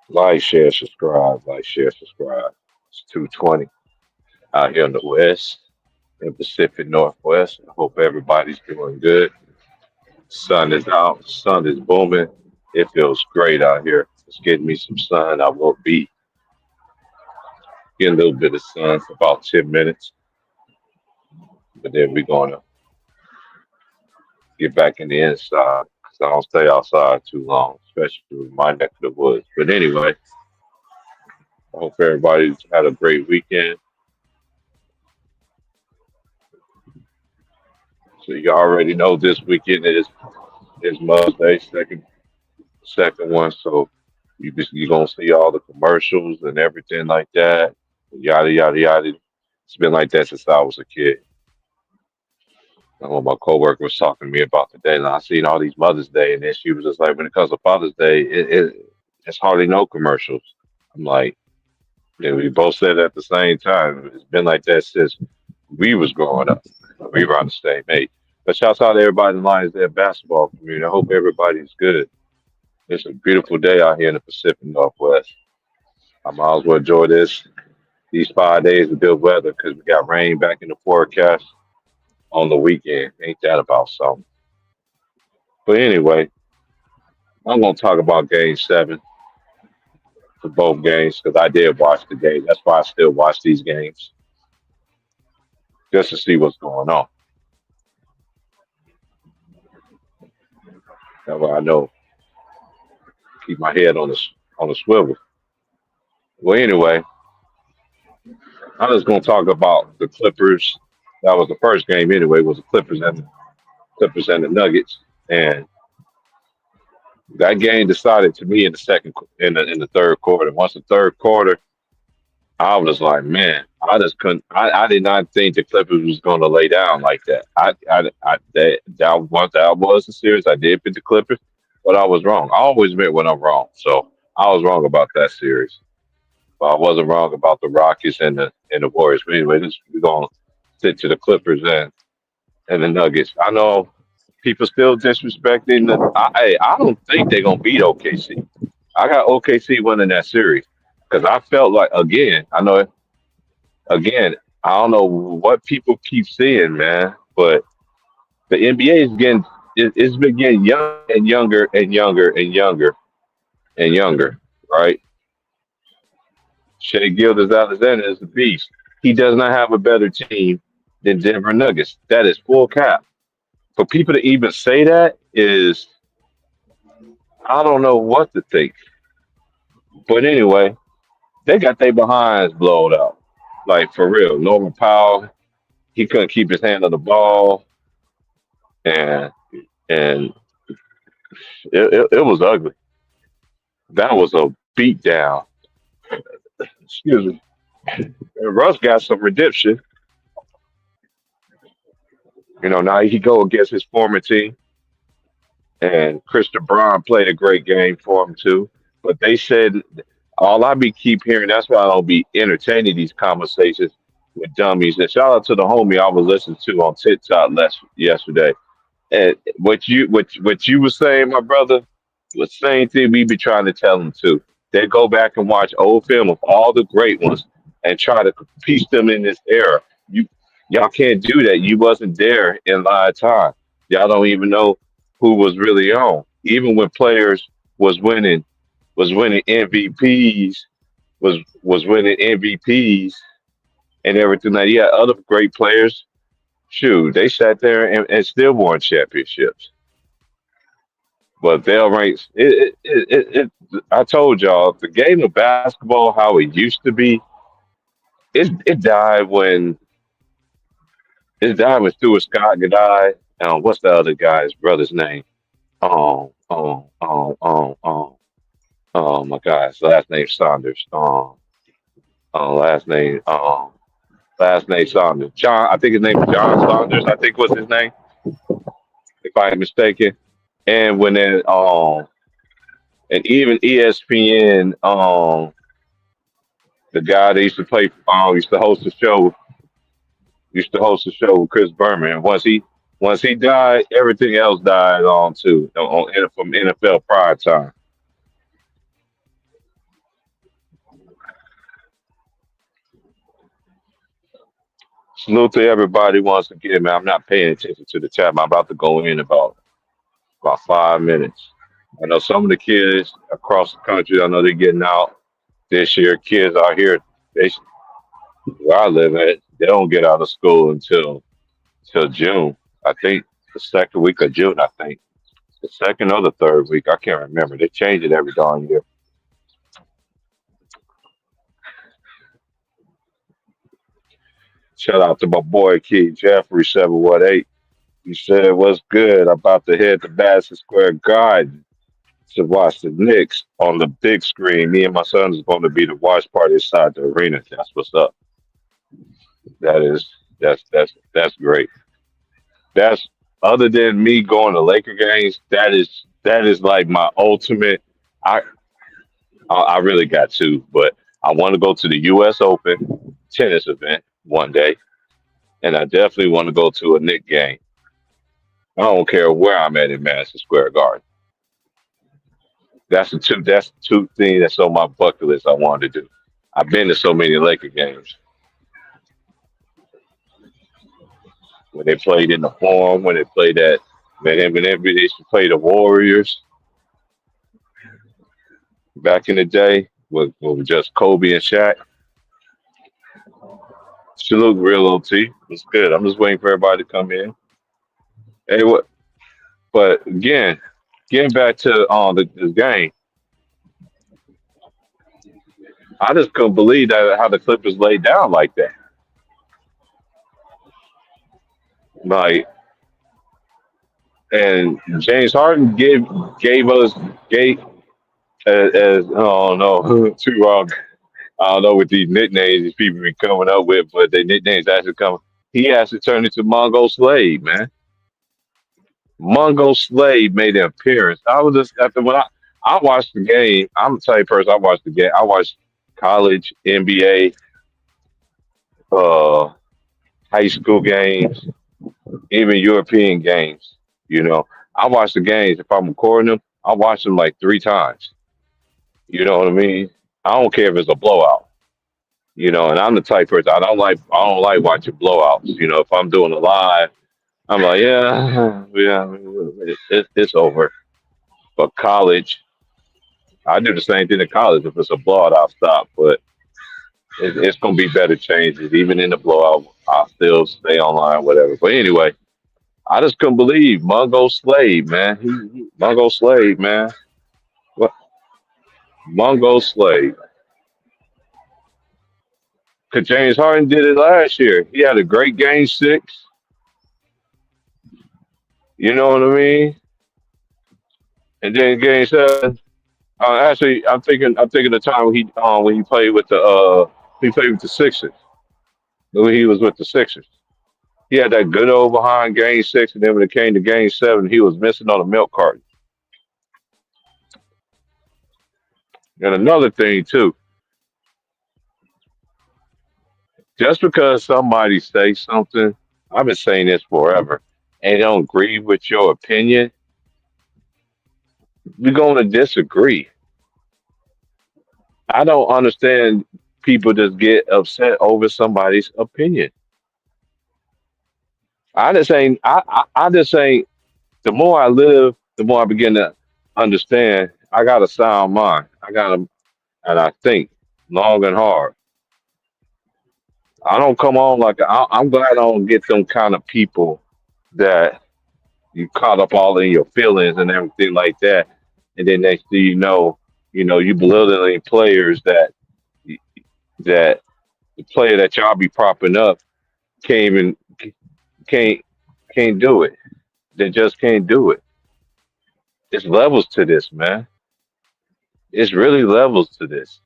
Like, share, subscribe. Like, share, subscribe. It's 2:20 out here in the West, in Pacific Northwest. I hope everybody's doing good. Sun is out. Sun is booming. It feels great out here. It's getting me some sun. I will be getting a little bit of sun for about 10 minutes, but then we're going to get back in the inside because I don't stay outside too long, especially with my neck of the woods. But anyway, I hope everybody's had a great weekend. So you already know this weekend is Mother's Day, second one. So you're gonna see all the commercials and everything like that. Yada yada yada. It's been like that since I was a kid. And when my coworker was talking to me about the day, and I seen all these Mother's Day, and then she was just like, when it comes to Father's Day, it's hardly no commercials. I'm like, yeah, we both said it at the same time. It's been like that since we was growing up. We were on the same age. But shouts out to everybody in the Lions Day basketball community. I hope everybody's good. It's a beautiful day out here in the Pacific Northwest. I might as well enjoy these 5 days of good weather because we got rain back in the forecast on the weekend. Ain't that about something? But anyway, I'm gonna talk about Game 7 for both games because I did watch the game. That's why I still watch these games just to see what's going on. That way I know keep my head on the swivel. Well, anyway, I'm just gonna talk about the Clippers. That was the first game anyway. Was the Clippers and the Nuggets, and that game decided to me in the in the third quarter. Once the third quarter, I was like, man, I just couldn't. I did not think the Clippers was going to lay down like that. That was the series. I did pick the Clippers, but I was wrong. I always admit when I'm wrong, so I was wrong about that series. But I wasn't wrong about the Rockets and the Warriors. But anyway, we're gonna stick to the Clippers and the Nuggets. I know people still disrespecting I don't think they're gonna beat OKC. I got OKC winning that series because I felt like again I don't know what people keep saying, man, but the NBA is it's been getting younger and younger and younger and younger and younger, right? Shea Gildas Alexander is the beast. He does not have a better team than Denver Nuggets. That is full cap. For people to even say that is I don't know what to think. But anyway, they got their behinds blowed out. Like for real. Norman Powell, he couldn't keep his hand on the ball and and it was ugly. That was a beat down. Excuse me. And Russ got some redemption. Now he go against his former team and Christian Braun played a great game for him too. But they said all I be keep hearing, that's why I don't be entertaining these conversations with dummies. And shout out to the homie I was listening to on TikTok yesterday. And what you were saying, my brother, was the same thing we be trying to tell them too. They go back and watch old film of all the great ones and try to piece them in this era. Y'all can't do that. You wasn't there in live time. Y'all don't even know who was really on. Even when players was winning was winning MVPs, was winning MVPs and everything. Like, yeah, other great players, shoot, they sat there and still won championships. But they'll rank I told y'all the game of basketball, how it used to be, it died when Stuart Scott died. What's the other guy's brother's name? Oh, oh, oh, oh, oh, oh my God, his last name Saunders. Last name Saunders. John, I think his name was John Saunders. I think was his name. if I'm mistaken. And when it and even ESPN, the guy that used to play, used to host the show with Chris Berman. Once he died, everything else died on too from NFL Prime Time. Salute to everybody once again, man. I'm not paying attention to the chat. I'm about to go in about 5 minutes. I know some of the kids across the country. I know they're getting out this year. Kids out here, they where I live at, they don't get out of school until June. I think the second week of June. I think the second or the third week. I can't remember. They change it every darn year. Shout out to my boy Keith Jeffrey 718. He said, "What's good? About to head to Madison Square Garden to watch the Knicks on the big screen. Me and my son is going to be the watch party inside the arena. That's what's up. That is that's great. That's other than me going to Laker games. That is like my ultimate. I I really got to, but I want to go to the U.S. Open tennis event one day, and I definitely want to go to a Knick game. I don't care where I'm at in Madison Square Garden. That's the two. That's the two things that's on my bucket list. I wanted to do. I've been to so many Laker games when they played in the Forum, when they played at, man, whenever they used to play the Warriors back in the day with just Kobe and Shaq. She looked real OT. It's good. I'm just waiting for everybody to come in. Hey, what? But again, getting back to the game, I just couldn't believe that how the Clippers laid down like that. Like, and James Harden gave us gave as I don't know too I don't know what these nicknames these people be coming up with, but they nicknames actually come. He has to turn into Mongo Slave, man. Mongo Slave made an appearance. I was just after when I watched the game. I'm the type of person. I watched the game. I watched college, NBA, uh, high school games, even European games. You know, I watch the games. If I'm recording them, I watch them like 3 times. You know what I mean? I don't care if it's a blowout. You know, and I'm the type person I don't like watching blowouts. You know, if I'm doing a live, I'm like, yeah, yeah, it's over. But college, I do the same thing in college. If it's a blowout, I'll stop. But it's gonna be better changes. Even in the blowout, I'll still stay online, whatever. But anyway, I just couldn't believe Mungo Slade, man. Mungo Slade, man. What Mungo Slade? Cause James Harden did it last year. He had a great game 6. You know what I mean? And then game 7. Actually, I'm thinking the time when he played with the Sixers. When he was with the Sixers. He had that good old behind game 6, and then when it came to game 7, he was missing on a milk carton. And another thing too, just because somebody says something, I've been saying this forever, and they don't agree with your opinion, you're going to disagree. I don't understand people just get upset over somebody's opinion. I just ain't. The more I live, the more I begin to understand. I got a sound mind. And I think long and hard. I don't come on like I'm glad I don't get them kind of people that you caught up all in your feelings and everything like that, and then next thing you belittling players that the player that y'all be propping up can't even can't can't do it. They just can't do it. It's levels to this, man. It's really levels to this.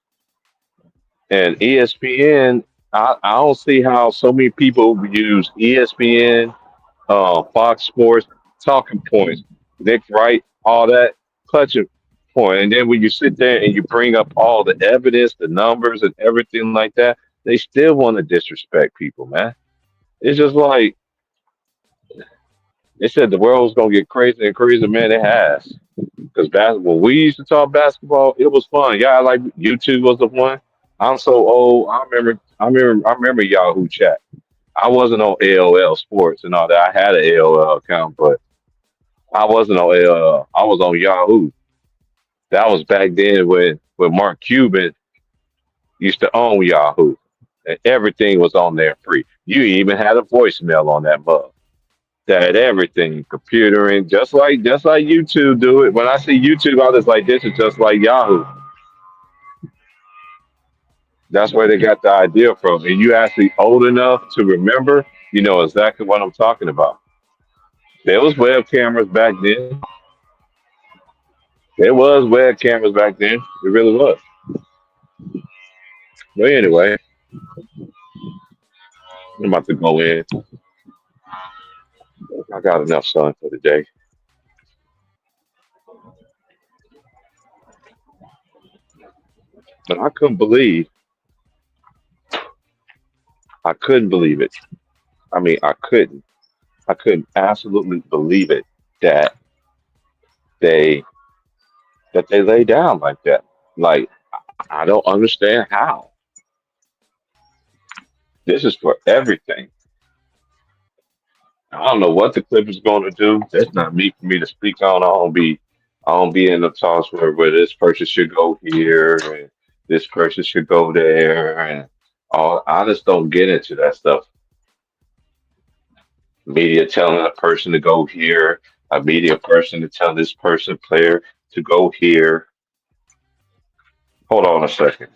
And ESPN, I don't see how so many people use ESPN, Fox Sports. talking points. Nick Wright, all that clutching point. And then when you sit there and you bring up all the evidence, the numbers, and everything like that, they still want to disrespect people, man. It's just like they said the world was gonna get crazier and crazier, man. It has. Because basketball, we used to talk basketball. It was fun. Yeah, like YouTube was the one. I'm so old. I remember Yahoo Chat. I wasn't on AOL Sports and all that. I had an AOL account, but I wasn't on AOL. I was on Yahoo. That was back then when Mark Cuban used to own Yahoo, and everything was on there free. You even had a voicemail on that mug. That everything, computering, just like YouTube do it. When I see YouTube, I was like, this is just like Yahoo. That's where they got the idea from. And you actually old enough to remember, you know exactly what I'm talking about. There was web cameras back then. There was web cameras back then. It really was. But anyway, I'm about to go in. I got enough sun for the day. But I couldn't believe it. I mean, I couldn't absolutely believe it that they that they lay down like that. Like, I don't understand how. This is for everything. I don't know what the Clippers going to do. That's not me for me to speak on. I don't be in the talks where this person should go here and this person should go there and all. I just don't get into that stuff. Media telling a person to go here, a media person to tell this person player to go here. Hold on a second.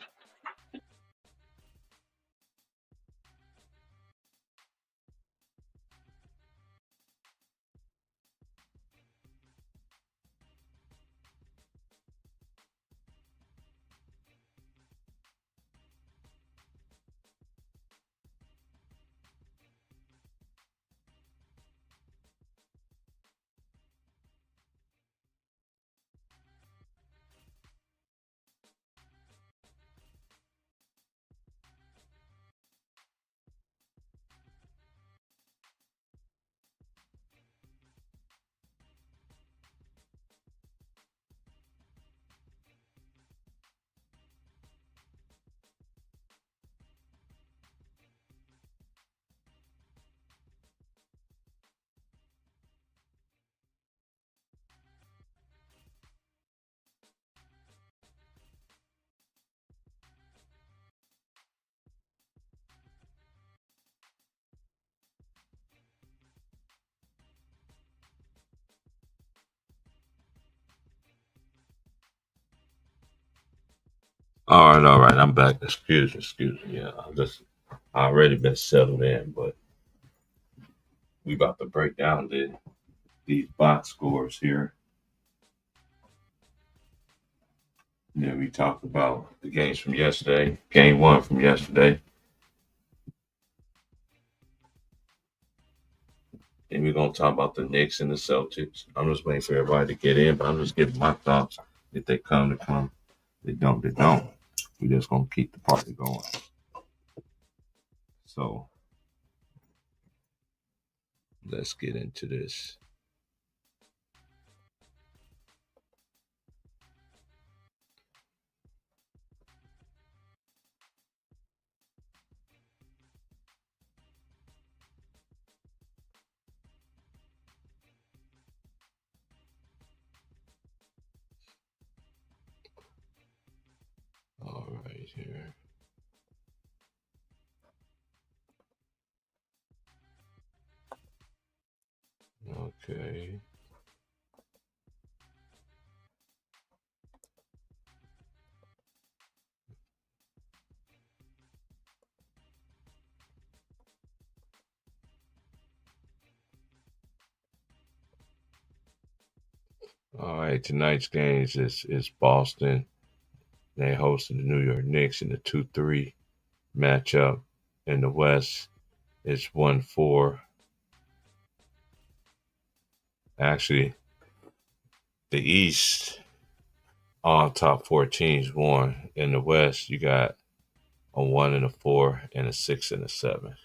All right. I'm back. Excuse me. Yeah, I already been settled in, but we about to break down these box scores here. Then we talked about the games from yesterday, game one from yesterday. And we're gonna talk about the Knicks and the Celtics. I'm just waiting for everybody to get in, but I'm just giving my thoughts. If they come, they come. They don't, they don't. We just gonna keep the party going. So let's get into this. All right, here. Okay. All right. Tonight's games is Boston. They hosting the New York Knicks in the 2-3 matchup. In the West, it's 1-4 Actually, the East, all top four teams won. In the West, you got a 1 and a 4 and a 6 and a 7.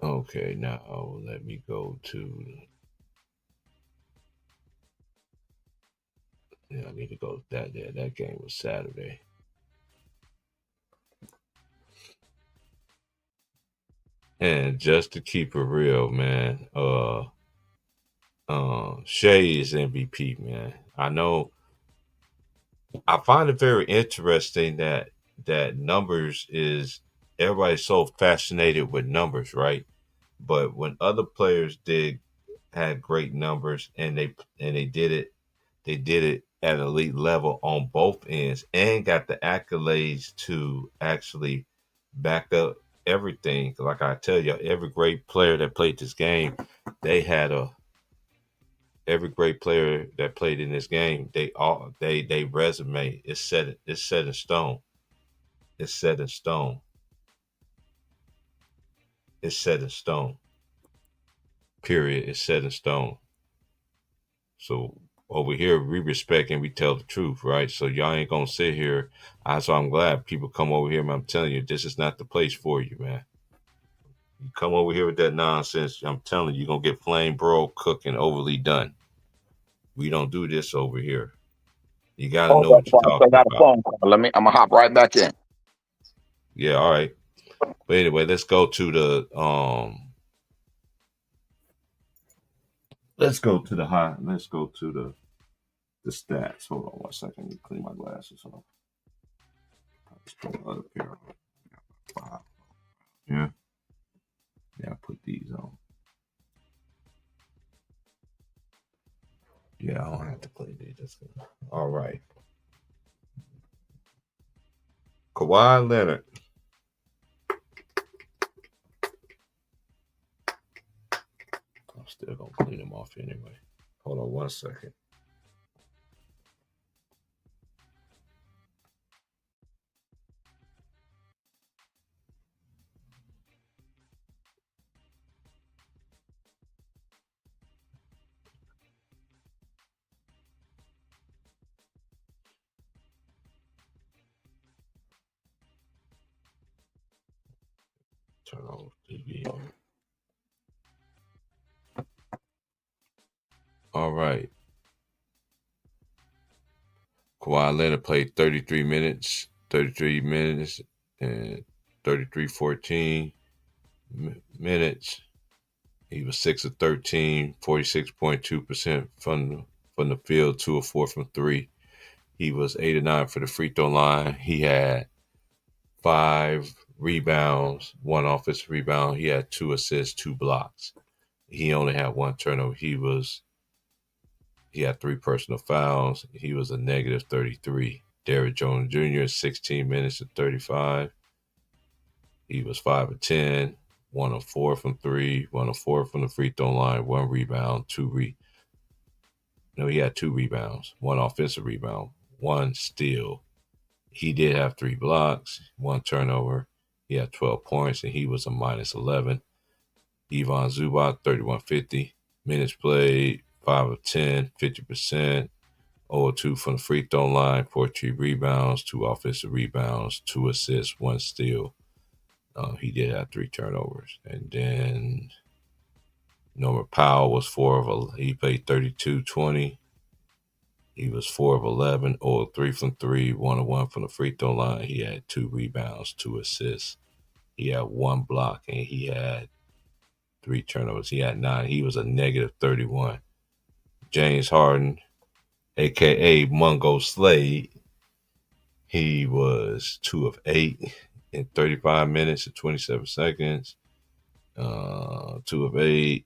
Okay, now let me go to. Yeah, I need to go that there. That game was Saturday. And just to keep it real, man, Shea is MVP, man. I know. I find it very interesting that numbers is everybody's so fascinated with numbers, right? But when other players did had great numbers and they did it at elite level on both ends and got the accolades to actually back up everything. Like I tell you, every great player that played this game, they had a every great player that played in this game, they resume is set in stone. It's set in stone. It's set in stone. Period. It's set in stone. So over here, we respect and we tell the truth, right? So y'all ain't gonna sit here. So I'm glad people come over here, man. I'm telling you, this is not the place for you, man. You come over here with that nonsense, I'm telling you, you're gonna get flame broiled, cooked, and overly done. We don't do this over here. You gotta Hold know up, what you're I still talking got a about. phone call. I'm gonna hop right back in. Yeah, all right. But anyway, let's go to the high. Let's go to the stats. Hold on one second. Let me clean my glasses off. Let's put the other pair on. Wow. Yeah. Yeah, I put these on. Yeah, I don't have to clean these. All right. Kawhi Leonard. I'm still gonna clean them off anyway. Hold on one second. Turn off TV. All right. Kawhi Leonard played 33 minutes, and 33-14 minutes. He was 6 of 13, 46.2% from the field, 2 of 4 from three. He was 8 of 9 for the free throw line. He had 5 rebounds, 1 offensive rebound. He had 2 assists, 2 blocks. He only had 1 turnover. He had 3 personal fouls. He was a negative 33. Derrick Jones Jr. 16 minutes and 35. He was 5 of 10, 1 of 4 from three, 1 of 4 from the free throw line, 1 rebound, no, he had 2 rebounds, 1 offensive rebound, 1 steal. He did have 3 blocks, 1 turnover. He had 12 points, and he was a minus 11. Ivan Zubac, 31-50. Minutes played, 5 of 10, 50%. 0-2 from the free throw line, 14 rebounds, 2 offensive rebounds, 2 assists, 1 steal. He did have 3 turnovers. And then Norman Powell was he played 32-20. He was 4 of 11, 0 of 3 from three, 1 of 1 from the free throw line. He had 2 rebounds, 2 assists. He had 1 block, and he had 3 turnovers. He had 9. He was a negative 31. James Harden, aka Mungo Slade, he was 2 of 8 in 35 minutes and 27 seconds. 2 of 8,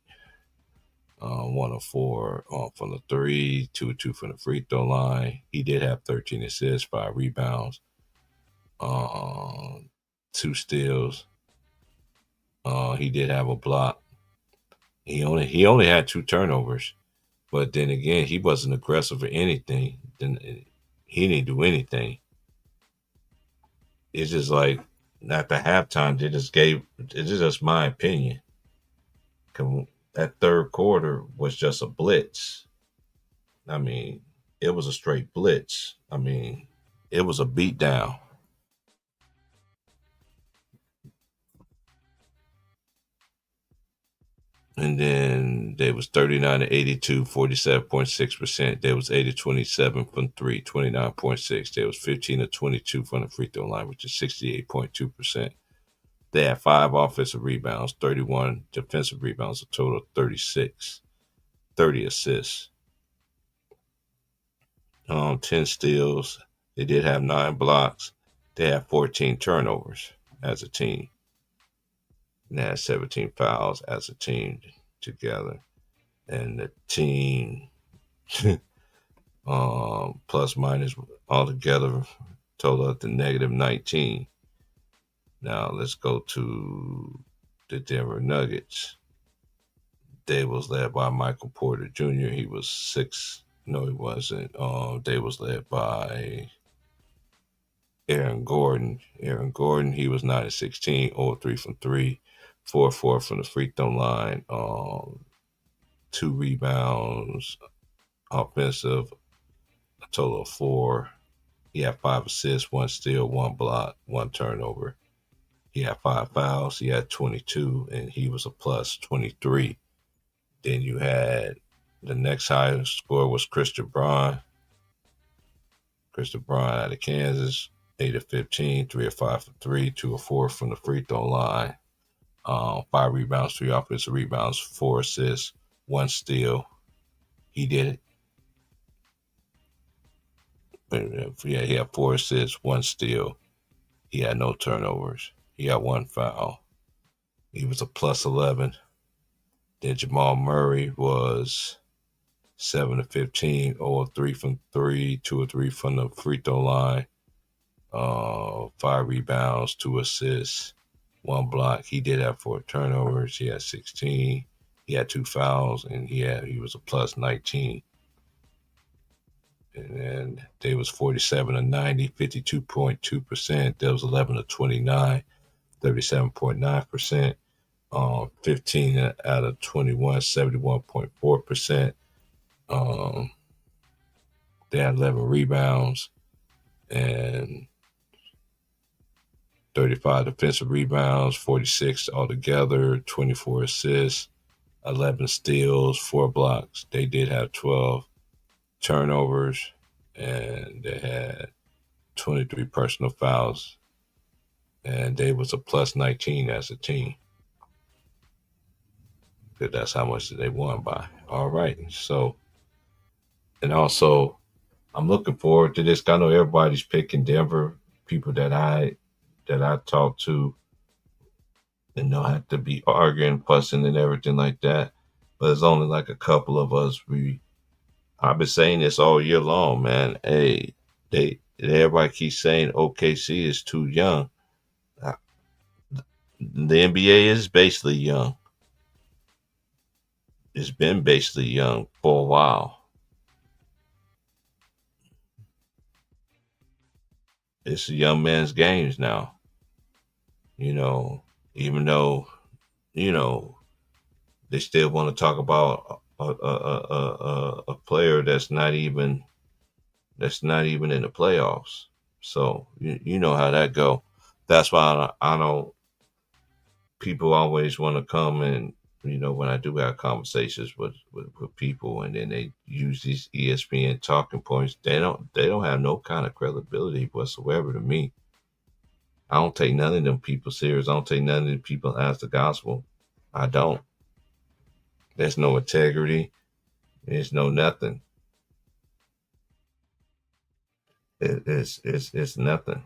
1 of 4 from the three, 2 of 2 from the free throw line. He did have 13 assists, 5 rebounds, um, 2 steals. He did have a block. He only had 2 turnovers, but then again, he wasn't aggressive or anything. Then he didn't do anything. It's just like at the halftime, they just gave. It's just my opinion. That third quarter was just a blitz. I mean, it was a straight blitz. I mean, it was a beatdown. And then they was 39 to 82, 47.6%. They was 80 27 from 3, 29.6. They was 15 to 22 from the free throw line, which is 68.2%. They had 5 offensive rebounds, 31 defensive rebounds, a total of 36, 30 assists, 10 steals. They did have 9 blocks. They had 14 turnovers as a team. And they had 17 fouls as a team together. And the team plus minus altogether total up to negative 19. Now let's go to the Denver Nuggets. They was led by Michael Porter Jr. He was 6. No, he wasn't. They was led by Aaron Gordon. He was 9 of 16, 0-3 from 3, 4-4 from the free throw line, 2 rebounds, offensive, a total of 4. He had 5 assists, 1 steal, 1 block, 1 turnover. He had 5 fouls. He had 22, and he was a plus 23. Then you had the next highest score was Christian Braun. Out of Kansas, 8 of 15, 3 of 5 from 3, 2 of 4 from the free throw line. 5 rebounds, 3 offensive rebounds, 4 assists, 1 steal. He did it. Yeah, he had 4 assists, 1 steal. He had no turnovers. He had 1 foul. He was a plus 11. Then Jamal Murray was 7 of 15, 0 of 3 from 3, 2 of 3 from the free throw line, 5 rebounds, 2 assists, 1 block. He did have 4 turnovers. He had 16. He had 2 fouls, and he was a plus 19. And then they was 47 of 90, 52.2%. There was 11 of 29, 37.9%. 15 out of 21, 71.4%. They had 11 rebounds and 35 defensive rebounds, 46 altogether, 24 assists, 11 steals, 4 blocks. They did have 12 turnovers, and they had 23 personal fouls, and they was a plus 19 as a team. That's how much they won by. All right. So, and also, I'm looking forward to this. I know everybody's picking Denver. People that I talk to, and don't have to be arguing, fussing, and everything like that. But there's only like a couple of us. I've been saying this all year long, man. Hey, everybody keeps saying OKC is too young. The NBA is basically young. It's been basically young for a while. It's a young man's games now. You know, even though, they still want to talk about a player that's not even in the playoffs. So you know how that go. That's why I don't. People always want to come and when I do have conversations with people, and then they use these ESPN talking points. They don't have no kind of credibility whatsoever to me. I don't take none of them people serious. I don't take none of them people as the gospel. I don't. There's no integrity. There's no nothing. It's nothing.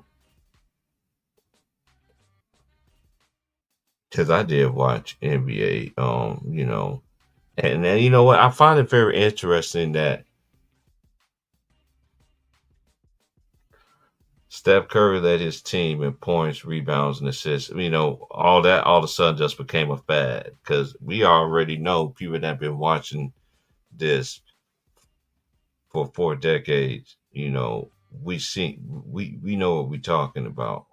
Because I did watch NBA, and then you know what? I find it very interesting that Steph Curry led his team in points, rebounds, and assists. All that all of a sudden just became a fad because we already know people that have been watching this for 4 decades. We know what we're talking about.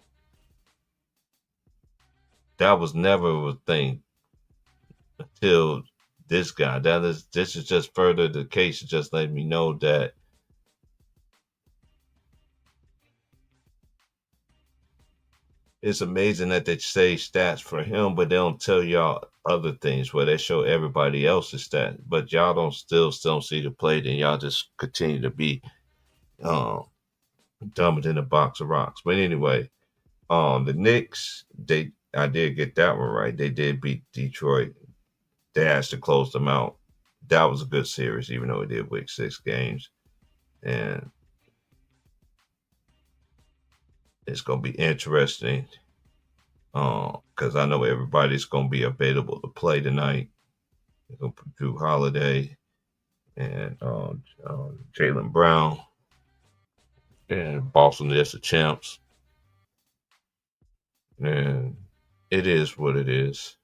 That was never a thing until this guy. This is just further the case. It just let me know that it's amazing that they say stats for him, but they don't tell y'all other things where they show everybody else's stats. But y'all don't see the play, then y'all just continue to be um dumber than a box of rocks. But anyway, the Knicks, I did get that one right. They did beat Detroit. They actually closed them out. That was a good series, even though it did win 6 games. And it's gonna be interesting. Because I know everybody's gonna be available to play tonight. They're gonna put Drew Holiday and Jalen Brown. And Boston is the champs. And it is what it is.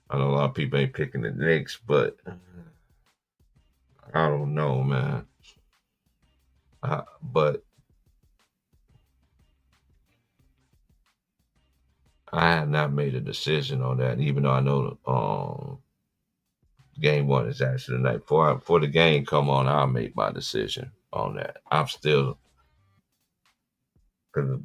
I know a lot of people ain't picking the Knicks, but I don't know, man. But I have not made a decision on that, even though I know game one is actually tonight. For the game come on, I'll make my decision on that. I'm still because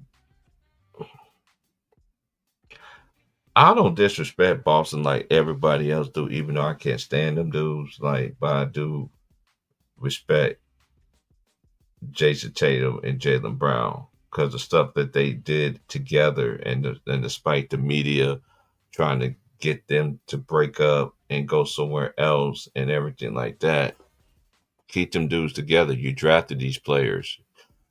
I don't disrespect Boston like everybody else do, even though I can't stand them dudes. Like, but I do respect Jason Tatum and Jalen Brown because the stuff that they did together, and despite the media trying to get them to break up and go somewhere else and everything like that, keep them dudes together. You drafted these players.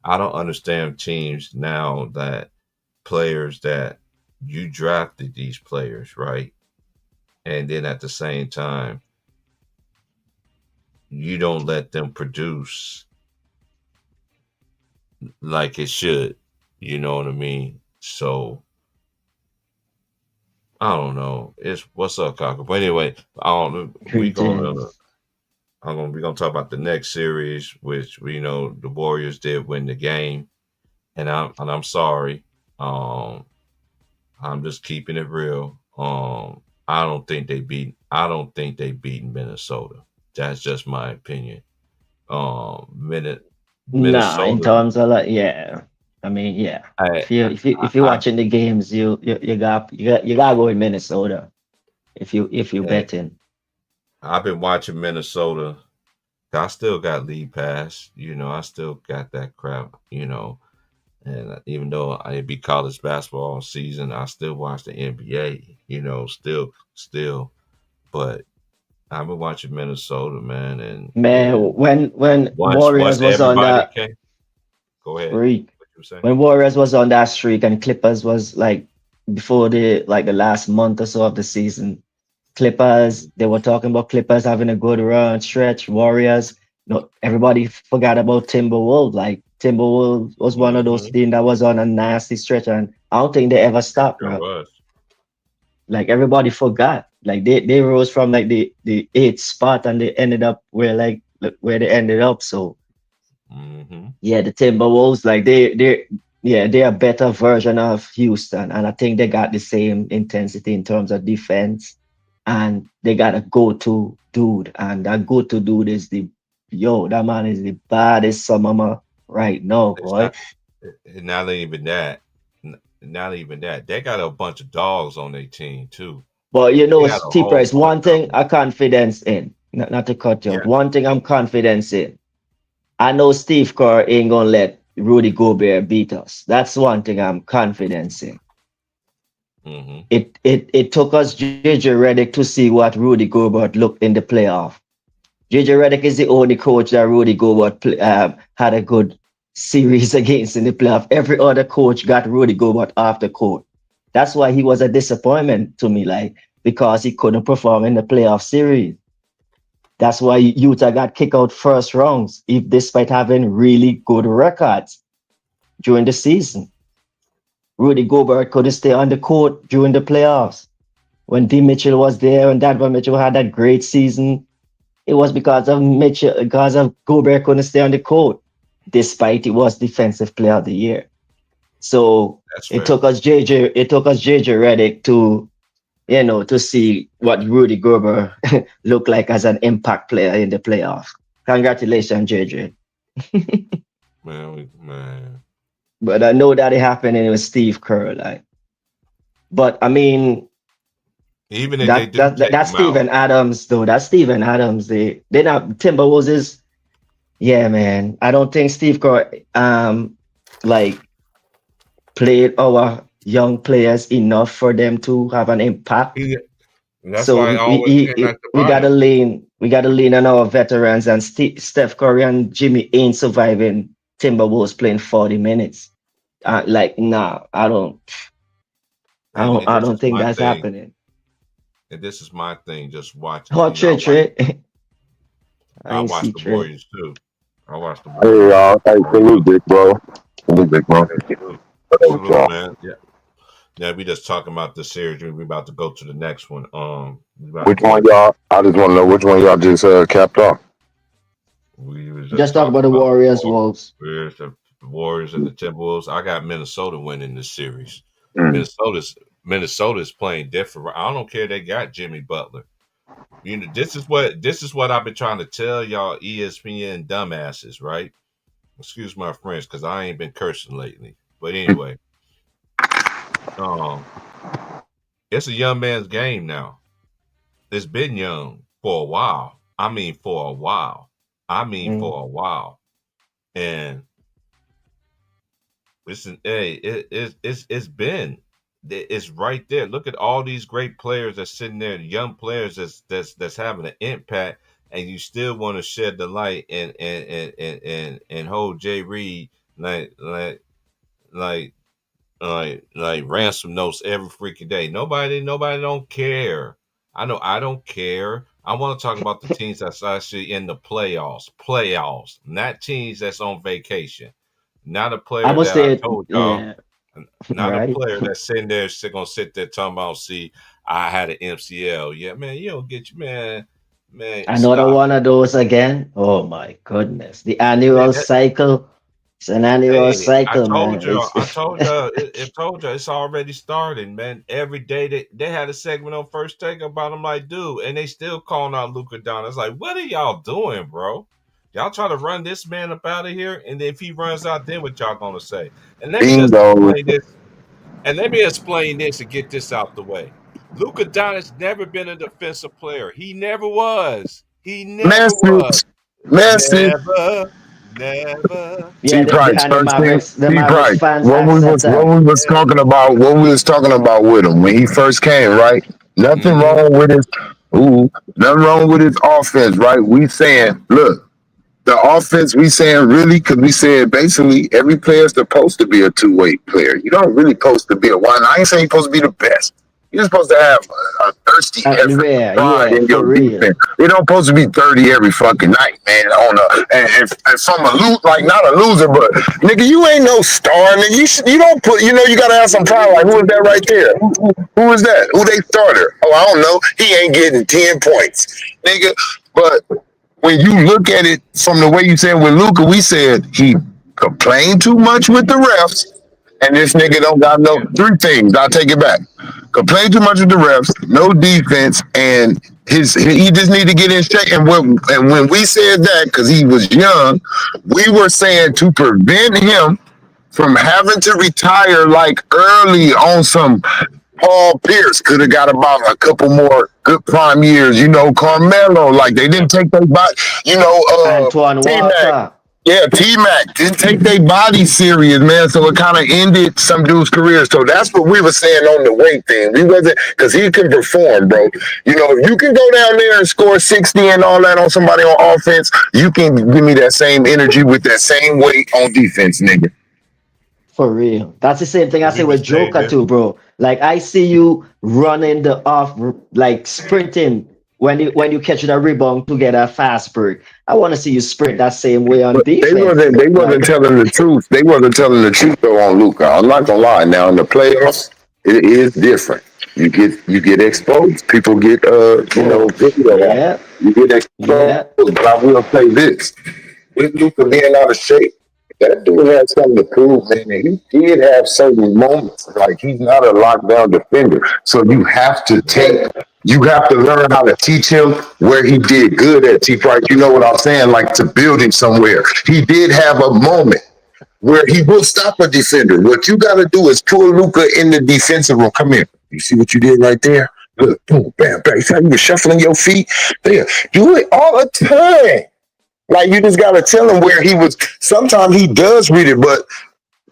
I don't understand teams now that players that you drafted these players, right? And then at the same time, you don't let them produce like it should. You know what I mean? So I don't know. It's what's up, Cocker. But anyway, I don't. Greetings. We're gonna talk about the next series, which we know the Warriors did win the game, and I'm sorry. I'm just keeping it real. I don't think they beat Minnesota. That's just my opinion. Nah, in Minnesota. terms of like, yeah. I mean, yeah. I, If you're watching the games, you gotta go with Minnesota. If you I betting. I've been watching Minnesota. I still got lead pass. I still got that crap. And even though I didn't be college basketball season, I still watch the NBA. Still. But I've been watching Minnesota, man, Man, and when once Warriors was on everybody that came, go ahead. streak, What you saying? when Warriors was on that streak and Clippers was like before the last month or so of the season, Clippers, they were talking about Clippers having a good run stretch. Warriors, no, everybody forgot about Timberwolves. Like Timberwolves was one of those Mm-hmm. teams that was on a nasty stretch, and I don't think they ever stopped, Sure bro. was. Like everybody forgot. Like they rose from like the eighth spot and they ended up where they ended up. So Mm-hmm. yeah, the Timberwolves, like they're a better version of Houston, and I think they got the same intensity in terms of defense, and they got a go-to dude, and that go-to dude is that man is the baddest summer right now, It's boy. not. Not even that. Not even that. They got a bunch of dogs on their team too. But They got a T whole Price, bunch one of thing them. I confidence in, not to cut you off, Yeah. one thing I'm confident in. I know Steve Kerr ain't gonna let Rudy Gobert beat us. That's one thing I'm confident in. Mm-hmm. It took us JJ Redick to see what Rudy Gobert looked in the playoff. JJ Redick is the only coach that Rudy Gobert had a good series against in the playoff. Every other coach got Rudy Gobert off the court. That's why he was a disappointment to me, like because he couldn't perform in the playoff series. That's why Utah got kicked out first rounds, if despite having really good records during the season. Rudy Gobert couldn't stay on the court during the playoffs. When D. Mitchell was there and Donovan Mitchell had that great season, it was because of Gobert couldn't stay on the court, despite it was Defensive Player of the Year. So That's it fair. took us JJ Redick to to see what Rudy Gobert look like as an impact player in the playoff. Congratulations, JJ. Man. But I know that it happening with Steve Kerr, like. But I mean, Even if they do take that's him out, Steven Adams though. That's Steven Adams. They not Timberwolves is. Yeah, man. I don't think Steve Kerr like played our young players enough for them to have an impact. that's So why I always came at the we gotta bottom. lean on our veterans, and Steph Curry and Jimmy ain't surviving Timberwolves playing 40 minutes. Like, nah, I don't And this is think my that's thing. happening. And this is my thing. Just watching. Oh, Trey. I ain't watch see the Trey. Warriors too. I watch the Hey, Warriors. y'all. Hey, salute, big bro. Salute, big bro. Salute, man. Yeah, we just talking about the series. We about to go to the next one. Which one y'all? I just want to know which one y'all just capped off. We was Just talk about the Warriors, Wolves. The Warriors and the Timberwolves. I got Minnesota winning this series. Mm. Minnesota's playing different. I don't care. They got Jimmy Butler. You know, this is what I've been trying to tell y'all ESPN dumbasses, right? Excuse my French, because I ain't been cursing lately. But anyway, it's a young man's game now. It's been young for a while. I mean, for a while. And listen, hey, it's been. It's right there. Look at all these great players that's sitting there, young players that's having an impact, and you still want to shed the light and hold Jay Reed like ransom notes every freaking day. Nobody don't care. I know I don't care. I want to talk about the teams that's actually in the playoffs, not teams that's on vacation. Not a player I would that I say, told y'all. yeah. Not a Right. player that's sitting there gonna sit there talking about, see, I had an MCL. Yeah, man, you don't get you, man. Another Stop. one of those again. Oh my goodness. The annual cycle. It's an annual Hey, I cycle, man. told you, it's already starting, man. Every day they had a segment on First Take about him, like, dude, and they still calling out Luka Doncic. It's like, what are y'all doing, bro? Y'all try to run this man up out of here, and then if he runs out, then what y'all gonna say? And let me just explain this. And let me explain this and get this out the way. Luka Doncic never been a defensive player. He never was. Message. Never. Yeah, T Price, the first thing. Mavericks, T Price. fans What we accept was that. talking about. What we was talking about with him when he first came, right? Nothing wrong with his. Nothing wrong with his offense, right? We saying, look, the offense. We saying really because we said basically every player's supposed to be a two-way player. You don't really supposed to be a one. I ain't saying you're supposed to be the best. You're supposed to have a thirsty effort, pride in For your real. defense. It don't supposed to be 30 every fucking night, man. And from a like not a loser, but nigga, you ain't no star, nigga. You don't put, you gotta have some pride. Like, who is that right there? Who is that? Who they starter? Oh, I don't know. He ain't getting 10 points, nigga. But when you look at it from the way you said with Luka, we said he complained too much with the refs. And this nigga don't got no three things. I'll take it back. Complain too much with the refs, no defense, and he just need to get in shape. And when we said that, because he was young, we were saying to prevent him from having to retire like early on some Paul Pierce could have got about a couple more good prime years. Carmelo, like they didn't take their body. Antoine Walker. Yeah, T-Mac didn't take their body serious, man. So it kind of ended some dude's career. So that's what we were saying on the weight thing. We wasn't, because he can perform, bro. If you can go down there and score 60 and all that on somebody on offense, you can give me that same energy with that same weight on defense, nigga. For real. That's the same thing I say with Joker too, bro. Like, I see you running the off, like sprinting when you catch the rebound to get a fast break. I want to see you sprint that same way on defense. They wasn't telling the truth. They wasn't telling the truth though on Luka. I'm not gonna lie. Now in the playoffs, it is different. You get exposed. People get video. Yeah. You get exposed. Yeah. But I will say this: with Luka being out of shape, That dude had something to prove, man. And he did have certain moments. Like he's not a lockdown defender. So you have to learn how to teach him where he did good at T Price. You know what I'm saying? Like to build him somewhere. He did have a moment where he will stop a defender. What you got to do is pull Luca in the defensive room. Come here. You see what you did right there? Look, boom, bam, bam. You see how you were shuffling your feet? There. Do it all the time. Like you just gotta tell him where he was. Sometimes he does read it, but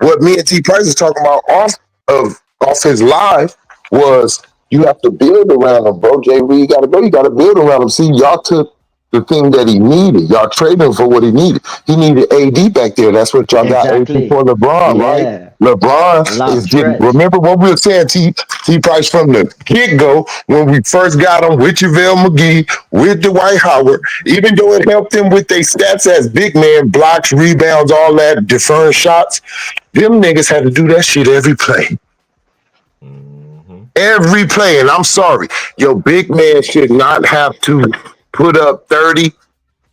what me and T Price is talking about off his live was you have to build around him, bro. JV, you gotta go. You gotta build around him. See, y'all took the thing that he needed. Y'all traded him for what he needed. He needed AD back there. That's what y'all got AD Exactly. for LeBron, right? Yeah. LeBron Long is getting. stretch. Remember what we were saying, T Price from the get go when we first got him with JaVale McGee, with Dwight Howard. Even though it helped him with their stats as big man, blocks, rebounds, all that, deferring shots, them niggas had to do that shit every play. Every play, and I'm sorry, your big man should not have to put up 30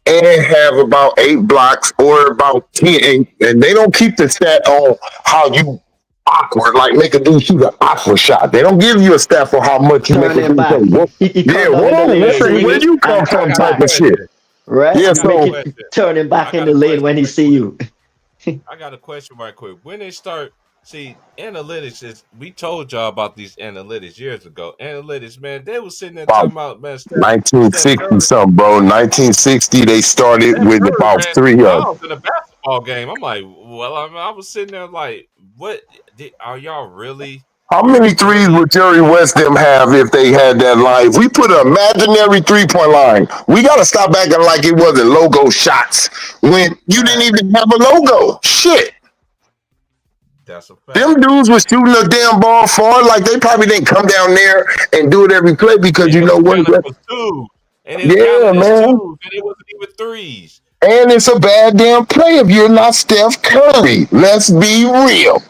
and have about 8 blocks or about 10. And they don't keep the stat on how you awkward, like make a dude shoot an awkward shot. They don't give you a stat for how much you Turn make a him dude back. go. He Yeah, come down in the lane, where you come and from turn type back. of shit. Right? Yeah, I got a so question. Turn him back I in got the a lane when he question see you. I got a question right quick. When they start, see, analytics is, we told y'all about these analytics years ago. Analytics, man, they was sitting there about talking about, man, Steph 1960 Curry. something, bro. 1960, they started Steph with Curry about ran 3 2 of them. miles in a basketball game. I'm like, well, I was sitting there like, what? Are y'all really? How many threes would Jerry West them have if they had that line? If we put an imaginary 3-point line, we got to stop acting like it wasn't logo shots when you didn't even have a logo. Shit. That's a fact. Them dudes was shooting a damn ball far. Like they probably didn't come down there and do it every play because And you it know was what? counted for twos. And it was Yeah, counted as man. twos. And it wasn't even threes. And it's a bad damn play if you're not Steph Curry. Let's be real.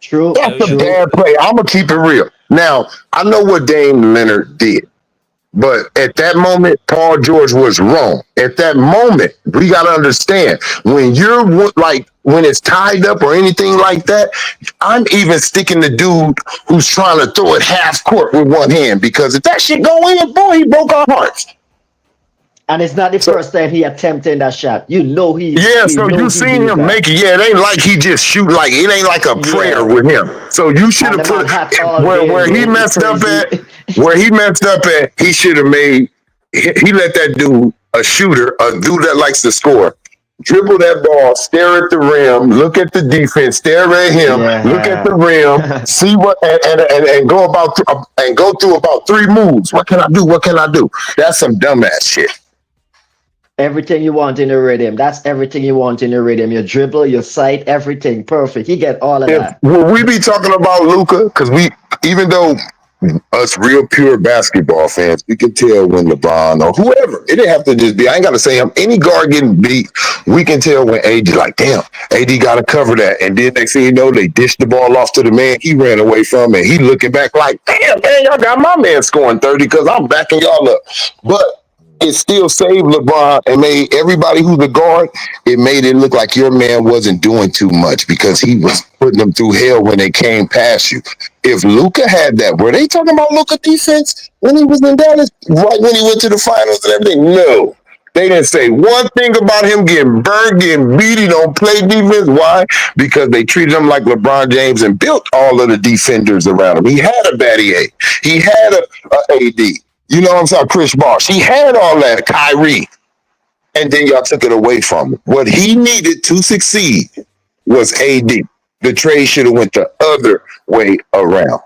True. That's Hell a yeah. True. bad play. I'm gonna keep it real. Now I know what Dame Leonard did, but at that moment, Paul George was wrong. At that moment, we gotta understand when you're like when it's tied up or anything like that. I'm even sticking the dude who's trying to throw it half court with one hand because if that shit go in, boy, he broke our hearts. And it's not the So first time he attempted that shot. You know yeah, you so know you he seen do him that. make it. Yeah, it ain't like he just shoot like it ain't like a prayer Yeah. with him. So you should And have the man put hot all where game, he bro. He messed up crazy. at. Where he messed up at, he should have made. He let that dude, a shooter, a dude that likes to score, dribble that ball, stare at the rim, look at the defense, stare at him, look at the rim, Yeah. see what, and go about and go through about 3 moves. What can I do? What can I do? That's some dumbass shit. Everything you want in the rhythm. That's everything you want in the rhythm. Your dribble, your sight, everything. Perfect. He get all of If that. will we be talking about Luca? Because we, even though us real pure basketball fans, we can tell when LeBron or whoever, it didn't have to just be, I ain't got to say him, any guard getting beat, we can tell when AD, like, damn, AD got to cover that. And then next thing you know, they dished the ball off to the man he ran away from, and he looking back like, damn, man, y'all got my man scoring 30 because I'm backing y'all up. But it still saved LeBron and made everybody who's the guard, it made it look like your man wasn't doing too much because he was putting them through hell when they came past you. If Luca had that, were they talking about Luca defense when he was in Dallas, right when he went to the finals and everything? No. They didn't say one thing about him getting burned, getting beat. He don't play defense. Why? Because they treated him like LeBron James and built all of the defenders around him. He had a Battier. He had a AD. You know what I'm saying? Chris Bosh. He had all that. Kyrie. And then y'all took it away from him. What he needed to succeed was AD. The trade should have went the other way around.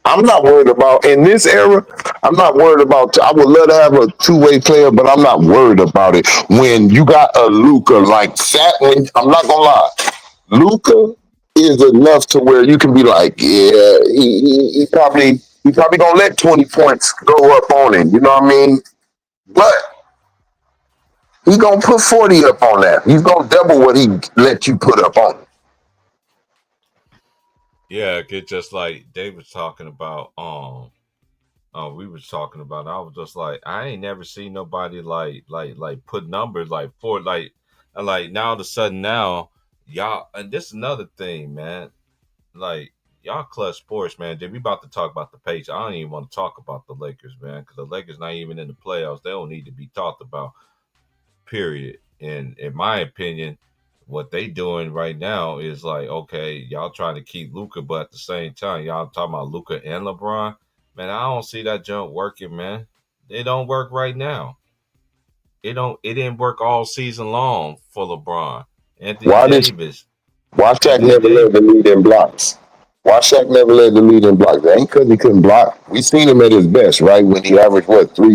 I'm not worried about in this era. I'm not worried about. I would love to have a 2-way player, but I'm not worried about it. When you got a Luca like that, when I'm not gonna lie, Luca is enough to where you can be like, yeah, he probably gonna let 20 points go up on him. You know what I mean? But he gonna put 40 up on that. He's gonna double what he let you put up on. Yeah, it just like they was talking about. We was talking about. I was just like, I ain't never seen nobody like put numbers like for like, and like now all of a sudden now y'all, and this is another thing, man. Like y'all clutch sports, man. We about to talk about the Patriots. I don't even want to talk about the Lakers, man, because the Lakers not even in the playoffs. They don't need to be talked about. Period. And in my opinion, what they doing right now is like, okay, y'all trying to keep Luka, but at the same time, y'all talking about Luka and LeBron. Man, I don't see that jump working, man. It don't work right now. It didn't work all season long for LeBron. Anthony Why did Davis. why Shaq Anthony never led Davis. the lead in blocks? Why Shaq never led the lead in blocks? That ain't because he couldn't block. We seen him at his best, right? When he averaged what 3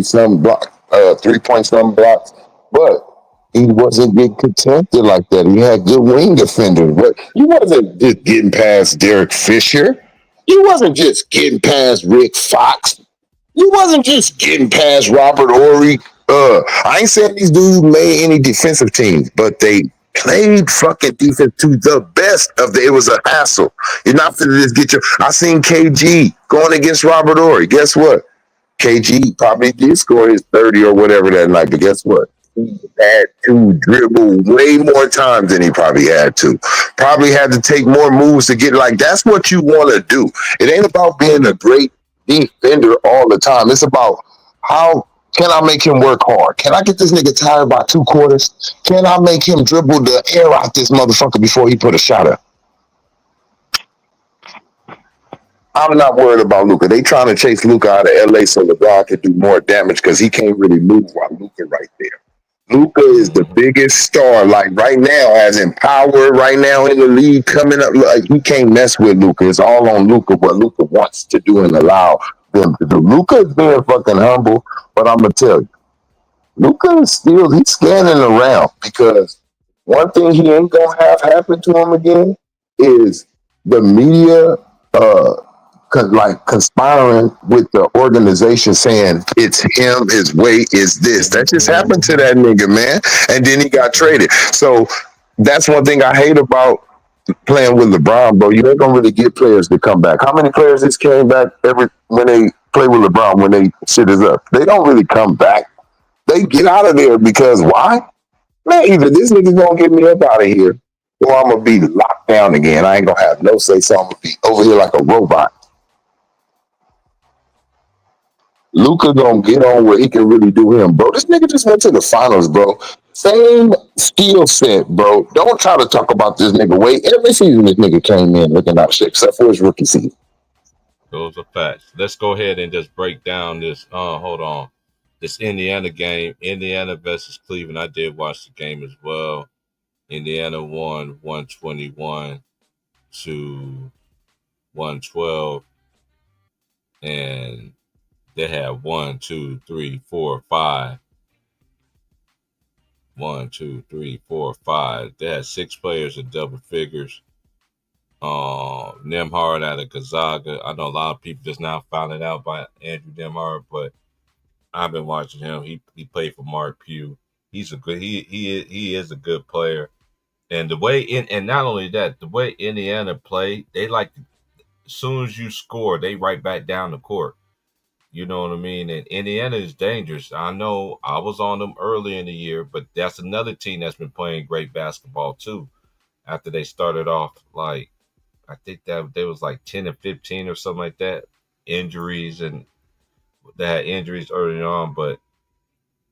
point some blocks, but he wasn't getting contested like that. He had good wing defenders, but he wasn't just getting past Derek Fisher. He wasn't just getting past Rick Fox. He wasn't just getting past Robert Ory. I ain't saying these dudes made any defensive teams, but they played fucking defense to the best of the. It was a hassle. You're not finna just get your. I seen KG going against Robert Ory. Guess what? KG probably did score his 30 or whatever that night, but guess what? He had to dribble way more times than he probably had to. Probably had to take more moves to get like that's what you want to do. It ain't about being a great defender all the time. It's about how can I make him work hard? Can I get this nigga tired by 2 quarters? Can I make him dribble the air out this motherfucker before he put a shot up? I'm not worried about Luka. They trying to chase Luka out of LA so LeBron can do more damage because he can't really move while Luka right there. Luka is the Mhm. biggest star, like right now, as in power right now in the league coming up. Like he can't mess with Luka. It's all on Luka. What Luka wants to do and allow them to do. Luka is being fucking humble, but I'm gonna tell you, Luka is still he's scanning around because one thing he ain't gonna have happen to him again is the media like conspiring with the organization saying it's him, his weight is this. That just happened to that nigga, man. And then he got traded. So that's one thing I hate about playing with LeBron, bro. You ain't gonna really get players to come back. How many players just came back every when they play with LeBron when they shit is up? They don't really come back. They get out of there because why? Man, either this nigga's gonna get me up out of here, or I'm gonna be locked down again. I ain't gonna have no say, so I'm gonna be over here like a robot. Luka gonna get on where he can really do him, bro. This nigga just went to the finals, bro. Same skill set, bro. Don't try to talk about this nigga weight. Every season this nigga came in looking out shit, except for his rookie season. Those are facts. Let's go ahead and just break down this. Hold on. This Indiana game, Indiana versus Cleveland. I did watch the game as well. Indiana won 121 to 112, and they had 1, 2, 3, 4, 5. 1, 2, 3, 4, 5. They had 6 players in double figures. Nembhard out of Gonzaga. I know a lot of people just now finding out by Andrew Nembhard, but I've been watching him. He played for Mark Pugh. He's a good he is a good player. And the way and not only that, the way Indiana play, they like as soon as you score, they right back down the court. You know what I mean? And Indiana is dangerous. I know I was on them early in the year, but that's another team that's been playing great basketball too. After they started off like I think that they was like 10 and 15 or something like that. Injuries and they had injuries early on, but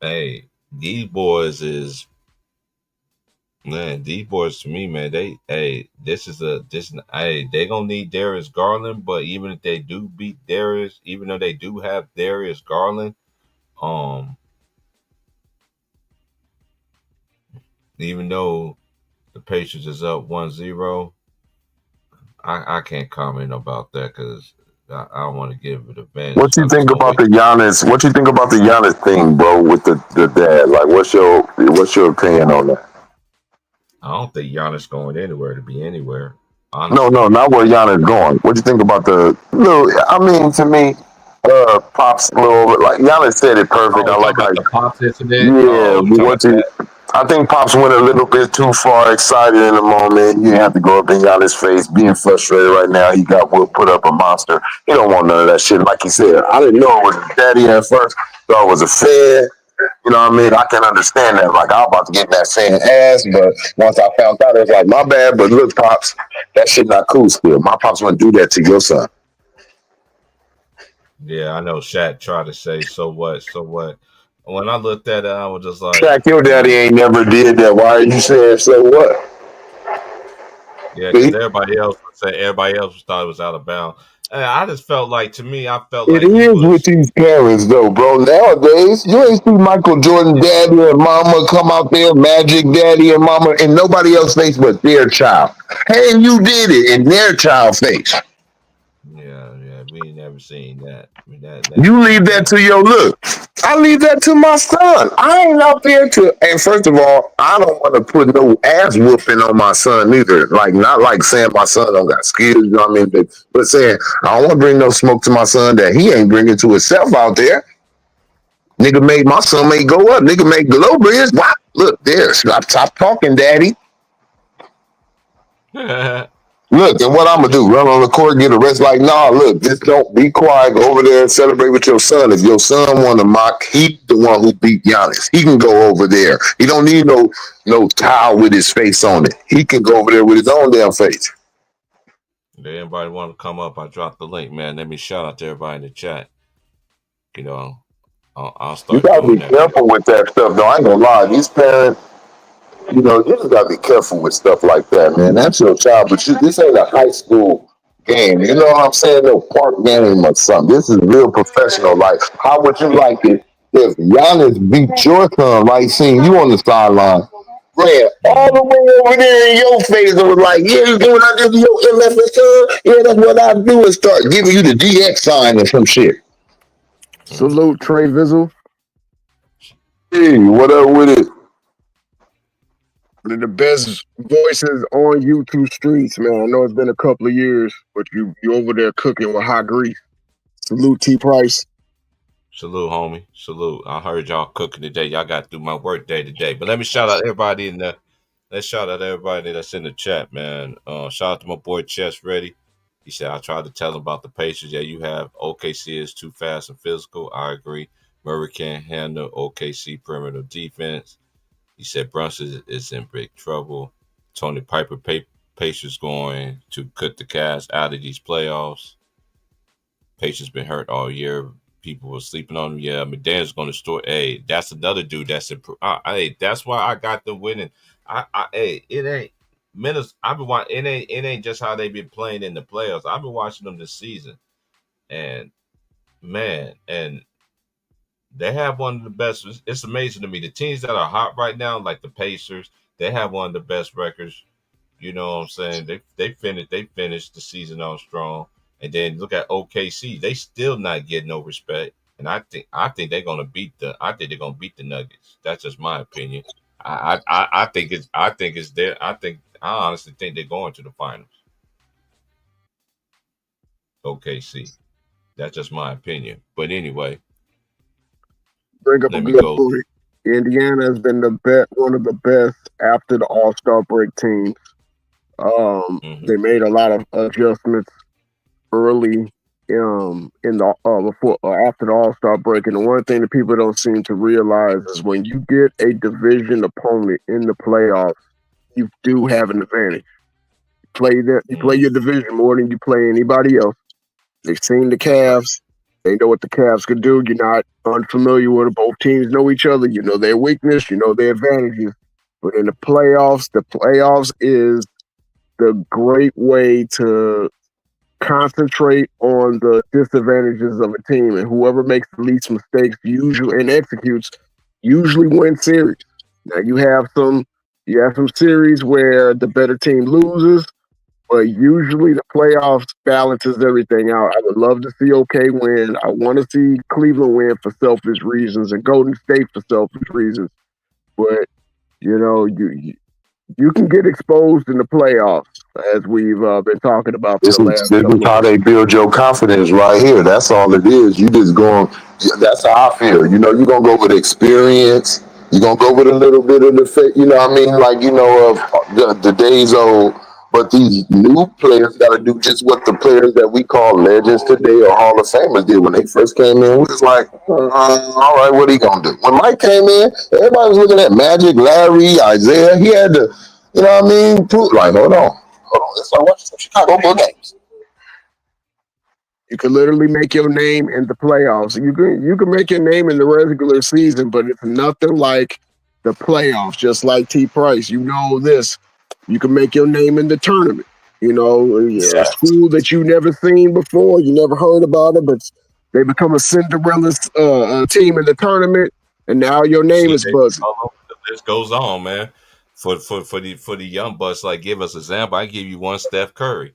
hey, these boys is man, these boys to me, man, they gonna need Darius Garland, but even if they do beat Darius, even though they do have Darius Garland, um, even though the Patriots is up 1-0, I can't comment about that because I don't want to give it advantage. What you I'm just think gonna about wait. the Giannis? What you think about the Giannis thing, bro? With the dad, like, what's your opinion on that? I don't think Giannis going anywhere to be anywhere. No, Honestly, no, not where Giannis going. What you think about the little? I mean, to me, pops little like Giannis said it perfect. oh, I we like talking how about the Pops incident. yeah, Oh, we but talking what about you that. I think Pops went a little bit too far, excited in the moment. You have to go up in Giannis' face, being frustrated right now. He got Will put up a monster. He don't want none of that shit. Like he said, I didn't know it was his daddy at first. Thought it was a fan. You know what I mean? I can understand that. Like, I was about to get that same ass, but once I found out, it was like, my bad. But look, pops, that shit not cool still. My pops wouldn't do that to your son. Yeah, I know Shaq tried to say, so what? So what? When I looked at it, I was just like, Shaq, your daddy ain't never did that. Why are you saying so what? yeah, See? because everybody else thought it was out of bounds. And I just felt like, to me, I felt It like he is with was. these parents, though, bro. Nowadays, you ain't see Michael Jordan daddy and mama come out there, Magic daddy and mama, and nobody else face but their child. Hey, you did it in their child face. Yeah, we ain't never seen that. I mean, You leave that to your look. I leave that to my son. I ain't out there to. And first of all, I don't want to put no ass whooping on my son either. Like, not like saying my son don't got skills. You know what I mean? But saying I don't want to bring no smoke to my son that he ain't bringing to himself out there. Nigga made my son may go up. Nigga made glow bridge. Wow. Look there. Stop talking, daddy. Look, and what I'm gonna do? Run on the court, get arrested? Like, nah. Look, just don't be quiet. Go over there and celebrate with your son. If your son want to mock, he the one who beat Giannis. He can go over there. He don't need no towel with his face on it. He can go over there with his own damn face. If anybody want to come up, I dropped the link, man. Let me shout out to everybody in the chat. You know, I'll You start gotta doing be that. careful with that stuff, though. I ain't gonna lie. These parents, you know, you just gotta be careful with stuff like that, man. That's your child, but this ain't a high school game. You know what I'm saying? No park game or something. This is real professional. Like, how would you like it if Giannis beat your son, right? Seeing you on the sideline, ran all the way over there in your face and was like, "Yeah, you do what I did to your MFS son. Yeah, that's what I do," and start giving you the DX sign or some shit. Salute Trey Vizzle. Hey, what up with it? One of the best voices on YouTube streets, man. I know it's been a couple of years, but you over there cooking with hot grease. Salute T Price. Salute, homie. Salute. I heard y'all cooking today. Y'all got to do my work day today. But let me shout out everybody in the. Let's shout out everybody that's in the chat, man. Shout out to my boy Chess Ready. He said I tried to tell him about the Pacers. Yeah, you have OKC is too fast and physical. I agree. Murray can't handle OKC perimeter defense. He said Brunson is in big trouble. Tony Piper Pacers going to cut the cast out of these playoffs. Pacers been hurt all year. People were sleeping on him. Yeah, McDaniel's going to store. Hey, that's another dude that's improved. Hey, that's why I got them winning. Hey, it ain't minutes. I've been watching. It ain't just how they been playing in the playoffs. I've been watching them this season, and man, and they have one of the best. It's amazing to me. The teams that are hot right now, like the Pacers, they have one of the best records. You know what I'm saying? They finished the season on strong. And then look at OKC. They still not getting no respect. And I think they're gonna beat the Nuggets. That's just my opinion. I think it's there. I honestly think they're going to the finals. OKC. That's just my opinion. But anyway, Bring up a good point. Indiana has been one of the best after the All-Star break teams. They made a lot of adjustments early in the before after the All-Star break, and the one thing that people don't seem to realize is when you get a division opponent in the playoffs, you do have an advantage. You play your division more than you play anybody else. They've seen the Cavs. They know what the Cavs could do. You're not unfamiliar with it. Both teams know each other. You know their weakness. You know their advantages. But in the playoffs is the great way to concentrate on the disadvantages of a team, and whoever makes the least mistakes usually and executes usually wins series. Now you have some series where the better team loses, but usually the playoffs balances everything out. I would love to see OK win. I want to see Cleveland win for selfish reasons and Golden State for selfish reasons. But you know, you can get exposed in the playoffs, as we've been talking about. This is how they build your confidence right here. That's all it is. You just going. That's how I feel. You know, you're gonna go with experience. You're gonna go with a little bit of the, you know what I mean? Like, you know, of the days old. But these new players got to do just what the players that we call legends today or Hall of Famers did when they first came in. We was like, all right, what he gonna do? When Mike came in, everybody was looking at Magic, Larry, Isaiah. He had to, you know what I mean? Prove, like, hold on. Let's start watching some Chicago Bulls games. You can literally make your name in the playoffs. You can make your name in the regular season, but it's nothing like the playoffs. Just like T. Price, you know this. You can make your name in the tournament. You know, a school that you never seen before, you never heard about it, but they become a Cinderella team in the tournament, and now your name is buzzing. The list goes on, man. For the young bucks, like give us an example. I give you one, Steph Curry.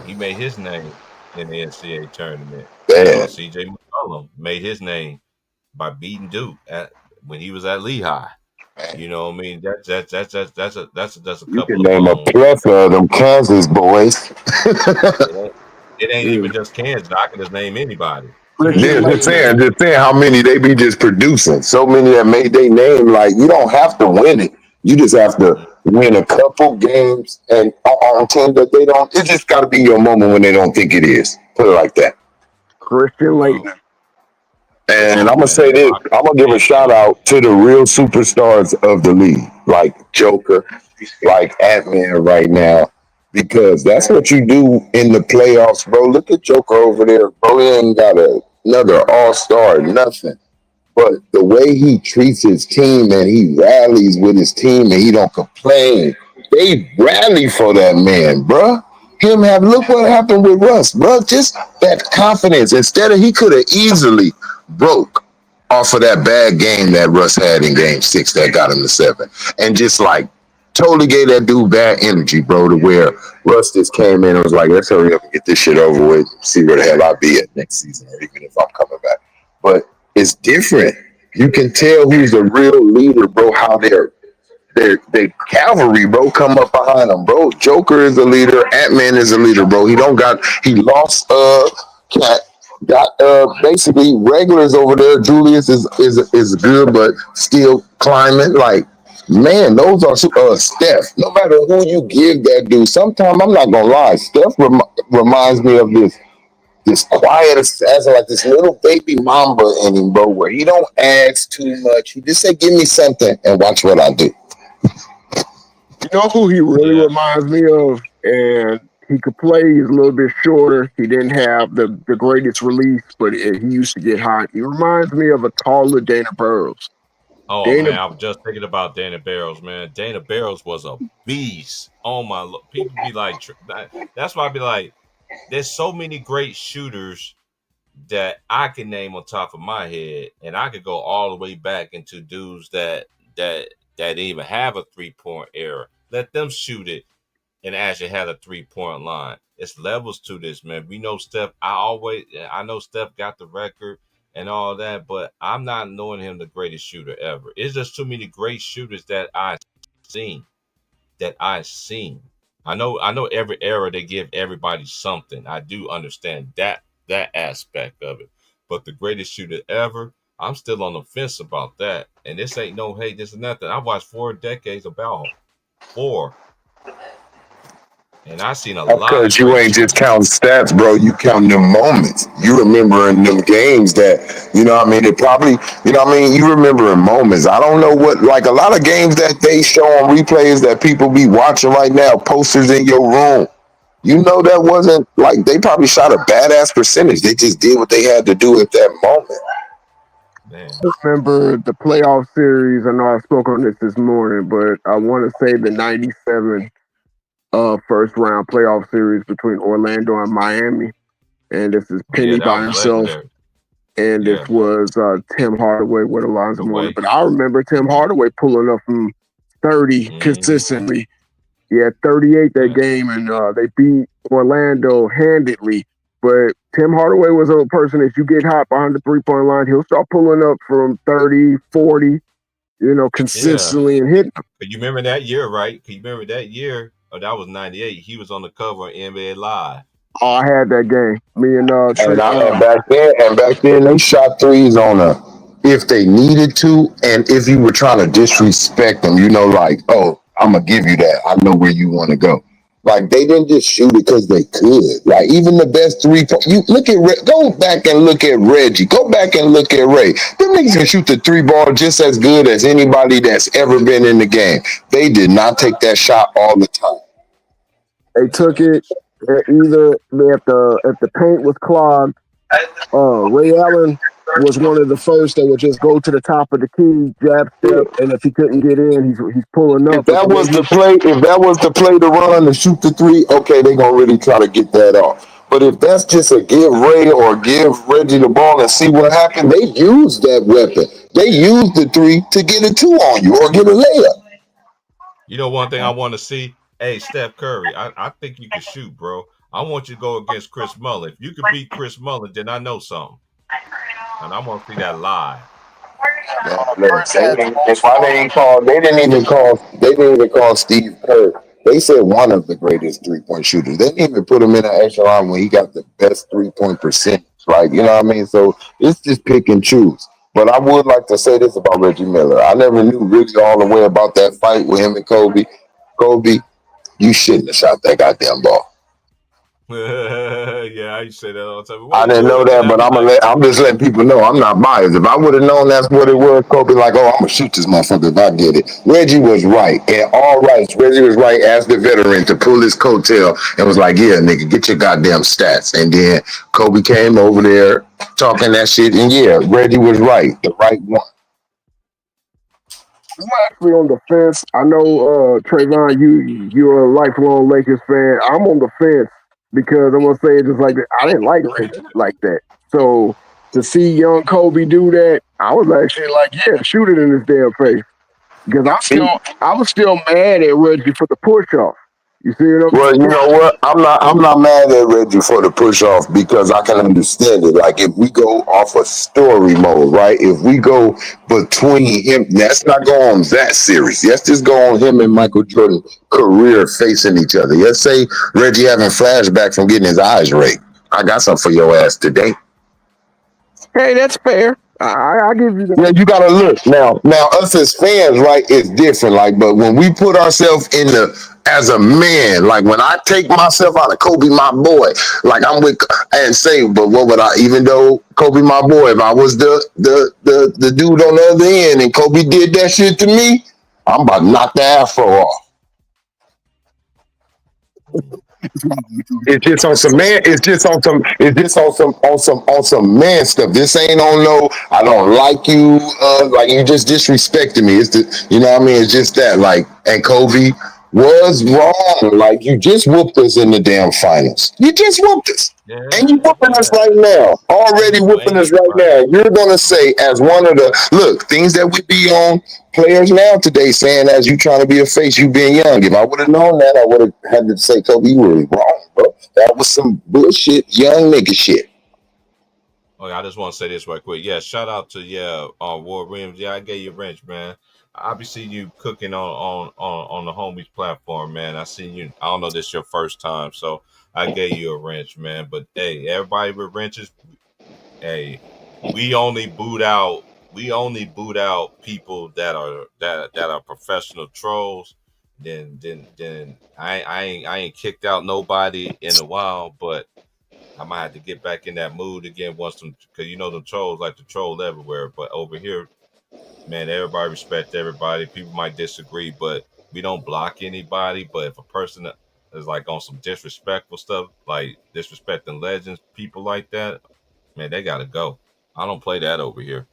He made his name in the NCAA tournament. CJ McCollum made his name by beating Duke when he was at Lehigh. You know what I mean? That's a couple. You can name a plethora of them Kansas boys. It ain't even just Kansas. I can just name anybody. Yeah, just saying how many they be just producing. So many that made their name. Like, you don't have to win it. You just have to win a couple games and on teams that they don't. It just got to be your moment when they don't think it is. Put it like that. Christian Laettner. And I'm going to say this. I'm going to give a shout out to the real superstars of the league, like Joker, like Ant-Man right now, because that's what you do in the playoffs, bro. Look at Joker over there, bro. He ain't got another all-star, nothing. But the way he treats his team and he rallies with his team and he don't complain, they rally for that man, bro. Look what happened with Russ, bro. Just that confidence. Instead of, he could have easily broke off of that bad game that Russ had in game 6 that got him to 7. And just like totally gave that dude bad energy, bro, to where Russ just came in and was like, let's hurry up and get this shit over with, see where the hell I'll be at next season, or even if I'm coming back. But it's different. You can tell who's a real leader, bro, how their cavalry, bro, come up behind them, bro. Joker is a leader. Ant-Man is a leader, bro. He lost Cat. Got basically regulars over there. Julius is good, but still climbing. Like, man, those are Steph. No matter who you give that dude, sometimes I'm not gonna lie, Steph reminds me of this quiet assassin, like this little baby mamba in him, bro, where he don't ask too much. He just say, give me something and watch what I do. You know who he really reminds me of? And he could play. He's a little bit shorter. He didn't have the greatest release, but he used to get hot. He reminds me of a taller Dana Barros. Oh, man, I was just thinking about Dana Barros, man. Dana Barros was a beast. Oh, my Lord. People be like, that's why I be like, there's so many great shooters that I can name on top of my head, and I could go all the way back into dudes that even have a 3-point error. Let them shoot it and actually have a 3-point line. It's levels to this, man. We know Steph. I know Steph got the record and all that, but I'm not knowing him the greatest shooter ever. It's just too many great shooters that I've seen. I know every era they give everybody something. I do understand that aspect of it. But the greatest shooter ever, I'm still on the fence about that. And this ain't no hate, this is nothing. I watched 4 decades of ball. 4. And I seen a lot. Because you ain't just counting stats, bro. You counting them moments. You remembering them games that, you know what I mean? It probably, you know what I mean? You remembering moments. I don't know what, like a lot of games that they show on replays that people be watching right now, posters in your room. You know that wasn't, like, they probably shot a badass percentage. They just did what they had to do at that moment. Man. I remember the playoff series. I know I spoke on this morning, but I want to say the 97 first round playoff series between Orlando and Miami. And this is Penny by himself. Legendary. And this was Tim Hardaway with Alonzo Mourning. But I remember Tim Hardaway pulling up from 30 consistently. He had 38 that game, and they beat Orlando handedly. But Tim Hardaway was a person that you get hot behind the 3-point line, he'll start pulling up from 30, 40, consistently and hitting. You remember that year, right? You remember that year? Oh, that was 98. He was on the cover of NBA Live. Oh, I had that game. Me and back then they shot threes on if they needed to, and if you were trying to disrespect them, like, oh, I'm gonna give you that. I know where you want to go. Like they didn't just shoot it because they could. Like even the best 3 point. You look at go back and look at Reggie. Go back and look at Ray. Them niggas can shoot the 3 ball just as good as anybody that's ever been in the game. They did not take that shot all the time. They took it either if the paint was clogged. Ray Allen was one of the first that would just go to the top of the key, jab step, and if he couldn't get in, he's pulling up. If that was the play to run to shoot the 3, okay, they gonna really try to get that off. But if that's just a give Ray or give Reggie the ball and see what happened, they use that weapon. They use the 3 to get a 2 on you or get a layup. You know, one thing I want to see, hey, Steph Curry, I think you can shoot, bro. I want you to go against Chris Mullin. If you can beat Chris Mullin, then I know something. And I want to see that live. That's why they didn't even call Steve Kerr. They said one of the greatest 3-point shooters. They didn't even put him in an echelon when he got the best 3-point percentage. Like, you know what I mean? So it's just pick and choose. But I would like to say this about Reggie Miller. I never knew really all the way about that fight with him and Kobe. Kobe, you shouldn't have shot that goddamn ball. Yeah, I used to say that all the time. I didn't know that, but I'm just letting people know I'm not biased. If I would have known that's what it was, Kobe, like, oh, I'm gonna shoot this motherfucker if I get it. Reggie was right, and all rights. Reggie was right as the veteran to pull his coattail and was like, yeah, nigga, get your goddamn stats. And then Kobe came over there talking that shit, and yeah, Reggie was right, the right one. I'm actually on the fence. I know, Trayvon, you're a lifelong Lakers fan. I'm on the fence. Because I'm gonna say it just like that. I didn't like Reggie like that. So to see young Kobe do that, I was actually like, yeah, shoot it in his damn face. Because I was still mad at Reggie for the push off. You see what I'm Well, you know what? I'm not mad at Reggie for the push off because I can understand it. Like if we go off a story mode, right? If we go between him, let's not go on that series. Let's just go on him and Michael Jordan career facing each other. Let's say Reggie having flashback from getting his eyes raped. I got something for your ass today. Hey, that's fair. I give you that. Yeah, you gotta look now. Us as fans, right? It's different. Like, but when we put ourselves in as a man, like when I take myself out of Kobe, my boy, like I'm with and say, but what would I? Even though Kobe, my boy, if I was the dude on the other end and Kobe did that shit to me, I'm about to knock the afro off. It's just on some man. It's just on some man stuff. This ain't on no. I don't like you. Like you just disrespecting me. It's the. You know what I mean? It's just that. Like, and Kobe was wrong. Like you just whooped us in the damn finals. You just whooped us. Yeah. And you whooping us right now. Already whooping us right now. You're gonna say as one of the things that we be on. Players now today saying as you trying to be a face, you being young. If I would have known that, I would have had to say, Kobe, you were wrong, bro. That was some bullshit, young nigga shit. Okay, I just want to say this right quick. Yeah, shout out to Ward Williams. Yeah, I gave you a wrench, man. I be seeing you cooking on the homies platform, man. I seen you. I don't know this is your first time, so I gave you a wrench, man. But hey, everybody with wrenches, hey, we only boot out people that are professional trolls. Then I ain't kicked out nobody in a while, but I might have to get back in that mood again once them, because you know them trolls like to troll everywhere. But over here, man, everybody respect everybody. People might disagree, but we don't block anybody. But if a person is like on some disrespectful stuff, like disrespecting legends, people like that, man, they gotta go. I don't play that over here.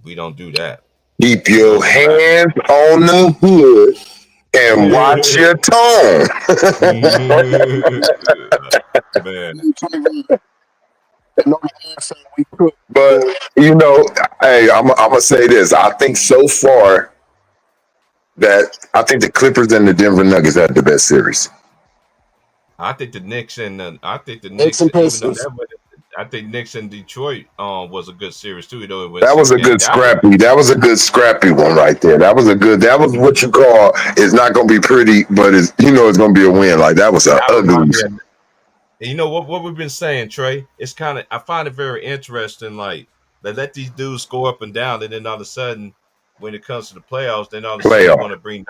We don't do that. Keep your hands on the hood and watch your tone. Man. But you know, hey, I'm gonna say this. I think so far that I think the Clippers and the Denver Nuggets had the best series. I think the Knicks and Pistons. I think Knicks and Detroit was a good series too. That was a good scrappy. That was a good scrappy one right there. That was what you call. It's not going to be pretty, but it's going to be a win. Like that was ugly. And you know what we've been saying, Trey? It's kind of, I find it very interesting. Like they let these dudes go up and down, and then all of a sudden, when it comes to the playoffs, then all of a sudden they want to bring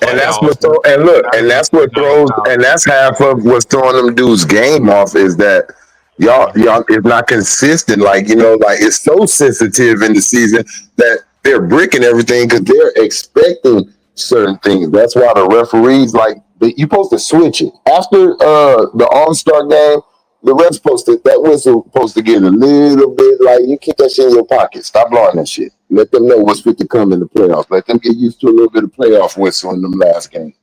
And that's Playoffs. what and look, Not and even that's what throws, and that's half of what's throwing them dudes' game off is that y'all is not consistent. Like like it's so sensitive in the season that they're bricking everything because they're expecting certain things. That's why the referees you supposed to switch it after the All-Star game. The ref's supposed to that whistle supposed to get a little bit you keep that shit in your pocket. Stop blowing that shit. Let them know what's fit to come in the playoffs. Let them get used to a little bit of playoff whistle in them last games.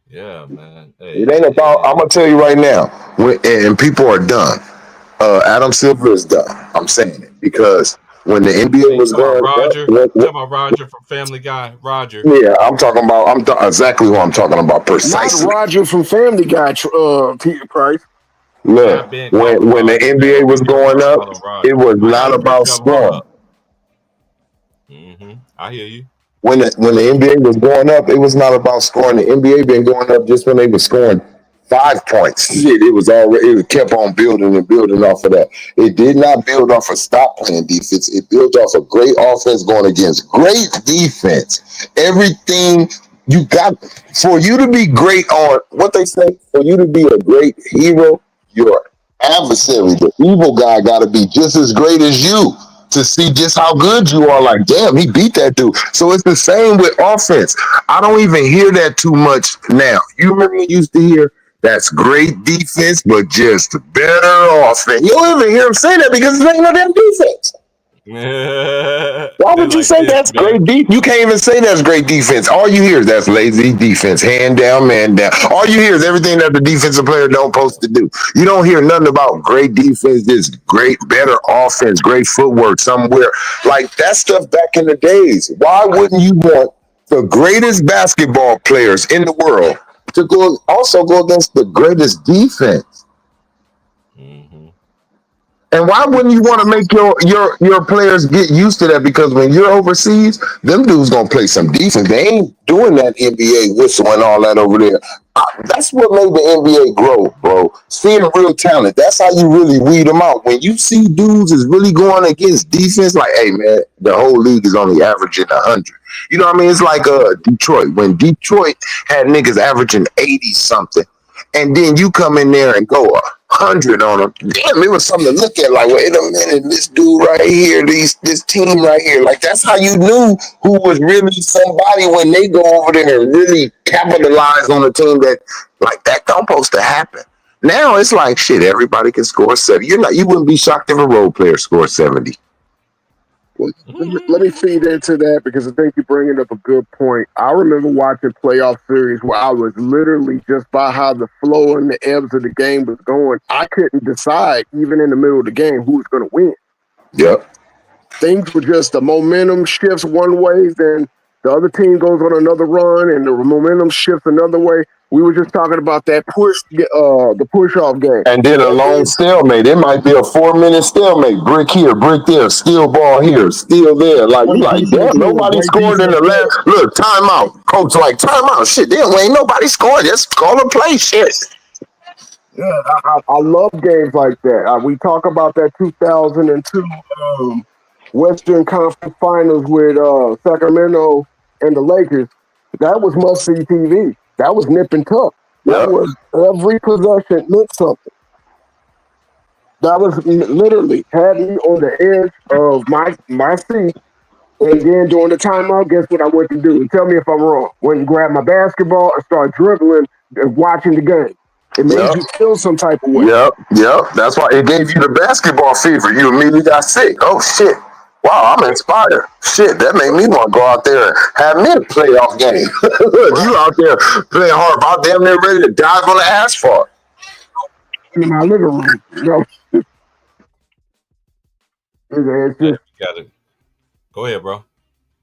Yeah, man. Hey, It ain't about. I'm gonna tell you right now, and people are done. Adam Silver is done. I'm saying it because when the NBA was going, talking about Roger from Family Guy. Roger. Yeah, I'm talking about. Exactly who I'm talking about precisely. Not Roger from Family Guy, Peter Price. Look, when the NBA was going up, it was not about scoring. I hear you. When the NBA was going up, it was not about scoring. The NBA been going up just when they were scoring 5 points. Shit, it kept on building and building off of that. It did not build off of stop playing defense. It built off of great offense going against great defense. Everything you got for you to be great on what they say, for you to be a great hero, your adversary, the evil guy, got to be just as great as you to see just how good you are. Like, damn, he beat that dude. So it's the same with offense. I don't even hear that too much now. You remember you used to hear that's great defense, but just better offense. You don't even hear him say that because there ain't no damn defense. Why would you say that's great defense? You can't even say that's great defense. All you hear is that's lazy defense, hand down, man down. All you hear is everything that the defensive player don't supposed to do. You don't hear nothing about great defense, this great, better offense, great footwork somewhere. Like that stuff back in the days. Why wouldn't you want the greatest basketball players in the world to go against the greatest defense? And why wouldn't you want to make your players get used to that? Because when you're overseas, them dudes gonna play some defense. They ain't doing that NBA whistle and all that over there. That's what made the NBA grow, bro. Seeing real talent. That's how you really weed them out. When you see dudes is really going against defense, like, hey man, the whole league is only averaging 100. You know what I mean? It's like Detroit. When Detroit had niggas averaging 80 something, and then you come in there and go 100 on them. Damn, it was something to look at. Like, wait a minute, this dude right here, this team right here. Like, that's how you knew who was really somebody when they go over there and really capitalize on a team that, like, that don't supposed to happen. Now it's like, shit, everybody can score 70. You wouldn't be shocked if a role player scored 70. Well, let me feed into that because I think you're bringing up a good point. I remember watching playoff series where I was literally just by how the flow and the ebbs of the game was going, I couldn't decide, even in the middle of the game, who was going to win. Yep. Things were just the momentum shifts one way, then the other team goes on another run, and the momentum shifts another way. We were just talking about that the push-off game. And then a long stalemate. It might be a 4-minute stalemate. Brick here, brick there, steal ball here, steal there. Like, you like, damn, nobody scored in the last. Look, timeout. Coach like, timeout. Shit, damn, ain't nobody scored. Just call a play. Shit. Yeah, I love games like that. We talk about that 2002 Western Conference Finals with Sacramento and the Lakers. That was must-see TV. That was nip and tuck. That was every possession meant something. That was literally had me on the edge of my seat. And then during the timeout, guess what I went to do? And tell me if I'm wrong. Went and grabbed my basketball and started dribbling and watching the game. It made you feel some type of way. Yep. That's why it gave you the basketball fever. You immediately got sick. Oh, shit. Wow, I'm inspired. Shit, that made me want to go out there and have me a playoff game. Look, you out there playing hard. I'm damn near ready to dive on the asphalt. In my living room. It's just, go ahead, bro.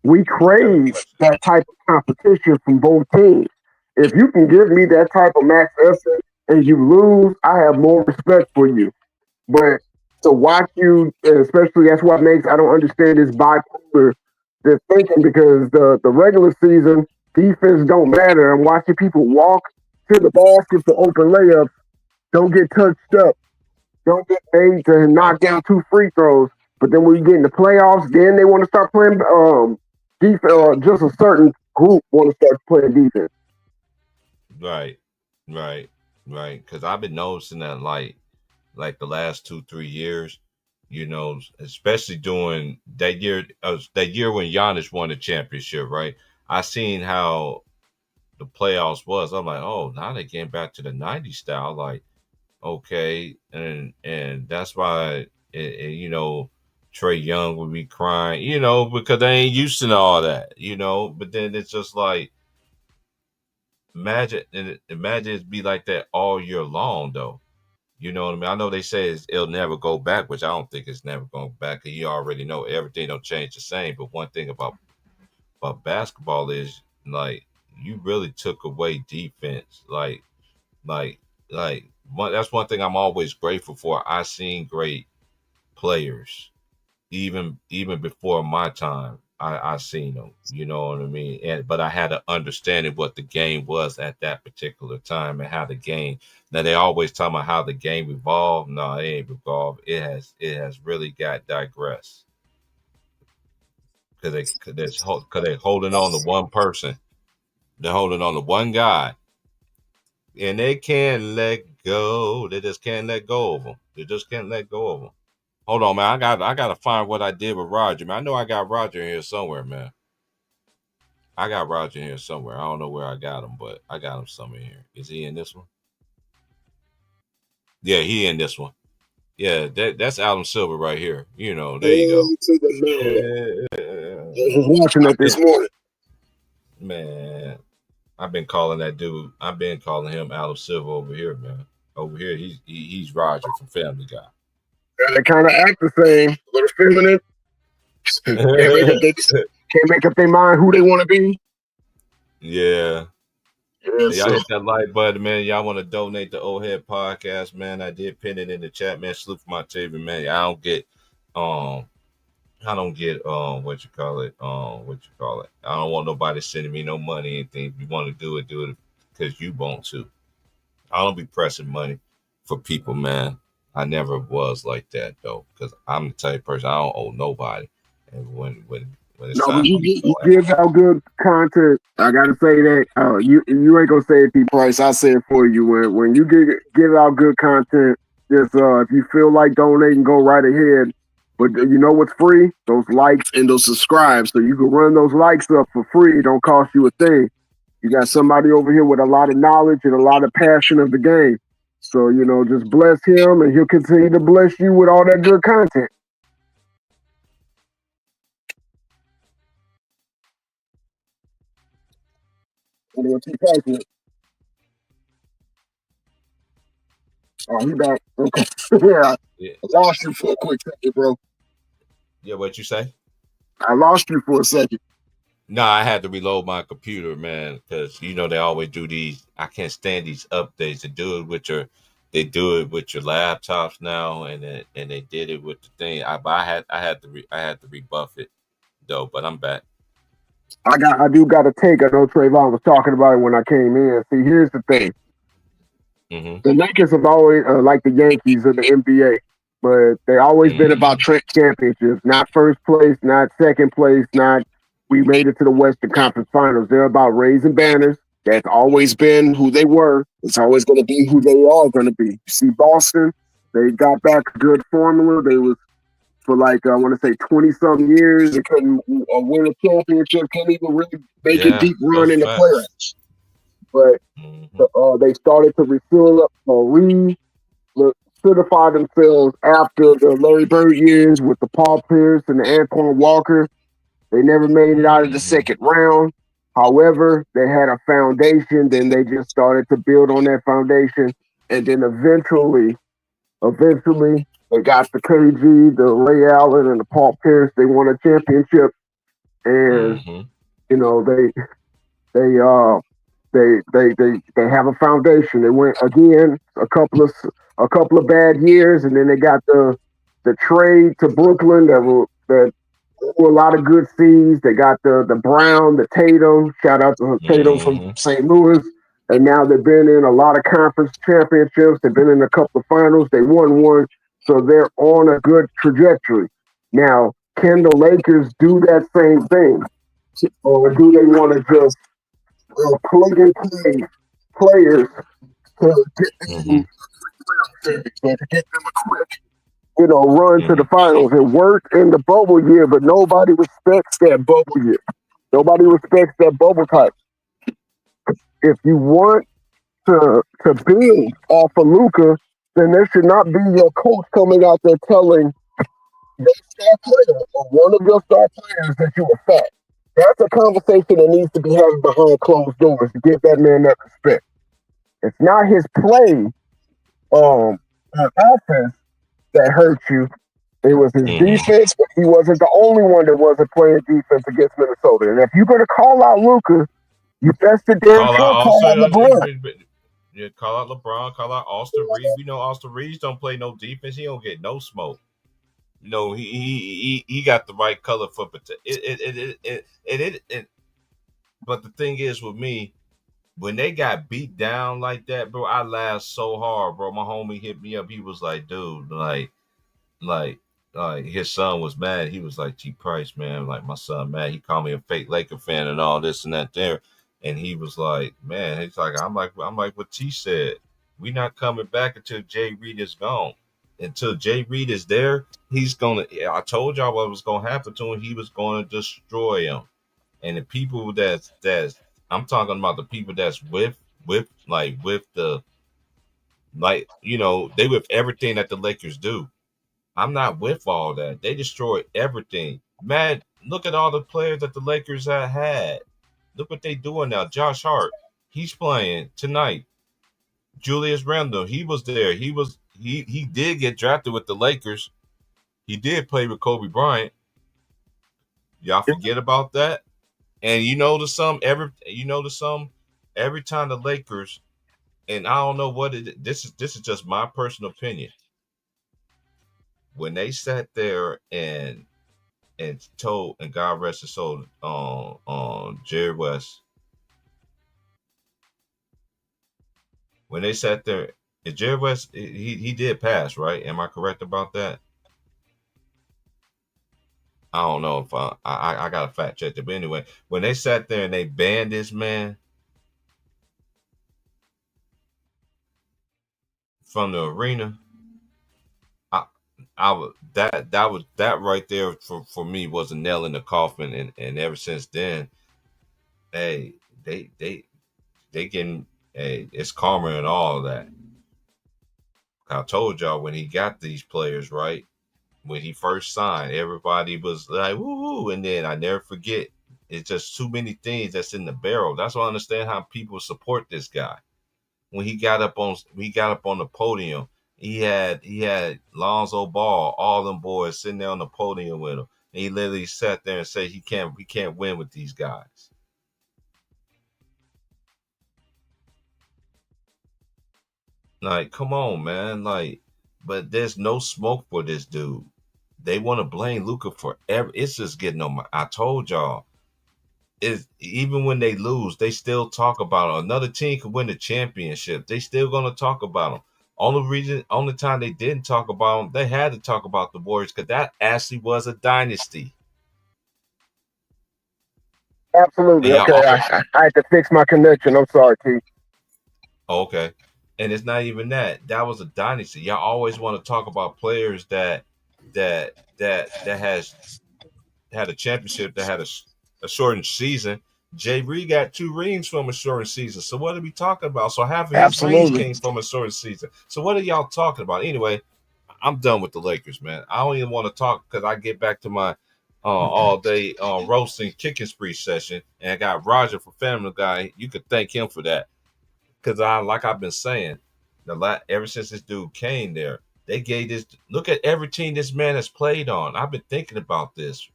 We crave that type of competition from both teams. If you can give me that type of max effort and you lose, I have more respect for you. But to watch you, especially that's what makes I don't understand this bipolar this thinking because the regular season defense don't matter. I'm watching people walk to the basket for open layups, don't get touched up, don't get made to knock down 2 free throws. But then when you get in the playoffs, then they want to start playing defense or just a certain group want to start playing defense. Right. Because I've been noticing that like the last 2-3 years, especially during that year when Giannis won the championship, right? I seen how the playoffs was. I'm like, oh, now they getting back to the '90s style. Like, okay, and that's why Trey Young would be crying, because they ain't used to all that, But then it's just like imagine it be like that all year long, though. You know what I mean? I know they say it'll never go back, which I don't think it's never going back. Cause you already know everything don't change the same. But one thing about basketball is like you really took away defense. Like that's one thing I'm always grateful for. I seen great players even before my time. I seen them, you know what I mean? But I had an understanding what the game was at that particular time and how the game. Now they always talk about how the game evolved. No, it ain't evolved. It has really got digressed because they're holding on to one person. They're holding on to one guy, and they can't let go. They just can't let go of him. They just can't let go of him. Hold on, man. I gotta find what I did with Roger, man. I know I got Roger in here somewhere, man. I got Roger in here somewhere. I don't know where I got him, but I got him somewhere here. Is he in this one? Yeah, he in this one. Yeah, that's Adam Silver right here. There you go. To the man. I was watching that this morning. Man, I've been calling that dude. I've been calling him Adam Silver over here, man. Over here, he's Roger from Family Guy. They kind of act the same, a little feminine. Can't make up their mind who they want to be. Yeah. Y'all hit that like button, man. Y'all want to donate the Old Head Podcast, man. I did pin it in the chat, man. Salute for my TV, man. I don't get what you call it. I don't want nobody sending me no money, anything. If you want to do it because you want to. I don't be pressing money for people, man. I never was like that though, because I'm the type of person I don't owe nobody. And when it's time, you give out good content. I gotta say that you ain't gonna say it, P Price. I say it for you. When you give out good content, just if you feel like donating, go right ahead. But you know what's free? Those likes and those subscribes. So you can run those likes up for free. It don't cost you a thing. You got somebody over here with a lot of knowledge and a lot of passion of the game. So, just bless him and he'll continue to bless you with all that good content. Oh, he back. Okay. Yeah. I lost you for a quick second, bro. Yeah, what'd you say? I lost you for a second. No, I had to reload my computer, man, because they always do these. I can't stand these updates. They do it with your laptops now, and they did it with the thing. I had to rebuff it though, but I'm back. I do got to take. I know Trayvon was talking about it when I came in. See, here's the thing. Mm-hmm. The Lakers have always like the Yankees of the NBA, but they always been about championships, not first place, not second place, not we made it to the Western Conference Finals. They're about raising banners. That's always been who they were. It's always going to be who they are going to be. You see, Boston, they got back a good formula. They was for I want to say 20-something years. They couldn't win a championship. Can't even really make a deep run in the playoffs. But they started to refill up, solidify themselves after the Larry Bird years with the Paul Pierce and the Antoine Walker. They never made it out of the second round. However, they had a foundation. Then they just started to build on that foundation. And then eventually, they got the KG, the Ray Allen, and the Paul Pierce. They won a championship. And, they have a foundation. They went again a couple of bad years, and then they got the trade to Brooklyn that a lot of good seeds. They got the Brown, the Tatum. Shout out to Tatum from St. Louis. And now they've been in a lot of conference championships. They've been in a couple of finals. They won one. So they're on a good trajectory. Now, can the Lakers do that same thing? or do they want to just plug and play players to get them to get them a quick, run to the finals? It worked in the bubble year, but nobody respects that bubble year. Nobody respects that bubble type. If you want to build off of Luka, then there should not be your coach coming out there telling your star player or one of your star players that you were fat. That's a conversation that needs to be had behind closed doors to give that man that respect. It's not his play on offense that hurt you. It was his defense, but he wasn't the only one that wasn't playing defense against Minnesota. And if you're going to call out Luka, you best to damn sure call out LeBron. Yeah, call out LeBron, call out Austin Reeves. We know Austin Reeves don't play no defense. He don't get no smoke. He got the right color for it. But the thing is with me, when they got beat down like that, bro, I laughed so hard, bro. My homie hit me up. He was like, dude, like his son was mad. He was like, T Price, man, like my son, mad. He called me a fake Laker fan and all this and that there. And he was like, man, he's like, I'm like what T said. We not coming back until Jay Reed is gone. Until Jay Reed is there, he's gonna. I told y'all what was gonna happen to him. He was gonna destroy him. And the people that's I'm talking about the people that's with the they with everything that the Lakers do. I'm not with all that. They destroy everything. Man, look at all the players that the Lakers have had. Look what they doing now. Josh Hart, he's playing tonight. Julius Randle, he was there. He did get drafted with the Lakers. He did play with Kobe Bryant. Y'all forget about that. And every time the Lakers, and I don't know what this is just my personal opinion. When they sat there and told, and God rest his soul, on Jerry West, when they sat there, and Jerry West, he did pass, right? Am I correct about that? I don't know if I got to fact check it, but anyway, when they sat there and they banned this man from the arena, that right there for me was a nail in the coffin, and ever since then, hey, they can, hey, it's karma and all of that. I told y'all when he got these players, right, when he first signed, everybody was like, woo, and then I never forget, it's just too many things that's in the barrel. That's why I understand how people support this guy. When he got up on the podium, he had Lonzo Ball, all them boys sitting there on the podium with him. And he literally sat there and said we can't win with these guys. Like, come on, man. Like, but there's no smoke for this dude. They want to blame Luka for it's just getting on my. I told y'all. Even when they lose, they still talk about it. Another team could win the championship. They still gonna talk about them. Only time they didn't talk about them, they had to talk about the Warriors because that actually was a dynasty. Absolutely. Okay, I had to fix my connection. I'm sorry, T. Okay, and it's not even that. That was a dynasty. Y'all always want to talk about players that has had a championship, that had a shortened season. Jay Reed got 2 rings from a shortened season. So what are we talking about? So half of his rings came from a shortened season. So what are y'all talking about? Anyway, I'm done with the Lakers, man. I don't even want to talk because I get back to my all day roasting kicking spree session, and I got Roger from Family Guy. You could thank him for that because like I've been saying, ever since this dude came there, they gave this. Look at every team this man has played on. I've been thinking about this.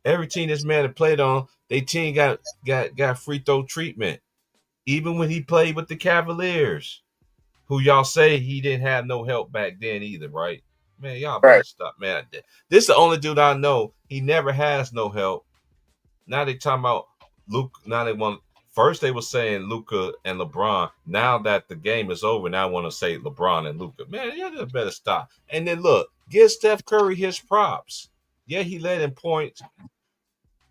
Every team this man had played on, they team got free throw treatment. Even when he played with the Cavaliers, who y'all say he didn't have no help back then either, right? Man, y'all better stop, man. This is the only dude I know. He never has no help. Now they talking about Luke. Now they want. First they were saying Luka and LeBron. Now that the game is over, now I want to say LeBron and Luka. Man, y'all just better stop. And then look, give Steph Curry his props. Yeah, he led in points.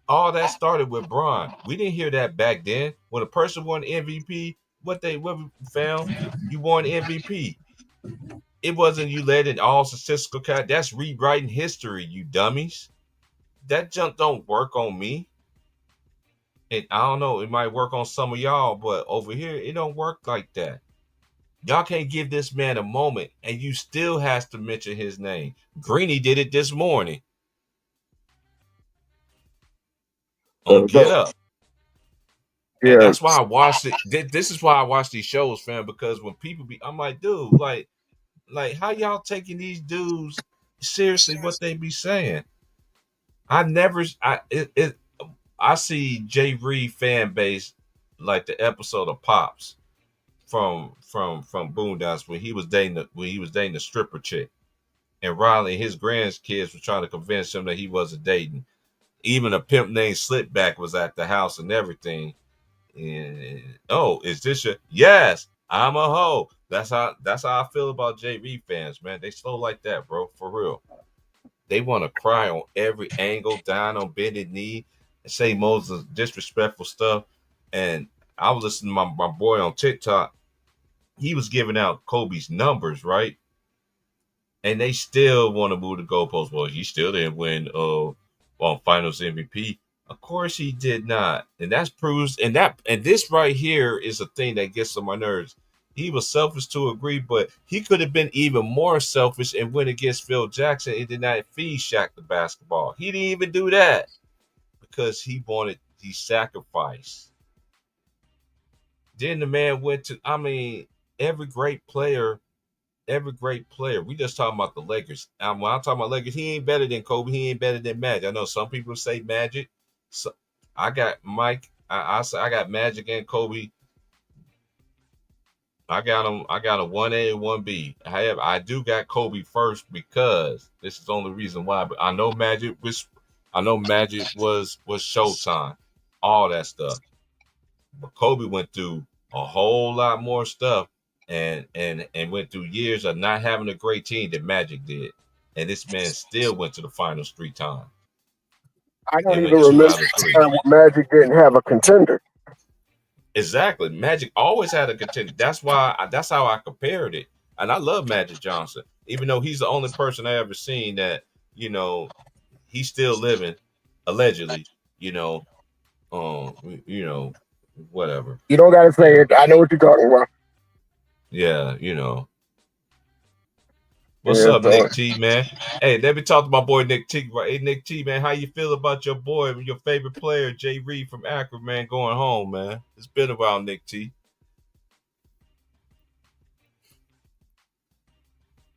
All that started with Bron. We didn't hear that back then. When a person won MVP, what we found, you won MVP. It wasn't you led in all statistical count. That's rewriting history, you dummies. That junk don't work on me. And I don't know, it might work on some of y'all, but over here, it don't work like that. Y'all can't give this man a moment, and you still has to mention his name. Greeny did it this morning. Get up. Yeah. And that's why I watched it. This is why I watch these shows, fam, because when people I'm like, dude, like how y'all taking these dudes seriously? What they be saying? I see Jay Reed fan base like the episode of Pops from Boondocks when he was dating the stripper chick, and Riley and his grandkids were trying to convince him that he wasn't dating. Even a pimp named Slipback was at the house and everything. And is this your? Yes, I'm a hoe. That's how I feel about Jay Reed fans, man. They slow like that, bro, for real. They want to cry on every angle, down on bended knee, and say Moses disrespectful stuff. And I was listening to my boy on TikTok. He was giving out Kobe's numbers, right? And they still want to move the goalposts. Well, he still didn't win on Finals MVP. Of course he did not. And that's proves and this right here is a thing that gets on my nerves. He was selfish to agree, but he could have been even more selfish and went against Phil Jackson and did not feed Shaq the basketball. He didn't even do that because he sacrificed. Then the man went to, every great player. We just talking about the Lakers. When I'm talking about Lakers, he ain't better than Kobe. He ain't better than Magic. I know some people say Magic. So I got Mike. I got Magic and Kobe. I got them. I got a 1A and 1B. However, I do got Kobe first because this is the only reason why. But I know Magic was Showtime, all that stuff. But Kobe went through a whole lot more stuff. And went through years of not having a great team that Magic did. And this man still went to the finals 3 times. I don't even remember Magic didn't have a contender. Exactly. Magic always had a contender. That's how I compared it. And I love Magic Johnson, even though he's the only person I ever seen that, he's still living, allegedly, whatever. You don't gotta say it. I know what you're talking about. Yeah, What's up, Nick T, man? Hey, let me talk to my boy Nick T. Hey, Nick T, man, how you feel about your boy, your favorite player, Jay Reed from Akron, man, going home, man? It's been a while, Nick T.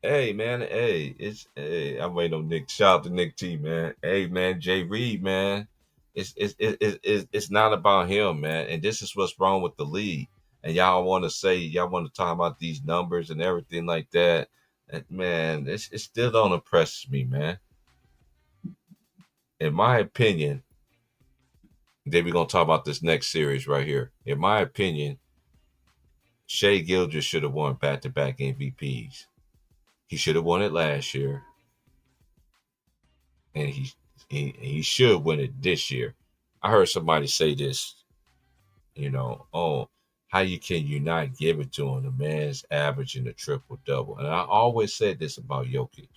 Hey, man, I'm waiting on Nick. Shout out to Nick T, man. Hey, man, Jay Reed, man. It's not about him, man. And this is what's wrong with the league. And y'all want to talk about these numbers and everything like that. And man, it still don't impress me, man. In my opinion, then we're gonna talk about this next series right here. In my opinion, Shai Gilgeous should have won back-to-back MVPs. He should have won it last year, and he should win it this year. I heard somebody say this, how can you not give it to him? The man's averaging a triple-double. And I always said this about Jokic.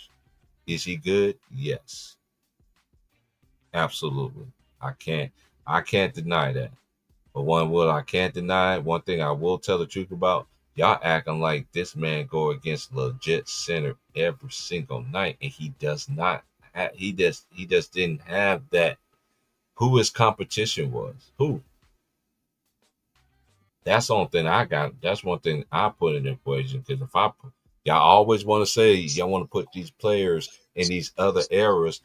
Is he good? Yes. Absolutely. I can't deny that. But I can't deny, one thing I will tell the truth about, y'all acting like this man go against legit center every single night, and he does not he just didn't have that. Who his competition was. Who? That's the only thing I got. That's one thing I put in the equation. Because y'all always want to say y'all want to put these players in these other eras,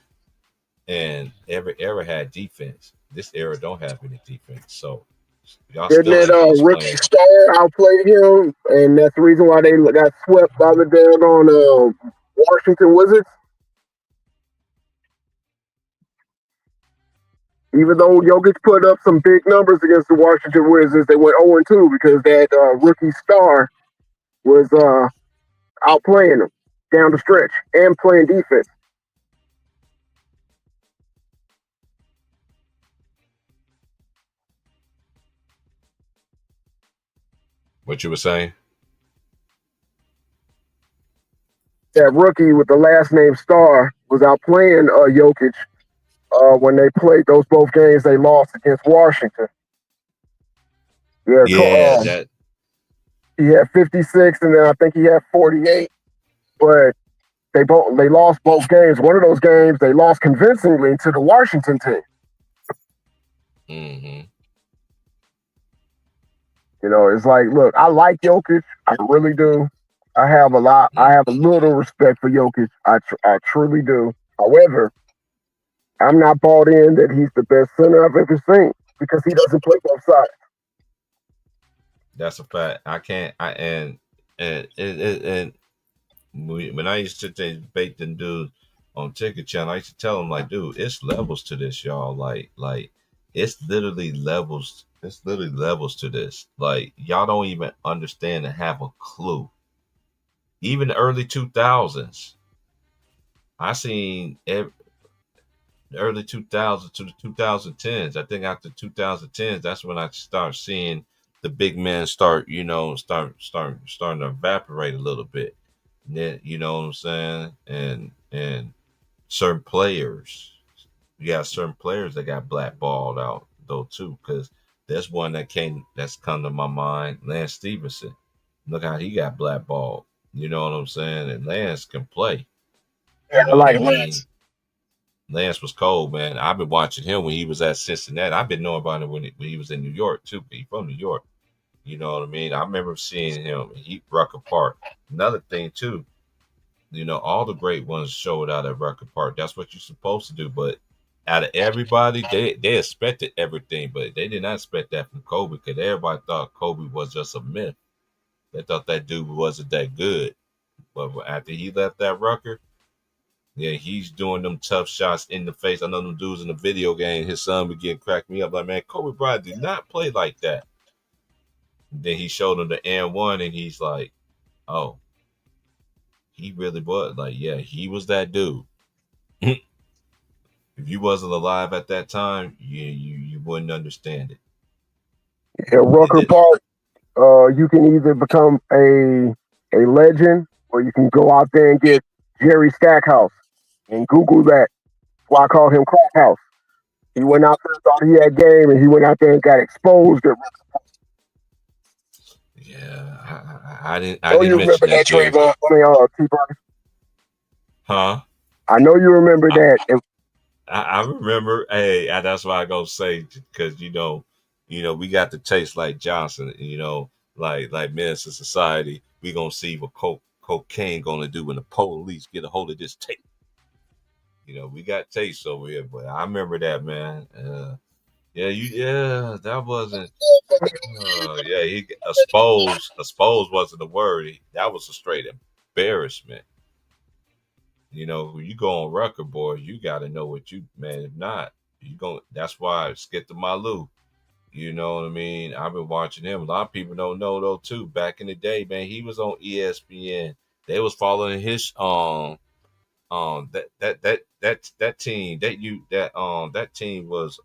and every era had defense. This era don't have any defense. So y'all didn't it Rookie Star outplayed him, and that's the reason why they got swept by the doggone Washington Wizards. Even though Jokic put up some big numbers against the Washington Wizards, they went 0-2 because that Rookie Star was outplaying them down the stretch and playing defense. What you were saying? That rookie with the last name Star was out playing Jokic when they played those both games they lost against Washington. Yeah, that he had 56, and then I think he had 48. But they lost both games. One of those games they lost convincingly to the Washington team. Mm-hmm. You know, it's like, look, I like Jokic, I really do. I have a little respect for Jokic. I truly do. However, I'm not bought in that he's the best center I've ever seen because he doesn't play both sides. That's a fact. I can't. And when I used to debate them dudes on Ticket Channel, I used to tell them like, dude, it's levels to this, y'all. Like it's literally levels. It's literally levels to this. Like y'all don't even understand and have a clue. Even the early 2000s, I seen the early 2000s to the 2010s. I think after 2010s, that's when I start seeing the big men start starting to evaporate a little bit. And then, you know what I'm saying? And certain players, you got certain players that got blackballed out though too, because there's one that's come to my mind, Lance Stevenson. Look how he got blackballed. You know what I'm saying? And Lance can play. Yeah, I like Lance. Lance was cold, man. I've been watching him when he was at Cincinnati. I've been knowing about him when he was in New York too. He's from New York. You know what I mean? I remember seeing him. He Rucker Park. Another thing too, you know, all the great ones showed out at Rucker Park. That's what you're supposed to do. But out of everybody, they expected everything, but they did not expect that from Kobe because everybody thought Kobe was just a myth. They thought that dude wasn't that good. But after he left that Rucker, yeah, he's doing them tough shots in the face. I know them dudes in the video game. His son began cracking me up like, man, Kobe Bryant did not play like that. And then he showed him the N1, and he's like, oh, he really was. Like, yeah, he was that dude. If you wasn't alive at that time, you wouldn't understand it. Yeah, Rucker Park, you can either become a legend or you can go out there and get Jerry Stackhouse and Google that. That's why I call him Crackhouse. He went out there, thought he had game, and he went out there and got exposed at Rucker Park. Yeah, I didn't mention that, Trayvon. T-Bryce. Huh? I know you remember that. I remember. Hey, that's why I go say because you know, we got the taste like Johnson. You know, like Menace to Society. We gonna see what cocaine gonna do when the police get a hold of this tape. You know, we got taste over here, but I remember that, man. That wasn't. He exposed wasn't the word. That was a straight embarrassment. You know, when you go on record, boy, you got to know what you, man. If not, you going. That's why I Skip to Malou. You know what I mean? I've been watching him. A lot of people don't know though too. Back in the day, man, he was on ESPN. They was following his that team that team was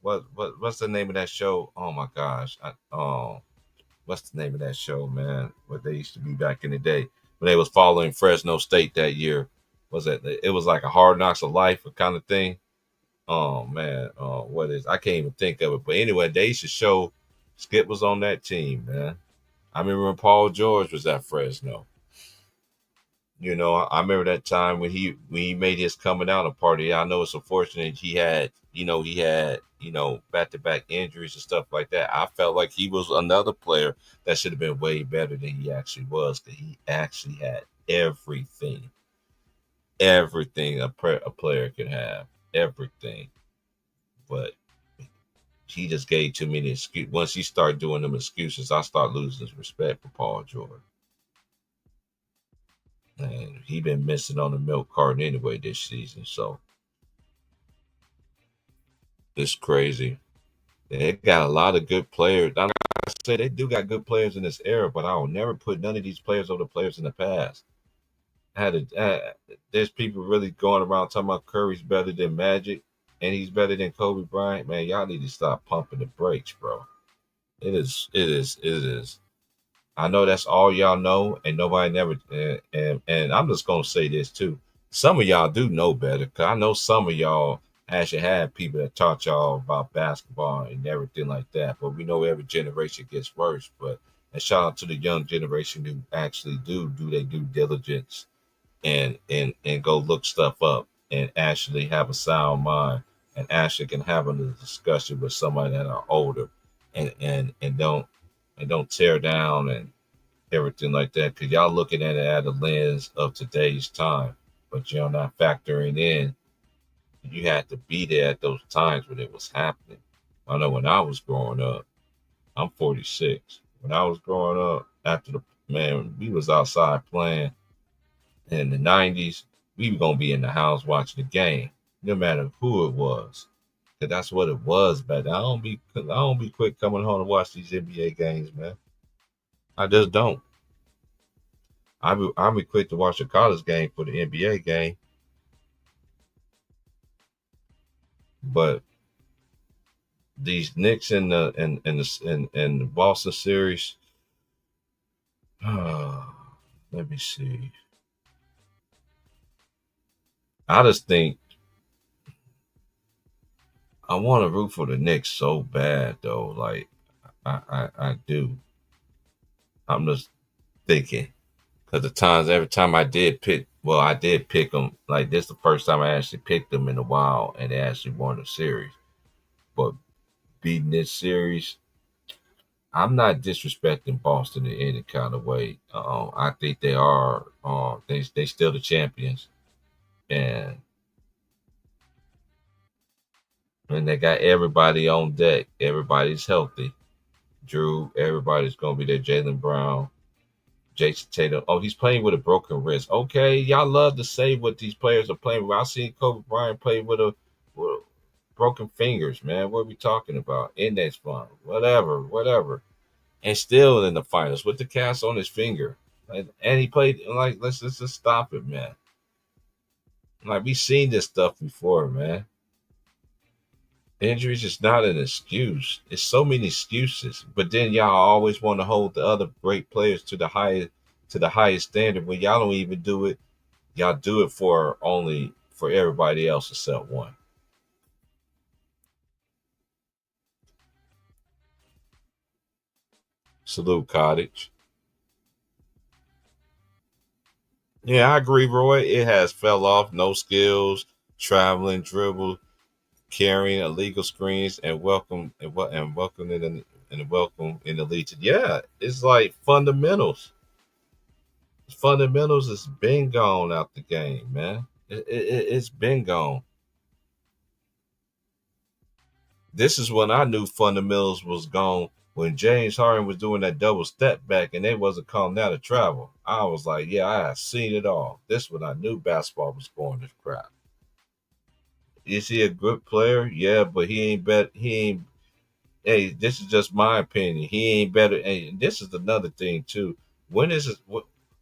what's the name of that show? Oh my gosh, what's the name of that show, man? What they used to be back in the day when they was following Fresno State that year. Was that it was like a Hard Knocks of Life kind of thing? Oh man, what is I can't even think of it. But anyway, they used to show Skip was on that team, man. I remember when Paul George was at Fresno. You know, I remember that time when he made his coming out party. I know it's unfortunate he had back-to-back injuries and stuff like that. I felt like he was another player that should have been way better than he actually was because he actually had everything a player could have, everything. But he just gave too many excuses. Once he started doing them excuses, I start losing respect for Paul George. And he been missing on the milk carton anyway this season, so it's crazy. They got a lot of good players. I say they do got good players in this era, but I will never put none of these players over the players in the past. There's people really going around talking about Curry's better than Magic and he's better than Kobe Bryant. Man, y'all need to stop pumping the brakes, bro. It is. It is. It is. I know that's all y'all know, and nobody never. And I'm just gonna say this too. Some of y'all do know better, cause I know some of y'all actually had people that taught y'all about basketball and everything like that. But we know every generation gets worse. But and shout out to the young generation who actually do their due diligence and go look stuff up and actually have a sound mind and actually can have a discussion with somebody that are older and don't tear down and everything like that, because y'all looking at it at a lens of today's time, but you're not factoring in you had to be there at those times when it was happening. I know when I was growing up, I'm 46. When I was growing up, after the man, we was outside playing in the 90s. We were gonna be in the house watching the game, no matter who it was. Cause that's what it was back then. I don't be quick coming home to watch these NBA games, man. I just don't. I'll be quick to watch a college game for the NBA game, but these Knicks and the Boston series. Let me see. I just think I want to root for the Knicks so bad, though. Like I do. I'm just thinking because every time I did pick them. Like this, is the first time I actually picked them in a while, and they actually won the series. But beating this series, I'm not disrespecting Boston in any kind of way. I think they are. They still the champions, and they got everybody on deck. Everybody's healthy. Drew, everybody's gonna be there. Jaylen Brown, Jason Tatum. Oh, he's playing with a broken wrist. Okay, y'all love to say what these players are playing with. I seen Kobe Bryant play with broken fingers. Man, what are we talking about? Index fund, whatever. And still in the finals with the cast on his finger. And he played like let's just stop it, man. Like we seen this stuff before, man. Injuries is not an excuse. It's so many excuses. But then y'all always want to hold the other great players to the highest standard when y'all don't even do it. Y'all do it for everybody else except one. Salute Cottage. Yeah, I agree, Roy. It has fell off. No skills, traveling, dribble, carrying illegal screens, and welcome in the legion. Yeah, it's like fundamentals. Fundamentals has been gone out the game, man. It's been gone. This is when I knew fundamentals was gone, when James Harden was doing that double step back and they wasn't calling that a travel. I was like, yeah, I have seen it all. This when I knew basketball was going to crap. Is he a good player? Yeah, but he ain't bet. He ain't. Hey, this is just my opinion. He ain't better. And this is another thing too. When is it?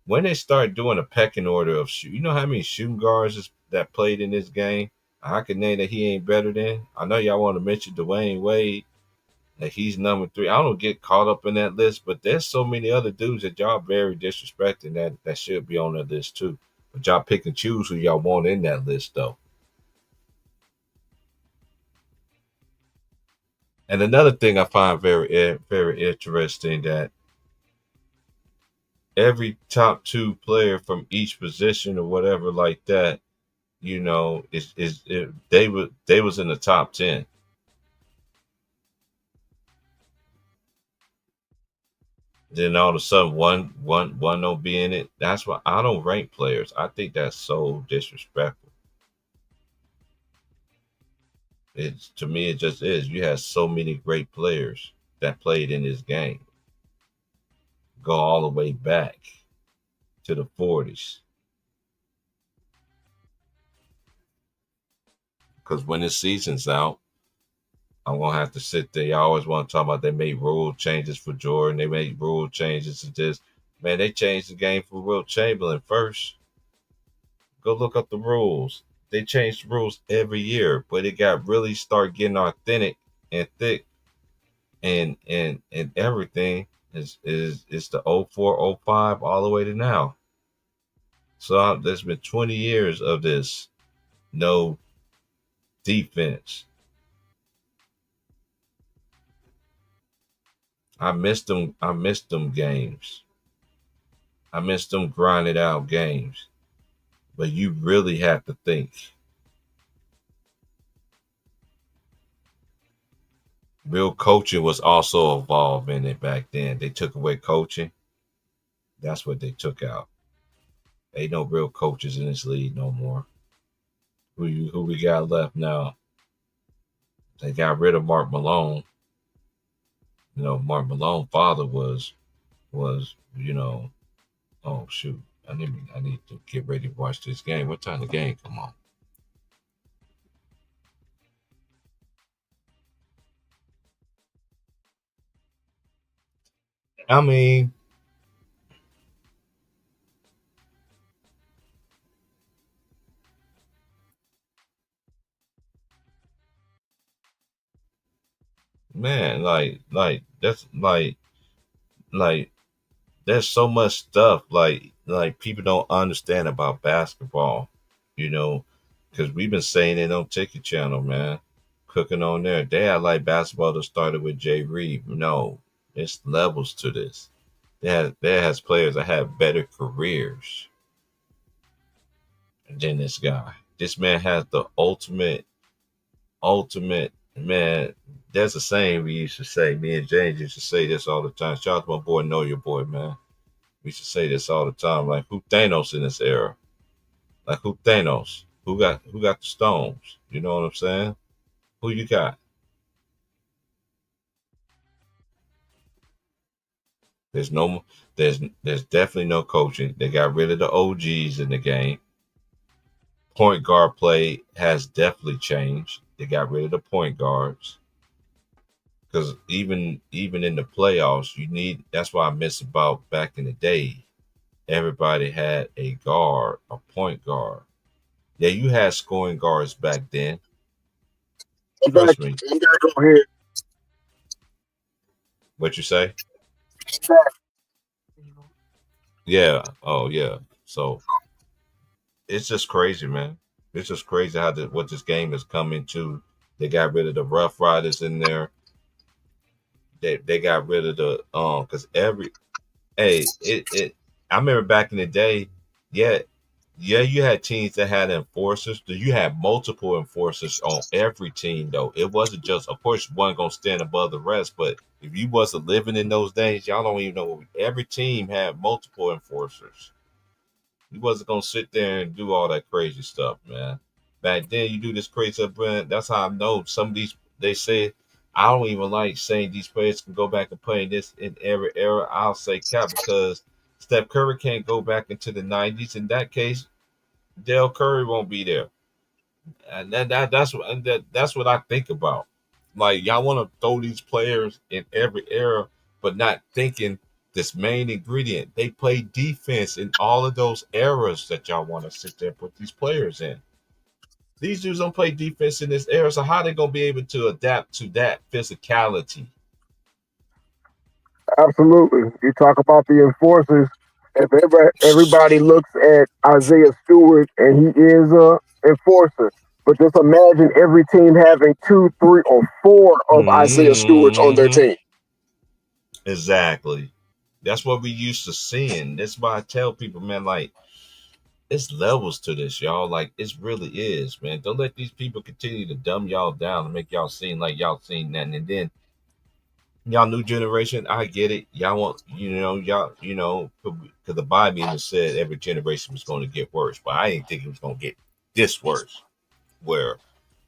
When they start doing a pecking order of shoot, you know how many shooting guards that played in this game? I can name that he ain't better than. I know y'all want to mention Dwayne Wade, that he's number 3. I don't get caught up in that list, but there's so many other dudes that y'all very disrespecting that should be on that list too. But y'all pick and choose who y'all want in that list though. And another thing I find very interesting, that every top 2 player from each position or whatever like that, they was in the top 10. Then all of a sudden one don't be in it. That's why I don't rank players. I think that's so disrespectful. It's, to me, it just is. You have so many great players that played in this game. Go all the way back to the 40s. Because when the season's out, I'm gonna have to sit there. Y'all always want to talk about they made rule changes for Jordan. They made rule changes to this. Man, they changed the game for Wilt Chamberlain first. Go look up the rules. They changed the rules every year, but it got really start getting authentic and thick and everything is the 04, 05 all the way to now. So there's been 20 years of this no defense. I missed them. I missed them games. I missed them grinded out games. But you really have to think. Real coaching was also involved in it back then. They took away coaching. That's what they took out. Ain't no real coaches in this league no more. Who we got left now? They got rid of Mark Malone. You know, Mark Malone's father was oh shoot. I need to get ready to watch this game. What time the game come on? I mean, man, that's like there's so much stuff like people don't understand about basketball, you know, because we've been saying it on Ticket Channel, man, cooking on there. They had like basketball that started with Jay Reed. No, there's levels to this. There has players that have better careers than this guy. This man has the ultimate man. There's a saying we used to say. Me and James used to say this all the time. Shout out to my boy, Know Your Boy, man. We should say this all the time. Like, who Thanos in this era? Like, who Thanos? Who got the stones? You know what I'm saying? Who you got? There's no. There's definitely no coaching. They got rid of the OGs in the game. Point guard play has definitely changed. They got rid of the point guards. Because even in the playoffs, you need. That's why I miss about back in the day. Everybody had a guard, a point guard. Yeah, you had scoring guards back then. Trust me. I'm back on here. What you say? Yeah. Oh yeah. So it's just crazy, man. It's just crazy how what this game has come into. They got rid of the Rough Riders in there. They got rid of the because I remember back in the day, yeah, you had teams that had enforcers. You had multiple enforcers on every team, though. It wasn't just, of course, one gonna stand above the rest, but if you wasn't living in those days, y'all don't even know. Every team had multiple enforcers. You wasn't gonna sit there and do all that crazy stuff, man. Back then, you do this crazy stuff, man. That's how I know some of these. They say I don't even like saying these players can go back and play this in every era. I'll say cap because Steph Curry can't go back into the 90s. In that case, Dale Curry won't be there. And that's what I think about. Like, y'all want to throw these players in every era, but not thinking this main ingredient. They play defense in all of those eras that y'all want to sit there and put these players in. These dudes don't play defense in this era, so how they gonna be able to adapt to that physicality? Absolutely. You talk about the enforcers. If everybody looks at Isaiah Stewart and he is a enforcer, but just imagine every team having 2, 3, or 4 of Isaiah Stewarts on their team. Exactly. That's what we used to seeing. That's why I tell people, man, like, it's levels to this, y'all. Like, it really is, man. Don't let these people continue to dumb y'all down and make y'all seem like y'all seen nothing. And then y'all new generation, I get it. Y'all want, y'all, because the Bible even said every generation was going to get worse, but I didn't think it was going to get this worse. Where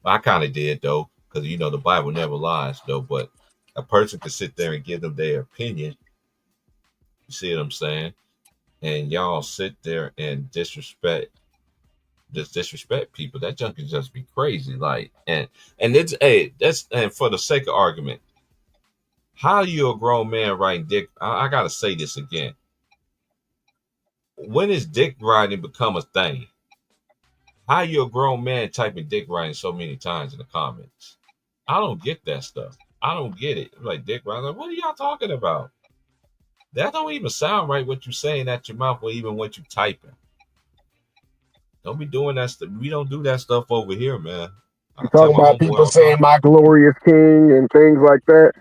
I kind of did, though, because the Bible never lies, though. But a person could sit there and give them their opinion. You see what I'm saying? And y'all sit there and disrespect people. That junk can just be crazy. Like, and it's and for the sake of argument, how you a grown man writing dick? I gotta say this again. When is dick writing become a thing? How you a grown man typing dick writing so many times in the comments? I don't get that stuff. I don't get it. I'm like Dick Ryan, like, what are y'all talking about? That don't even sound right what you're saying at your mouth or even what you typing. Don't be doing that stuff. We don't do that stuff over here, man. I You tell talking my about homeboy people all the saying time. "My glorious king" and things like that?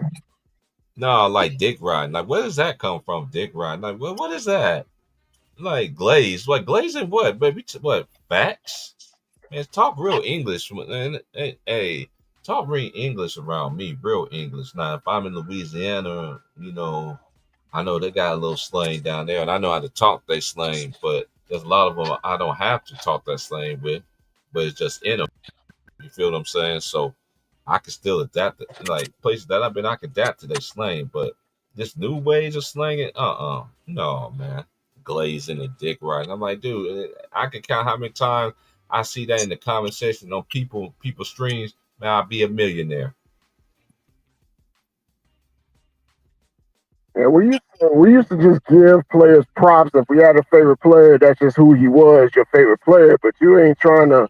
No, like Dick Ryan. Like, where does that come from, Dick Ryan? Like, what is that? Like glaze. What glazing? What, baby? What facts? Man, talk real English, man. Hey, talk real English around me, real English. Now, if I'm in Louisiana, I know they got a little slang down there, and I know how to talk they slang, but there's a lot of them I don't have to talk that slang with, but it's just in them. You feel what I'm saying? So I can still adapt it. Like places that I've been, I can adapt to their slang, but this new ways of slanging, no, man. Glazing and dick riding. I'm like, dude, I can count how many times I see that in the conversation on people streams. Man, I'll be a millionaire. And we used to just give players props. If we had a favorite player, that's just who he was, your favorite player. But you ain't trying to,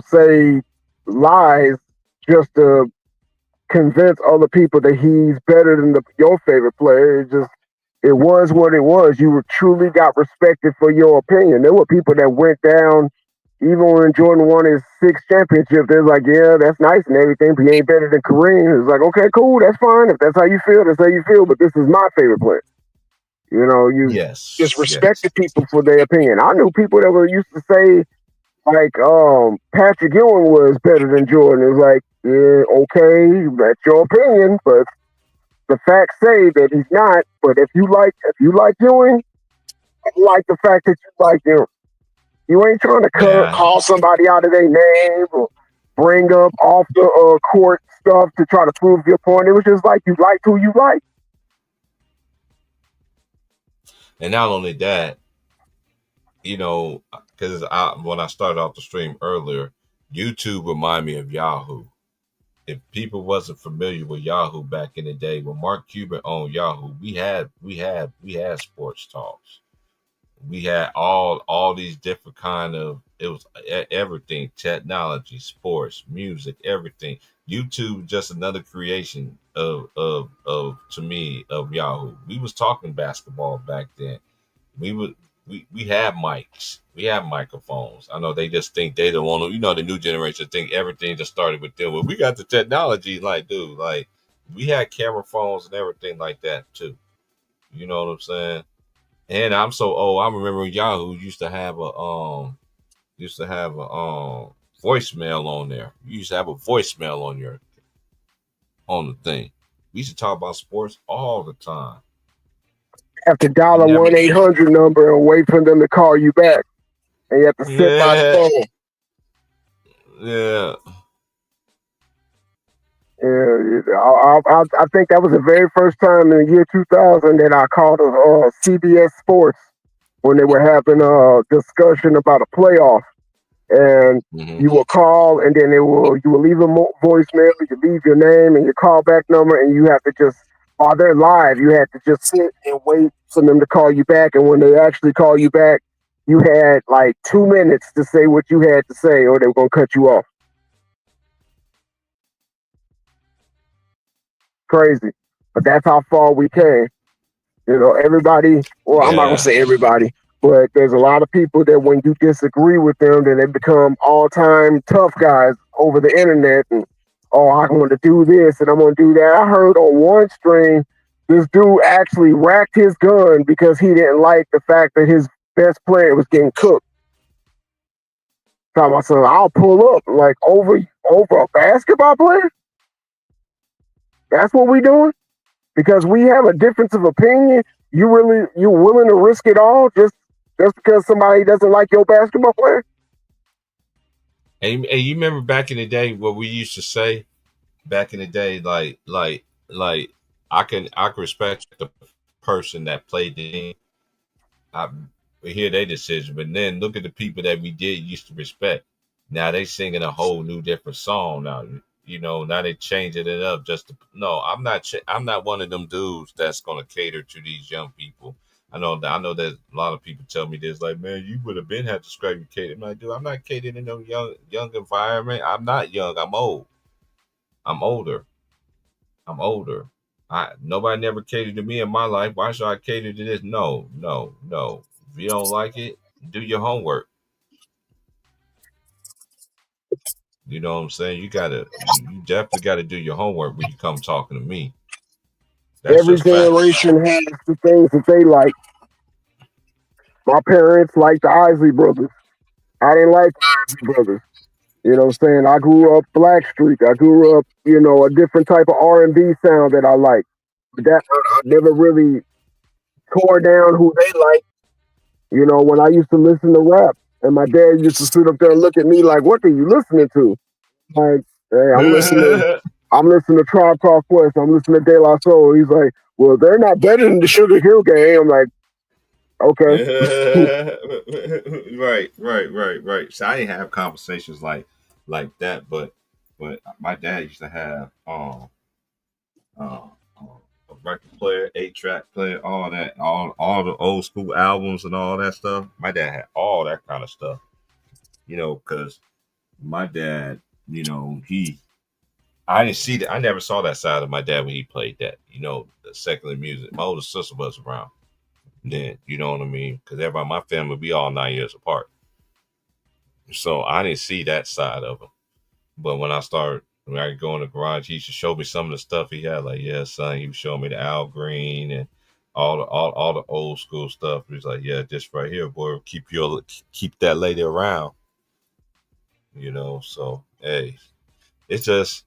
say lies just to convince other people that he's better than your favorite player. It was what it was. You were truly got respected for your opinion. There were people that went down, even when Jordan won his sixth championship. They're like, yeah, that's nice and everything, but he ain't better than Kareem. It's like, okay, cool, that's fine. If that's how you feel, that's how you feel. But this is my favorite player. You just Yes, yes. respected people for their opinion. I knew people that were used to say like Patrick Ewing was better than Jordan. It was like, yeah, okay, that's your opinion, but the facts say that he's not. But if you like Ewing, I like the fact that you like him. You ain't trying to Man, call somebody out of their name or bring up off the court stuff to try to prove your point. It was just like you liked who you like. and not only that, because when I started off the stream earlier, YouTube reminded me of Yahoo. If people wasn't familiar with Yahoo back in the day, when Mark Cuban owned Yahoo, we had sports talks. We had all these different kind of it was everything, technology, sports, music, everything. YouTube just another creation of to me of Yahoo. We was talking basketball back then. We have mics. We have microphones. I know they just think they don't want to. The new generation think everything just started with them. Well, we got the technology, like, dude, like we had camera phones and everything like that too. You know what I'm saying? And I'm so old. I remember Yahoo used to have a voicemail on there. You used to have a voicemail on the thing. We used to talk about sports all the time. Have to dial You a never 1-800 number and wait for them to call you back, and you have to sit by the Yeah. phone. Yeah. Yeah, I think that was the very first time in the year 2000 that I called CBS Sports when they were having a discussion about a playoff, and Mm-hmm. you will call, and then you will leave a voicemail, you leave your name and your callback number, and you have to just while they're live, you had to just sit and wait for them to call you back, and when they actually call you back, you had like 2 minutes to say what you had to say, or they were gonna cut you off. Crazy, but that's how far we came. Everybody, well, I'm not going to Yeah. say everybody, but there's a lot of people that when you disagree with them, then they become all time tough guys over the internet. And, oh, I'm going to do this and I'm going to do that. I heard on one stream, this dude actually racked his gun because he didn't like the fact that his best player was getting cooked. So I said, I'll pull up like over a basketball player. That's what we doing? Because we have a difference of opinion, you're willing to risk it all just because somebody doesn't like your basketball player? And you remember back in the day what we used to say back in the day, like I can respect the person that played the game. I we hear their decision, but then look at the people that we did used to respect. Now they singing a whole new different song now. Now they changing it up just to no. I'm not one of them dudes that's gonna cater to these young people. I know that a lot of people tell me this, like, man, you would have been had to scrape your cater. I'm like, dude, I'm not catering in no young environment. I'm not young. I'm old. I'm older. I'm older. Nobody never catered to me in my life. Why should I cater to this? No, no, no. If you don't like it, do your homework. You know what I'm saying? You definitely gotta do your homework when you come talking to me. That's Every just facts. generation has the things that they like. My parents liked the Isley Brothers. I didn't like the Isley Brothers. You know what I'm saying? I grew up Blackstreet. I grew up, a different type of R&B sound that I like. But that I never really tore down who they like. When I used to listen to rap, and my dad used to sit up there and look at me like, "What are you listening to?" Like, hey, I'm listening to Tribe Called Quest. I'm listening to De La Soul. He's like, "Well, they're not better than the Sugar Hill Gang." I'm like, "Okay." Right. So I didn't have conversations like that, but my dad used to have a record player, 8-track player, all that, all the old school albums and all that stuff. My dad had all that kind of stuff, because my dad, I didn't see that. I never saw that side of my dad when he played that, the secular music. My older sister was around then, you know what I mean? Because everybody, my family, we all 9 years apart. So I didn't see that side of him. But when I go in the garage, he used to show me some of the stuff he had. Like, yeah, son, he was showing me the Al Green and all the old school stuff. He was like, yeah, this right here, boy, keep that lady around. So hey, it's just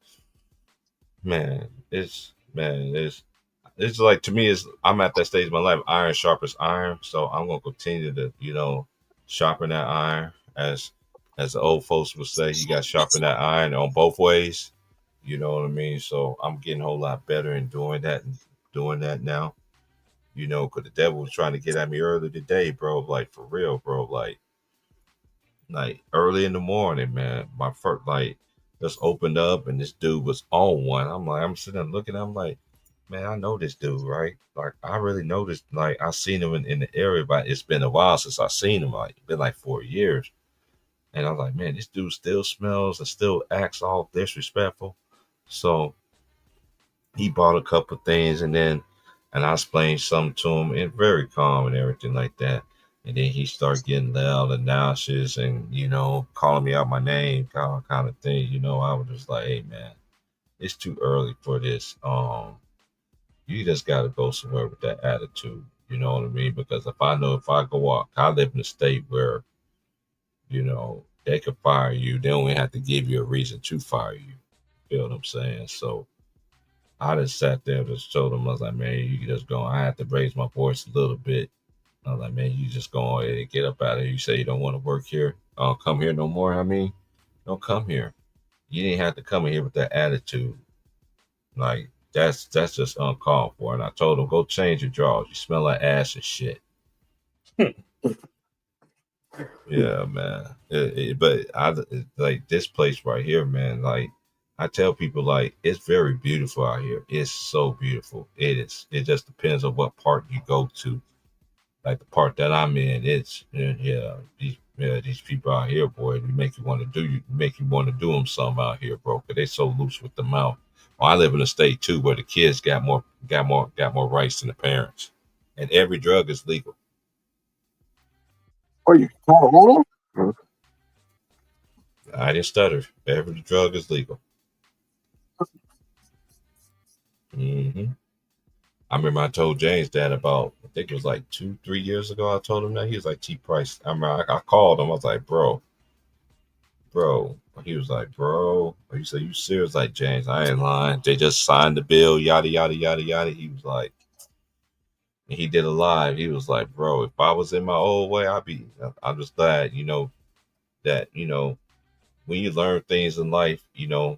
it's like, to me, I'm at that stage of my life, iron sharpens iron. So I'm gonna continue to, sharpen that iron, as the old folks would say. You got to sharpen that iron on both ways. You know what I mean? So I'm getting a whole lot better in doing that now. Because the devil was trying to get at me earlier today, bro. Like, for real, bro. Like early in the morning, man. My first, just opened up and this dude was on one. I'm sitting there looking. I'm like, man, I know this dude, right? Like, I really know this. Like, I seen him in the area, but it's been a while since I seen him. Like, it's been like 4 years. And I was like, man, this dude still smells and still acts all disrespectful. So he bought a couple things, and I explained something to him, and very calm and everything like that. And then he started getting loud and nauseous and, calling me out my name, kind of thing. I was just like, hey, man, it's too early for this. You just got to go somewhere with that attitude. You know what I mean? Because if I go out, I live in a state where, they could fire you. They don't even have to give you a reason to fire you. You know what I'm saying? So I just sat there and just told them, I was like, man, you can just go. I had to raise my voice a little bit. I was like, man, you just go ahead and get up out of here. You say you don't want to work here. Don't come here no more. Don't come here. You didn't have to come in here with that attitude. Like, that's just uncalled for. And I told him, go change your drawers. You smell like ass and shit. Yeah, man. But like this place right here, man. Like, I tell people, like, it's very beautiful out here. It's so beautiful. It is. It just depends on what part you go to. Like the part that I'm in, these people out here, boy, they make you want to do them something out here, bro. Cause they so loose with the mouth. Well, I live in a state too where the kids got more rights than the parents, and every drug is legal. Oh, you call them? I didn't stutter. Every drug is legal. hmm I remember I told James that about, I think it was like 2-3 years ago. I told him that. He was like, T Price. I remember I called him. I was like, bro. He was like, bro. He said, you serious? Like, James, I ain't lying. They just signed the bill, yada, yada, yada, yada. He was like, and he did a live. He was like, bro, if I was in my old way, I'm just glad, that, when you learn things in life, you know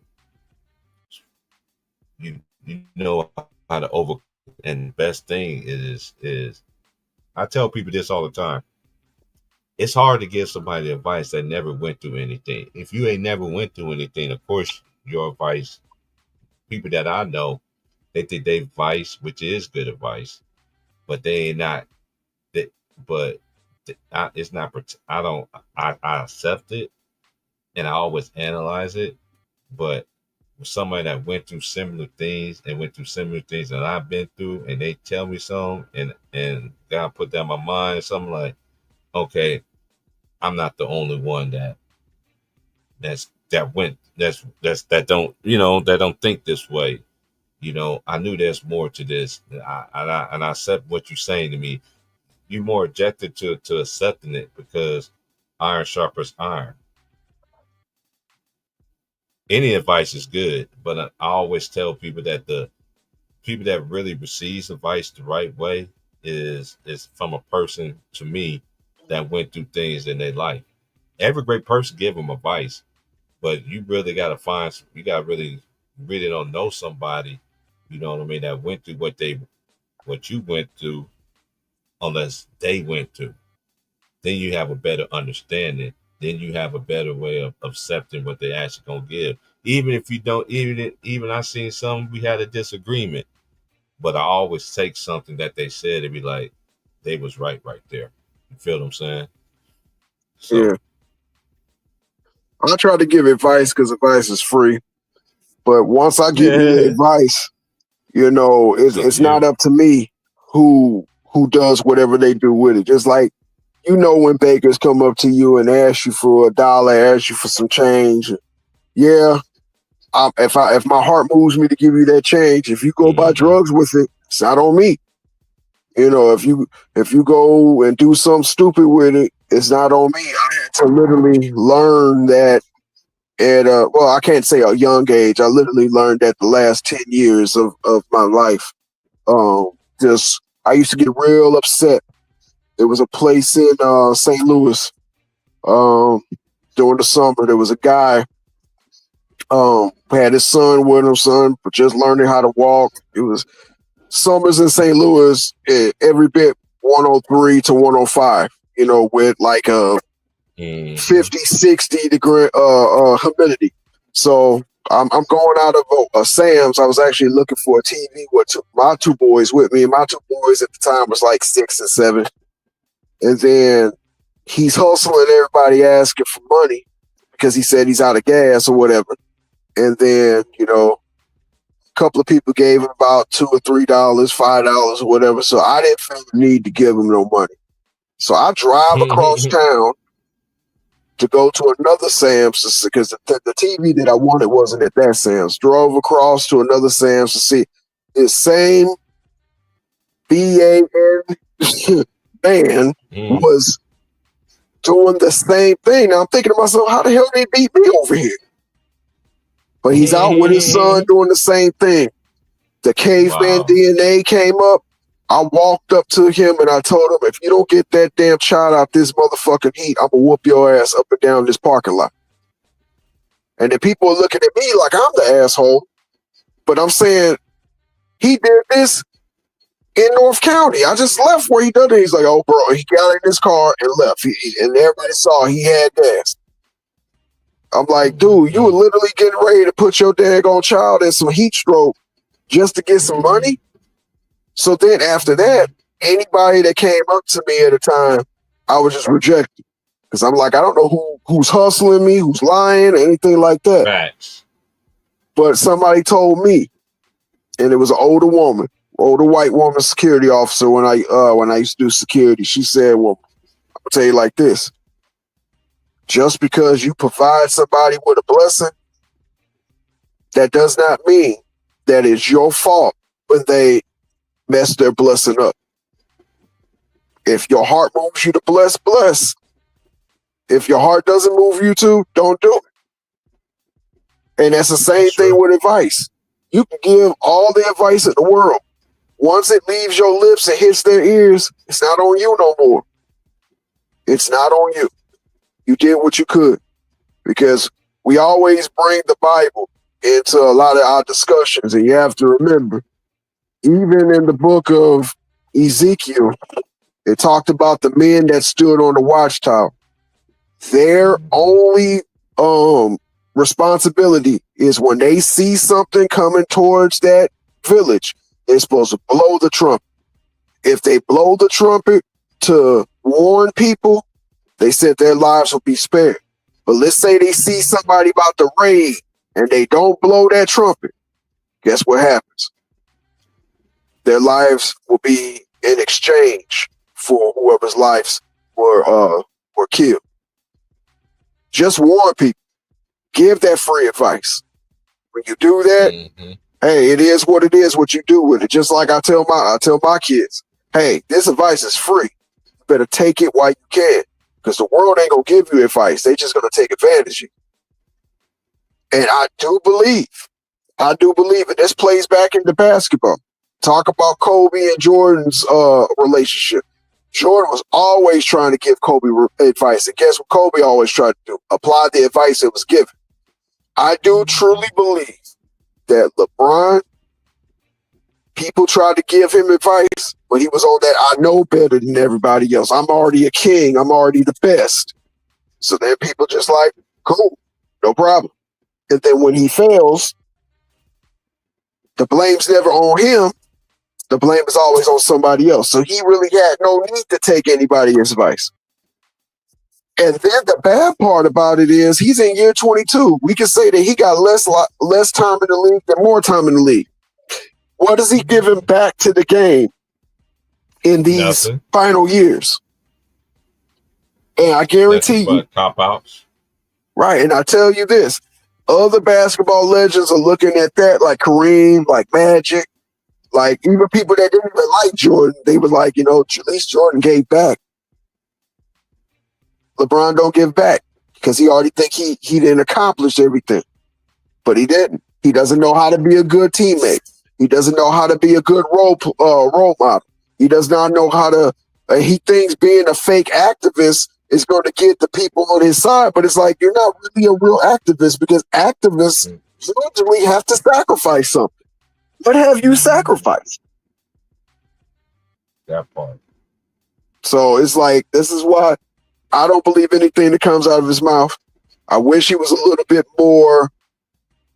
how to over. And the best thing is I tell people this all the time. It's hard to give somebody advice that never went through anything. If you ain't never went through anything, of course, your advice, people that I know, they think they advice, which is good advice, but they ain't not. That, but it's not. I don't. I accept it, and I always analyze it, but with somebody that went through similar things that I've been through, and they tell me something, and God put that in my mind, something like, okay, I'm not the only one that don't think this way. I knew there's more to this. I accept what you're saying to me. You're more objected to accepting it because iron sharpens iron. Any advice is good, but I always tell people that the people that really receives advice the right way is from a person, to me, that went through things in their life. Every great person give them advice, but you really got to really don't know somebody, you know what I mean, that went through what you went through, unless they went through. Then you have a better understanding. Then you have a better way of accepting what they actually gonna give. Even if you don't, even I seen some, we had a disagreement, but I always take something that they said and be like, they was right there. You feel what I'm saying? So, yeah. I try to give advice because advice is free. But once I give you the advice, it's not up to me who does whatever they do with it. Just like, when bakers come up to you and ask you for $1, ask you for some change. Yeah, if my heart moves me to give you that change, if you go buy drugs with it, it's not on me. If you go and do something stupid with it, it's not on me. I had to literally learn that at I can't say a young age. I literally learned that the last 10 years of my life. I used to get real upset. There was a place in St. Louis during the summer. There was a guy had his son with him, just learning how to walk. It was summers in St. Louis, every bit 103 to 105, with like a 50, 60 degree humidity. So I'm going out of Sam's. I was actually looking for a TV with my two boys with me. And my two boys at the time was like 6 and 7. And then he's hustling everybody asking for money because he said he's out of gas or whatever. And then, a couple of people gave him about $2 or $3, $5 or whatever. So I didn't feel the need to give him no money. So I drive across town to go to another Sam's because the TV that I wanted wasn't at that Sam's. Drove across to another Sam's to see this same BAN man was doing the same thing. Now I'm thinking to myself, how the hell did they beat me over here? But he's out with his son doing the same thing. The caveman DNA came up. I walked up to him and I told him, if you don't get that damn child out this motherfucking heat, I'm gonna whoop your ass up and down this parking lot. And the people are looking at me like I'm the asshole. But I'm saying, he did this in North County. I just left where he done it. He's like, oh, bro, he got in his car and left. And everybody saw he had gas. I'm like, dude, you were literally getting ready to put your daggone child in some heat stroke just to get some money? So then after that, anybody that came up to me at a time, I was just rejected. Because I'm like, I don't know who's hustling me, who's lying, or anything like that. Facts. But somebody told me, and it was an older white woman, security officer when I used to do security. She said, well, I'll tell you like this. Just because you provide somebody with a blessing, that does not mean that it's your fault when they mess their blessing up. If your heart moves you to bless, bless. If your heart doesn't move you to, don't do it. And that's the same thing with advice. You can give all the advice in the world. Once it leaves your lips and hits their ears, it's not on you no more. It's not on you. You did what you could. Because we always bring the Bible into a lot of our discussions. And you have to remember, even in the book of Ezekiel, it talked about the men that stood on the watchtower. Their only responsibility is when they see something coming towards that village, they're supposed to blow the trumpet. If they blow the trumpet to warn people, they said their lives will be spared. But let's say they see somebody about to raid and they don't blow that trumpet, guess what happens? Their lives will be in exchange for whoever's lives were killed. Just warn people. Give that free advice. When you do that, hey, it is what it is. What you do with it, just like I tell my kids, hey, this advice is free. You better take it while you can, because the world ain't gonna give you advice. They just gonna take advantage of you. And I do believe, and this plays back into basketball. Talk about Kobe and Jordan's relationship. Jordan was always trying to give Kobe advice, and guess what Kobe always tried to do? Apply the advice that was given. I do truly believe that LeBron, people tried to give him advice, but he was on that I know better than everybody else. I'm already a king. I'm already the best. So then people just like, cool, no problem. And then when he fails, the blame's never on him. The blame is always on somebody else. So he really had no need to take anybody's advice. And then the bad part about it is he's in year 22. We can say that he got less time in the league than more time in the league. What is he giving back to the game in these final years? And I guarantee you, cop-outs. Right, and I tell you this, other basketball legends are looking at that, like Kareem, like Magic, like even people that didn't even like Jordan. They were like, at least Jordan gave back. LeBron don't give back because he already think he didn't accomplish everything. But he didn't. He doesn't know how to be a good teammate. He doesn't know how to be a good role model. He does not know how to. He thinks being a fake activist is going to get the people on his side, but it's like you're not really a real activist because activists usually have to sacrifice something. What have you sacrificed? That part. So it's like, this is why I don't believe anything that comes out of his mouth. I wish he was a little bit more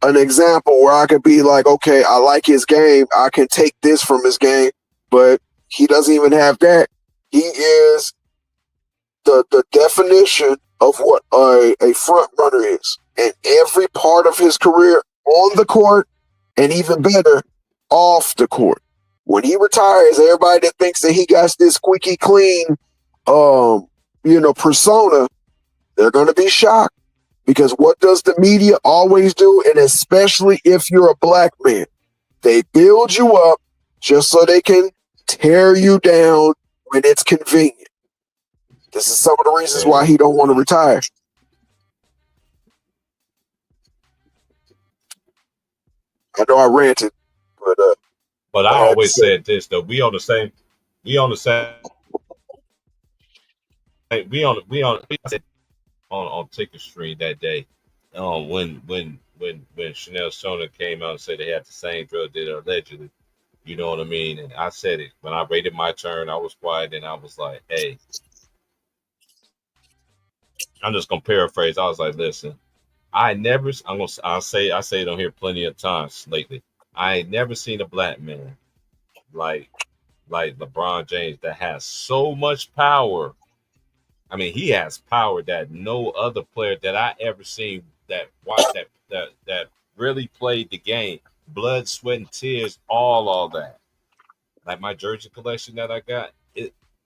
an example where I could be like, okay, I like his game. I can take this from his game, but he doesn't even have that. He is the definition of what a front runner is. And every part of his career on the court, and even better, off the court. When he retires, everybody that thinks that he got this squeaky clean, persona, they're going to be shocked. Because what does the media always do? And especially if you're a black man, they build you up just so they can tear you down when it's convenient. This is some of the reasons why he don't want to retire. I know I ranted, but I always said this though. We on the same on Ticket Street that day. When Chanel Sona came out and said they had the same drug dealer allegedly. You know what I mean? And I said it when I rated my turn. I was quiet and I was like, "Hey, I'm just gonna paraphrase." I was like, "Listen, I'll say it on here plenty of times lately. I ain't never seen a black man like LeBron James that has so much power. I mean, he has power that no other player that I ever seen that watched that really played the game, blood, sweat, and tears, all that. Like my jersey collection that I got,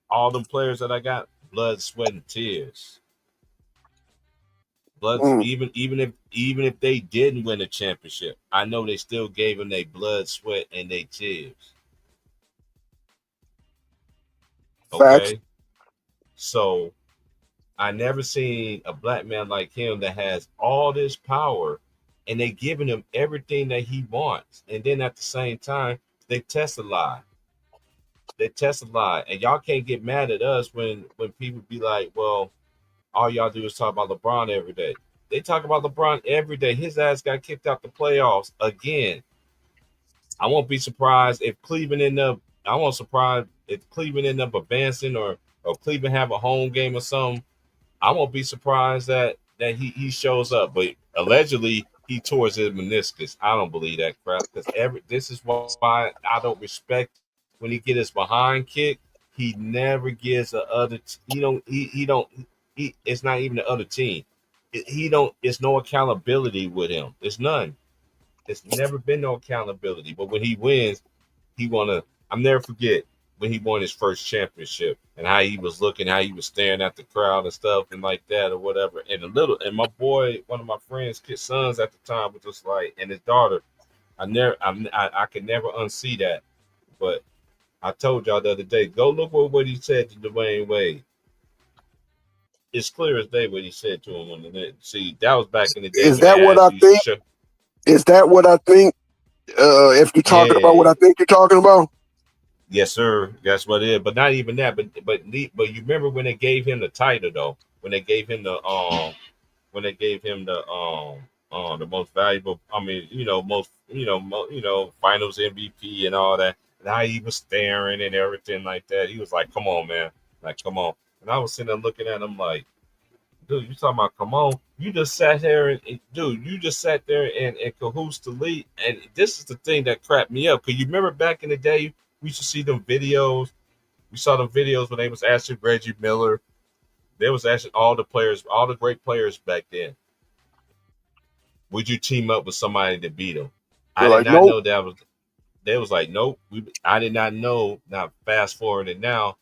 all them players that I got, blood, sweat, and tears. Blood, even if they didn't win a championship, I know they still gave them their blood, sweat, and their tears. Okay, Fact. So I never seen a black man like him that has all this power, and they giving him everything that he wants, and then at the same time they test a lie. And y'all can't get mad at us when people be like, well, all y'all do is talk about LeBron every day. They talk about LeBron every day. His ass got kicked out the playoffs again. I won't be surprised if Cleveland end up advancing or Cleveland have a home game or something. I won't be surprised that he shows up. But allegedly he tore his meniscus. I don't believe that crap because this is why I don't respect when he get his behind kick. He never gives it's not even the other team. he don't. It's no accountability with him. It's none. It's never been no accountability. But when he wins, he wanna. I'll never forget when he won his first championship and how he was looking, how he was staring at the crowd and stuff and like that or whatever. And my boy, one of my friends' kid sons at the time was just like, and his daughter. I could never unsee that. But I told y'all the other day, go look at what he said to Dwayne Wade. It's clear as day what he said to him. See, that was back in the day. Is that what I think? Is that what I think? If you're talking about what I think you're talking about. Yes, sir. That's what it is. But not even that. But you remember when they gave him the title though? When they gave him the most valuable. I mean, finals MVP and all that. And how he was staring and everything like that. He was like, "Come on, man! Like, come on!" And I was sitting there looking at him like, "Dude, you talking about come on? You just sat there and cahoots to lead." And this is the thing that cracked me up. Cause you remember back in the day, we used to see them videos. We saw them videos when they was asking Reggie Miller. They was asking all the players, all the great players back then. Would you team up with somebody to beat them? I did not know that was. They was like, nope. I did not know. Now fast forward and now,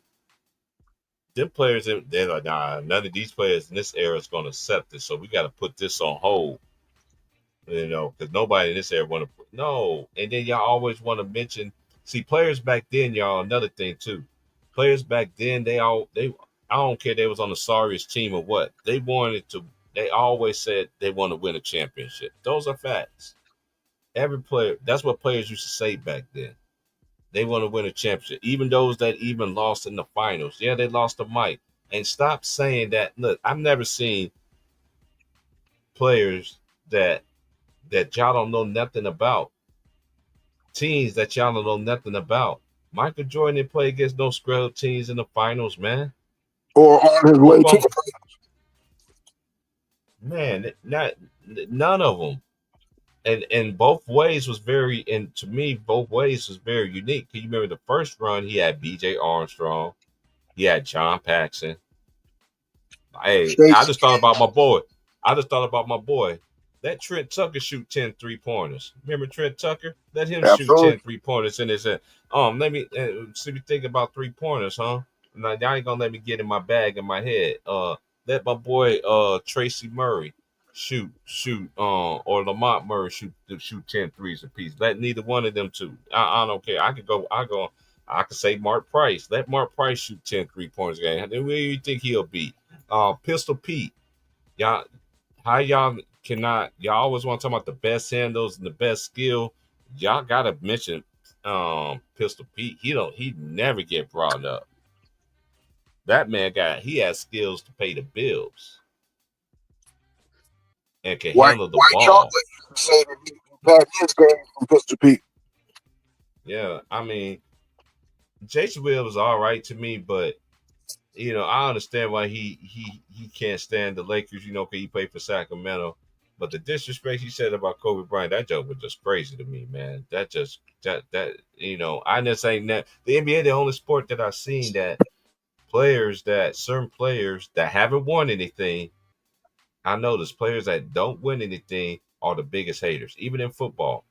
them players, they're like, nah, none of these players in this era is going to accept this. So we got to put this on hold. Because nobody in this era want to. No, and then y'all always want to mention. See, players back then, y'all. Another thing too. Players back then, I don't care. They was on the sorriest team or what. They wanted to. They always said they want to win a championship. Those are facts. Every player, that's what players used to say back then. They want to win a championship. Even those that even lost in the finals. Yeah, they lost to Mike. And stop saying that. Look, I've never seen players that y'all don't know nothing about. Teams that y'all don't know nothing about. Michael Jordan didn't play against no scrub teams in the finals, man. Or on his way to the finals. Man, none of them. And both ways was very, and to me, both ways was very unique. Can you remember the first run? He had B.J. Armstrong, he had John Paxson. Hey, I just thought about my boy. Let Trent Tucker shoot 10 3-pointers. Remember Trent Tucker? Let him shoot 10 3-pointers in his head. Let me see me think about 3-pointers, huh? Now y'all ain't gonna let me get in my bag in my head. Let my boy Tracy Murray shoot or Lamont Murray shoot 10 threes apiece. Let neither one of them two. I don't care. I could say Mark Price. Let Mark Price shoot 10 3-pointers game. Who do you think he'll beat? Pistol Pete. Y'all, how y'all cannot? Y'all always want to talk about the best handles and the best skill. Y'all gotta mention Pistol Pete. He never get brought up. That man he has skills to pay the bills. And can handle the ball. Say that his game from Pistol Pete. Yeah, I mean, Jason Williams was all right to me, but I understand why he can't stand the Lakers. Because he played for Sacramento, but the disrespect he said about Kobe Bryant, that joke was just crazy to me, man. I just ain't that the NBA the only sport that I've seen that certain players that haven't won anything. I notice players that don't win anything are the biggest haters, even in football.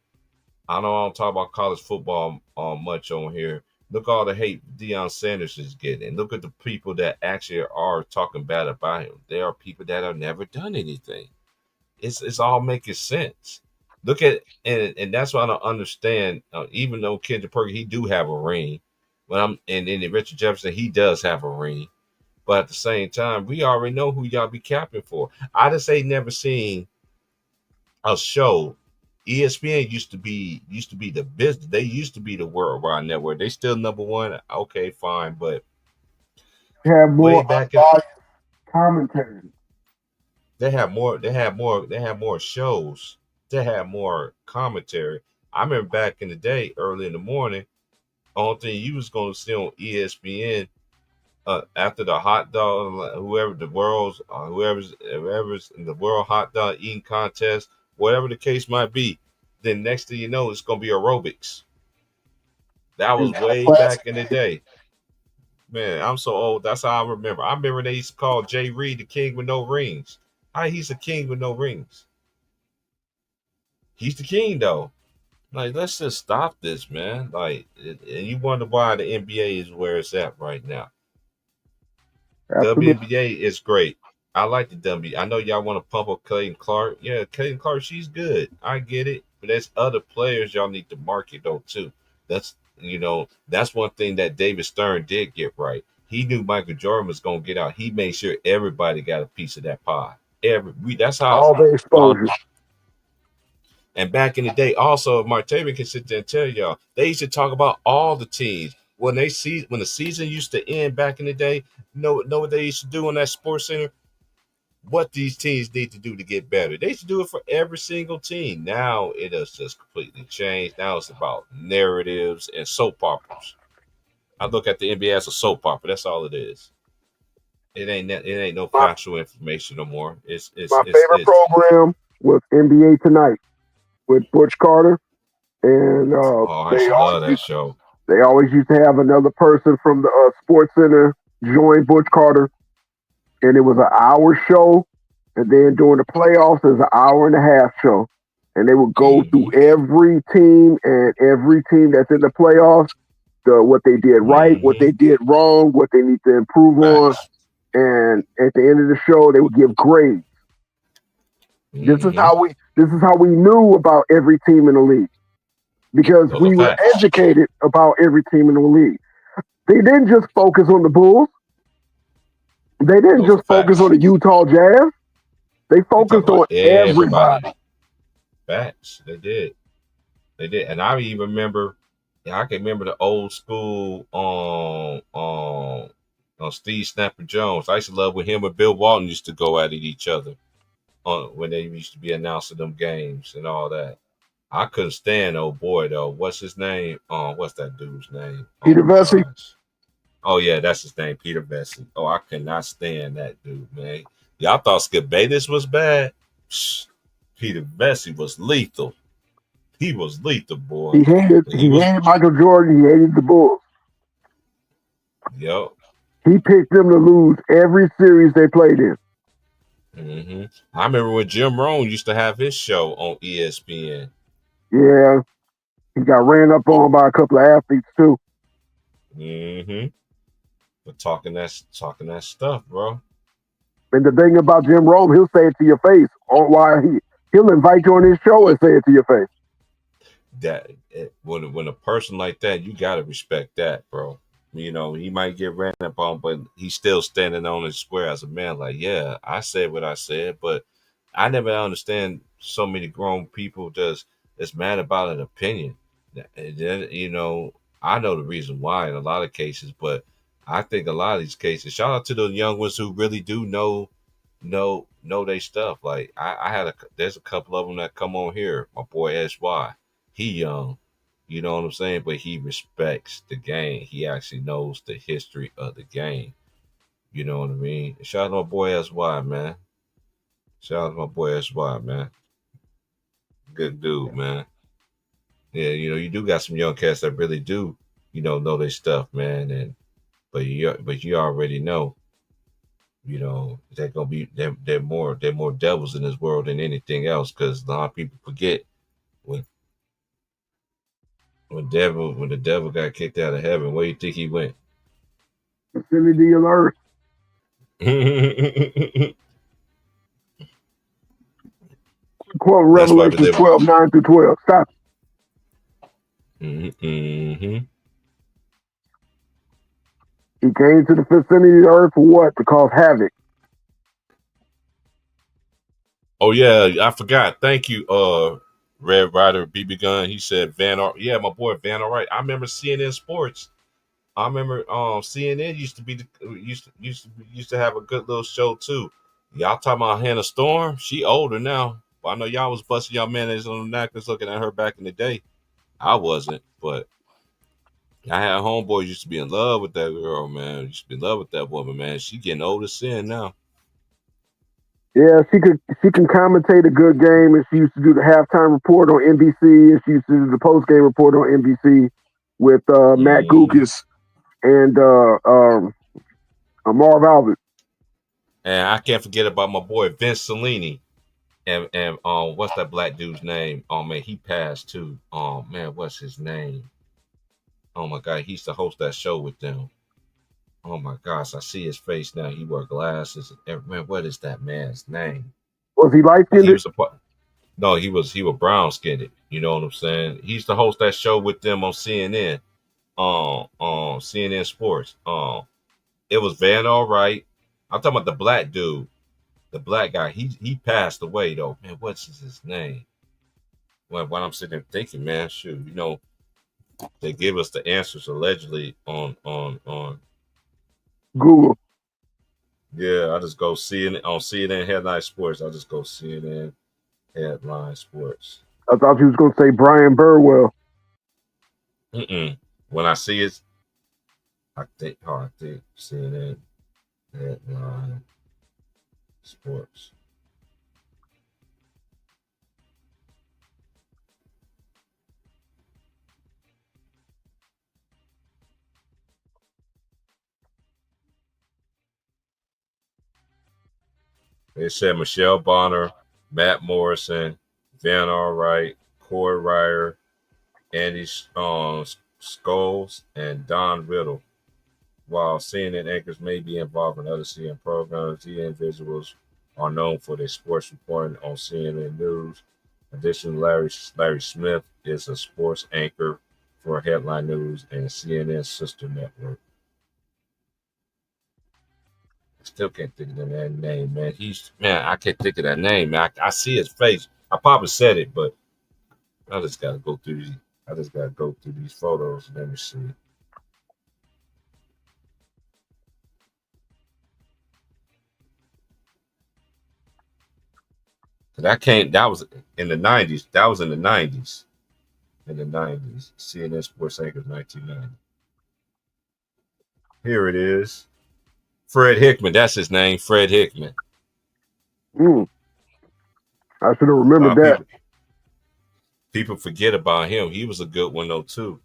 I know I don't talk about college football much on here. Look all the hate Deion Sanders is getting. Look at the people that actually are talking bad about him. There are people that have never done anything. It's all making sense. Look at and that's why I don't understand. Even though Kendrick Perkins, he do have a ring, and Richard Jefferson, he does have a ring. But at the same time, we already know who y'all be capping for. I just ain't never seen a show. ESPN used to be the business. They used to be the worldwide network. They still number one. Okay, fine, but have more commentary. They have more shows. They have more commentary. I remember back in the day, early in the morning, only thing you was going to see on ESPN. After the hot dog, whoever's in the world hot dog eating contest, whatever the case might be, then next thing you know, it's gonna be aerobics. That was way back in the day. Man, I'm so old. That's how I remember. I remember they used to call Jay Reed the king with no rings. He's a king with no rings. He's the king though. Like, let's just stop this, man. Like, and you wonder why the NBA is where it's at right now. Absolutely. WNBA is great. I like the WNBA. I know y'all want to pump up Clayton Clark. Yeah, Clayton Clark, she's good. I get it. But there's other players y'all need to market though too. That's that's one thing that David Stern did get right. He knew Michael Jordan was gonna get out. He made sure everybody got a piece of that pie. That's how all the exposure. And back in the day, also, Martavian can sit there and tell y'all, they used to talk about all the teams. When the season used to end back in the day, know what they used to do on that Sports Center? What these teams need to do to get better. They used to do it for every single team. Now it has just completely changed. Now it's about narratives and soap operas. I look at the NBA as a soap opera. That's all it is. It ain't no factual information no more. It's my favorite program was NBA Tonight with Butch Carter, and I love that show. They always used to have another person from the Sports Center join Butch Carter, and it was an hour show, and then during the playoffs, it was an hour and a half show, and they would go through every team that's in the playoffs, what they did right, what they did wrong, what they need to improve on, and at the end of the show, they would give grades. This is how we knew about every team in the league, because we were educated about every team in the league. They didn't just focus on the Bulls. They didn't just focus on the Utah Jazz. They focused on everybody. Facts. They did. And I even remember, I can remember the old school on Steve Snapper Jones. I used to love when him and Bill Walton used to go at each other when they used to be announcing them games and all that. I couldn't stand old boy though. What's his name? What's that dude's name? Peter Vesey. Oh yeah, that's his name, Peter Vesey. Oh, I could not stand that dude, man. Y'all thought Skip Bayless was bad? Peter Vesey was lethal. He was lethal, boy. He hated Michael Jordan. He hated the Bulls. Yep. He picked them to lose every series they played in. Mm-hmm. I remember when Jim Rohn used to have his show on ESPN. Yeah, he got ran up on by a couple of athletes too. Mm-hmm. But talking that stuff, bro. And the thing about Jim Rome, he'll say it to your face. Or why he'll invite you on his show and say it to your face. When a person like that, you gotta respect that, bro. You know, he might get ran up on, but he's still standing on his square as a man. Like, yeah, I said what I said, but I never understand so many grown people that's mad about an opinion. And then, you know, I know the reason why in a lot of cases, but I think a lot of these cases, shout out to the young ones who really do know their stuff. Like there's a couple of them that come on here. My boy SY, he young, you know what I'm saying, but he respects the game. He actually knows the history of the game. You know what I mean? Shout out to my boy SY, man. Shout out to my boy SY, man. Good dude, man. Yeah, you know, you do got some young cats that really do, you know their stuff, man. But you already know, you know, they're gonna be they're more devils in this world than anything else, because a lot of people forget when the devil got kicked out of heaven, where you think he went? Vicinity of earth. Quote Revelation 12:9-12. Stop. Mm-hmm. He came to the vicinity of the earth for what? To cause havoc. Oh yeah, I forgot. Thank you, Red Rider BB Gun. He said yeah, my boy Van Alright. I remember CNN Sports. I remember CNN used to have a good little show too. Y'all talking about Hannah Storm? She older now. But I know y'all was busting y'all mayonnaise on the necklace looking at her back in the day. I wasn't, but I had homeboys used to be in love with that girl, man. Used to be in love with that woman, man. She getting old as sin now. Yeah, she can commentate a good game, and she used to do the halftime report on NBC, and she used to do the post game report on NBC with Matt Guokas and Marv Albert. And I can't forget about my boy Vince Cellini. And what's that black dude's name? Oh man, he passed too. Man, what's his name? Oh my god, he used to host that show with them. Oh my gosh, I see his face now. He wore glasses. Man, what is that man's name? Was he light skinned? He was no, he was brown skinned. You know what I'm saying? He used to host that show with them on CNN. CNN Sports. It was Van Alright. I'm talking about the black dude, the black guy. He passed away though. Man, what's his name? Well, when I'm sitting there thinking, man, shoot, you know, they give us the answers allegedly on Google. Yeah, I just go CNN on CNN Headline Sports. I just go CNN Headline Sports. I thought you was gonna say Brian Burwell. When I see it, I think CNN Headline Sports. They said Michelle Bonner, Matt Morrison, Van Alright, Corey Ryer, Andy Scholes, and Don Riddle. While CNN anchors may be involved in other CNN programs, these individuals are known for their sports reporting on CNN News. Additionally, Larry Smith is a sports anchor for Headline News and CNN's sister network. I still can't think of that name, man. I can't think of that name, man. I see his face. I probably said it, but I just gotta go through these photos. Let me see. That was in the 90s. That was in the 90s. In the 90s. CNN Sports Anchors 1990. Here it is. Fred Hickman. That's his name. Fred Hickman. I should have remembered that. People forget about him. He was a good one though too.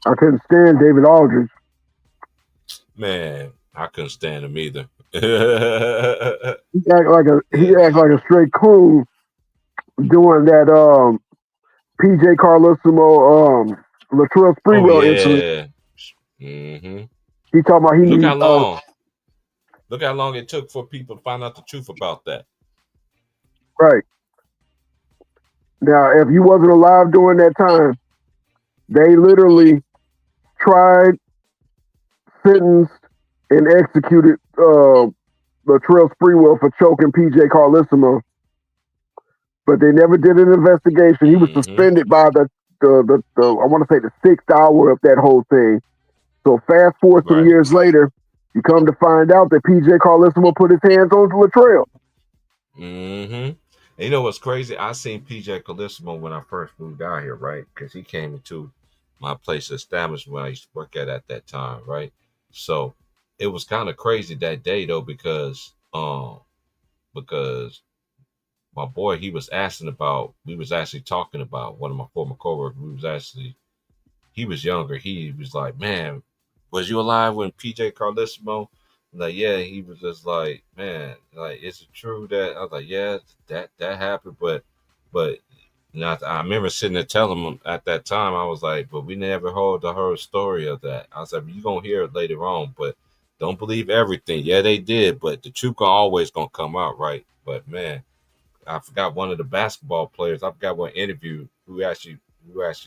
I couldn't stand David Aldridge. Man, I couldn't stand him either. He act like a straight coon doing that PJ Carlesimo Latrell Sprewell incident. Mm-hmm. He talking about Look how long it took for people to find out the truth about that. Right. Now, if you wasn't alive during that time, they literally tried, sentenced, and executed Latrell Sprewell for choking PJ Carlesimo. But they never did an investigation. He was suspended by the I want to say the 6th hour of that whole thing. So fast forward some years later, you come to find out that PJ Carlesimo put his hands on Latrell. And you know what's crazy? I seen PJ Carlesimo when I first moved out here, right? Because he came into my place establishment when I used to work at that time, right? So it was kind of crazy that day though, because my boy, we was actually talking about one of my former coworkers. He was younger. He was like, man, was you alive when PJ Carlesimo? Like, yeah, he was just like, man, like, is it true that? I was like, yeah, that happened, but I remember sitting there telling him at that time, I was like, but we never heard the story of that. I was like, you're gonna hear it later on, but don't believe everything. Yeah, they did, but the truth always gonna come out, right? But man, I forgot one of the basketball players. I forgot one interview who actually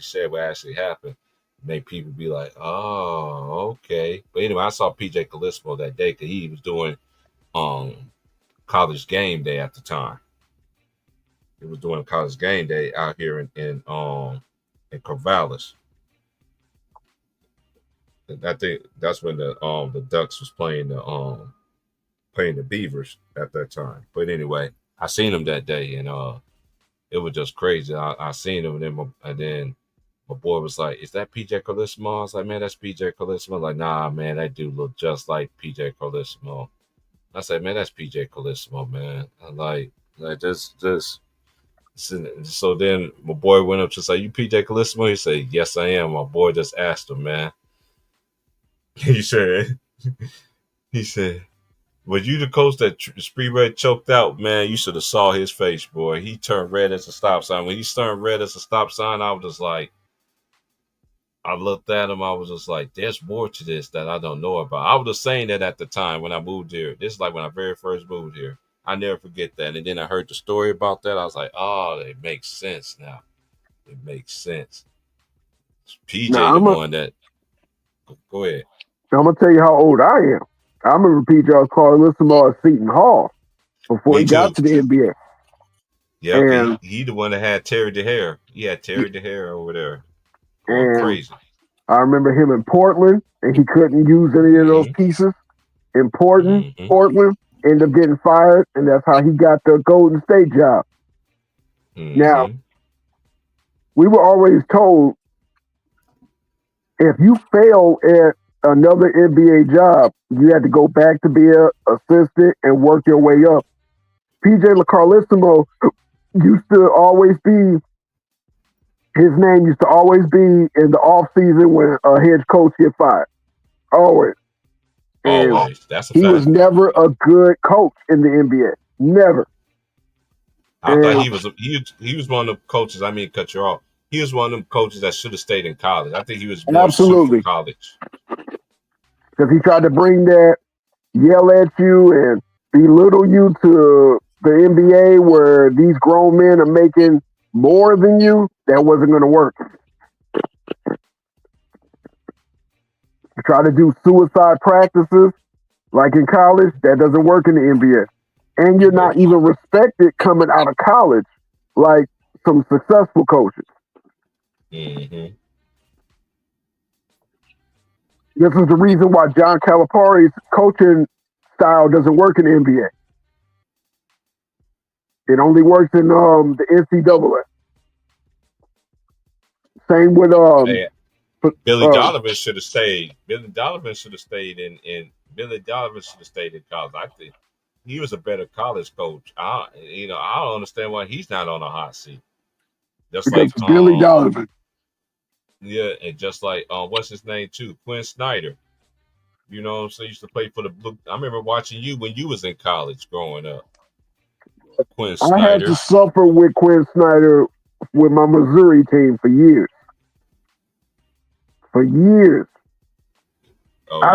said what actually happened. Made people be like, oh, okay. But anyway, I saw PJ Carlesimo that day because he was doing college game day at the time. He was doing college game day out here in Corvallis. I think that's when the Ducks was playing the Beavers at that time. But anyway, I seen him that day, and it was just crazy. I seen him, and then my boy was like, "Is that PJ Carlesimo?" I was like, "Man, that's PJ Carlesimo." Like, nah, man, that dude look just like PJ Carlesimo. I said, "Man, that's PJ Carlesimo, man." I like this. So then my boy went up to say, "You PJ Carlesimo?" He said, "Yes, I am." My boy just asked him, man. He said, was you the coach that Spree Red choked out? Man, you should have saw his face, boy. He turned red as a stop sign. When he turned red as a stop sign, I was just like, I looked at him. I was just like, there's more to this that I don't know about. I was just saying that at the time when I moved here. This is like when I very first moved here. I never forget that. And then I heard the story about that. I was like, oh, it makes sense now. It makes sense. PJ, Now, the one that. Go ahead. I'm gonna tell you how old I am. I remember PJ was calling Lissimo at Seton Hall before Me he got too. to the NBA. Yep, And he the one that had Terry DeHare. He had Terry DeHare over there. Going and crazy. I remember him in Portland, and he couldn't use any of those pieces. In Portland, ended up getting fired, and that's how he got the Golden State job. Now, we were always told if you fail at another NBA job, you had to go back to be an assistant and work your way up. PJ LaCarlissimo used to always be, his name used to always be in the off season when a head coach get fired. Always. And always. That's a he fact. was never a good coach in the NBA. Never. I thought he was one of the coaches. I mean, cut you off. He was one of them coaches that should have stayed in college. I think he was more suited for college. Because he tried to bring that, yell at you and belittle you to the NBA where these grown men are making more than you. That wasn't going to work. Try to do suicide practices like in college. That doesn't work in the NBA. And you're not even respected coming out of college like some successful coaches. Mm-hmm. This is the reason why John Calipari's coaching style doesn't work in the NBA. It only works in the NCAA. Same with Billy Donovan should have stayed. Billy Donovan should have stayed in college. I think he was a better college coach. I don't understand why he's not on a hot seat. Just because like Billy Donovan. Yeah, and just like what's his name too, Quinn Snyder. You know, so he used to play for the Blue. I remember watching you when you was in college growing up. Quinn Snyder. I had to suffer with Quinn Snyder with my Missouri team for years. I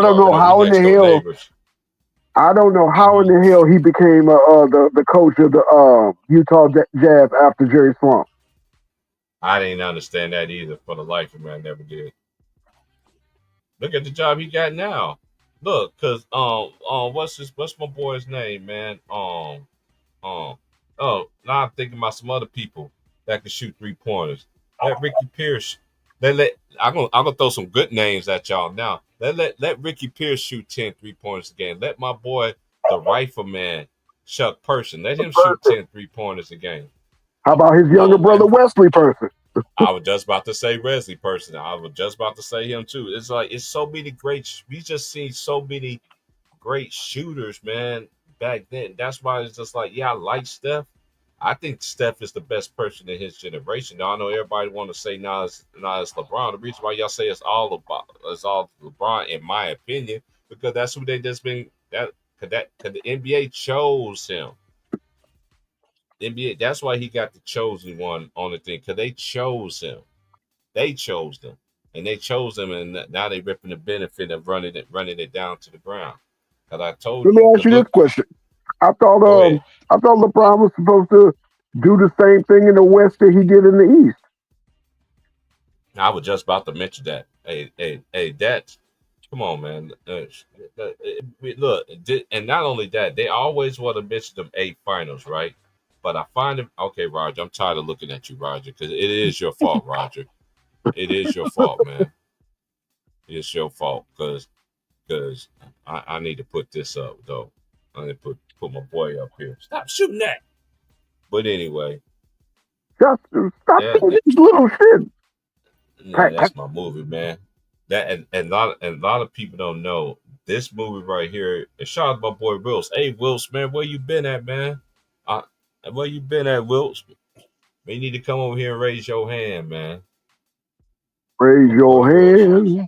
don't know how in the hell. I don't know how in the hell he became the coach of the Utah Jazz after Jerry Sloan. I didn't understand that either. For the life of me, I never did. Look at the job he got now. Look, cause what's my boy's name, man? Now I'm thinking about some other people that can shoot 3-pointers. Let Ricky Pierce. I'm gonna throw some good names at y'all now. Let Ricky Pierce shoot 10 3-pointers a game. Let my boy, the rifleman, Chuck Person, let him shoot 10 3-pointers a game. How about his younger brother, Wesley Person? I was just about to say Wesley Person. I was just about to say him too. It's like it's so many great. We just seen so many great shooters, man. Back then, that's why it's just like, I like Steph. I think Steph is the best person in his generation. Now I know everybody want to say now it's LeBron. The reason why y'all say it's all LeBron, in my opinion, because that's who they just been because the NBA chose him. The NBA, that's why he got the chosen one on the thing, because they chose him. They chose them, and they chose them, and now they ripping the benefit of running it down to the ground. Because I told you. Let me ask you this question. I thought LeBron was supposed to do the same thing in the West that he did in the East. I was just about to mention that. Hey, that. Come on, man. Look, and not only that, they always want to mention them 8 finals, right? But I find it okay, Roger. I'm tired of looking at you, Roger, because it is your fault, Roger. It is your fault, man. It's your fault because I need to put this up though. I need to put my boy up here. Stop shooting that. But anyway, stop doing this little shit. Yeah, that's my movie, man. That and a lot of people don't know this movie right here. And shout out to my boy Wills. Hey, Wills, man, where you been at, man? Where you been at, Wills? You need to come over here and raise your hand, man. Raise your hand.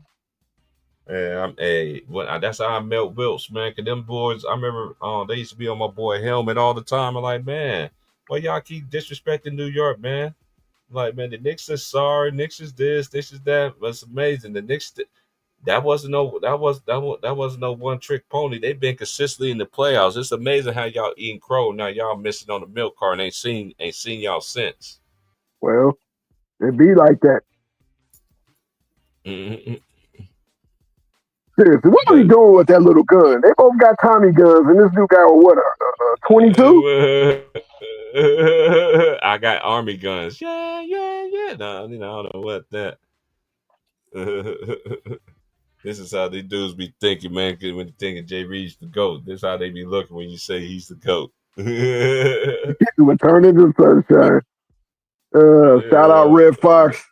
That's how I met Wilts, man. Cause them boys, I remember they used to be on my boy Helmet all the time. I'm like, man, why y'all keep disrespecting New York, man? Like, man, the Knicks is sorry, Knicks is this is that. But it's amazing. The Knicks, that wasn't no one trick pony. They've been consistently in the playoffs. It's amazing how y'all eating crow. Now y'all missing on the milk cart and ain't seen y'all since. Well, it be like that. Mm-hmm. Seriously, what are we doing with that little gun? They both got Tommy guns, and this new guy with what, 22? I got army guns. Yeah. No, I don't know what that. This is how these dudes be thinking, man. Because when you thinking Jay Reed's the GOAT, this is how they be looking when you say he's the GOAT. Return into the sunshine. Shout out Red Fox,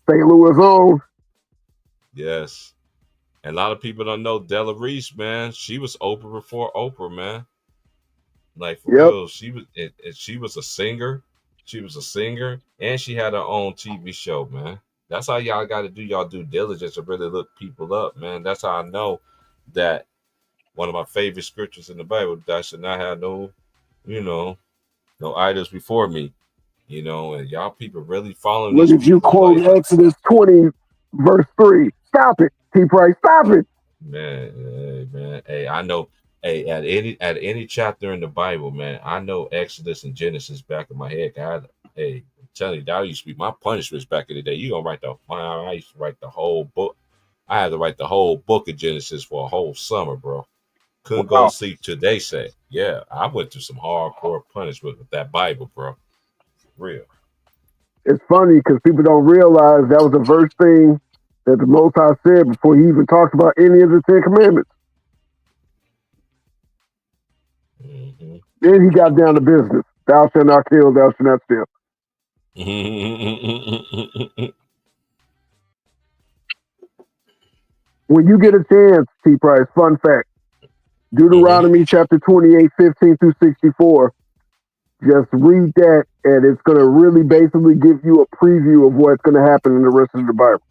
St. Louis on. Yes. And a lot of people don't know Della Reese, man. She was Oprah before Oprah, man. Like, for real, she was a singer. She was a singer, and she had her own TV show, man. That's how y'all got to do y'all due diligence to really look people up, man. That's how I know that one of my favorite scriptures in the Bible, that I should not have no idols before me, and y'all people really following Look these at you people, quoting like, Exodus 20, verse 3. Stop it, T. Price. Stop it. Man. Hey, I know. Hey, at any chapter in the Bible, man, I know Exodus and Genesis back in my head. I'm telling you, that used to be my punishments back in the day. You gonna write I used to write the whole book. I had to write the whole book of Genesis for a whole summer, bro. Couldn't go to sleep till they say. Yeah, I went through some hardcore punishment with that Bible, bro. Real. It's funny because people don't realize that was the first thing that the Most High said before he even talked about any of the 10 Commandments. Mm-hmm. Then he got down to business. Thou shalt not kill, thou shalt not steal. When you get a chance, T. Price, fun fact, Deuteronomy chapter 28, 15 through 64, just read that, and it's going to really basically give you a preview of what's going to happen in the rest of the Bible.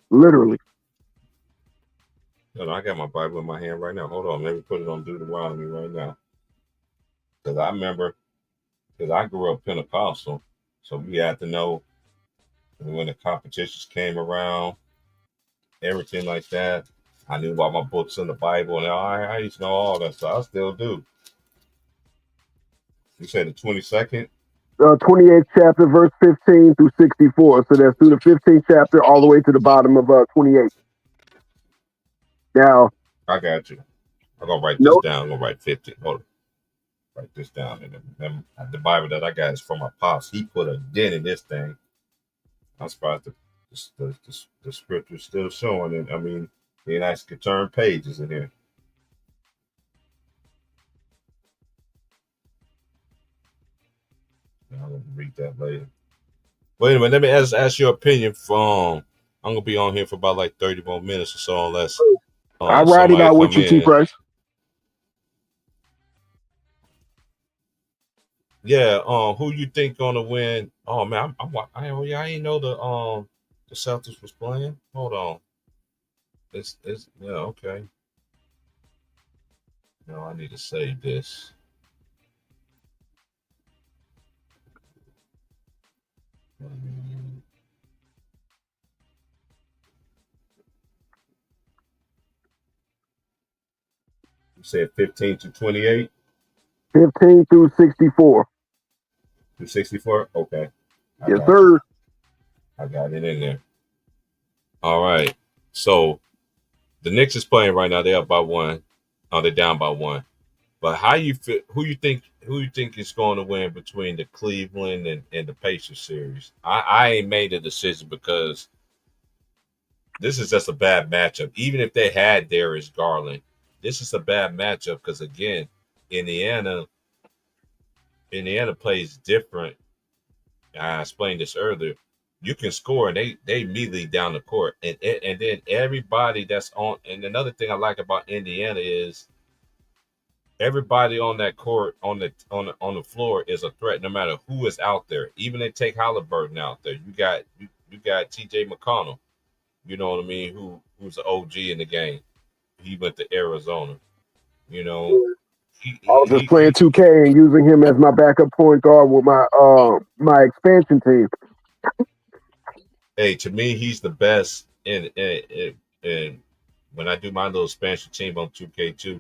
Literally. I got my Bible in my hand right now. Hold on. Let me put it on Deuteronomy right now. Because I remember, because I grew up Pentecostal, so we had to know when the competitions came around, everything like that. I knew about my books in the Bible, and I used to know all that, so I still do. You said the 22nd? 28th chapter, verse 15 through 64. So that's through the 15th chapter all the way to the bottom of 28. Now, I got you. I'm going to write this down. I'm going to write 15. Hold on. Write this down. And the Bible that I got is from my pops. He put a dent in this thing. I'm surprised the scripture's still showing it. I mean, they actually could turn pages in here. I'm going to read that later. Wait a minute. Let me ask your opinion from. I'm going to be on here for about like 30 more minutes or so, unless I'll ride it out with you, T. Price. Yeah, who you think gonna win? Oh man, I ain't know the Celtics was playing. Hold on. It's yeah, okay. No, I need to save this. You said 15 to 28? 15 through 64. Through 64? Okay. Yes, sir. I got it in there. All right. So the Knicks is playing right now. They're up by 1. Oh, they're down by 1. But how you feel? Who you think is going to win between the Cleveland and the Pacers series? I ain't made a decision because this is just a bad matchup. Even if they had Darius Garland, this is a bad matchup because again, Indiana plays different. I explained this earlier. You can score and they immediately down the court, and then everybody that's on. And another thing I like about Indiana is everybody on that court on the floor is a threat, no matter who is out there. Even they take Halliburton out there. You got T.J. McConnell. You know what I mean? Who's an OG in the game? He went to Arizona. You know, I was just playing he 2K and using him as my backup point guard with my expansion team. hey, to me, he's the best in when I do my little expansion team on 2K2,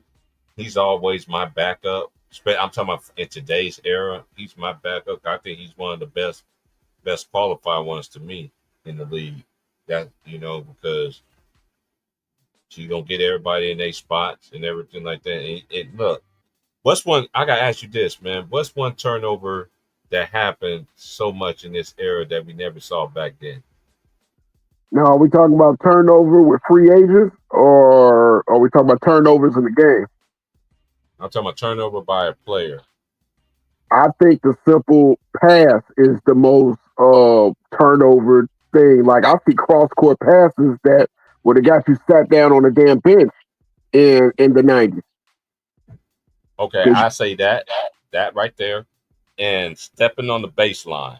he's always my backup. I'm talking about in today's era, he's my backup. I think he's one of the best qualified ones to me in the league. That because she's gonna get everybody in their spots and everything like that. Look, what's one? I gotta ask you this, man. What's one turnover that happened so much in this era that we never saw back then? Now, are we talking about turnover with free agents, or are we talking about turnovers in the game? I'm talking about turnover by a player. I think the simple pass is the most turnover thing. Like, I see cross-court passes that would have got you sat down on a damn bench in the 90s. Okay, I say that right there, and stepping on the baseline.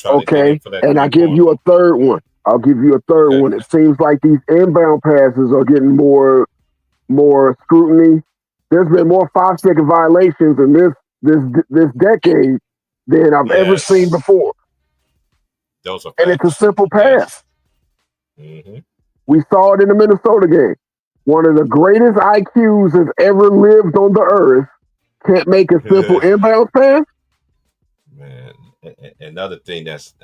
Okay, and I give you a third one. I'll give you a third one. It seems like these inbound passes are getting more scrutiny. There's been more 5-second violations in this decade than I've ever seen before. Those are and it's a simple pass. Mm-hmm. We saw it in the Minnesota game. One of the greatest IQs has ever lived on the earth can't make a simple inbound pass. Man, another thing that's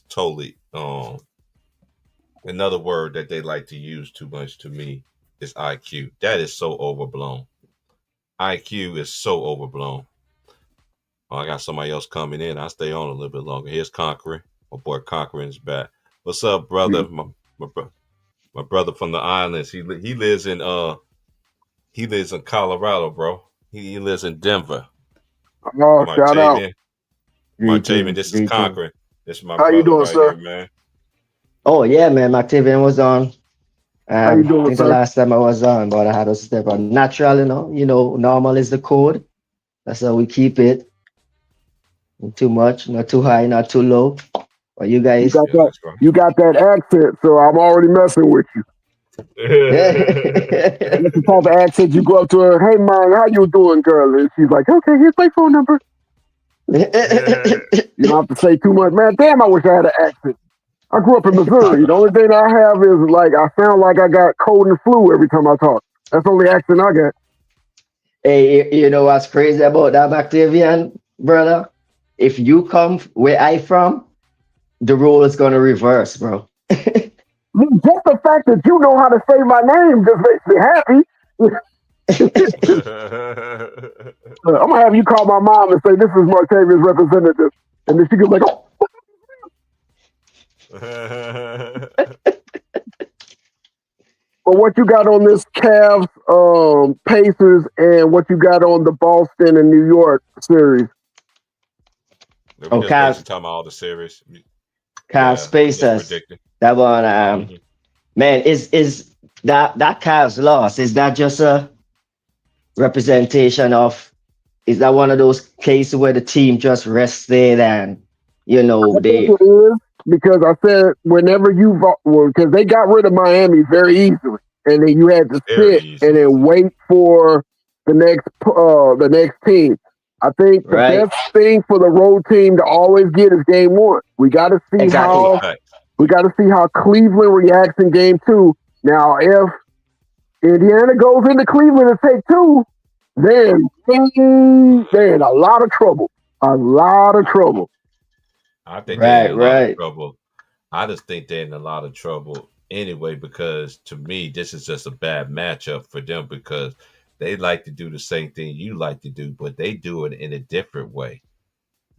totally another word that they like to use too much to me is IQ. That is so overblown. IQ is so overblown. Oh, I got somebody else coming in. I'll stay on a little bit longer. Here's Conquering. My boy Conquering is back. What's up, brother? My brother from the islands. He lives in Colorado, bro. He lives in Denver. Oh, shout out. Martavian, this is Conquering. This is my How brother you doing, right sir? here, man. Oh yeah, man. Martavian was on. How you doing, I think sir? the last time I was on, but I had to step on. Natural, normal is the code. That's how we keep it. Not too much, not too high, not too low. But you guys, You got that accent, so I'm already messing with you. That's the type of accent you go up to her. Hey, man, how you doing, girl? And she's like, okay, here's my phone number. You don't have to say too much. Man, damn, I wish I had an accent. I grew up in Missouri. The only thing I have is like I sound like I got cold and flu every time I talk. That's the only accent I got. Hey, you know what's crazy about that, Octavian, brother? If you come where I from, the role is gonna reverse, bro. Just the fact that you know how to say my name just makes me happy. I'm gonna have you call my mom and say this is Martavian's representative, and then she goes like, "Oh." But what you got on this Cavs, Pacers, and what you got on the Boston and New York series? Cavs talking about all the series. Cavs, Pacers. That one, man, is that Cavs loss? Is that just a representation of? Is that one of those cases where the team just rested and they? It is, because I said whenever because they got rid of Miami very easily, and then you had to sit and then wait for the next team. I think the best thing for the road team to always get is game one. We got to see how Cleveland reacts in game two. Now, if Indiana goes into Cleveland and take two, then they're in a lot of trouble. A lot of trouble. I think they're in a lot of trouble. I just think they're in a lot of trouble anyway, because to me, this is just a bad matchup for them, because they like to do the same thing you like to do, but they do it in a different way.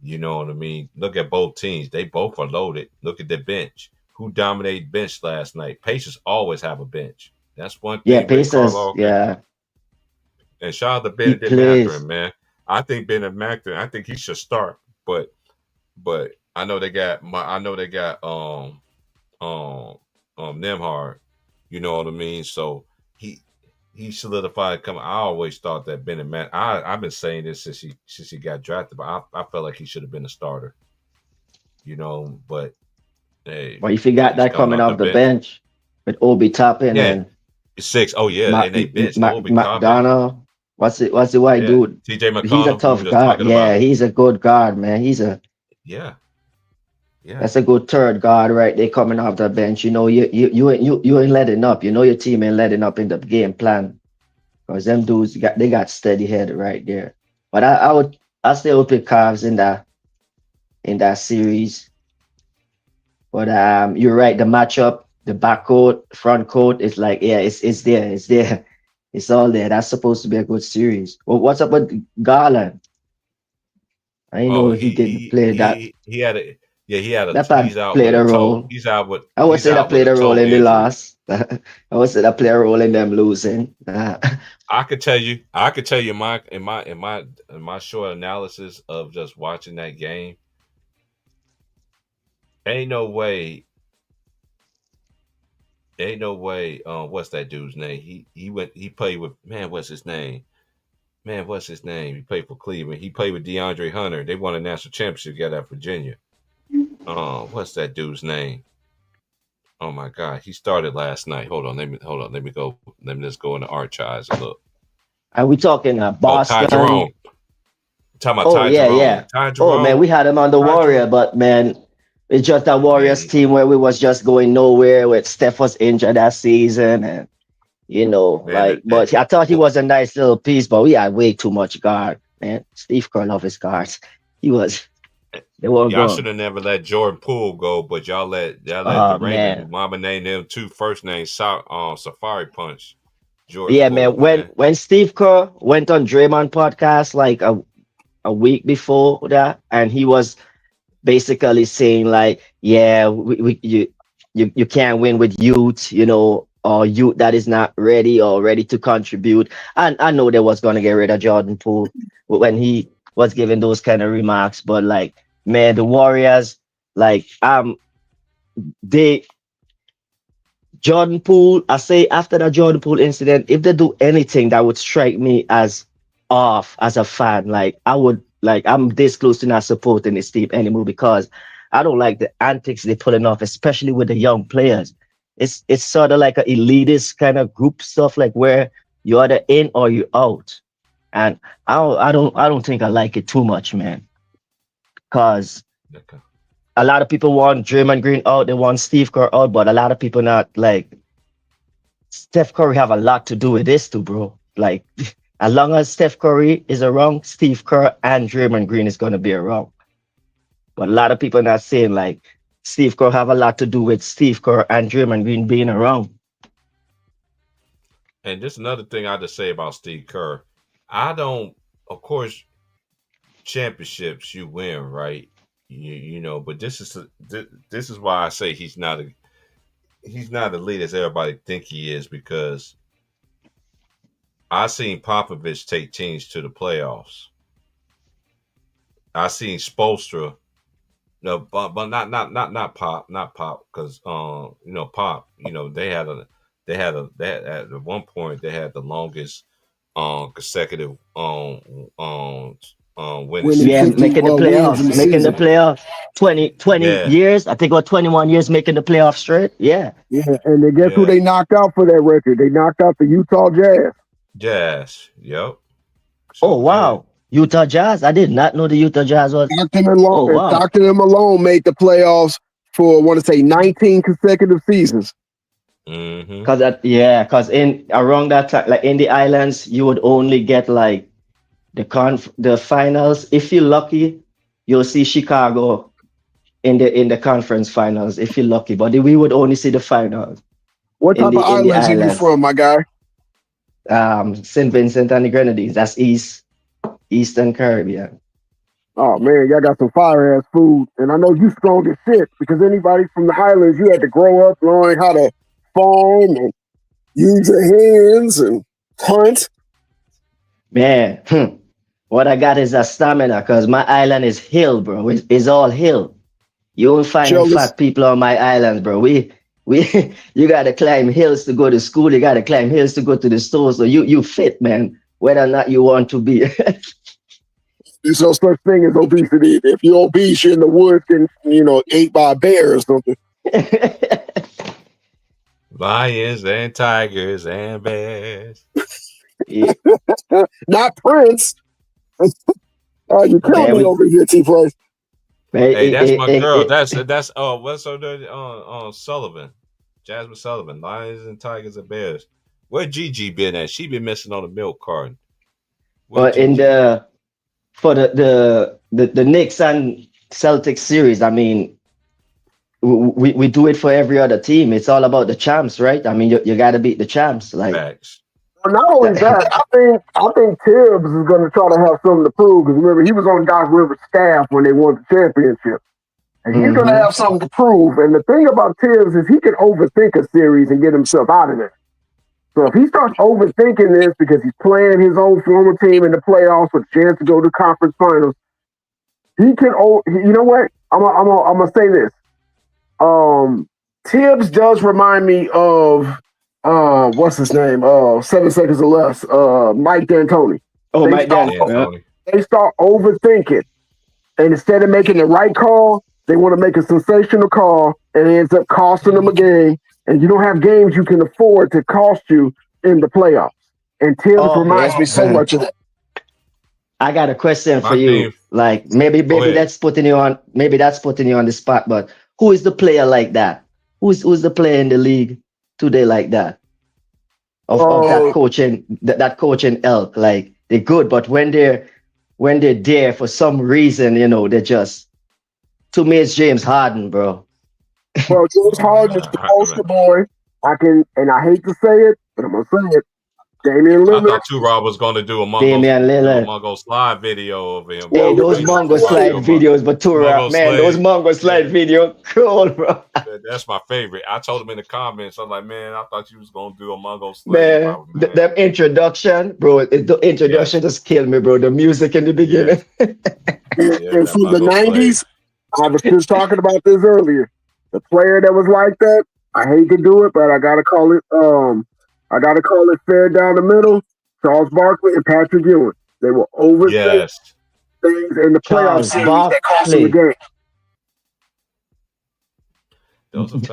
You know what I mean? Look at both teams. They both are loaded. Look at the bench. Who dominated bench last night? Pacers always have a bench. That's one thing. Yeah, Pacers. Yeah. And shout out to Benedict Mathurin, man. I think Benedict Mathurin, I think he should start, but I know they got Nembhard. You know what I mean? So he solidified coming. I always thought that Benedict I've been saying this since he got drafted, but I felt like he should have been a starter. you know. But hey, But if you got he's that coming coming off the off the bench. bench with Obi Toppin Yeah, and 6. Oh yeah, and they benched Obi Toppin. McDonough, what's the white Yeah, dude? T.J. He's a McConnell. We were tough just guard. talking Yeah, about. he's a good guard, man. Yeah, yeah. That's a good third guard right there coming off the bench. You know, you ain't letting up. You know your team ain't letting up in the game plan. Because them dudes they got steady head right there. But I still pick Cavs in that series. But you're right, the matchup, the back court, front court is like, yeah, it's there, it's there. It's all there. That's supposed to be a good series. Well, what's up with Garland? I know Oh, he didn't play that. he had a he had a That he's part out with played a a toe. role. I would He's say that out with played a a role toe in the injury. loss. I would say that played a role in them losing. I could tell you in my short analysis of just watching that game, ain't no way. What's that dude's name? He played with what's his name? Man, what's his name? He played for Cleveland. He played with DeAndre Hunter. They won a national championship together at Virginia. What's that dude's name? Oh my God, he started last night. Hold on, let me go. Let me just go in the archives and look. Are we talking Oh, Ty Boston? Jerome. Talking about Oh Ty yeah, Jerome. yeah. Ty Oh man, Jerome. we had him on the Ty Warrior, Jerome. but man, it's just a Warriors Man, team where we was just going nowhere. With Steph was injured that season, and you know, man, but I thought he well, was a nice little piece, but we had way too much guard, man. Steve Kerr loved his guards. They were y'all gone. should have never let Jordan Poole go, but y'all let Oh Raymond, who man, Mama named them two first names, Safari Punch. Jordan yeah, man. Poole, man. When Steve Kerr went on Draymond podcast like a week before that, and he was basically saying like, yeah, you can't win with youth, you know, or youth that is not ready or ready to contribute. And I know they was gonna get rid of Jordan Poole when he was giving those kind of remarks, but like, man, the Warriors, like, they Jordan Poole, I say after the Jordan Poole incident, if they do anything that would strike me as off as a fan, like I would like I'm this close to not supporting this team anymore because I don't like the antics they're pulling off, especially with the young players. It's sort of like an elitist kind of group stuff, like where you're either in or you're out. And I don't think I like it too much, man. Cause Okay. a lot of people want Draymond Green out, they want Steve Kerr out, but a lot of people not like Steph Curry have a lot to do with this too, bro. Like, as long as Steph Curry is around, Steve Kerr and Draymond Green is gonna be around. But a lot of people not saying like Steve Kerr have a lot to do with Steve Kerr and Draymond Green being around. And just another thing I just say about Steve Kerr, I don't, of course, championships you win, right? You know, but this is why I say he's not elite as everybody think he is, because I seen Popovich take teams to the playoffs. I seen Spoelstra, no, but not Pop, because Pop, they had at one point they had the longest consecutive winning winning Yeah, season. 50 making the wins in the playoffs, making the season. playoffs 20 Yeah, years. I think about 21 years making the playoffs straight. Yeah. Yeah, and then guess who yeah, they knocked out for that record? They knocked out the Utah Jazz. Jazz. Yep. Oh Sure did. wow. Utah Jazz. I did not know the Utah Jazz was. Oh wow. Stockton and Malone made the playoffs for I want to say 19 consecutive seasons. Mm-hmm. Cause in around that time, like in the islands, you would only get like the finals. If you're lucky, you'll see Chicago in the conference finals. If you're lucky, but we would only see the finals What in type of the islands are you islands. from, my guy? St. Vincent and the Grenadines. That's Eastern Caribbean. Oh man, y'all got some fire ass food, and I know you strong as shit because anybody from the islands, you had to grow up learning how to farm and use your hands and hunt. Man, what I got is a stamina because my island is hill, bro. It's all hill. You won't find them Jealous. fat people on my island, bro. You gotta climb hills to go to school. You gotta climb hills to go to the store. So you fit, man. Whether or not you want to be. There's no such thing as obesity. If you're obese, you're in the woods and ate by a bear or something. Lions and tigers and bears. Yeah. Not Prince. You killing me over here, T-Price. Hey, that's my girl. That's what's her name? Sullivan, Jasmine Sullivan. Lions and tigers and bears. Where Gigi been at? She been missing on the milk carton. In the for the Knicks and Celtics series, I mean, we do it for every other team. It's all about the champs, right? I mean, you got to beat the champs. Like, facts. Well, not only that, I think Tibbs is going to try to have something to prove, because remember, he was on Doc Rivers' staff when they won the championship, and he's going to have something to prove. And the thing about Tibbs is he can overthink a series and get himself out of there. So if he starts overthinking this because he's playing his own former team in the playoffs with a chance to go to conference finals, he can. You know what? I'm gonna say this. Tibbs does remind me of what's his name? 7 Seconds or Less. Mike D'Antoni. Oh, Mike D'Antoni. They start overthinking, and instead of making the right call, they want to make a sensational call, and it ends up costing them a game. And you don't have games you can afford to cost you in the playoffs. And Tibbs reminds me so much of that. I got a question for you. Like maybe that's putting you on. Maybe that's putting you on the spot. But who is the player like that? Who's the player in the league today like that? Of that coaching elk. Like they're good, but when they're there for some reason, they're just. To me, it's James Harden, bro. Well, James Harden is the poster boy. I hate to say it, but I'm gonna say it. Damian Lillard. I thought Rob was going to do a Mongo slide video of him. Yeah, those Mongo slide videos, but Rob, man, those Mongo slide videos, cool, bro. That's my favorite. I told him in the comments, I'm like, man, I thought you was going to do a Mongo slide. Man, the introduction, bro, the introduction just killed me, bro. The music in the beginning. And from the 90s, I was just talking about this earlier. The player that was like that, I hate to do it, but I gotta call it. I gotta call it fair down the middle. Charles Barkley and Patrick Ewing. They were overthinking things in the playoff series that cost them the game.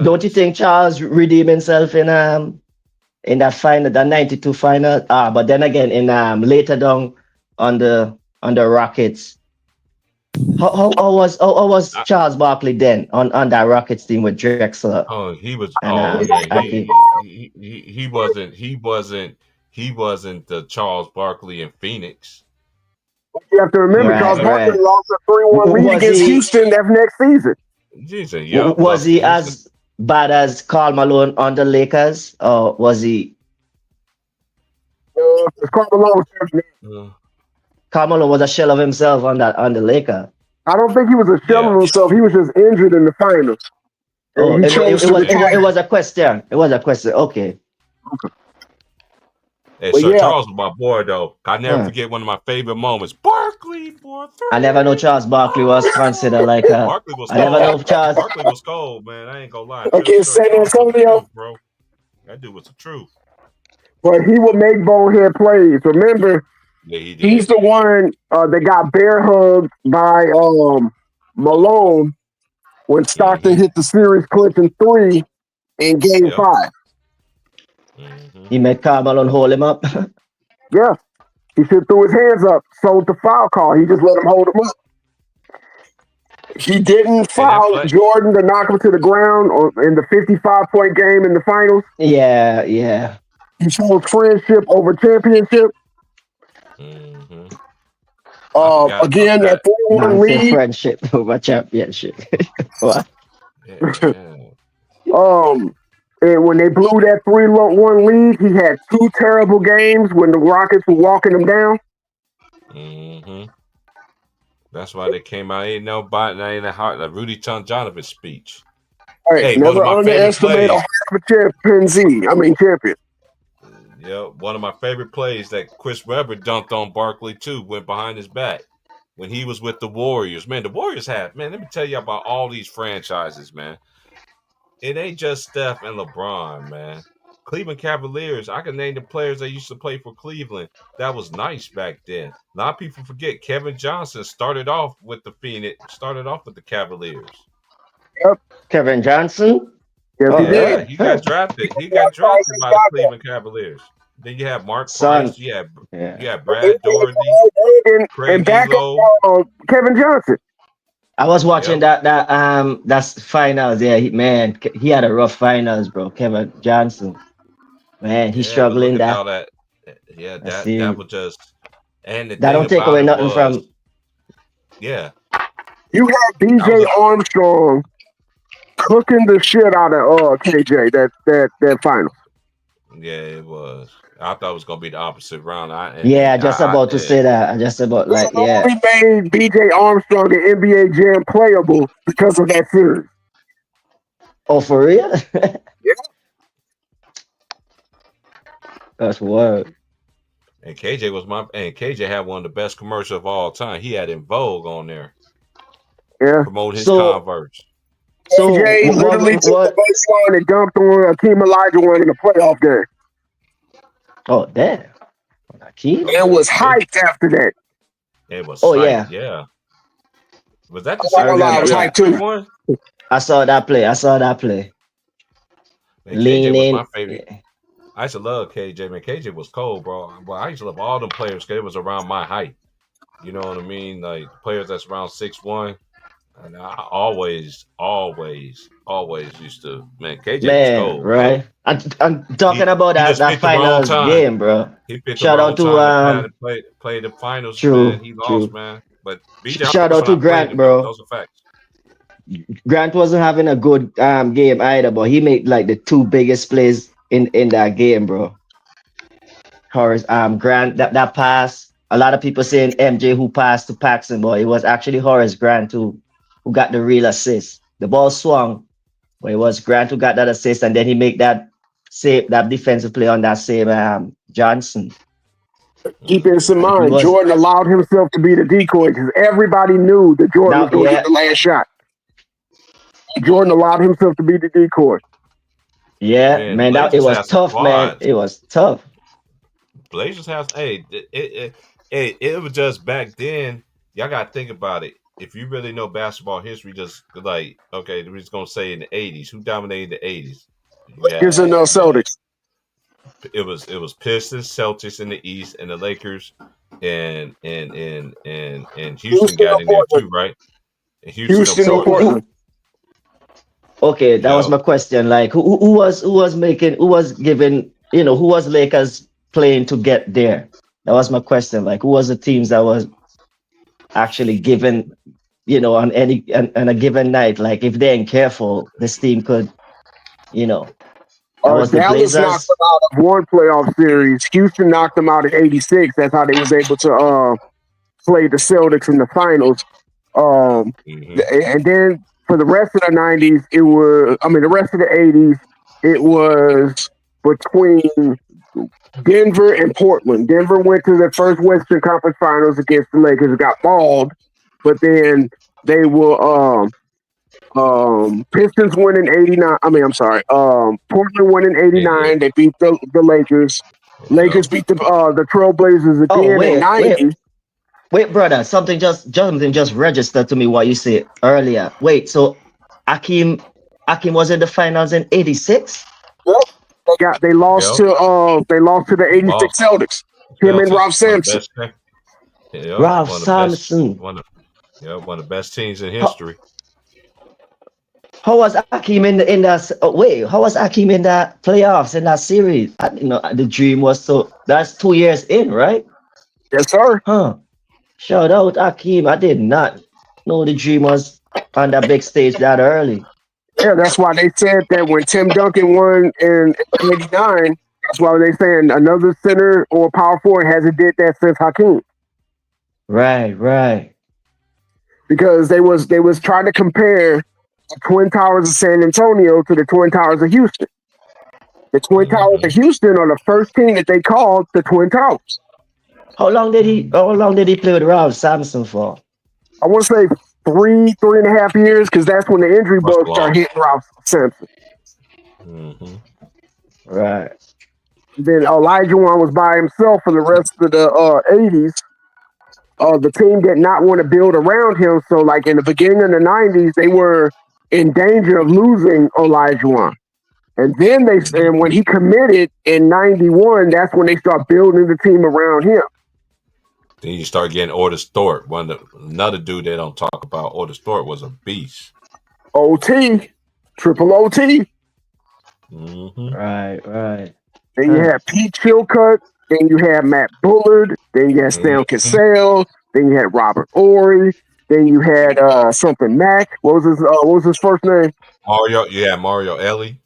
Don't you think Charles redeemed himself in that final, that 92 final? But then again, in later down on the Rockets. How was Charles Barkley then on that Rockets team with Drexler? Oh, he was. He wasn't the Charles Barkley in Phoenix. You have to remember, Charles Barkley lost a 3-1 lead against Houston that next season. Was he as bad as Karl Malone on the Lakers, or was he? Karl Malone. Karl Malone was a shell of himself on the Lakers. I don't think he was a shell of himself. He was just injured in the finals. It was a question. It was a question. Okay. Hey, so Charles was my boy, though. I never forget one of my favorite moments. Barkley for 3. I never know Charles Barkley was considered like a. Barkley was cold. I never know Charles. Barkley was cold, man. I ain't gonna lie. Okay, San Antonio, bro. That dude was the truth. But he would make bonehead plays. Remember. Yeah, he did. He's the one that got bear hugged by Malone when Stockton hit the series clinching 3 in Game 5. He made Karl Malone hold him up. Yeah, he should threw his hands up, sold the foul call. He just let him hold him up. He didn't foul Jordan to knock him to the ground in the 55-point game in the finals. Yeah. He chose friendship over championship. Again, that 4-1 lead. Friendship over championship. And when they blew that 3-1 lead, he had 2 terrible games when the Rockets were walking him down. That's why they came out. Ain't nobody, ain't a heart like Rudy Tonjonovic speech. All right, never underestimate a champion. Yeah, one of my favorite plays that Chris Webber dunked on Barkley too, went behind his back when he was with the Warriors. Man, the Warriors let me tell you about all these franchises, man. It ain't just Steph and LeBron, man. Cleveland Cavaliers. I can name the players that used to play for Cleveland. That was nice back then. A lot of people forget Kevin Johnson started off with the Phoenix, started off with the Cavaliers. Kevin Johnson. Yes, Oh, he Yeah, did. he got drafted. He got drafted by the Cleveland Cavaliers. Then you have Mark Son. Price. You Yeah. have Brad Doherty, And Craig back Elo. Kevin Johnson. I was watching that's finals. Yeah, he had a rough finals, bro. Kevin Johnson, man, he's Yeah, but look struggling. at That all that. Yeah, I see. that was just. And the That thing don't take about away it nothing was, from. yeah, You had I DJ was Armstrong cooking the shit out of KJ that final. yeah, it was. I thought it was gonna be the opposite round. Yeah, just about to say that. I just about like yeah. We made BJ Armstrong an NBA Jam playable because of that series. Oh, for real? Yeah. That's wild. And KJ had one of the best commercials of all time. He had In Vogue on there. Yeah. Promoting his So- Converse. So KJ literally took the baseline and dunked on Akeem Olajuwon in a playoff game. Oh, damn. Akeem? And was hyped after that. It was Oh, psyched, yeah. Was that the I'm not gonna lie, I was series hyped too. they won? I saw that play. Man, Lean KJ was in. my favorite. I used to love KJ, man. KJ was cold, bro. Well, I used to love all them players because it was around my height. You know what I mean? Like players that's around 6'1". And I always used to, man, KJ Man, was cold. right? I'm talking about he just that picked the wrong finals time. game, bro. He picked Shout the wrong out to, time to play the finals, true, man. He lost, true. man. But BJ Shout out to Armstrong Grant, played, bro. Those are facts. Grant wasn't having a good game either, but he made like the two biggest plays in that game, bro. Horace Grant, that pass. A lot of people saying MJ who passed to Paxson, but it was actually Horace Grant who got the real assist. The ball swung, but it was Grant who got that assist, and then he made that defensive play on that same Johnson. Keep this in Like, mind, Jordan allowed himself to be the decoy because everybody knew that Jordan was going to get the last shot. Jordan allowed himself to be the decoy. Yeah, man, it was tough, man. It was tough. Blazers has it was just back then. Y'all got to think about it. If you really know basketball history, just like okay, we're just gonna say in the '80s, who dominated the '80s? Lakers and Celtics. It was Pistons, Celtics in the East, and the Lakers and Houston got in there too, right? And Houston or Portland. Okay, that was my question. Like, who was giving, who was Lakers playing to get there? That was my question. Like, who was the teams that was actually given, on a given night? Like, if they ain't careful, this team could, Dallas knocked them out of one playoff series. Houston knocked them out in '86. That's how they was able to play the Celtics in the finals. And then for the rest of the '90s, the rest of the '80s, it was between Denver and Portland. Denver went to the first Western Conference Finals against the Lakers, got mauled, but then they were Pistons won in '89. Portland won in '89. They beat the Lakers. Lakers beat the Trailblazers again in '90. Wait, brother, something just registered to me what you said earlier. Wait, so Akeem was in the finals in '86? Yep. They lost to the '86 Celtics. Him and Ralph Sampson. Ralph Sampson. One of the best teams in history. How was Akeem in that? How was Akeem in that playoffs in that series? The dream was that's 2 years in, right? Yes, sir. Huh. Shout out Akeem. I did not know the dream was on that big stage that early. Yeah, that's why they said that when Tim Duncan won in '89, that's why they saying another center or power forward hasn't did that since Hakeem. Right. Because they was trying to compare the Twin Towers of San Antonio to the Twin Towers of Houston. The Twin Towers of Houston are the first team that they called the Twin Towers. How long did he play with Ralph Sampson for? I want to say 3.5 years, because that's when the injury bug started hitting Ralph Sampson. Right. Then Olajuwon was by himself for the rest of the 80s. The team did not want to build around him. So, like in the beginning of the 90s, they were in danger of losing Olajuwon. And then and when he committed in 91, that's when they start building the team around him. Then you start getting Otis Thorpe. Another dude they don't talk about, Otis Thorpe, was a beast. OT, triple OT. Mm-hmm. Right. Then you had Pete Chilcutt. Then you had Matt Bullard. Then you had Stan Cassell. Then you had Robert Ory. Then you had something Mack. What was his first name? Mario. Yeah, Mario Elie.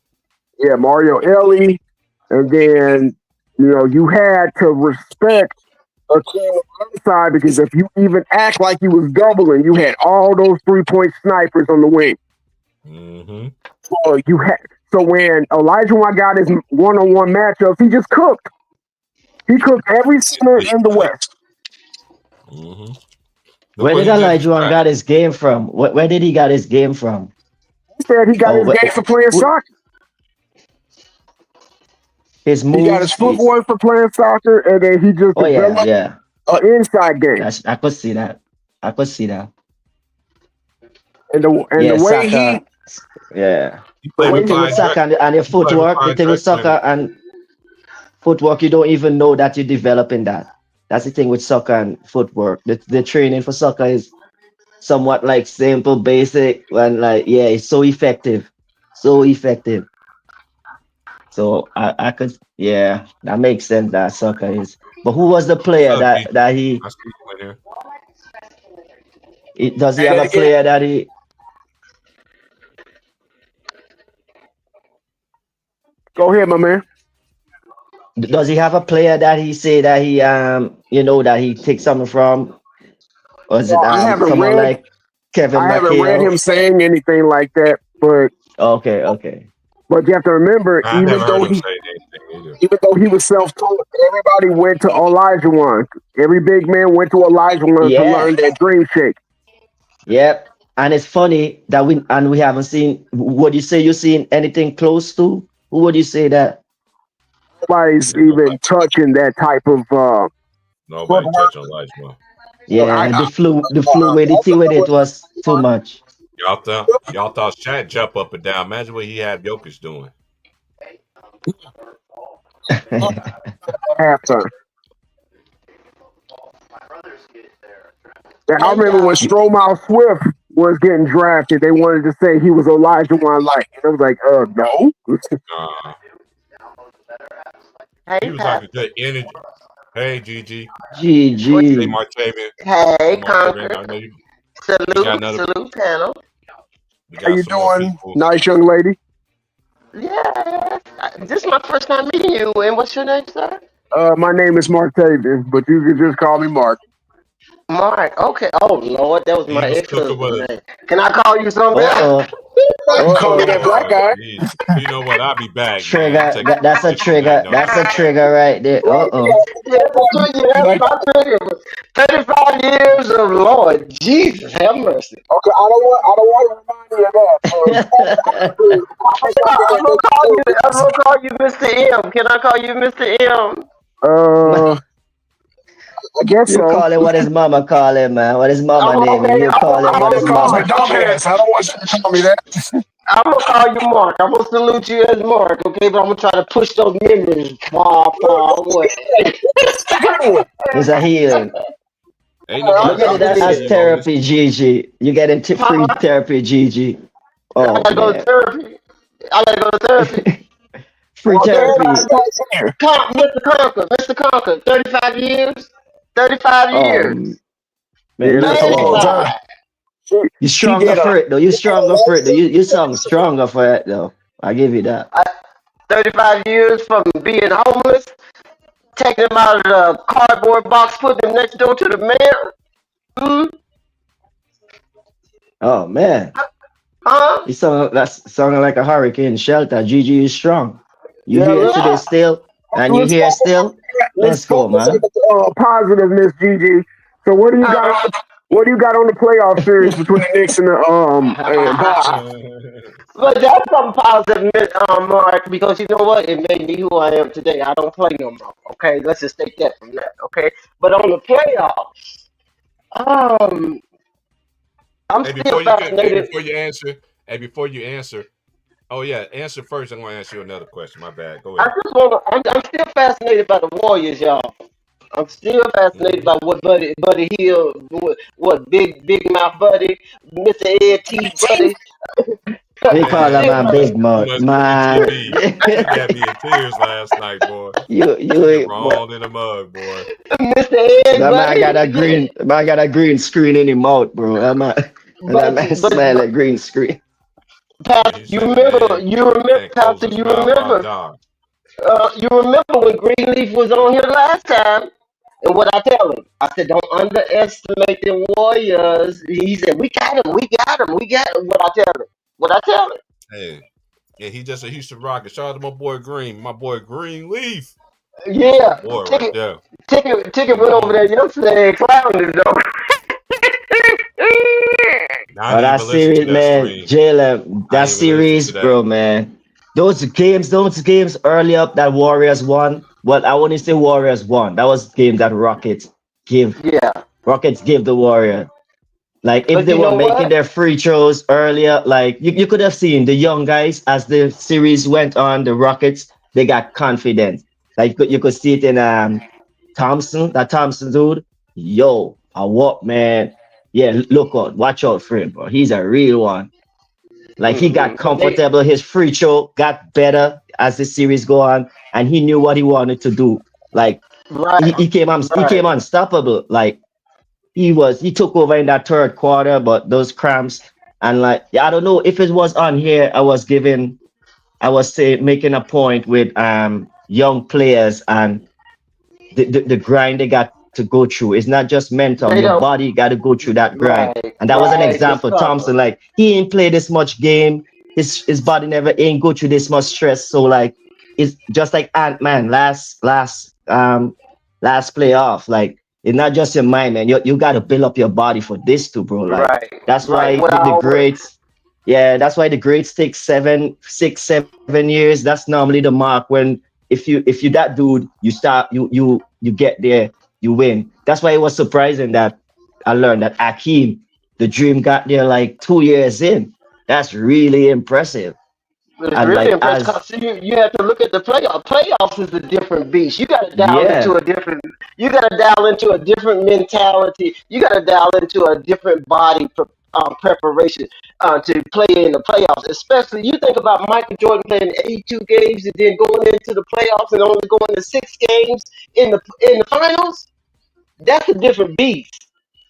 Yeah, Mario Elie. And then you had to respect a team on the other side, because if you even act like you was doubling, you had all those 3-point snipers on the wing. Mm-hmm. So when Olajuwon got his one-on-one matchups, he just cooked. He cooked every center in the West. Mm-hmm. Where did Olajuwon got his game from? Where did he got his game from? He said he got his game for playing soccer. His moves. He got his footwork for playing soccer, and then he just developed an inside game. I could see that. And the way soccer, he played with soccer and your footwork, the thing with soccer and footwork, you don't even know that you're developing that. That's the thing with soccer and footwork. The training for soccer is somewhat like simple, basic, and it's so effective. So I could, that makes sense that soccer is. But who was the player that he? Does he have a player that he? Go ahead, my man. Does he have a player that he say that he that he takes something from? Or is it someone like Kevin McHale? I haven't read him saying anything like that, but okay. But you have to remember, even though he was self-taught, everybody went to Olajuwon. Every big man went to Olajuwon to learn that dream shake. Yep. And it's funny that we haven't seen. Would you say you've seen anything close to? Who would you say that? Nobody's even touching that type of. Nobody touching Olajuwon. Yeah, the fluidity with it was too much. Y'all thought Shaq jump up and down. Imagine what he had Jokic doing. Halftime. I remember when Stromile Swift was getting drafted, they wanted to say he was Olajuwon-like. And I was like, no. He was like a good energy. Hey, Gigi. Gigi. Hey, Martavian. Hey, Conker. Salute, panel. How you doing, nice young lady? Yeah, this is my first time meeting you. And what's your name, sir? My name is Martavian, but you can just call me Mark. Mark, okay. Oh, Lord, that was my ex-husband's name. Can I call you something else? Call me that black guy. You know what? I'll be back. Trigger. That's a trigger. That's a trigger right there. That's my trigger. 35 years of Lord Jesus, have mercy. Okay, I don't want to remind you of that. I'm gonna call you Mr. M. Can I call you Mr. M? I guess you call him what his mama call him, man. What his mama name? Okay. You call him what his mama. I don't want you to call me that. I'm gonna call you Mark. I'm gonna salute you as Mark, okay? But I'm gonna try to push those memories far away. It's a healing. Look at it as therapy, Gigi. You getting free therapy, Gigi. I gotta go to therapy. Free therapy. Mr. Conker, 35 years. 35 years. Man, you stronger for it though. You stronger for it though. You sound stronger for it though. I give you that. 35 years from being homeless, taking them out of the cardboard box, putting them next door to the mayor. Oh man. Huh? You sounding like a hurricane shelter. Gigi is strong. You here today still, and you here still. Let's go, man. Positiveness, Gigi. So what do you got? What do you got on the playoff series between the Knicks and Boston? But that's something positive, Mark, because you know what? It made me who I am today. I don't play no more. Okay, let's just take that from that. Okay, but on the playoffs, um, I'm Hey, still fascinated. before you answer, oh yeah, answer first. I'm gonna ask you another question. My bad. Go I ahead. just want to. I'm still fascinated by the Warriors, y'all. I'm still fascinated by what Buddy Hill, what Big Mouth Buddy, Mr. Ed T Buddy. They I'm call him still a Man, big you mouth, must look at man. TV. You got me in tears last night, boy. you You ain't rolled in the mug, boy. Mr. Ed that man got a Buddy. green screen in his mouth, bro. That man smell But like green screen. Pastor, He said, man, can't close Pastor, his mouth while gone. you remember when Greenleaf was on here last time, and what I tell him, I said, don't underestimate the Warriors. He said, we got him, we got him, we got him. What I tell him. Hey, yeah, he just a Houston Rocket. Shout out to my boy Greenleaf. Yeah, Boy, right there. ticket went over there yesterday and clowned it though. I Oh, didn't that even listen to series, that man, stream. Jalen, I that didn't even listen series, to that. bro, man. Those games early up that Warriors won. Well, I wouldn't say Warriors won. That was game that Rockets give the Warriors. Like if But they you were know making what? their free throws earlier, like you could have seen the young guys as the series went on, the Rockets, they got confident. Like you could see it in that Thompson dude. Yo, I what man? Yeah, look out, watch out for him, bro. He's a real one. Like he got But they comfortable, his free throw got better as the series go on, and he knew what he wanted to do. Like right, he came right. unstoppable. Like he took over in that third quarter, but those cramps and like I don't know if it was on here. I was making a point with young players and the grind they got to go through. It's not just mental. They Your don't. body got to go through that grind. Right, And that was an right. The example. Thompson, struggle. like he ain't played this much game. His body never ain't go through this much stress. So like it's just like Ant-Man last playoff. Like it's not just your mind, man. You got to build up your body for this too, bro. Like Right, that's right. why What I the always. greats, yeah, that's why the greats take 7 years. That's normally the mark when if you that dude, you start you get there, you win. That's why it was surprising that I learned that Akeem, the dream got there like 2 years in. That's really impressive. It's And really like impressive as because you have to look at the playoff. Playoffs is a different beast. You got to dial into yeah, a different. You got to dial into a different mentality. You got to dial into a different preparation to play in the playoffs. Especially you think about Michael Jordan playing 82 games and then going into the playoffs and only going to 6 games in the finals. That's a different beast.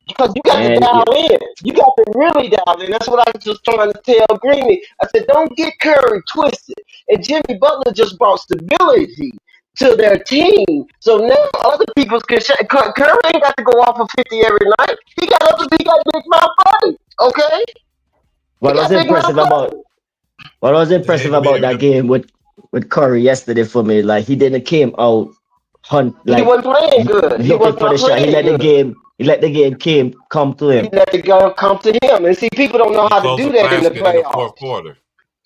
Because you got to man, dial in. You got to really dial in. That's what I was just trying to tell Greeny. I said, don't get Curry twisted. And Jimmy Butler just brought stability to their team. So now other people can Curry ain't got to go off of 50 every night. He got Big Mouth Buddy. Okay? He what was got Big Mouth impressive Buddy. They ain't about gonna be able that to. game with Curry yesterday for me, like he didn't came out hunt He like wasn't playing good. He looking was for the not shot. playing good. He let the game come to He him. let the gun come to him. And see, people don't know He how to closed do the that in the basket in the fourth playoffs. quarter.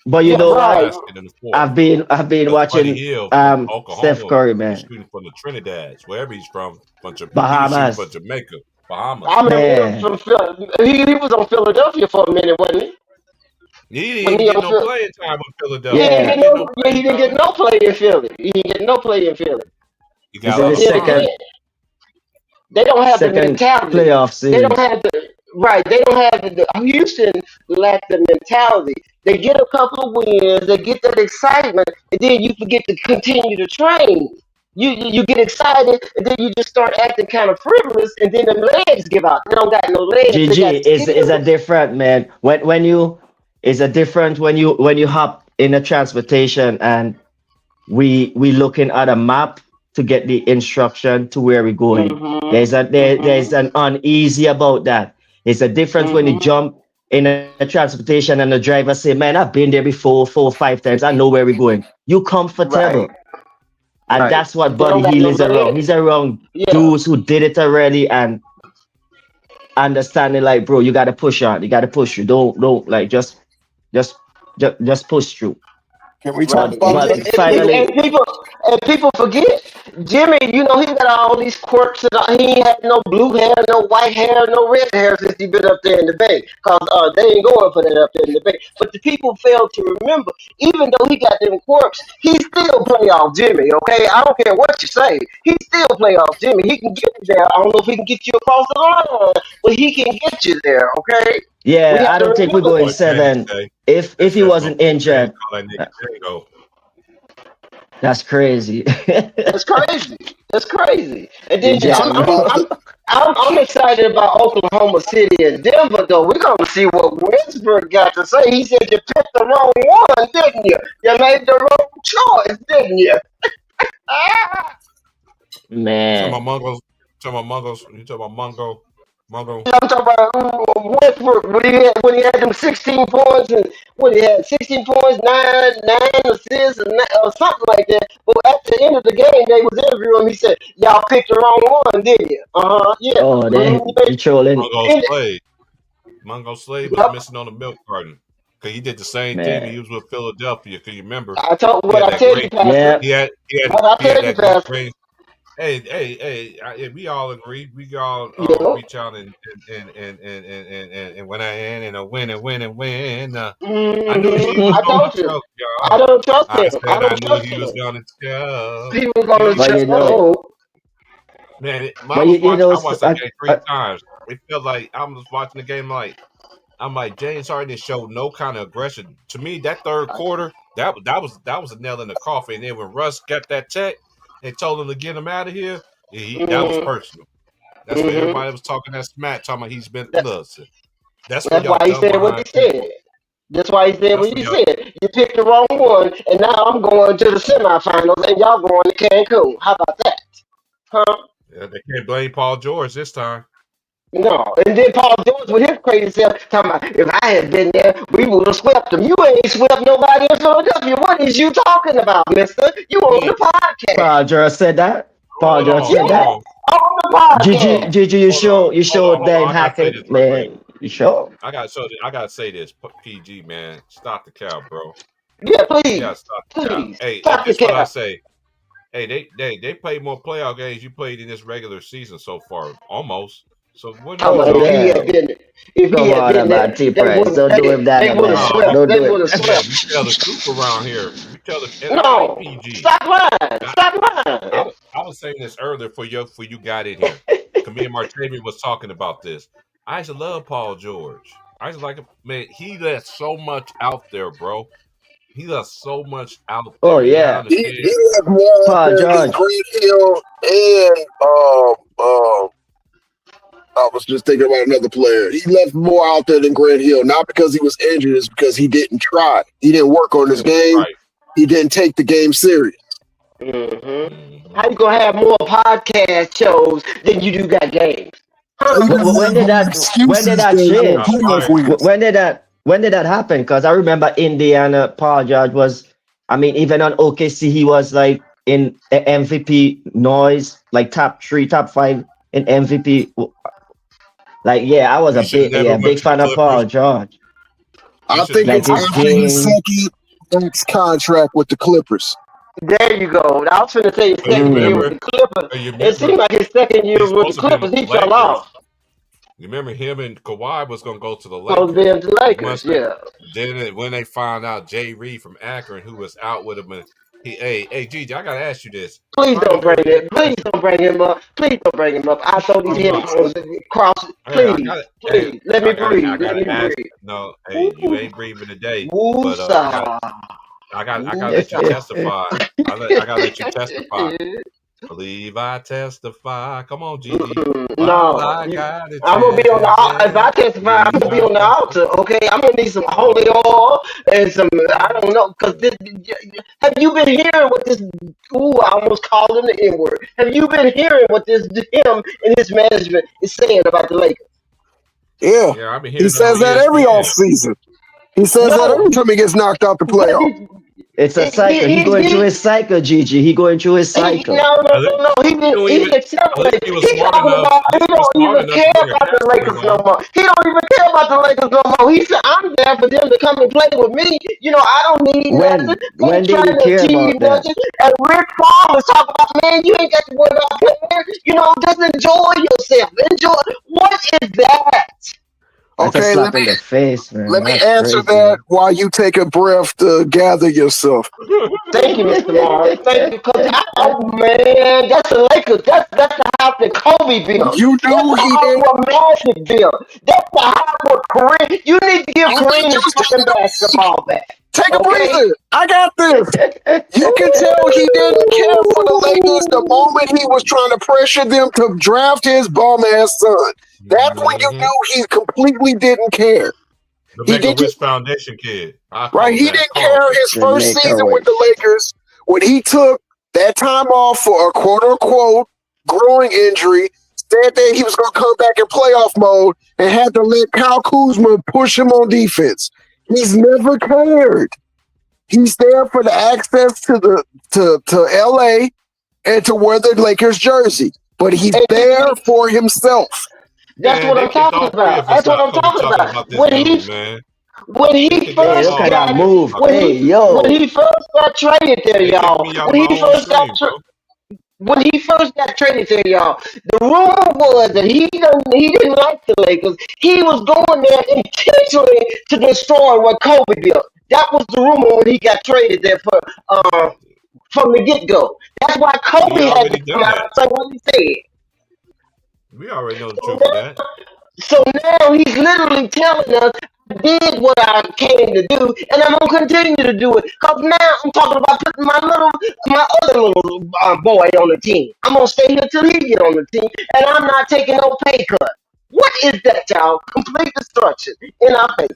But you He Yeah, know closed the right. what? basket in the fourth. I've been Because Buddy watching Hill from Steph Oklahoma Curry, was man. shooting from the Trinidad, wherever he's from. He was shooting for Bahamas. Jamaica, I Bahamas. remember him Man. from Philly. He was on Philadelphia for a minute, wasn't he? He didn't When even he get on no Phil, playing time with he Philadelphia. He didn't Yeah. get didn't get no. no Yeah, playing he didn't get time. no play in Philly. He didn't get no play in Philly. He This got is But the other then again, second guys. they don't have the second mentality. playoff They don't series. have the right. They don't have Houston lack the mentality. They get a couple of wins, they get that excitement, and then you forget to continue to train. You get excited, and then you just start acting kind of frivolous, and then the legs give out. They don't got no legs. They GG got is a skills. different man. When you is a different when you hop in a transportation and we looking at a map to get the instruction to where we're going. There's Mhm. an uneasy about that. It's a difference when you Mhm. jump in a transportation and the driver say, "Man, I've been there before 4 or 5 times. I know where we're going." You Right. comfortable, and Right. that's what They Buddy don't got Hill no is around. legs. He's around Yeah. dudes who did it already, and understanding like, bro, you gotta push on. You gotta push. You don't like just push through. Can we talk Right. about But this? finally, And people forget Jimmy. You know he got all these quirks and he ain't had no blue hair, no white hair, no red hair since he been up there in the Bay. Cause they ain't going for that up there in the Bay. But the people fail to remember, even though he got them quirks, he still playoff Jimmy. Okay, I don't care what you say, he still playoff Jimmy. He can get you there. I don't know if he can get you across the line, but he can get you there. Okay, we yeah, have I to don't think we're remember going What James 7 say? if That's he my wasn't boy James injured. call that nigga Django. That's crazy. That's crazy. That's crazy. And Can then we talk about the? I'm excited about Oklahoma City and Denver, though. We're going to see what Westbrook got to say. He said you picked the wrong one, didn't you? You made the wrong choice, didn't you? Talking about Man. Mungos. Talking about Mungos. You talking about Mungo. Mungo. I'm talking about Westbrook when he had them 16 points and when he had 16 points, nine assists, or something like that. But at the end of the game, they was interviewing him. He said, "Y'all picked the wrong one, didn't you?" Yeah. Oh, they trolling. Mungo Slade. Mungo Slade was Yep. missing on the milk carton. Cause he did the same thing when he Man. was with Philadelphia. Cause you remember I told he what had I that tell you, great. Pastor. Yeah. He had What I tell you, that great Pastor. range. Hey, we all agree. We all Yeah. reach out and win and a win and win and win. I knew he was I going told to you. choke, I y'all. don't trust I him. I said I don't knew trust he was him. going to choke. He was going to But you know, choke. Man, but I watched that game 3 times. It felt like I was watching the game like I'm like James Harden showed no kind of aggression. To me, that third quarter, that was a nail in the coffin. And then when Russ got that check and told him to get him out of here, that was personal. That's what everybody was talking that smack, talking about he's been listen. That's what That's y'all why he done said what behind he people. said. That's why he said That's what what he y'all said. You picked the wrong one, and now I'm going to the semifinals, and y'all going to Cancun. How about that? Huh? they can't blame Paul George this time. No. And then Paul George with his crazy self talking about if I had been there, we would have swept them. You ain't swept nobody in Philadelphia. What is you talking about, mister? You on the podcast. Paul George said that. Paul Hold George on, said hold Yeah, that. on, on the podcast. Gigi, hold on, you showed hold on. Dan I gotta say this Hackett, real quick. man. You show. I gotta say this. PG man, stop the cow, bro. Yeah, You please. gotta stop the cow. Please. Hey, Stop the this is what I cap. say. Hey, they played more playoff games you played in this regular season so far, almost. So what are Talking we Oh about if talking he about? had yeah. been if he Come had on been about there, they T-Price. wouldn't Don't do him that, they would have man. No, swept. Don't They do would it. have man, swept. we tell the truth around here. We tell the and I like No. PG. Stop lying. I, Stop lying. I was saying this earlier for you got in here. Me and Martavian was talking about this. I used to love Paul George. I used to like him. Man, he let so much out there, bro. He left so much out Oh there. You gotta yeah. He understand. left more out Paul there than George. Grant Hill and I was just thinking about another player. He left more out there than Grant Hill, not because he was injured, it's because he didn't try. He didn't work on his game. Right. He didn't take the game serious. How you gonna have more podcast shows than you do got games? He doesn't When have did more that excuses than change? playoff wins. When did that happen? Because I remember Indiana, Paul George was. I mean, even on OKC, he was like in MVP noise, like top 3, top 5 in MVP. Like, yeah, I was You should have never went big to the fan of Clippers. Paul George. I think Like it's his after his game. second next contract with the Clippers. There you go. I was gonna say his But you second year with remember, the Clippers. you It seemed remember, like his second year he's with the supposed to be Clippers, with the he fell Lakers. off. You remember him and Kawhi was gonna go to the Supposed to be Lakers. in the Lakers, yeah. Then when they found out Jay Reed from Akron, who was out with him, and hey, Gigi, I gotta ask you this. Please don't bring Very it. Please don't bring him up. Please don't bring him up. I throw these headphones across. Please, please, let me breathe. Let me breathe. No, hey, you ain't breathing today, but Woosah. I gotta let you testify. I gotta let you testify. Believe I testify. Come on, Gigi. No, I'm gonna be on the. If I testify, I'm gonna be on the altar. Okay, I'm gonna need some holy oil and some. I don't know, cause have you been hearing what this? Ooh, I almost called him the N word. Have you been hearing what him and his management is saying about the Lakers? Yeah, I've been he hearing says that every offseason. He says that every time he gets knocked out the playoff. It's a cycle. He going through his cycle, Gigi. He going through his cycle. No. He didn't celebrate. He was He's smart talking enough. about he He was don't smart even enough care to bring a about the passport Lakers no along. more. He don't even care about the Lakers no more. He said, I'm there for them to come and play with me. You know, I don't need nothing. When They did he trying to care achieve about that? nothing. And Rick Paul is talking about, man, you ain't got to worry about playing. You know, just enjoy yourself. Enjoy. What is that? That's a Okay, slap in the face, man. let me That's answer crazy. that while you take a breath to gather yourself. Thank you, Mr. Morris. Thank you, because oh man, that's the Lakers. That's the house that Kobe built. You That's knew the he house didn't. what Magic built. That's the house what Kareem. You need to give I Kareem need you his to fucking basketball back. take a Okay? breather. I got this. You can tell he didn't care for the Lakers the moment he was trying to pressure them to draft his bum ass son. That's when you knew he completely didn't care. The He Make-A-Wish didn't, Foundation kid. I call right? him He that. didn't care Carlton. his The first season with the Make-A-Wish. Lakers when he took that time off for a quote unquote growing injury, said that he was going to come back in playoff mode and had to let Kyle Kuzma push him on defense. He's never cared. He's there for the access to LA and to wear the Lakers jersey, but he's there for himself. That's Man, what they I'm kicked talking all three about. of us That's what out I'm for talking about. this dude, man. When They he kicked us Hey, first look at all that out. move. Hey, yo. when he first got traded there, They kicked y'all. me out When my he own first got stream, bro. when he first got traded there, y'all, the rumor was that he didn't like the Lakers. He was going there intentionally to destroy what Kobe built. That was the rumor when he got traded there for from the get go. That's why He Kobe had to already come done out that. and say what he said. We already know the So truth of that. now he's literally telling us, I did what I came to do, and I'm gonna continue to do it. Cause now I'm talking about putting my other little boy on the team. I'm gonna stay here till he get on the team, and I'm not taking no pay cut. What is that, y'all? Complete destruction in our face.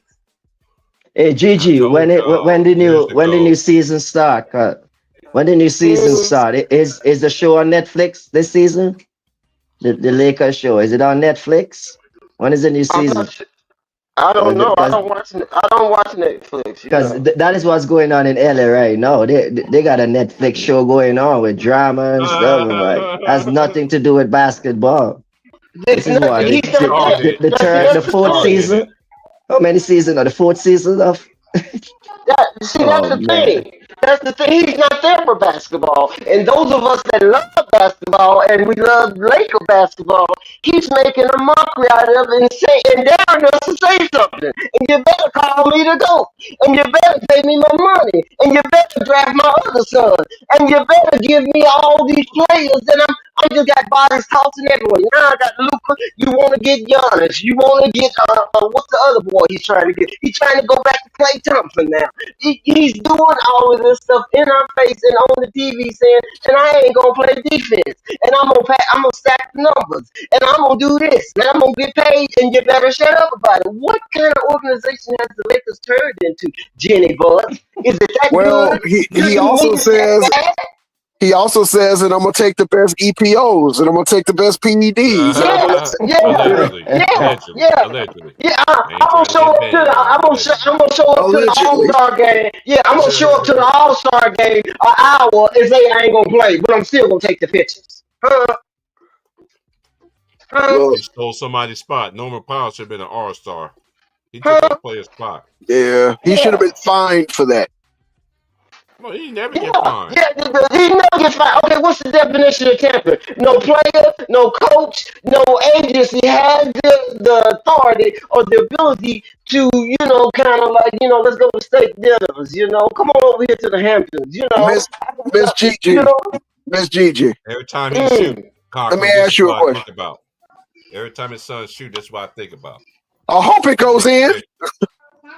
Hey, I Gigi, told when y'all the years new ago. season start? When the new season start, is the show on Netflix this season? The Lakers show, is it on Netflix? When is the new I'm season? not sure. I don't know. I don't watch Netflix. You Because know. that is what's going on in LA right now. They got a Netflix show going on with drama and stuff. Like has nothing to do with basketball. This is what He started. the fourth season. How many seasons? Or the fourth season of? That's Oh the man. thing. That's the thing. He's not there for basketball. And those of us that love basketball and we love Laker basketball, he's making a mockery out of it and daring us to say something. And you better call me to go. And you better pay me my money. And you better draft my other son. And you better give me all these players. And I just got bodies tossing everywhere. Now I got Luca. You want to get Giannis. You want to get what's the other boy he's trying to get? He's trying to go back to Klay Thompson now. He's doing all of this stuff in our face and on the TV saying, and I ain't gonna play defense, and I'm gonna stack the numbers, and I'm gonna do this, and I'm gonna get paid, and you better shut up about it. What kind of organization has the Lakers turned into, Jenny Buzz? Is it that Well, good? he also says that I'm gonna take the best EPOs and I'm gonna take the best PEDs. And I'm gonna Allegedly. I'm gonna show up to the All-Star game. Yeah, I'm gonna show up to the All-Star game an hour and say I ain't gonna play, but I'm still gonna take the pictures. He stole somebody's spot. Norman Powell should have been an All-Star. He took a player's spot. Yeah, he should have been fined for that. Well, he never get fined. Yeah, he never gets fined. Okay, what's the definition of tampering? No player, no coach, no agency has the authority or the ability to, kind of like, let's go to state dinners, come on over here to the Hamptons, Miss Gigi. Miss Gigi. Every time he shoot, let me ask you a question. Every time his son shoot, that's what I think about. I hope it goes in.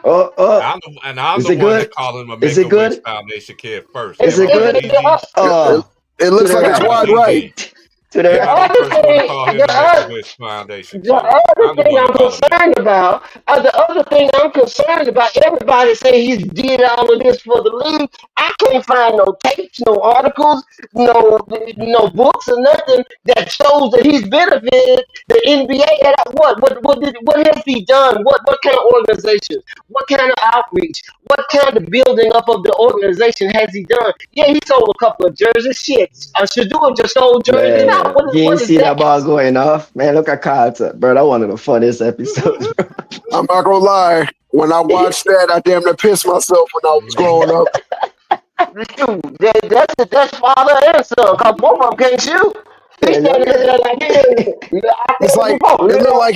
I'm the one that call him a Make-A-Wish Foundation kid first. Is it good? It looks like it's wide right. The other thing I'm concerned about, everybody say he's did all of this for the league. I can't find no tapes, no articles, no books or nothing that shows that he's benefited the NBA. What has he done? What kind of organization? What kind of outreach? What kind of building up of the organization has he done? Yeah, he sold a couple of jerseys. Shit, Shadua just sold jerseys out. Man, you ain't What is see that that? ball going off? Man, look at Carlton. Bro, that one of the funniest episodes, bro. I'm not gonna lie. When I watched that, I damn near pissed myself when I was growing up. Dude, that's father and son, because both of them can't shoot. He standing there like It's like it looked like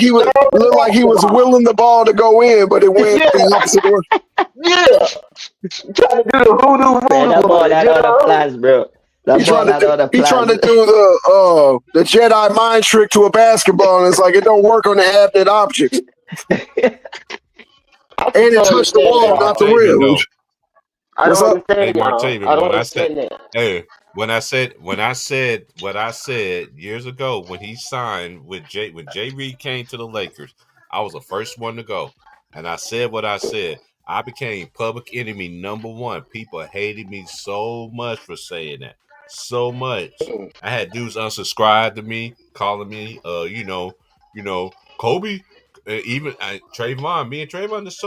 he was willing the ball to go in, but it went the opposite way. Yeah. Trying to do the hoodoo Man, that ball had you other know? plans, bro. That He ball trying had to other do, he plans. trying to do the Jedi mind trick to a basketball, and it's like it don't work on the abnect objects. And it touched the wall, not the rim. I What's don't up? understand Hey, y'all. Martavis, I don't when I understand said, that. hey, when I said what I said years ago when he signed with when Jay Reed came to the Lakers, I was the first one to go, and I said what I said. I became public enemy number one. People hated me so much for saying that, so much. I had dudes unsubscribe to me, calling me, Kobe. Even Trayvon, me and Trayvon just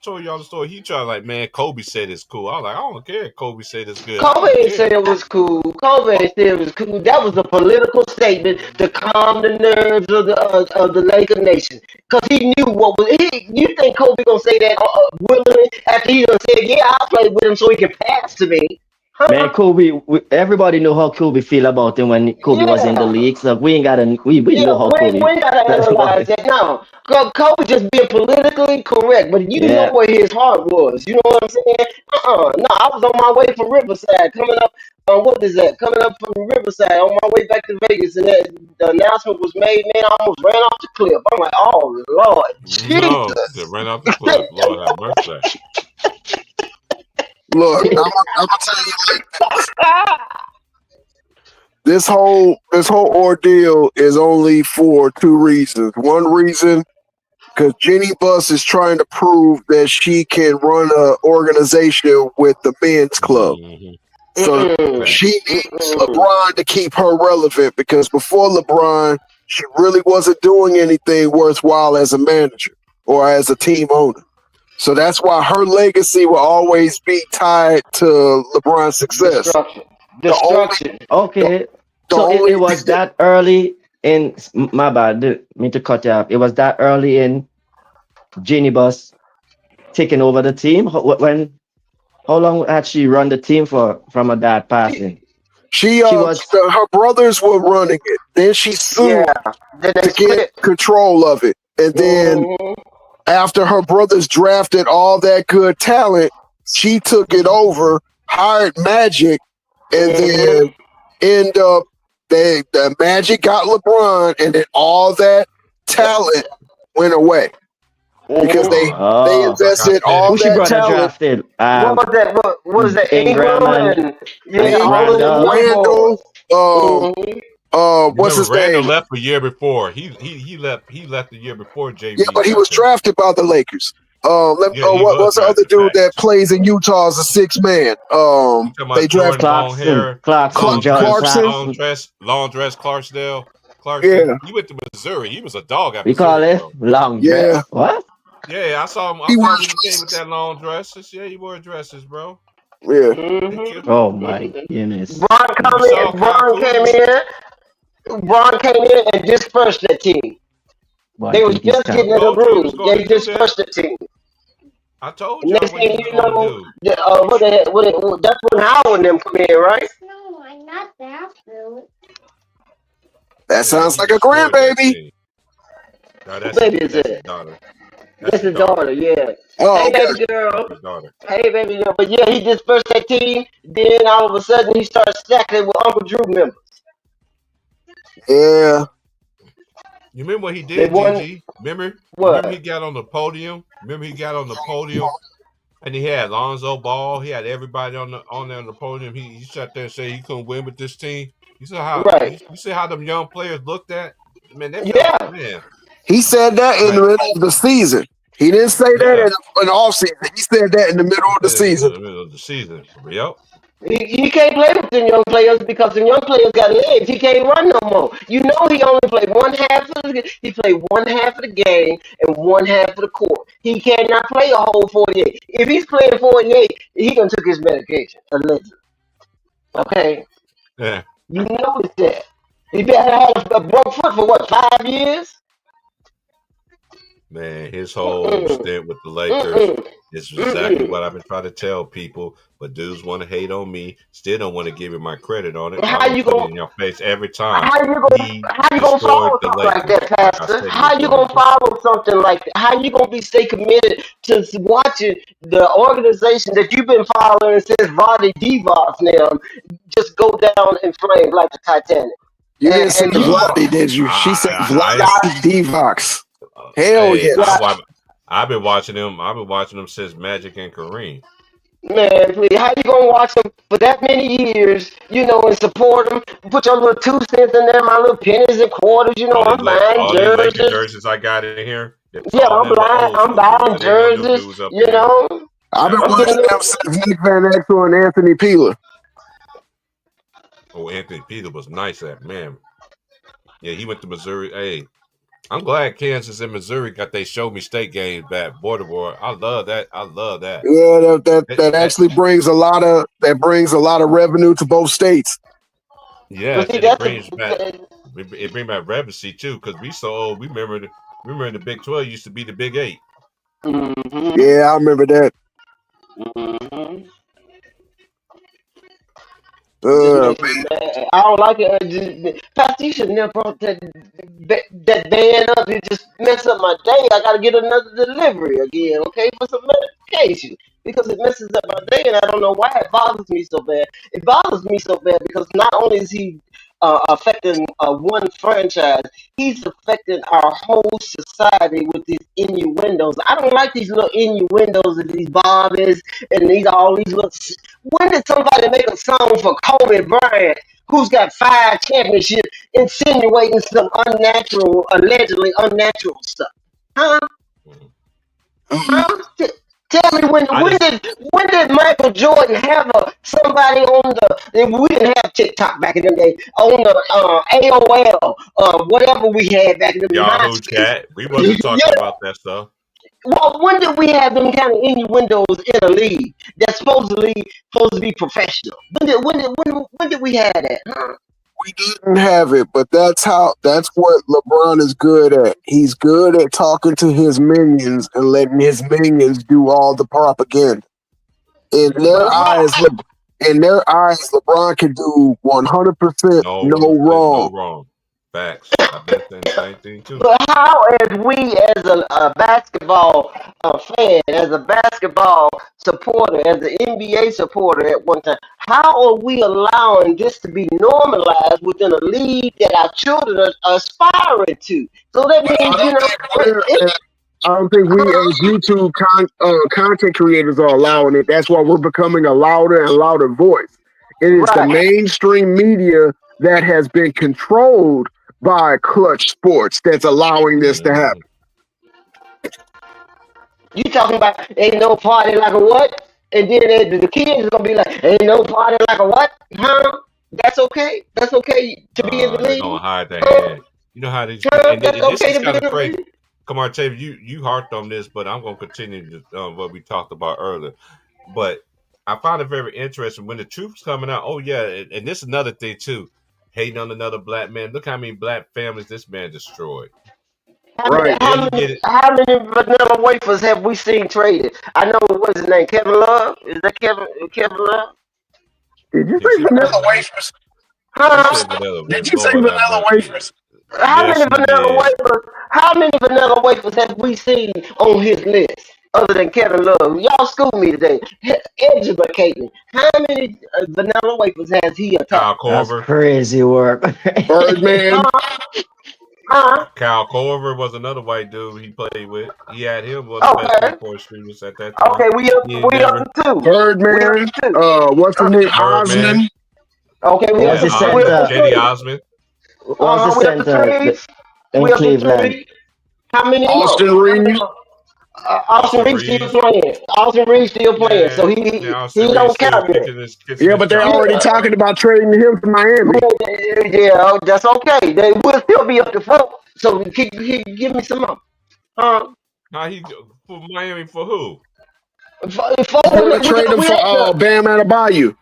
told y'all the story. He tried like, man, Kobe said it's cool. I was like, I don't care. Kobe said it's good. I Kobe don't ain't care. said it was cool. Kobe ain't said it was cool. That was a political statement to calm the nerves of the Laker nation. Cause he knew what was. You think Kobe gonna say that willingly after he done said, "Yeah, I'll play with him so he can pass to me"? Man, Kobe, everybody know how Kobe feel about him when Kobe was in the Yeah. league. So we ain't gotta, we Yeah, know how we Kobe ain't gotta felt about analyze it. that now. Kobe just being politically correct, but you know Yeah. where his heart was. You know what I'm saying? No, I was on my way from Riverside, coming up. What is that? Coming up from Riverside, on my way back to Vegas, and the announcement was made. Man, I almost ran off the cliff. I'm like, oh Lord, No, Jesus! they ran off the cliff. Lord have mercy. Look, I'm gonna tell you like this whole ordeal is only for two reasons. One reason, because Jenny Buss is trying to prove that she can run an organization with the men's club. Mhm. So she needs LeBron to keep her relevant, because before LeBron, she really wasn't doing anything worthwhile as a manager or as a team owner. So that's why her legacy will always be tied to LeBron's success. Destruction. Okay. So it was that early in, my bad, didn't mean to cut you off. It was that early in Jeannie Buss taking over the team. How long had she run the team for from her dad passing? She was her brothers were running it. Then she sued to get control of it. And then after her brothers drafted all that good talent, she took it over, hired Magic, and then end up the Magic got LeBron, and then all that talent went away. Because they invested all Who she that brother talent. drafted? What was that? What was that? Ingram and Randall. What's his Randall name? left a year before. He left the year before JB. Yeah, but he was drafted by the Lakers. What's the other dude that plays in Utah as a sixth man? They drafted Clarkson. Long dress Clarksdale. Yeah. He went to Missouri. He was a dog at We call Missouri, it bro. long dress. What? Yeah, I saw him. I saw him when he came with that long dresses. Yeah, he wore dresses, bro. Yeah. Oh my goodness. Bron came in and dispersed that team. They was just getting in the groove. They dispersed the team. I told you. Next thing you know, that's when Howard and them come in, right? No, I'm not that food. That sounds like a grandbaby. No, that's His daughter. That's his daughter, yeah. Oh, hey, baby girl. Hey, baby girl. But yeah, he dispersed that team. Then all of a sudden, he started stacking with Uncle Drew members. Yeah. You remember what he did, GG? Remember he got on the podium? And he had Lonzo Ball. He had everybody on there on the podium. He sat there and said he couldn't win with this team. You see how them young players looked at? Man, man. He said that in the middle of the season. He didn't say that in the off season. He said that in the middle of the season. In the middle of the season. Yep. He can't play with them young players because the young players got legs. He can't run no more. You know he only played he played one half of the game and one half of the court. He cannot play a whole 48. If he's playing 48, he done took his medication, allegedly. Okay? Yeah. You notice that. He been had a broke foot for what, 5 years? Man, his whole stint with the Lakers is exactly what I've been trying to tell people. But dudes want to hate on me. Still don't want to give him my credit on it. How you put gonna it in your face every time? How you gonna follow something like that, Pastor? How you gonna follow something like that? How you gonna stay committed to watching the organization that you've been following since Vardy Divac now just go down in flames like the Titanic? You didn't say Vladi, did you? She said Vladi Divac. Hell yeah! I've been watching them. I've been watching them since Magic and Kareem. Man, please, how you gonna watch them for that many years, and support them? Put your little 2 cents in there, my little pennies and quarters, I'm buying all jerseys. These Laker jerseys I got in here. Yeah, I'm buying jerseys, I've been watching them since Nick Van Exel and Anthony Peeler. Oh, Anthony Peeler was nice at man. Yeah, he went to Missouri. Hey, I'm glad Kansas and Missouri got they Show Me State games back. Border war. I love that. Yeah, that actually brings a lot of revenue to both states. Yeah, it brings back relevancy too, because we so old. We remember the Big 12 used to be the Big 8. Mm-hmm. Yeah, I remember that. Mm-hmm. I don't like it. Pastor, you should never brought that band up. You just mess up my day. I got to get another delivery again, okay, for some medication. Because it messes up my day, and I don't know why it bothers me so bad. It bothers me so bad because not only is he affecting one franchise, he's affecting our whole society with these innuendos. I don't like these little innuendos and these bobbies and all these little. When did somebody make a song for Kobe Bryant, who's got 5 championships, insinuating some allegedly unnatural stuff? Huh? Tell me when did Michael Jordan have somebody on we didn't have TikTok back in the day, on the AOL, whatever we had back in the Yahoo chat. We wasn't talking about that stuff. Well, when did we have them kind of innuendos in a league that's supposed to be professional? When did we have that? Huh? We didn't have it, but that's what LeBron is good at. He's good at talking to his minions and letting his minions do all the propaganda. In their eyes, LeBron can do 100% no wrong. No wrong. Facts. I've been saying the same thing too. But how, as we, as a basketball fan, as a basketball supporter, as an NBA supporter at one time, how are we allowing this to be normalized within a league that our children are aspiring to? So that means, I don't think we as YouTube content creators are allowing it. That's why we're becoming a louder and louder voice. It is the mainstream media that has been controlled by Clutch Sports that's allowing this to happen. You talking about ain't no party like a what? And then the kids is gonna be like, ain't no party like a what? Huh? That's okay. That's okay to be in the league. They're gonna hide their head. You know how these and this is kind of crazy. Come on, Tav, you harped on this, but I'm gonna continue what we talked about earlier. But I found it very interesting when the truth's coming out. Oh yeah, and this is another thing too. Hating on another black man. Look how many black families this man destroyed. How many vanilla wafers have we seen traded? I know what's his name, Kevin Love. Is that Kevin Love? Did you say vanilla wafers? Huh? Did you say vanilla wafers? How many vanilla wafers have we seen on his list other than Kevin Love? Y'all school me today. Educate me. How many vanilla wafers has he attacked? That's crazy work. Birdman. Kyle Korver was another white dude he played with. He had him one of the best court shooters at that time. Okay, we up two. Birdman. What's his name? Osman. Okay, we was the center. Jenny Osman. Was the center in Cleveland? How many Austin Reeves. Austin Reed still playing. Austin Reed still playing, so he don't count that. Yeah, but they're already talking about trading him to Miami. Yeah, that's okay. They will still be up to 4. So he give me some more. Now he for Miami for who? They're gonna trade him for Bam Adebayo.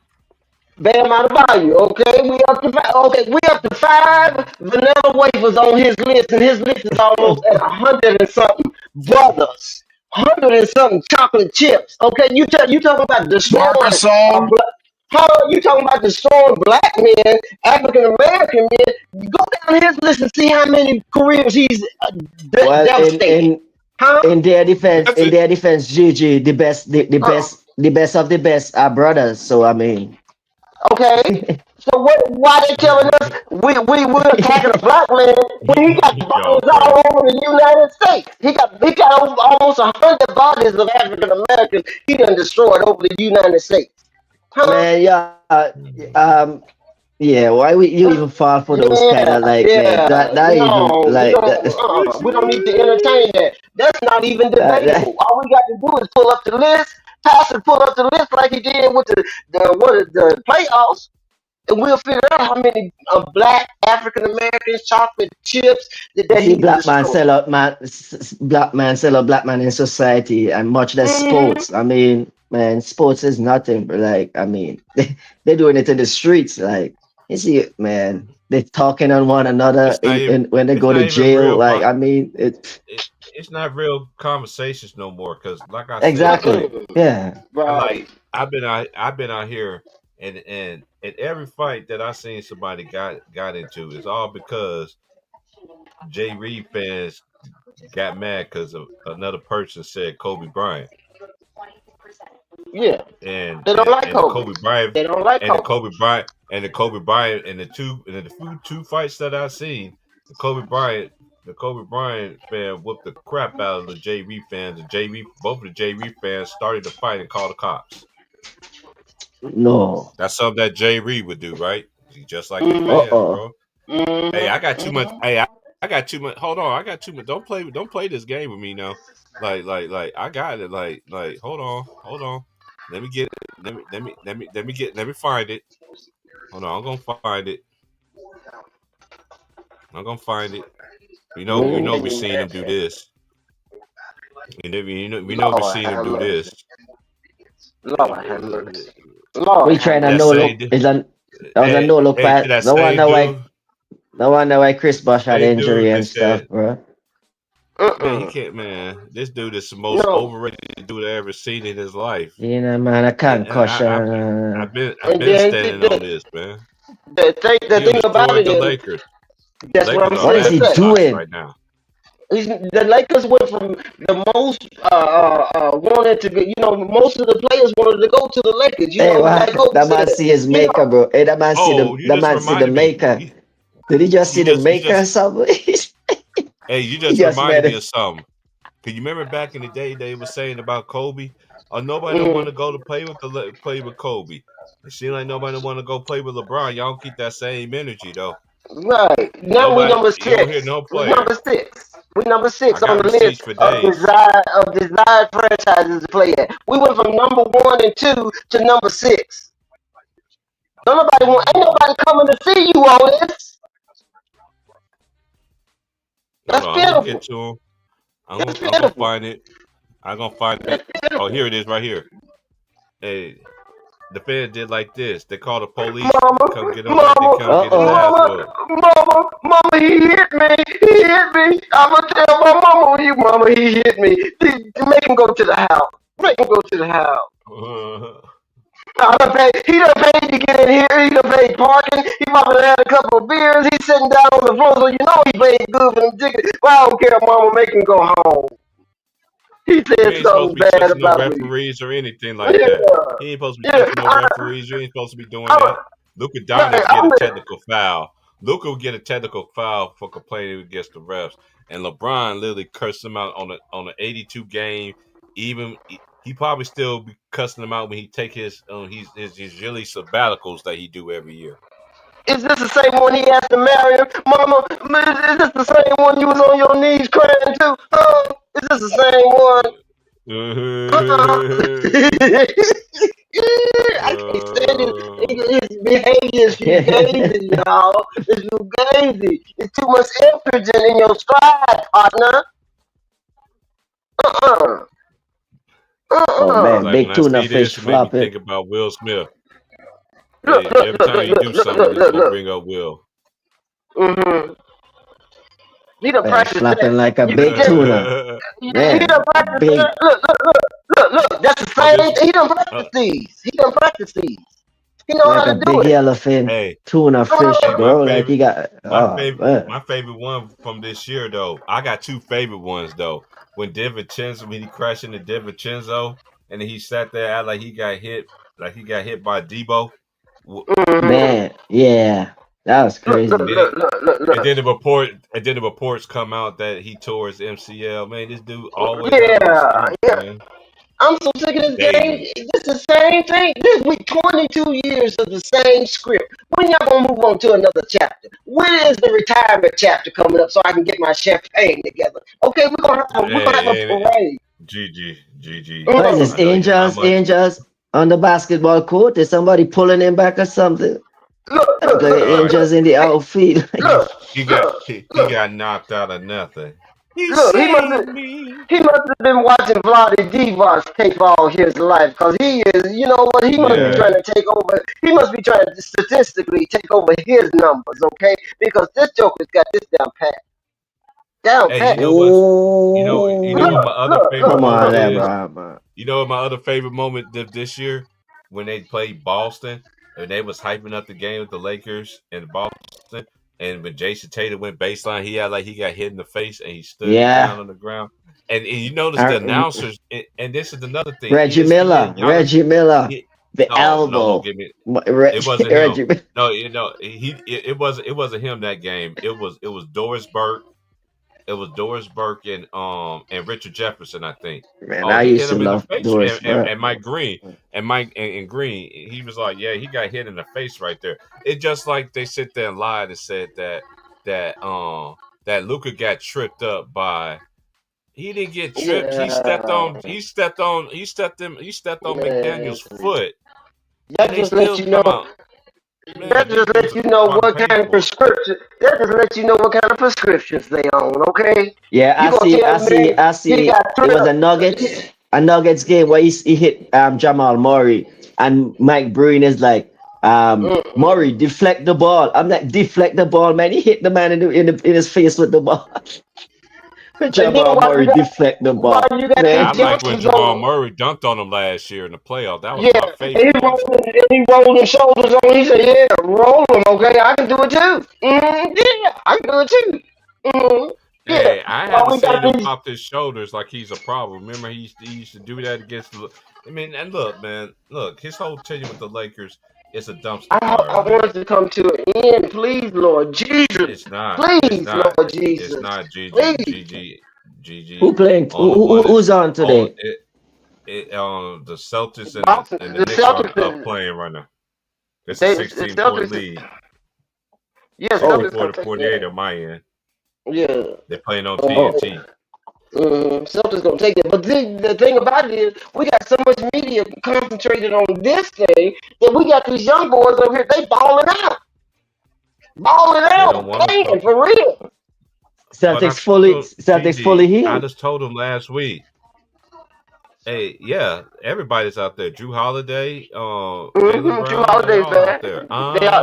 Bam Adebayo. Okay, we up to 5 vanilla wafers on his list, and his list is almost at 100 and something brothers, 100 and something chocolate chips. Okay, you talking about destroying you talking about destroying black men, African American men? Go down his list and see how many careers he's devastated. In their defense, Gigi, the best of the best are brothers. So I mean, okay. So why they telling us we're attacking a black man when he got bodies all over the United States? He got almost 100 bodies of African Americans he done destroyed over the United States. Man, yeah. Why would you even fall for those kind of man? We don't need to entertain that. That's not even debatable. All we got to do is pull up the list. Pastor pull up the list like he did with the playoffs, and we'll figure out how many black African Americans chocolate chips that he black man sell out black man in society, and much less sports. I mean, man, sports is nothing. But I mean, they're doing it in the streets. You see, man, they're talking on one another when they go to jail. I mean, it's not real conversations no more. Because, like I said, yeah, right. I've been out here, and every fight that I seen somebody got into is all because Jay Reed fans got mad because of another person said Kobe Bryant. Yeah, and they don't like Kobe Bryant. They don't like Kobe Bryant and the Kobe Bryant and the two fights that I seen, the Kobe Bryant fan whooped the crap out of the Jay Reed fans. Both of the Jay Reed fans started to fight and called the cops. No, that's something that Jay Reed would do, right? Just like the fans, bro. Hey, I got too much. Hey, I got too much. Hold on, I got too much. Don't play this game with me now. Like I got it. Like hold on. Let me get it. Let me find it. Hold on, I'm gonna find it. We know we seen him do this. And we know we seen him do this. Lord have mercy. We trying to no look. That was a no look fight. No wonder why Chris Bosh had injury and stuff, bro. Man, you can't, man. This dude is the most overrated dude I ever seen in his life. Man, a concussion. I've been standing on this, man. The thing about it is, Lakers. That's what I'm saying. What is he doing right now? The Lakers went from the most wanted to, most of the players wanted to go to the Lakers. That man see his maker, bro. Hey, that man see the maker. Did he just see the maker or something? Hey, you just reminded me of something. Cause you remember back in the day they were saying about Kobe? Nobody want to go to play with Kobe. It seems like nobody want to go play with LeBron. Y'all keep that same energy though. Right. Now we number 6. We number 6 on the list of desired franchises to play at. We went from number 1 and 2 to number 6. Ain't nobody coming to see you on this. That's pitiful. I'm gonna find it. I'm gonna find it. Oh, here it is, right here. Hey, the fan did like this. They called the police. Come get him. Mama, he hit me. I'm gonna tell my mama he hit me. Make him go to the house. He done paid to get in here. He done paid parking. He probably had a couple of beers. He's sitting down on the floor, so he paid good for them tickets. But I don't care, mama. Make him go home. He said something bad about no referees or anything like that. He ain't supposed to be touching no referees. You ain't supposed to be doing that. Luka Doncic get a technical foul. Luka will get a technical foul for complaining against the refs, and LeBron literally cursed him out on an 82 game. Even he probably still be cussing him out when he take his yearly sabbaticals that he do every year. Is this the same one he asked to marry him? Mama, is this the same one you was on your knees crying to? Is this the same one? I can't stand it. His behavior is fugazi, y'all. It's fugazi. It's too much estrogen in your stride, partner. Oh It's man, like big when I tuna see fish this, it make me flopping. think about Will Smith. Look, Hey, look, every look, time you look, do look, something, look, it's look, gonna look, bring up Will. Mm-hmm. He done Man, practiced flopping that. like a You big just, tuna. he done Man, practiced big. that. Look. That's the Oh, same this, thing. He done uh, practiced these. He done practiced these. He know how Like a to do big it. yellowfin hey, tuna fish, hey, bro. Like he got, oh man. my favorite one from this year though. I got two favorite ones though. When he crashed into DiVincenzo, and then he sat there act like he got hit by Debo. Mm-hmm. Man, yeah. That was Look, look, crazy. look, look, look, And look. then the reports come out that he tore his MCL. Man, this dude always have an Yeah, excuse, yeah. man. I'm so sick of this game. Daily. It's the same thing. This week, 22 years of the same script. When y'all gonna move on to another chapter? When is the retirement chapter coming up so I can get my champagne together? Okay, we're gonna have a Hey, parade. GG. What is this? I know you how much. Angels on the basketball court? Is somebody pulling him back or something? Look, I look look, like look, Uh, look, angels in the outfield. he look, he got look, he look, got knocked out of nothing. He look. saved me. He must have been watching Vlade Divac tape all his life, because he is, you know what, he must be Yeah. trying to take over, he must be trying to statistically take over his numbers, okay? Because this Joker's got this down pat. Down Hey, you pat. know what? You know what Oh, my other favorite come on, moment there, is? bro. You know what my other favorite moment this year when they played Boston and they was hyping up the game with the Lakers and Boston, and when Jason Tatum went baseline, he had like he got hit in the face and he stood his Yeah. ground on the ground. And you notice the announcers, and this is another thing. Reggie ESPN, Miller, the no, don't elbow. give me. It wasn't him. Reggie. No, it wasn't him that game. It was Doris Burke. It was Doris Burke and Richard Jefferson, I think. Man, Oh, I he used hit to him in the love face, Doris Burke. and Mike Green and Green. He was like, yeah, he got hit in the face right there. It just like they sit there and lied and said that Luka got tripped up by. He didn't get tripped. He stepped Yeah. on. He stepped on. He stepped on Yeah. McDaniel's foot, That and they just lets still you know. come out. That Man, these just lets dudes you know want to what pay kind of for it. prescription. That just lets you know what kind of prescriptions they own. Okay. Yeah, You gonna tell me I he see. got It was tripped? a Nuggets game where he hit Jamal Murray, and Mike Breen is like, Murray, deflect the ball. I'm like, deflect the ball, man. He hit the man in his face with the ball. And then Jamal Murray deflect the why ball, you got Hey, these I man. like when youngsters Jamal on? Murray dunked on him last year in the playoff. That was Yeah, my favorite moment. and he rolling shoulders on. He said, "Yeah, roll them, okay? I can do it too. Yeah, I can do it too. Yeah." Hey, I Why haven't we got seen him these? pop his shoulders like he's a problem. Remember, he used to do that against the. I mean, and look, man, look, his whole tenure with the Lakers is a dumpster I fire, want man. us to come to an end, please, Lord Jesus. It's not. It's Please, not. Lord It's Jesus. not. Please. Who playing? Only one. Who's on On today? the Celtics Boston, and the the Knicks are Celtics, playing right now. It's a the 16-point Celtics, lead, yeah, Oh, Celtics 64 gonna to take 48 that. on my end. Yeah. They're playing on Oh, TNT. Celtics gonna take that. But the thing about it is, we got so much media concentrated on this thing that we got these young boys over here. They balling They don't out, want to playing talk. for real. But I Celtics fully I healed. just told him last week. Hey, yeah, everybody's out there. Drew Holiday, Jalen Drew Brown, they Holiday's all out back. there.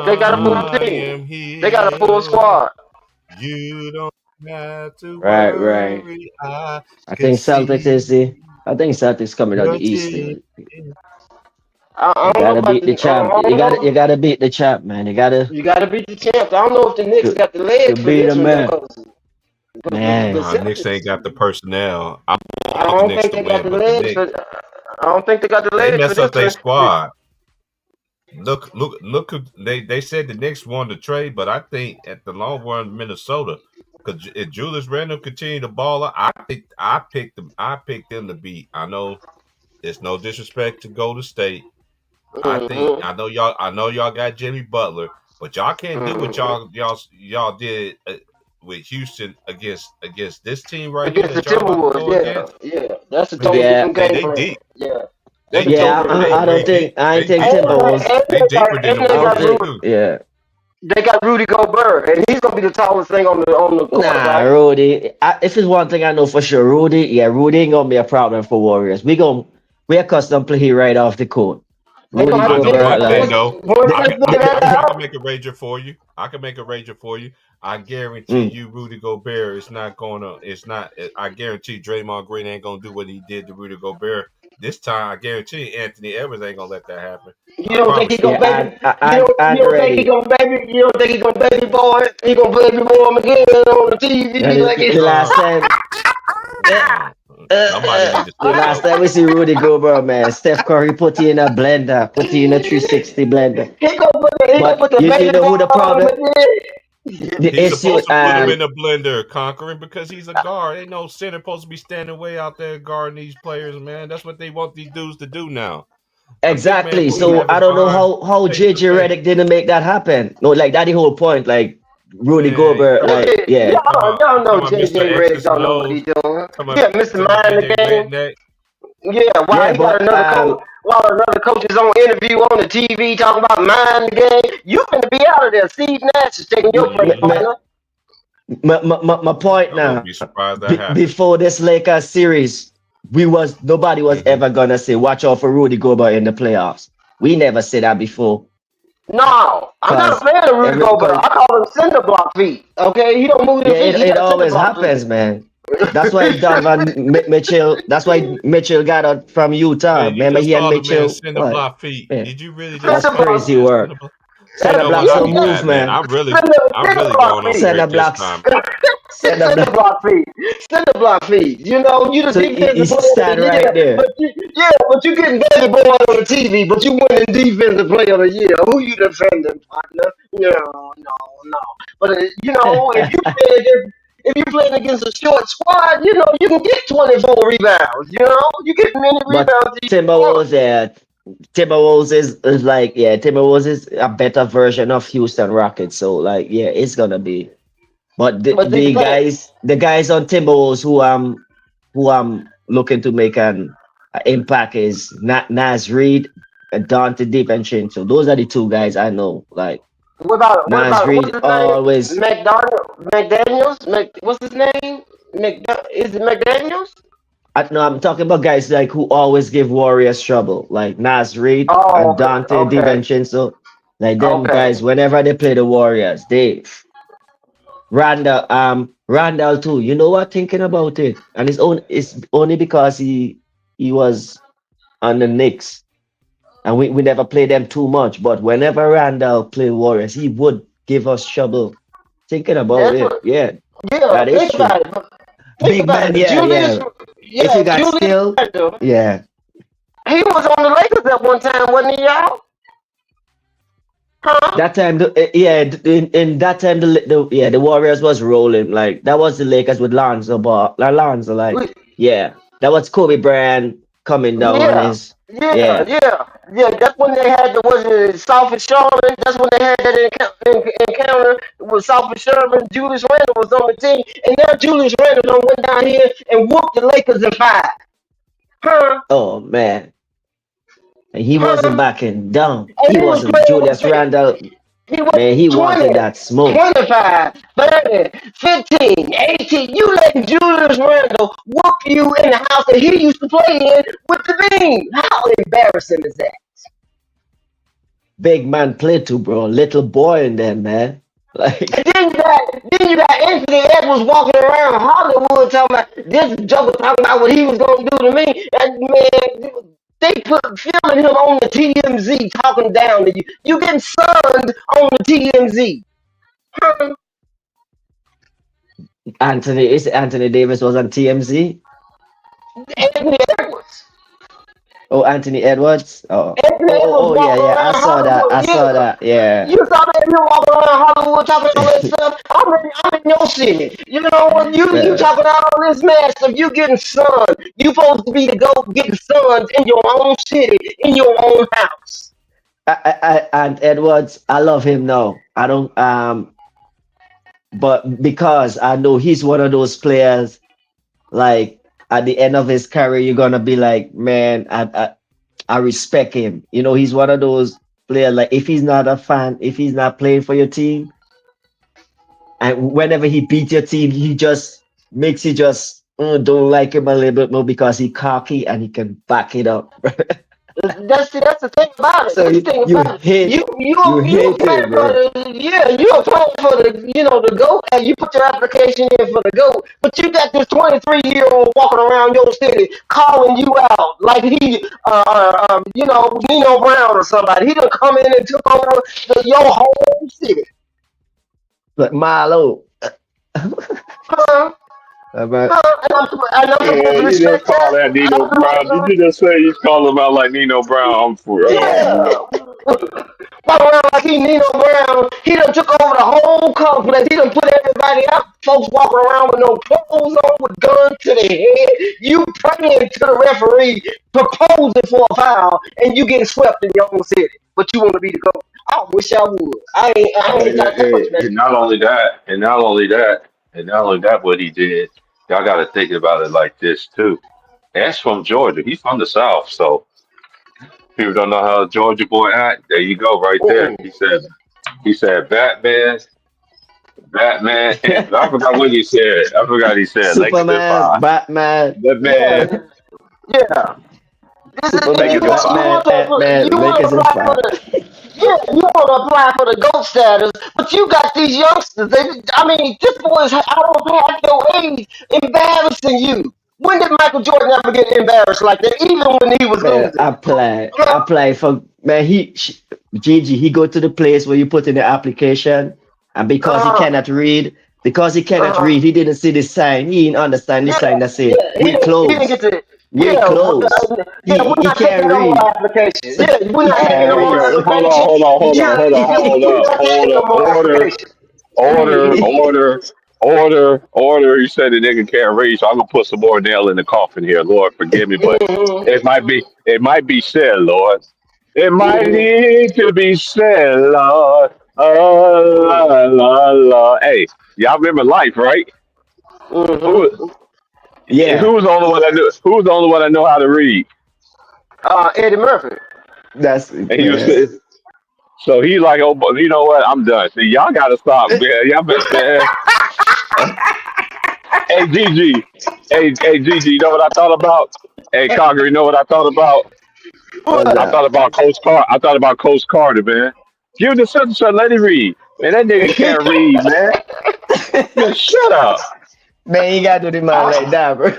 They got a full I team. am They got a full healed. squad. You don't have to Right. worry. I I can think see Celtics coming out the your East tears. still. I You don't know gotta about beat the. the champ. I don't know. You gotta beat the champ, man. You gotta You got to beat the champs. I don't know if the Knicks to, got the to legs for beat a this one though, man. because the Man. Nah, Knicks ain't Celtics. got the personnel. I I want the don't Knicks think to they got win, the but the legs Knicks, for. I don't think they got the they legs for mess this up their one. squad. Look! They said the Knicks won the trade, but I think at the long run, Minnesota, because if Julius Randle continue to ball, I think I picked them. I picked them to beat. I know there's no disrespect to Golden State. Mm-hmm. I know y'all got Jimmy Butler, but y'all can't do what Mm-hmm. y'all did with Houston against this team right Against here the that y'all about to Timberwolves, go against. yeah. That's a Man, totally Yeah, different they game plan. deep. Yeah. They That's a yeah. deep. totally They different I don't game. think they And, deeper than Timberwolves. they deeper than the they I don't got Warriors think. too. Yeah. They got Rudy Gobert, and he's gonna be the tallest thing on the court, Nah, right? Rudy. If it's one thing I know for sure, Rudy. Yeah, Rudy ain't gonna be a problem for Warriors. We accustomed play here right off the court. They Rudy gonna have I to know figure Gobert, one that thing like. though. once The, they figure that I can out. make a wager for you. I can make a wager for you. I guarantee mm, you, Rudy Gobert is not gonna. It's not. I guarantee Draymond Green ain't gonna do what he did to Rudy Gobert this time. I guarantee Anthony Edwards ain't gonna let that happen. You I don't think he promise you. gonna yeah, baby? You and don't think he ready. gonna baby? You don't think he gonna baby boy? He gonna baby boy him again on the And TV like the it? last time, uh, Somebody need to the step last up. time we see Rudy Gobert, man, Steph Curry put you in a blender, put you in a 360 blender. He gonna But put the you baby know boy who the on him problem? again. The He's issue, supposed to put him in the blender, conquering because he's a guard. Ain't no center supposed to be standing way out there guarding these players, man. That's what they want these dudes to do now. A big man exactly. supposed to So have I it don't know behind how paving the JJ way. Redick didn't make that happen. No, like that the whole point. Like Rudy Man, you Gobert, talking about like yeah, Y'all you know talking about Mr. JJ Redick X's and don't know what O's, he doing. talking about Yeah, Mr. Mind the JJ Game. Redneck. Yeah, yeah. he got But another coach, while another coach is on interview on the TV talking about mind the game, you finna be out of there. Steve Nash is taking your place, Mm-hmm. partner. my point I wouldn't now. be surprised that happened. Before this Lakers series, nobody was Mm-hmm. ever gonna say watch out for Rudy Gobert in the playoffs. We never said that before, No, I'm not a cause fan of Rudy Gobert. cause I call him cinder block feet. Okay, he don't move yeah, his feet. He it got cinder always block feet. happens, man. That's why Donovan Mitchell. That's why Mitchell got out from Utah. Man, you Remember, just he and saw the man Mitchell. cinder What? block feet. Man, Did you really just that's Cinder saw the block. crazy man cinder work. block? You Center know blocks what? I'll don't be move, mad, man. man. I'm Cinder really block going on the feet. Center rip this blocks. time. Center Cinder block. block feet. Cinder block feet. You know, you the So he defensive player of the stand right year. there. But you getting baby boy on the TV, but you winning defensive player of the year. Who you defending, partner? No. But you know, if you playing against a short squad, you know, you can get 24 rebounds. You know, you get many But rebounds if you want. Timberwolves, yeah, Timberwolves is like, yeah, Timberwolves is a better version of Houston Rockets. So like, yeah, it's gonna be. But But they play. the guys on Timberwolves who I'm looking to make an impact is Nas Reed and Dante DiVincenzo. Those are the two guys I know. Like Nas What's Reed his name? always. McDaniels. What's his name? Is it McDaniels? No, I'm talking about guys like who always give Warriors trouble, like Nas Reed Oh, and Dante okay, DiVincenzo. Like them okay. guys, whenever they play the Warriors, they Randall too. You know what? Thinking about it, and it's only because he was on the Knicks, and we never played them too much. But whenever Randall played Warriors, he would give us trouble. Thinking about That's it, what. yeah, Yeah, that is think true. about it. Think Big about man, it. yeah, Julius, yeah. If you yeah, got Julius skill, Randle. yeah. He was on the Lakers at one time, wasn't he, y'all? Huh? That time, yeah, in that time, the Warriors was rolling. Like that was the Lakers with Lonzo, but Lonzo, like yeah, that was Kobe Bryant coming down on Yeah, his yeah. yeah. That's when they had the was it South Sherman. That's when they had that encounter with South Sherman. Julius Randle was on the team, and now Julius Randle done went down here and whooped the Lakers in 5. Huh? Oh man, and he wasn't Huh? backing down. And He he was wasn't playing with Julius Randle. he was Man, he 20, wanted that smoke. 25, 30, 15, 18. You letting Julius Randle whoop you in the house that he used to play in with the Bean. How embarrassing is that? Big man play too, bro. Little boy in there, man. Like And then you got Anthony Edwards walking around Hollywood talking about this joker talking about what he was gonna do to me. And man, they put filming him on the TMZ talking down to you. You getting sunned on the TMZ. Anthony Davis was on TMZ. Anthony Edwards. Oh, Anthony Edwards. Anthony Edwards Yeah, walking yeah. I around saw that. I Hollywood. saw Yeah. that. Yeah. You saw that you walking around Hollywood talking all that stuff. I'm in your city. You know when you Yeah. talking all this mess stuff, you getting sun. You supposed to be the go getting suns in your own city, in your own house. And Edwards, I love him now. I don't but because I know he's one of those players, like at the end of his career, you're gonna be like, man, I respect him. You know, he's one of those players. Like if he's not a fan, if he's not playing for your team, and whenever he beats your team, he just makes you just don't like him a little bit more because he cocky and he can back it up. That's the thing about it. So That's the thing you about it. hate you You hate apply him, for bro. you apply for the GOAT, and you put your application in for the GOAT, but you got this 23-year-old walking around your city calling you out like he Nino Brown or somebody. He done come in and took over your whole city. Like Milo. Huh? About And I'm supposed to Yeah, you just respect call that. that Nino Brown. Did you just say you call him out like Nino Brown? I'm for Yeah. no. Walk around like he Nino Brown. He done took over the whole complex. He done put everybody out. Folks walking around with no clothes on, with guns to their head. You praying to the referee, proposing for a foul, and you getting swept in your own city. But you want to be the GOAT. I wish I would. I ain't got that much, man. And not only that, what he did, y'all got to think about it like this too. That's from Georgia. He's from the South, so people don't know how a Georgia boy act. There you go, right there. Mm-mm. He said, Batman. And I forgot what he said. I forgot he said Lakers in Superman, five. Batman, That man, Yeah, yeah. Superman, Lakers in five. Batman, Ant-Man, You want to Lakers in apply for five. you want to apply for the GOAT status, but you got these youngsters. This boy is almost half your age, embarrassing you. When did Michael Jordan ever get embarrassed like that? Even when he was Man, losing. apply for man. Gigi, he go to the place where you put in the application, and because he cannot Uh, read, he didn't see the sign. He didn't understand the yeah, sign that said yeah. we He didn't get close, to. we Yeah, close. we're He not taking can't no more read, applications. so Yeah, we're he not taking can't no more read. Order. So Hold on. applications. Hold on. We're not taking no more Order. applications. Order. You said the nigga can't read, so I'm gonna put some more nail in the coffin here. Lord, forgive me, but Mm-hmm. it might be said, Lord. It might Mm-hmm. need to be said, Lord. Oh, la, la, la. Hey, y'all remember Life, right? Who Mm-hmm. yeah, who's the only one that knew? Who's the only one that know how to read? Eddie Murphy. that's And he was man. so he like, oh, but you know what? I'm done. See, y'all gotta stop, man. Y'all better, man. Hey, Gigi. Hey, Gigi. You know what I thought about? Hey, Conker. You know what I thought about? What's I that? thought about Coach Carter. I thought about Coach Carter, man. Give the son, let him read. Man, that nigga can't read, man. Man, shut up. Man, you gotta do the man like that, bro.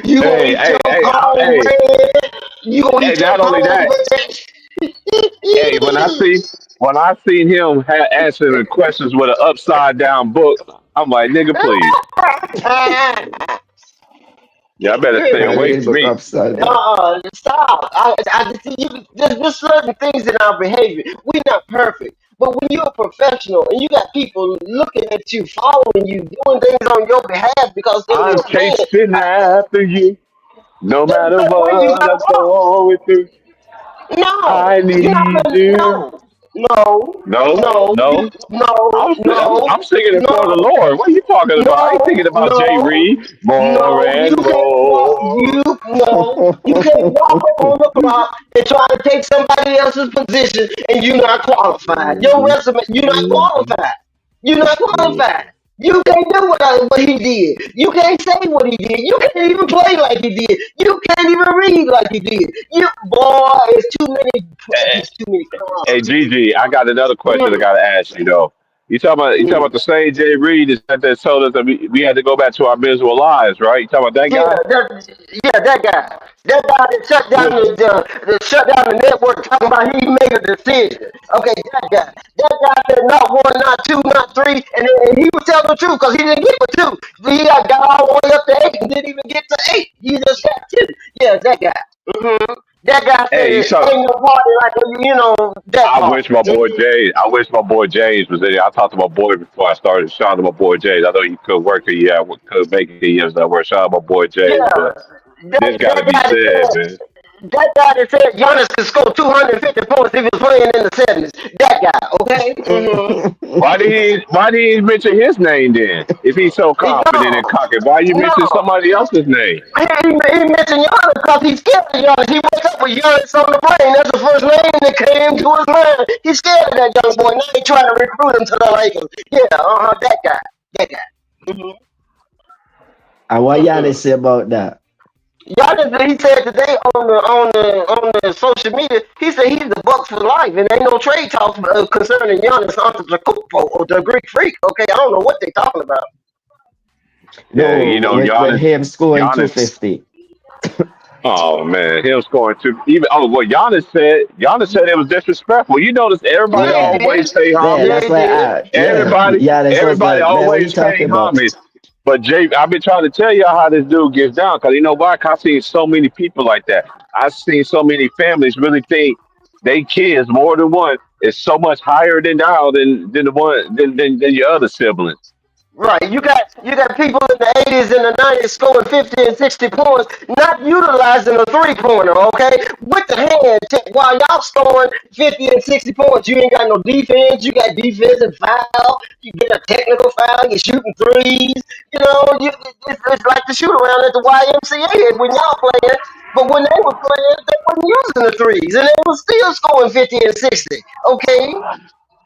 You gonna Hey, eat hey, your hey, hey, cornbread. You gonna hey. eat your Not only that. cornbread. Hey, when I seen him answering the questions with an upside down book, I'm like, nigga, please. Y'all better stay Man, away read from book me. upside down. Stop. I just there's certain things in our behavior. We're not perfect. But when you're a professional and you got people looking at you, following you, doing things on your behalf because they're I'm your fan, chasing after you, no matter that's where you what gotta I'm walk. going through. No, I you're not need gonna. you. No, no, No, no, no. no, no, I'm singing it for the no, Lord. What are you talking about? I ain't thinking no, about Jay no, Reed. More no. You and can't walk. more. You can't walk on the block and try to take somebody else's position, and you're not qualified. Your resume, you're not qualified. You're not qualified. You can't do what he did. You can't say what he did. You can't even play like he did. You can't even read like he did. It's too many. Hey, It's too many hey, cons. Gigi, I got another question I Mm, gotta ask you though. You talking about mm. the same Jay Reed that told us that we had to go back to our miserable lives, right? You talking about that Yeah, guy? that guy. That guy that shut down Well, that shut down the network talking about he made a decision. Okay, that guy. That guy said not one, not two, not three, and he was telling the truth because he didn't get but two. Got all the way up to eight and didn't even get to eight. He just got two. Yeah, that guy. That guy hey, you said talk. ain't no party like that I party. wish my boy James. I wish my boy James was in here. I talked to my boy before I started. Shout out to my boy James. I know he could work it. Yeah, could make it. Yes, that work. Shout out to my boy Yeah, James. But this got to that be guy that said, said man. That guy that said Giannis could score 250 points if he was playing in the 70s. That guy, okay? Why did he mention his name then? If he's so confident No, and cocky, why you mention no. somebody else's name? He mentioned Giannis because he's scared of Giannis. He wakes up with Giannis on the brain. That's the first name that came to his mind. He's scared of that young boy. Now they trying to recruit him to the Lakers. Yeah, that guy. That guy. And what Giannis say about that? Giannis, he said today on the social media, he said he's the Bucks for life, and ain't no trade talks concerning Giannis Antetokounmpo or the Greek Freak. Okay, I don't know what they talking about. Yeah, you know, with Giannis. him scoring Giannis 250. Oh man, him scoring two. Even Giannis said it was disrespectful. You notice everybody Yeah, always pay Yeah, homage. that's why Everybody, Giannis was everybody like, man, what you always pay talking about? homage. But Jay, I've been trying to tell y'all how this dude gets down, because you know why? 'Cause I've seen so many people like that. I've seen so many families really think they kids, more than one, is so much higher than the one than your other siblings. Right, you got people in the 80s and the 90s scoring 50 and 60 points, not utilizing a three-pointer, okay? With the hand, while y'all scoring 50 and 60 points, you ain't got no defense, you got defensive foul, you get a technical foul, you're shooting threes, it's like the shoot around at the YMCA when y'all playing, but when they were playing, they weren't using the threes, and they were still scoring 50 and 60, okay?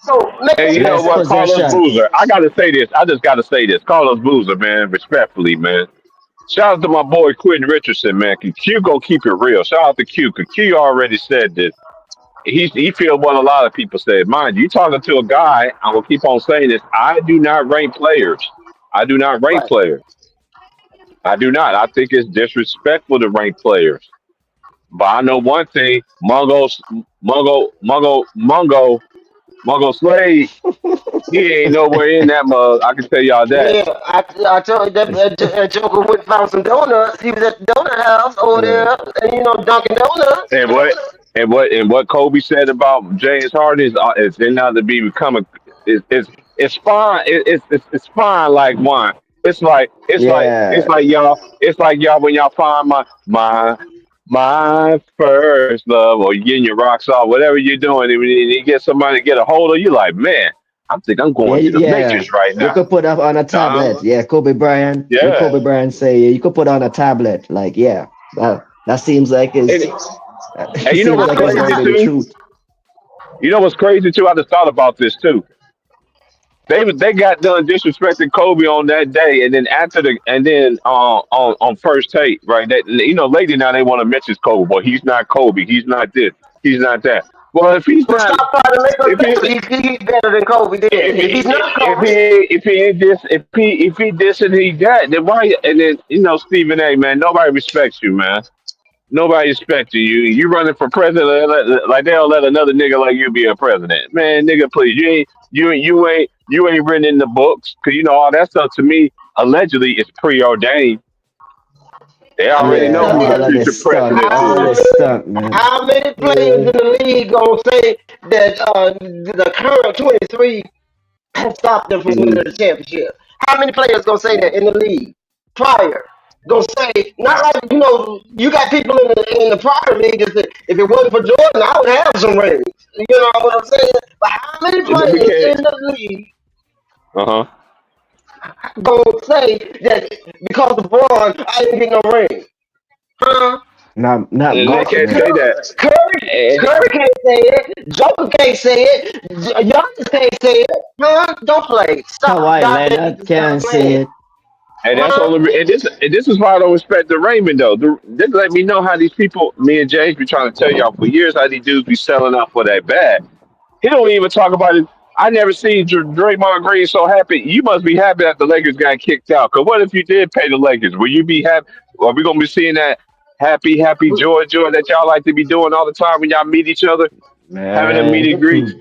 So, make And it you know Best what, Carlos possession. Boozer? I gotta say this. I just gotta say this. Carlos Boozer, man, respectfully, man. Shout out to my boy Quentin Richardson, man. 'Cause Q gonna keep it real. Shout out to Q, because Q already said this. He feel what a lot of people said. Mind you, talking to a guy, I'm gonna keep on saying this. I do not rank players. I do not rank right. players. I do not. I think it's disrespectful to rank players. But I know one thing: Mungo Slade, he ain't nowhere in that mug. I can tell y'all that. Yeah, I told you that Joker went and found some donuts. He was at the donut house over Yeah. there, and Dunkin' Donuts. And what Kobe said about James Harden is they not to be becoming it's fine. It's fine like wine. Yeah. It's like y'all when y'all find my first love, or you getting your rocks off, whatever you're doing, and you get somebody to get a hold of you, like, man, I'm Yeah, going to the yeah. Lakers right You now. could put up on a tablet. Yeah, Kobe Bryant. When Yeah. Kobe Bryant say, yeah, you could put on a tablet. Like, yeah, that seems like And, it and you know seems what's like it's gonna crazy be the too? truth. You know what's crazy too? I just thought about this too. They got done disrespecting Kobe on that day, and then on first take, right? That later now they want to mention Kobe, but he's not Kobe. He's not this. He's not that. Well, if he's But not, stop trying to make us if he think he's better than Kobe did. if If he's he not if Kobe, he if he ain't this if he this and he that, then why? And then Stephen A. Man, nobody respects you, man. Nobody expecting you. You running for president like they'll let another nigga like you be a president. Man, nigga, please. You ain't written in the books, because all that stuff to me allegedly is preordained. They how already many know Yeah, who the players? all of future this stunt, president all How is. this many? stunt, man. How many players in Yeah. the league gonna say that the current 23 stopped them from winning Mhm. the championship? How many players gonna say that in the league prior? Gonna say not like you got people in the prior league that said if it wasn't for Jordan, I would have some rings. You know what I'm saying? But how many And then we players can't. in the league Uh huh. gonna say that because of Braun, I didn't get no ring? Huh? Not And they much, can't man. say that. Curry can't say it. Joker can't say it. Giannis can't say it. Huh? Don't play. Stop. Kawhi Y'all need Leonard to stop can say playing. it. And that's Huh? only and this is why I don't respect the Raymond though. This let me know how these people, me and James, be trying to tell y'all for years how these dudes be selling out for that bad. He don't even talk about it. I never seen Draymond Green so happy. You must be happy that the Lakers got kicked out. Cause what if you did pay the Lakers? Will you be happy? Are we gonna be seeing that happy joy that y'all like to be doing all the time when y'all meet each other, having a meet Man. and greet?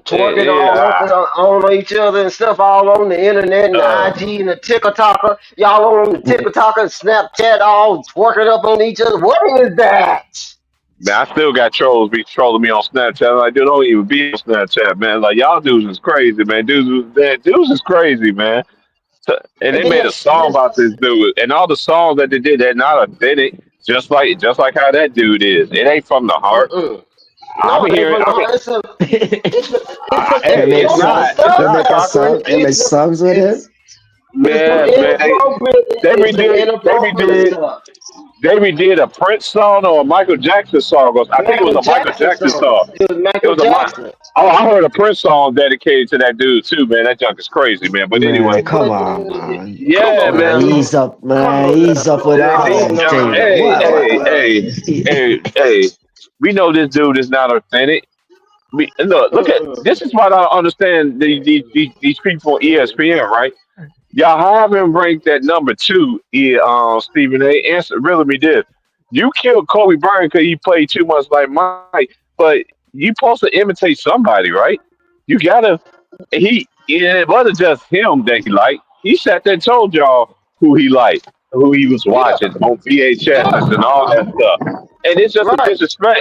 Twerking all Yeah. on each other and stuff all on the internet and the Uh, IG and the TikToker. Y'all on the TikToker and Snapchat all twerking up on each other. What is that? Man, I still got trolls be trolling me on Snapchat. I'm like, dude, don't even be on Snapchat, man. Like, y'all dudes is crazy, man. Dudes is crazy, man. And And they then made a song about this dude, and all the songs that they did, they're not authentic. just like how that dude is. It ain't from the heart. Mm-mm. I'm No, it ain't hearing. from the I mean, heart. hey, You make it's song, not. It's you not make a Cochran. song, you make songs with him. It's some Man, inappropriate. they It's some redid. They inappropriate redid. stuff. They redid a Prince song or a Michael Jackson song. I think it was Michael a Michael Jackson Jackson song. song. It was It Michael was a Jackson. Oh, I heard a Prince song dedicated to that dude too, man. That junk is crazy, man. But Man, anyway, come But on, man. come yeah, on Man, now, man. ease up, come man. on Ease up with now, all them things. Hey, What? hey, hey, hey. We know this dude is not authentic. Look at Mm-mm. this is why I don't understand these people on ESPN, right? Y'all have him ranked at number two, Stephen A. Answer really me this. You killed Kobe Bryant because he played too much like Mike, but you supposed to imitate somebody, right? You gotta it wasn't just him that he liked. He sat there and told y'all who he liked, who he was Yeah, watching on VHS yeah, and all that stuff. And it's just a right. disrespect.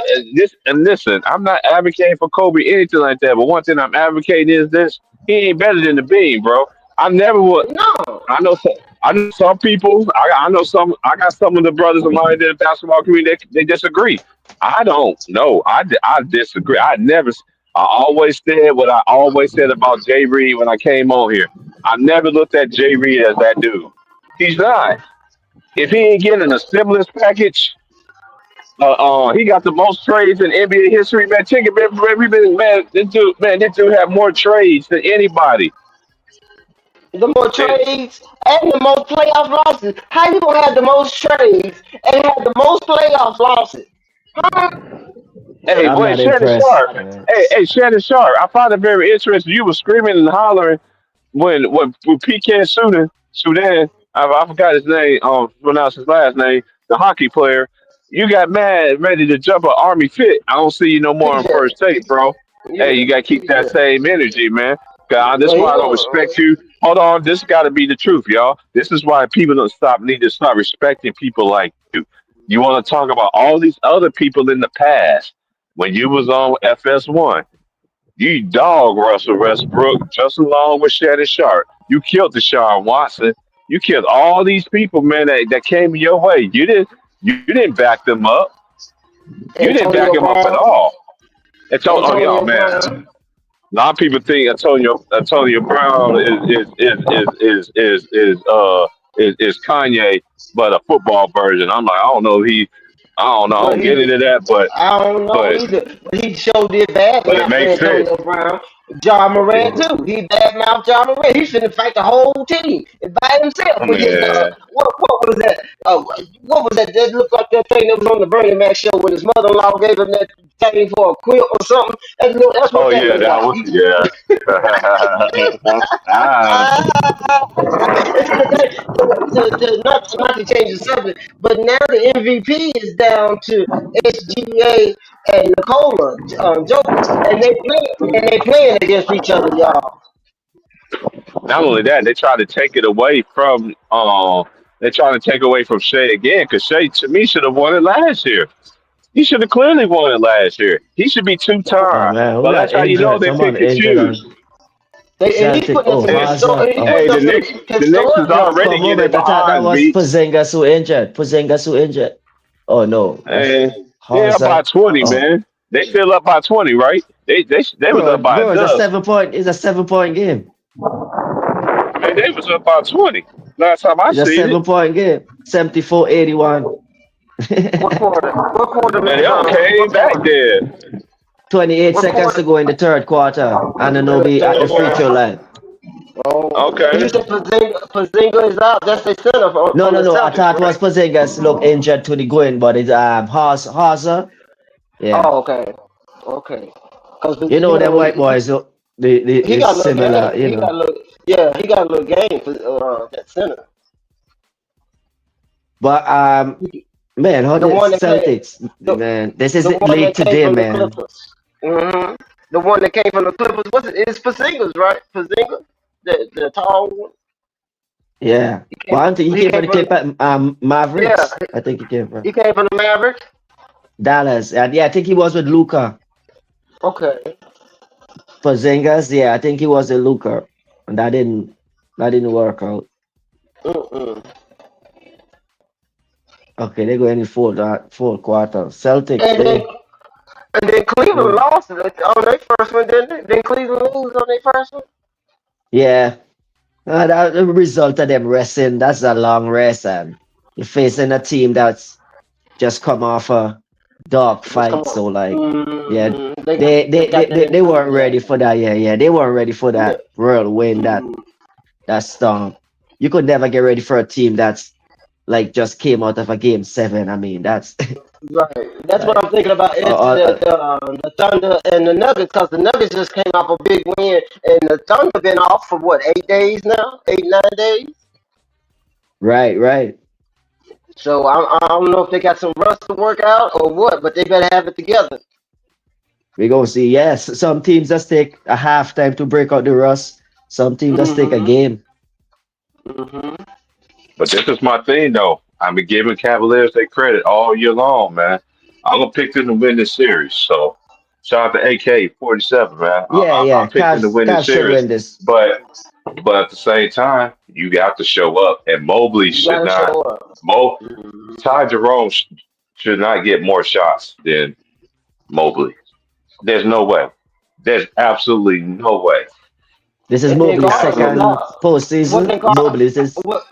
And listen, I'm not advocating for Kobe anything like that. But one thing I'm advocating is this: he ain't better than the Bean, bro. I never would. No, I know. I know some people. I know some. I got some of the brothers of mine in the basketball community. They disagree. I don't know. I disagree. I always said what I always said about Jay Reed when I came on here. I never looked at Jay Reed as that dude. He's not. If he ain't getting a stimulus package, he got the most trades in NBA history, man. Check it, man. This dude have more trades than anybody. the more And, trades and the most playoff losses. How you gonna have the most trades and have the most playoff losses? Huh? hey, I'm boy, not Shannon impressed. Sharp. Hey, Shannon Sharp. I find it very interesting. You were screaming and hollering when PK Sudan, I forgot his name, pronounce his last name, the hockey player. You got mad, ready to jump an army fit. I don't see you no more on Yeah, first take, bro. Hey, yeah, you gotta keep that yeah. same energy, man. God, this is Well, you why I don't know, respect you. Hold on, this got to be the truth, y'all. This is why people don't need to start respecting people like you. You want to talk about all these other people in the past when you was on FS1. You dog Russell Westbrook just along with Shannon Sharp. You killed Deshaun Watson. You killed all these people, man, that came your way. You didn't back them up. You didn't back Antonio them up at Brown, all. Oh yeah, Antonio man. Brown. A lot of people think Antonio Brown is Kanye, but a football version. I'm like, I don't know. I don't know. I Well, don't get into that, I don't know but either. But he sure did bad but it mouth makes sense. Antonio Brown. John Moran too. He bad mouth John Moran. He shouldn't fight the whole team by himself. But his Man, what was that? What was that? That looked like that thing that was on the Bernie Mac show when his mother-in-law gave him that thing for a quilt or something. That's what oh that yeah, looked that like. was yeah. Ah, Not to change the subject, but now the MVP is down to SGA and Nicola Jokic, and they playing against each other, y'all. not only that, they try to take it away from they're trying to take away from Shea again because Shea to me should have won it last year. He should have clearly won it last year. He should be two Oh time. man, who But got that's how you know injured? they Someone pick and injured on choose. And he's Celtic. putting up Oh, some And Haza. He's Oh, hey, putting up some The Knicks is historic for numbers. a already getting moment I thought that behind, was B. Pozingas who injured. Pozingas who injured. Oh no, that's And they're up by Haza. 20, Oh, man. They still up by 20, right? They was up by bro, it's a enough. 7 point. It's a 7 point game. Man, they was up by 20 last time I It's a seen it. 7 point game. 74-81. What quarter? What quarter, And they all came What back quarter? there. 28 What seconds quarter? to go in the third quarter. Anunoby at the free throw Okay. line. Oh, and you Okay. said Pazinga is out. That's the center No, from no, the no. I Celtics, thought it was right? Pozingas look injured to the going, but it's Haza. Yeah. Oh, okay, okay. Because You know them white boys, he the got a little similar, game. you know. He got a little game for that center. But man, how The the one that came, Celtics, the, man, this is the it one late that came today, from the man. Clippers. hmm The one that came from the Clippers. It's Porzingis, right? Porzingis, the tall one. Yeah. He But came. I don't think he He came from came the from. Clipper, Yeah, Mavericks. I think he came from he came from the Mavericks. Dallas. And yeah, I think he was with Luca. Okay. Porzingis, yeah, I think he was with Luca. And that didn't work out. Mm-mm. Okay, they go in the fourth quarter. Celtics, And then Cleveland they lost on their first one, didn't they? Then Cleveland lose on their first one. yeah. That the result of them resting, that's a long rest, and you're facing a team that's just come off a dog Just come fight. on. So like, yeah, They got that they weren't ready enthusiasm. for that. Yeah, they weren't ready for Yeah. that whirlwind, that storm. You could never get ready for a team that's like just came out of a game 7. I mean, that's Right. That's what like I'm thinking about. It's the Thunder and the Nuggets, because the Nuggets just came off a big win, and the Thunder been off for what, 8 days now, 8 9 days. right. So I don't know if they got some rust to work out or what, but they better have it together. We gonna see. Yes, some teams just take a halftime to break out the rust. Some teams just take a Hmm. game. Hmm. But this is my thing, though. I've been giving Cavaliers their credit all year long, man. I'm gonna pick them to win this series. So shout out to AK-47, man. I Yeah. picked them to win this Cavs should series, win this. but at the same time, you got to show up. And Mobley You should gotta not. show up. Mo Hmm. Ty Jerome should not get more shots than Mobley. There's no way. There's absolutely no way. This is And then Mobley's guard who Absolutely. second lost? What postseason. then guard? Mobley's is What?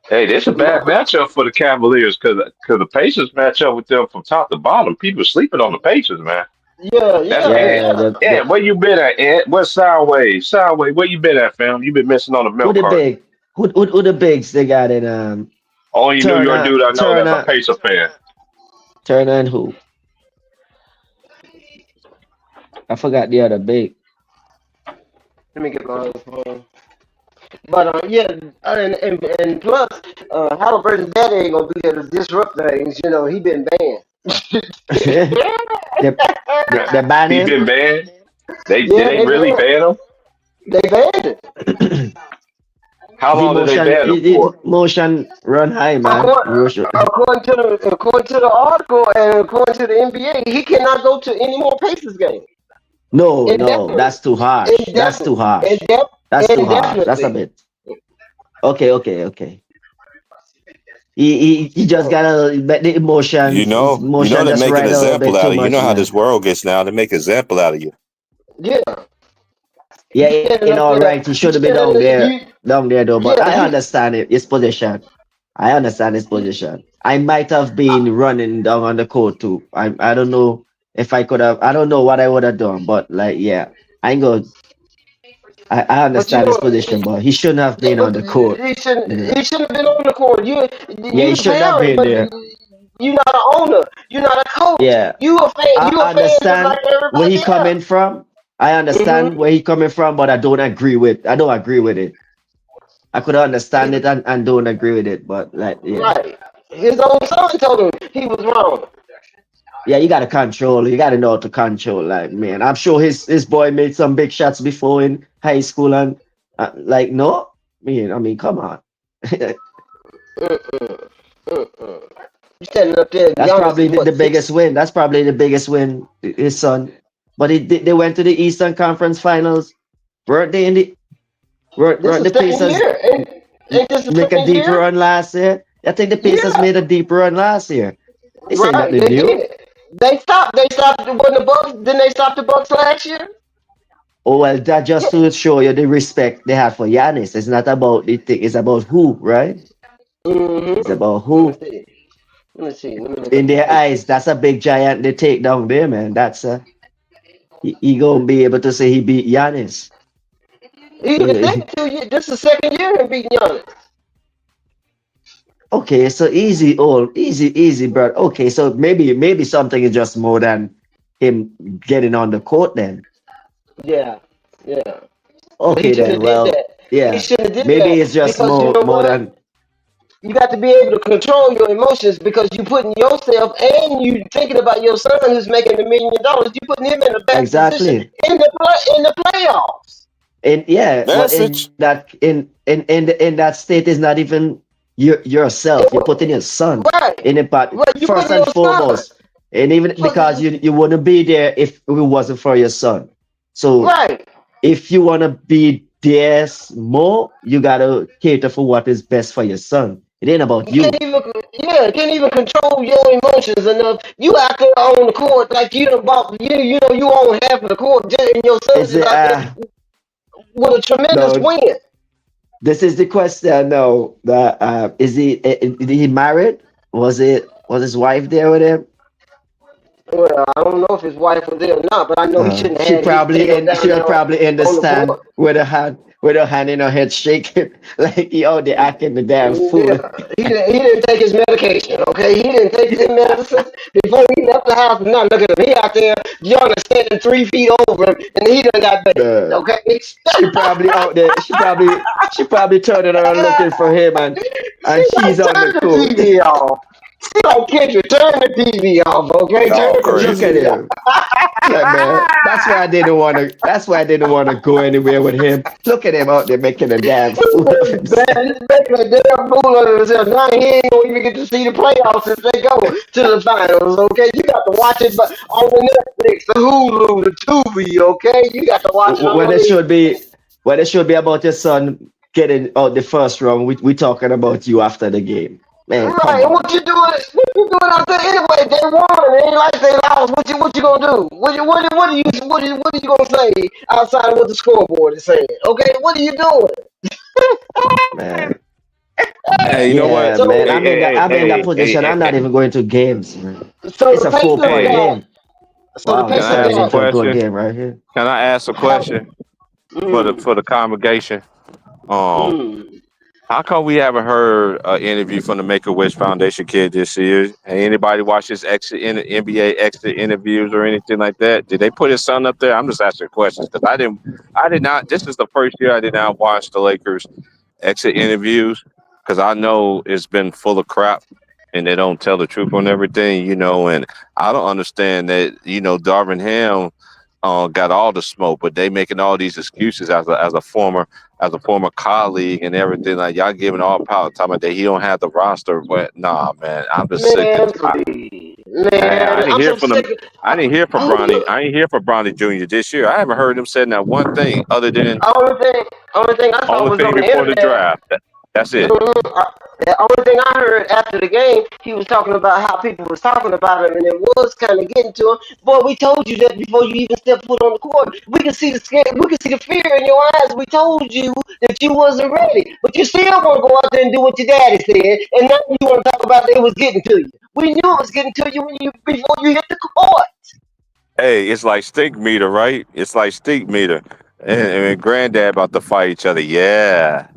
Hey, this is a bad matchup for the Cavaliers because the Pacers match up with them from top to bottom. People sleeping on the Pacers, man. Yeah, That's yeah, Ed. yeah. yeah. Ed, where you been at, Ed? What's Soundwave? Soundwave, where you been at, fam? You been missing on the Who milk the carton. big? Who the bigs they got in Only New York Turner dude I know that's a Turner Pacer fan. Turner and who? I forgot the other big. Let me get my other phone. But yeah, and plus, Halliburton's daddy ain't gonna be there to disrupt things. You know, he been banned. they they ban He him. been banned. They did Yeah, they they really banned. ban him? They banned it. How The long did they ban him the for? motion run high, man. According, according to the article and according to the NBA, he cannot go to any more Pacers games No, indefinitely. that's too harsh. That's too Indefinitely. harsh. That's too harsh. That's a Indefinitely. bit. Okay. He just Oh, gotta let the You his know, emotion they just make an ride a little example bit out too of you. You much, know how this man. world gets now. They make an example out of you. yeah. Yeah, You standing in up all there. right, he You should have been standing. You down there though. But yeah. I You understand his position. I understand his position. I might have been running down on the court too. I don't know if I could have. I don't know what I would have done. But like, yeah, I ain't go. I but you understand his know. position, but he shouldn't have Yeah, been on but the court. he shouldn't. You know. He shouldn't have been on the court. Yeah, he You the shouldn't have parent, been but there. you're not an owner. You're not a coach. Yeah, You a fan. I You a fan just like understand where he everybody coming else. from. I understand Hmm. where he coming from, but I don't agree with. I don't agree with it. I could understand it and don't agree with it, but like, yeah. Right. His own son told him he was wrong. Yeah, you gotta control. You gotta know how to control. Like, man, I'm sure his boy made some big shots before in high school, and like, no, I mean, come on. Mm-mm. Mm-mm. You standing up there, That's Giannis probably is what, the biggest 6? win. That's probably the biggest win. His son, but they went to the Eastern Conference Finals. Weren't they in the This weren't is the second Pacers year. Ain't this the make a second deeper year? run last year? I think the Pacers Yeah. made a deeper run last year. This ain't Right. nothing They new. did. They stopped when the Bucks. Didn't they stop the Bucks last year? Oh well, that Yeah. just to show you the respect they have for Giannis. It's not about the thing. It's about who, right? It's Mm-hmm. about Let me who. see. Let me see. Let me look In up the their eyes, Pacers. that's a big giant they take down there, man. That's he gonna be able to say he beat Giannis. He even said 2 years. This is the second year in beating Giannis. Okay, so easy, bro. Okay, so maybe something is just more than him getting on the court then. Yeah. Yeah. But he Okay shouldn't then, have did well, that. He yeah. shouldn't have did Maybe it's that just because you know more what? than You got to be able to control your emotions because you putting yourself and you thinking about your son who's making $1 million. You putting him in a bad position exactly. in the playoffs. And yeah, but Message. in that state is not even yourself. You're putting your son Right. in a part Right. You first putting and your son. foremost. And even because Put, you wouldn't be there if it wasn't for your son. So right. if you wanna be there more, you gotta cater for what is best for your son. It ain't about You you. can't even control your emotions enough. You out there on the court like you done bought, you know, you own half of the court, and your son Is is it out there with a tremendous no? win. This is the question. No, that did he married? Was his wife there with him? Well, I don't know if his wife was there or not, but I know he shouldn't have She had his tail she down was there probably in the on the stand court. with her hand in her head shaking like he out there acting the damn fool. Yeah, he didn't take his medication. Okay, he didn't take his medicine before he left the house. Now look at him. He out there, John is standing 3 feet over him, and he done got bailed. Uh, Okay, she probably out there. She probably turning around looking for him, and she she's like on the turn the court. TV off. She like Kendra, turn the TV off. Okay, turn Y'all the Look crazy. at TV off. him. Yeah, man. That's why I didn't want to. That's why I didn't want to go anywhere with him. Look at him out there making a damn fool of himself. Man, he's making a damn fool of himself. Now he ain't gonna even get to see the playoffs if they go to the finals. Okay, you got to watch it, but on the Netflix, the Hulu, the Tubi. Okay, you got to watch it When on it these. should be, when it should be about your son getting out the first round. We talking about you after the game, man. Come Right, and on. what you doing? What you doing out there anyway? They won. It ain't like they lost. What you gonna do? What are you gonna say outside of what the scoreboard is saying? Okay, what are you doing? Man. Hey, you know what? Yeah, So man. Hey, I'm in that hey, hey, position. hey, I'm not hey, even going to games, man. so It's the a Pacers 4 point hey, got. game. So the Wow, can this I Pacers turning ask a got. into a good question? game right here. Can I ask a How, question mm, for the congregation? Um, mm. how come we haven't heard an interview from the Make a Wish Foundation kid this year? Hey, anybody watch his exit in NBA exit interviews or anything like that? Did they put his son up there? I'm just asking questions because I did not. This is the first year I did not watch the Lakers exit interviews because I know it's been full of crap and they don't tell the truth on everything, you know. And I don't understand that, you know, Darvin Ham got all the smoke, but they making all these excuses as a former colleague and everything. Like y'all giving all power, talking about that he don't have the roster. But nah, man, I'm just sick. Man, please, I man, didn't I'm hear so from them. sick. I didn't hear from Bronny. Only I didn't hear from Bronny Jr. this year. I haven't heard him say that one thing other than only thing I saw only was thing on the before the internet. draft. That's it. The only thing I heard after the game, he was talking about how people was talking about him, and it was kind of getting to him. Boy, we told you that before you even stepped foot on the court. We can see the we can see the fear in your eyes. We told you that you wasn't ready, but you still want to go out there and do what your daddy said, and now you want to talk about it was getting to you. We knew it was getting to you before you hit the court. Hey, it's like stink meter, right? It's like stink meter. And Granddad about to fight each other. Yeah.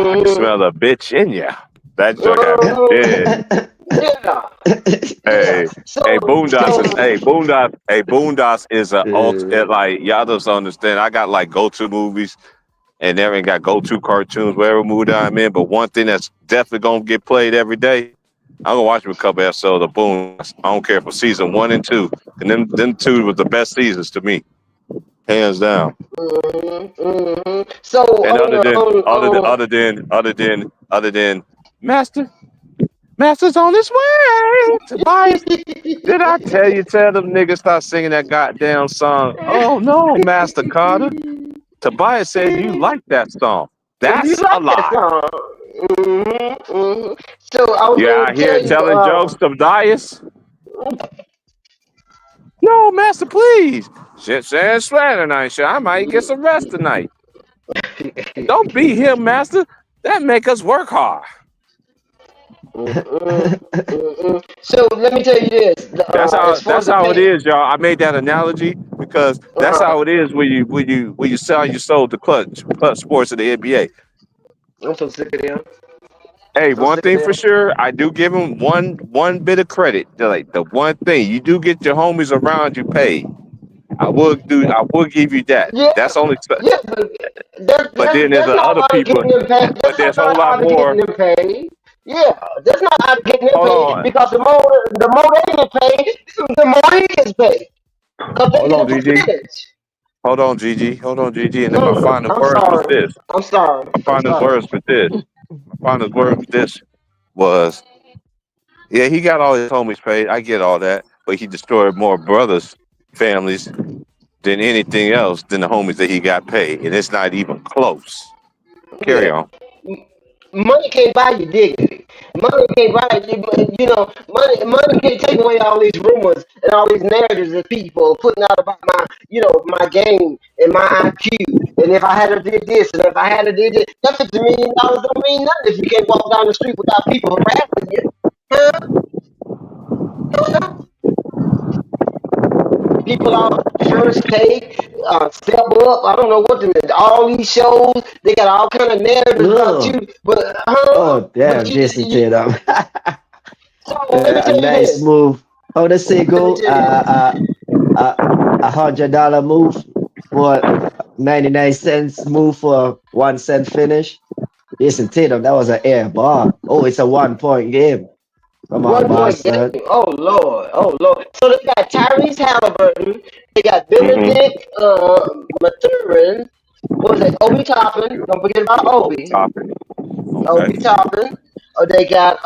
I can Mm-hmm. smell a bitch in ya. That junk happened. Yeah. Mm-hmm. Yeah, yeah. Hey, Boondocks is a like y'all just understand. I got like go-to movies and everything got go-to cartoons, whatever movie I'm in. But one thing that's definitely gonna get played every day, I'm gonna watch a couple episodes of Boondocks. I don't care for season 1 and 2. And them two was the best seasons to me, hands down. So And on other than Master's on his way. Tobias, did I tell them niggas stop singing that goddamn song? Oh no, Master Carter. Tobias said you like that song. you That's a like that lie. song. So I was Yeah, going I to hear tell you, telling jokes, Tobias. No, Master, please. Shit saying swear tonight, shit. I might get some rest tonight. Don't beat him, Master. That make us work hard. So let me tell you this. As far as That's the how it pay, is, y'all. I made that analogy because that's how it is when you sell your soul to clutch sports in the NBA. I'm so sick of them. Hey, So one sick of thing for them. sure, I do give him one bit of credit. Like the one thing you do get your homies around you paid. I will give you that. Yeah, That's only. yeah, but But then there's that's the not other out of people. getting them paid. But That's there's a whole not lot out of getting more. them paid. Yeah, that's not out of getting them Hold paid on, because the more they get paid, the more he gets paid because they hold get a on, GG. percentage. Hold on, GG. And then my final I'm words was sorry. this. I'm sorry. My I'm final sorry. words for this. My final word for this was, yeah, he got all his homies paid. I get all that, but he destroyed more brothers, families than anything else than the homies that he got paid, and it's not even close. Carry Yeah, on. money can't buy you dignity. Money can't buy you know, money can't take away all these rumors and all these narratives that people are putting out about my game and my IQ. And if I had to did this and if I had to did this, that $50 million don't mean nothing if you can't walk down the street without people harassing you. Huh? People on First Take, Step Up. I don't know what all these shows. They got all kind of narratives about Ugh. you, but Oh, damn, but Jason Tatum. so let me A tell you nice this. move. How they say Let me go? tell you $100 move for 99 cents move for 1 cent finish. Jason Tatum, that was an air ball. Oh, it's a 1 point game. Come on, 1 point Boston. game. Oh Lord, oh Lord. So they got Tyrese Halliburton. They got Mm-hmm. Benedict Mathurin. What was it? Obi Toppin. Don't forget about Obi. Topping. Obi Okay. Toppin. They got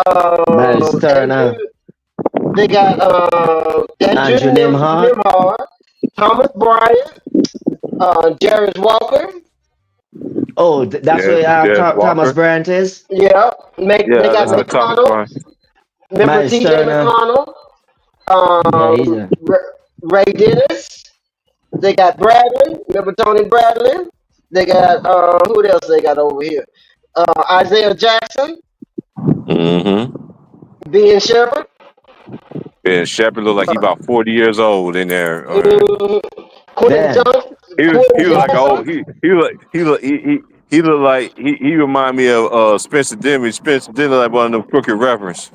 Miles Turner. Andrew. They got Andrew Andrew Nimhart. Nimhard, Thomas Bryant, Jarvis Walker. Oh, that's Yes, where yes, Thomas Walker. Bryant is. Yeah, they Yeah, got that's what Thomas McConnell. Bryant. Remember Miles T.J. Turner. McConnell? Yeah, he's a Ray Dennis. They got Bradley. Remember Tony Bradley? They got who else they got over here? Isaiah Jackson, Mm-hmm. Ben Shepherd. Ben Shepard looked like he about 40 years old in there. Quentin damn. Johnson. He Quentin was like Johnson. he looked like he remind me of Spencer Dinwiddie. Spencer Dinwiddie like one of them crooked reference.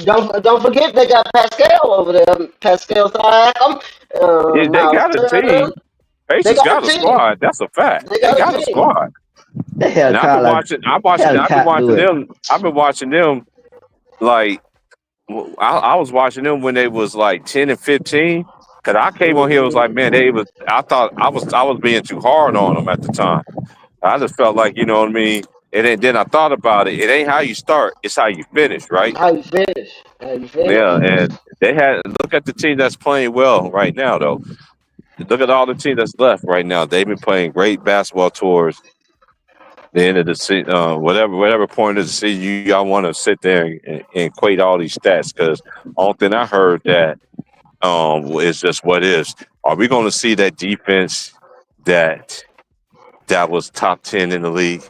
Don't forget they got Pascal over there. Pascal Siakam, Yeah, they Miles got a Turner. team. They Pacers got a got a team. squad. That's a fact. They They got got a a team. squad. The hell And I've been watching do it. them like I was watching them when they was like 10 and 15. Cause I came on here and was like, man, I thought I was being too hard on them at the time. I just felt like, you know what I mean? And then I thought about it. It ain't how you start, it's how you finish, right? How you finish? How you Yeah, finish? and look at the team that's playing well right now though. Look at all the team that's left right now. They've been playing great basketball towards the end of the season, whatever point of the season y'all want to sit there and equate all these stats. Because only thing I heard that is just what is. Are we going to see that defense that was top 10 in the league?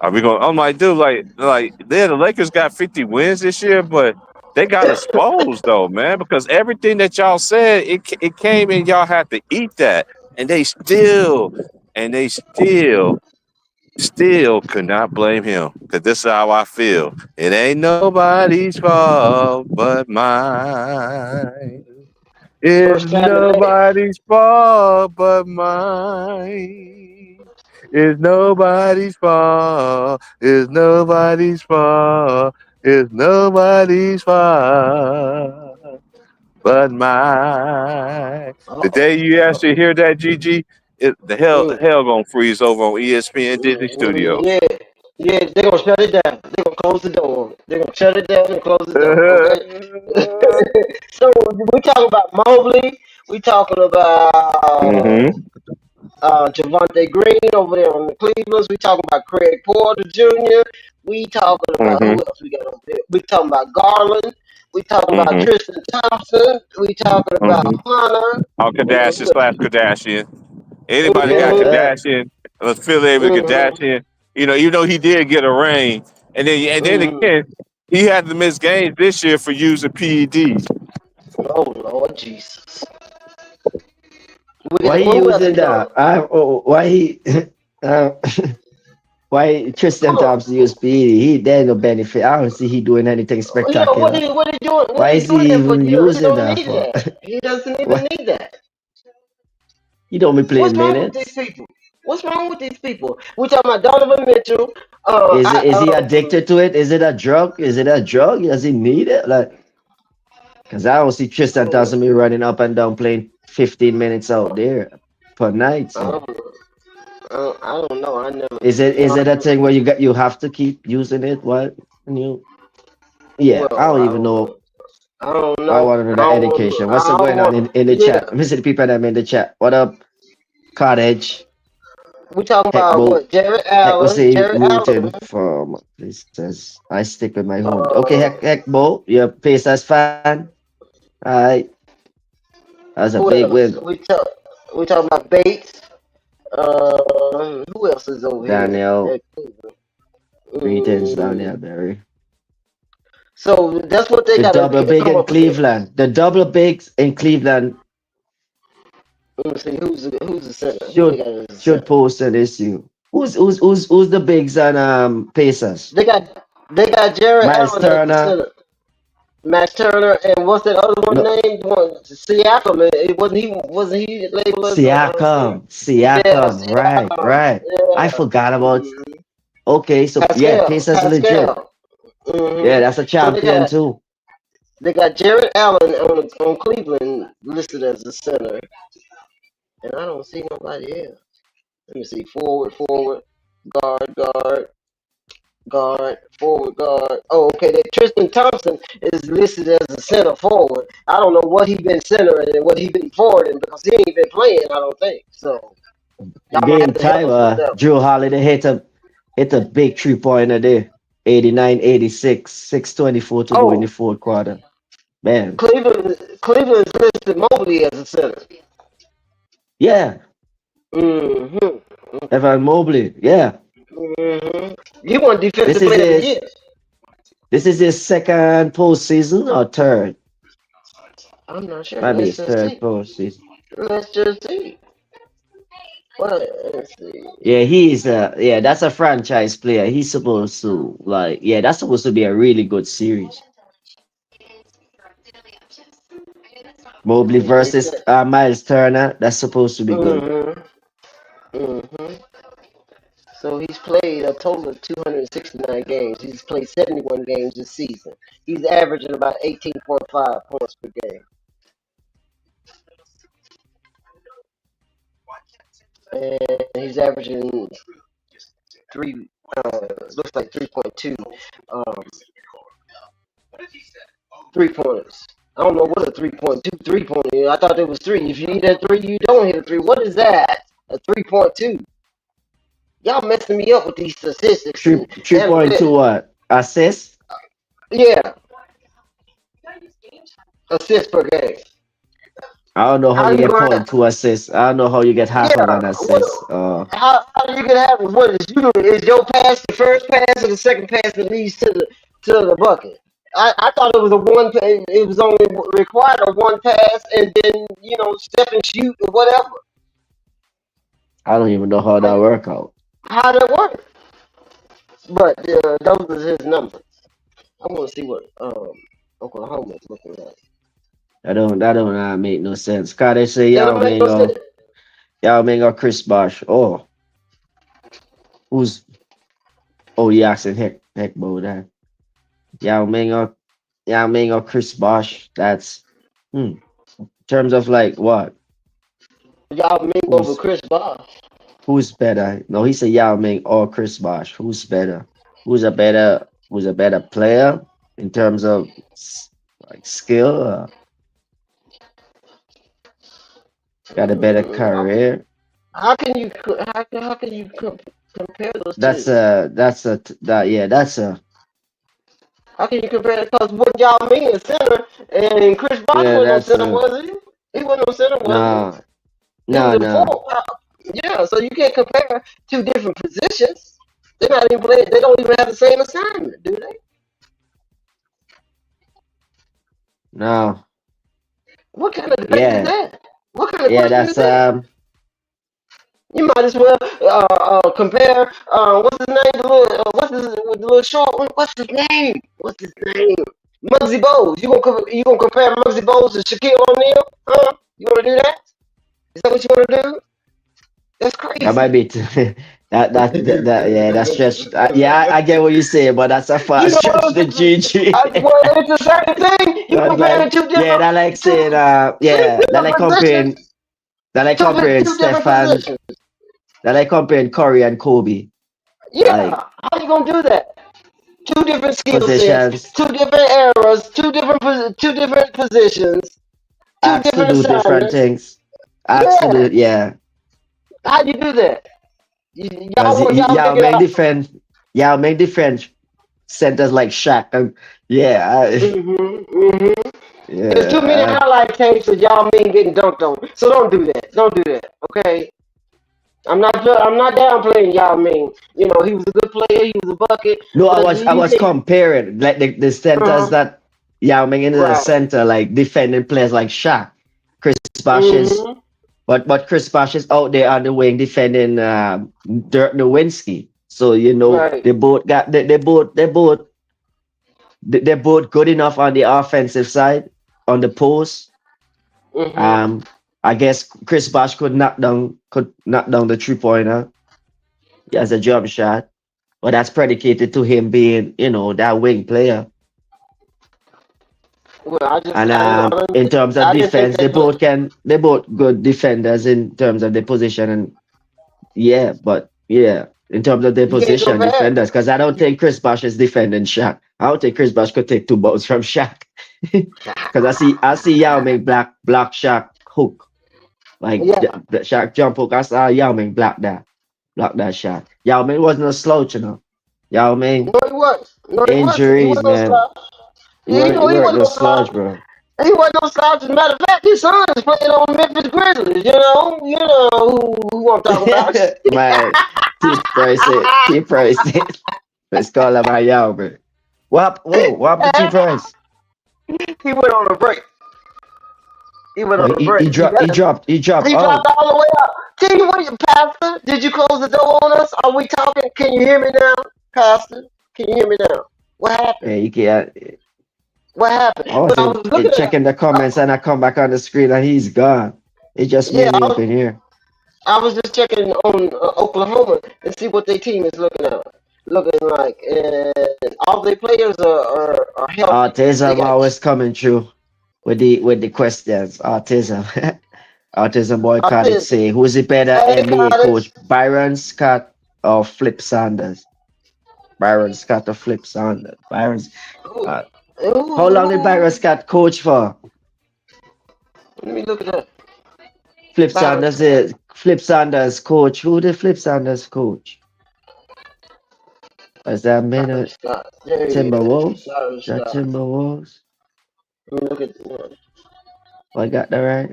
Are we going? I'm like, dude, the Lakers got 50 wins this year, but they got exposed though, man, because everything that y'all said, it came and y'all had to eat that, and they still could not blame him, because this is how I feel. It ain't nobody's fault but mine. It's First time today. nobody's fault but mine. It's nobody's fault. It's nobody's fault. It's nobody's fault but mine. The day you actually hear that, Gigi, the hell gonna freeze over on ESPN Disney Studios. Yeah, yeah, they're gonna shut it down. They're gonna close the door. They're gonna shut it down and close the door. Okay. So we talking about Mobley. We talking about Javante Green over there on the Clevelands. We talking about Craig Porter Jr. We talking about who else we got over there? We talking about Garland. We talking about Tristan Thompson. We talking about Hunter. Oh, Kardashian. Anybody got Kardashian? Let's affiliate with Kardashian. You know, even though he did get a ring, and then again, he had to miss games this year for using PEDs. Oh Lord Jesus! Why he using that? Why Tristan Thompson use PED? There's no benefit. I don't see he doing anything spectacular. What he doing? Why is he even using that for? He doesn't even need that. You don't be playing minutes. What's wrong with these people? We talking about Donovan Mitchell. Is he addicted to it? Is it a drug? Does he need it? Because I don't see Tristan Thompson be running up and down playing 15 minutes out there per night. So. I don't know. I never. Is it a thing where you have to keep using it? What? Yeah, Well, I don't even know. I don't know. I want to know that education. What's going on in the chat? Let me see the people that are in the chat. What up, Cottage? We talking about Heckbo. what? Jared Heck was Allen. he Jared rooting Allen. for? This says I stick with my home. Okay, Uh, Heckbo, you're a Pacers fan. Alright. That was a who big else? win. We talking about Bates. Who else is over here? Daniel. Greetings, Mm, Daniel Berry. so that's what they The got double to big come in up with. Cleveland. The double bigs in Cleveland Let me see who's the center. Who they should got as the should center? post an issue. Who's the bigs on Pacers? They got Jared Miles Allen as the Turner. center. Max Turner and what's that other one No, named? One Siakam. It wasn't he labeled as a center? Yeah, Siakam. Right, Siakam. right. I Yeah. forgot about. Okay, so yeah, Pacers legit. Pascal. Yeah, that's a So they champion too. got Jared Allen on Cleveland listed as the center, and I don't see nobody else. Let me see. Forward, guard, forward guard. Oh, okay. That Tristan Thompson is listed as a center forward. I don't know what he been centering and what he been forwarding because he ain't been playing. I don't think so. Y'all might have Game to help time, us with that. Drew Holiday hit a big 3-pointer there. 89-86, 6:24 to go in the fourth quarter. Man. Cleveland's listed Mobley as a center. Yeah. Mm-hmm. Evan Mobley. Yeah. Mm-hmm. He won defensive player of the year. This is his second postseason or third? I'm not sure. Maybe Let's his just third see. postseason. Let's just see. Let's see. Yeah, that's a franchise player. He's supposed to that's supposed to be a really good series. Mobley versus Miles Turner. That's supposed to be good. So he's played a total of 269 games. He's played 71 games this season. He's averaging about 18.5 points per game. And he's averaging looks like 3.2 3-pointers. I don't know what a 3.2 3-pointer is. I thought it was 3. If you hit a 3, you don't hit a 3. What is that? A 3.2. Y'all messing me up with these statistics. 3.2 what? Assists? Yeah. Assists per game. I don't know how you get 0.2 assists. I don't know how you get half of an assist. How you can have what is your pass the first pass or the second pass that leads to the bucket? I thought it was a one. It was only required a one pass and then step and shoot or whatever. I don't even know how that work out. How that work? But those are his numbers. I want to see what Oklahoma is looking like. That don't make no sense. Cause they say Yao Ming or Chris Bosh. Oh, who's? Oh, you asking Heckbo that? Yao Ming or Chris Bosh. That's in terms of like what? Yao Ming over Chris Bosh. Who's better? No, he said Yao Ming or Chris Bosh. Who's better? Who's a better player in terms of like skill? Got a better career. How can you compare those two? That's a. How can you compare it? Because what Yao Ming is center and Chris Bosh wasn't no center, was he? He wasn't no center, was he? No. Yeah, so you can't compare two different positions. They're not even playing. They don't even have the same assignment, do they? No. What kind of debate is that? What kind of question is that? You might as well compare. What's his name? The little short one. What's his name? Muggsy Bogues. You gonna compare Muggsy Bogues to Shaquille O'Neal? Huh? You wanna do that? Is that what you wanna do? That's crazy. That might be that's stretch. I get what you say, but that's a far stretch to GG. Well, it's the same thing. You comparing two different. Yeah, that like saying that like comparing Stefan. That like comparing Curry and Kobe. Yeah, like, how you gonna do that? Two different skill sets, 2 different eras, 2 different positions, 2 different different things. Absolutely, yeah. How do you do that? Because Y'all Yao make it Ming up. defend. Yao Ming defend centers like Shaq. Yeah, There's too many yeah. highlight tapes of y'all Ming getting dunked on. So don't do that. Don't do that. Okay. I'm not downplaying Yao Ming. You know, he was a good player. He was a bucket. No, But I you was can't. comparing like the centers that Yao Ming in the Right. center, like defending players like Shaq, Chris Bosh is, Mm-hmm. but Chris Bosh is out there on the wing defending Dirk Nowitzki. So Right. they're both good enough on the offensive side on the post. Mm-hmm. I guess Chris Bosh could knock down the 3-pointer. He has a jump shot, but that's predicated to him being that wing player. Well, And in terms of I didn't think defense, they put. they're both good defenders in terms of their position. And in terms of their You can't position, compare. defenders, because I don't think Chris Bosh is defending Shaq. I don't think Chris Bosh could take 2 balls from Shaq. Because I see Yao Ming block Shaq hook. Like Yeah. the Shaq jump hook. I saw Yao Ming block that shot. Yao Ming wasn't a slouch, Yao Ming, No, he wasn't. No, he wasn't. He injuries, wasn't no man. slouch. Yeah, He he weren't wasn't no no slouch, slouch. bro. He wasn't no slouch. As a matter of fact, his son is playing on Memphis Grizzlies. You know who I'm talking about. Man, T Price. Let's call him my Yao, bro. What happened to T Price? He went on a break. He went on a He break. dropped. He dropped He dropped out. all the way up. Tell you what, Pastor, did you close the door on us? Are we talking? Can you hear me now, Pastor? Can you hear me now? What happened? Yeah, you can't. What happened? I was But I was looking at. checking the comments and I come back on the screen and he's gone. It's just me Yeah, and you up in here. I was just checking on Oklahoma and see what their team is looking like, and all their players are healthy. They Autism got always coming through with the questions. Autism. Autism boy I Khaled said, say, who's the better hey, NBA college. coach, Byron Scott or Flip Sanders? Byron Scott or Flip Sanders? Ooh, Uh, how long did Byron ooh, Scott coach for? let me look at that. Flip Byron Sanders Scott. is Flip Sanders coach. Who did Flip Sanders coach? Is that Byron minute Scott. There he is. Timberwolves? Byron Is that Scott. Timberwolves? Let me look at. I got that right.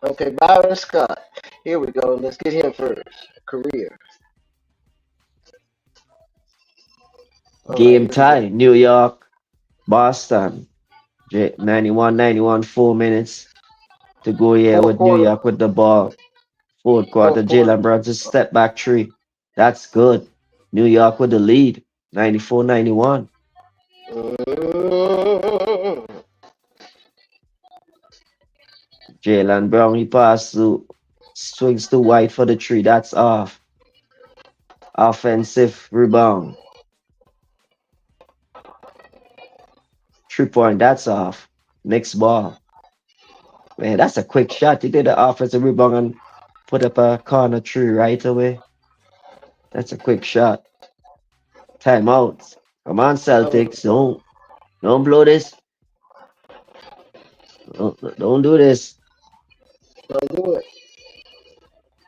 Okay, Byron Scott. Here we go. Let's get him first. Career. All right, Game here we go. time. New York, Boston. 91, 4 minutes to go here Fourth with New quarter. York with the ball. Fourth quarter, Fourth quarter. Jalen Brunson step back 3. That's good. New York with the lead, 94-91. Mm-hmm. Jalen Brown, he pass to, swings to White for the 3. That's off. Offensive rebound. 3-point, that's off. Next ball. Man, that's a quick shot. He did the offensive rebound and put up a corner 3 right away. That's a quick shot. Timeout. Come on, Celtics. Don't blow this. Don't do this. Don't do it.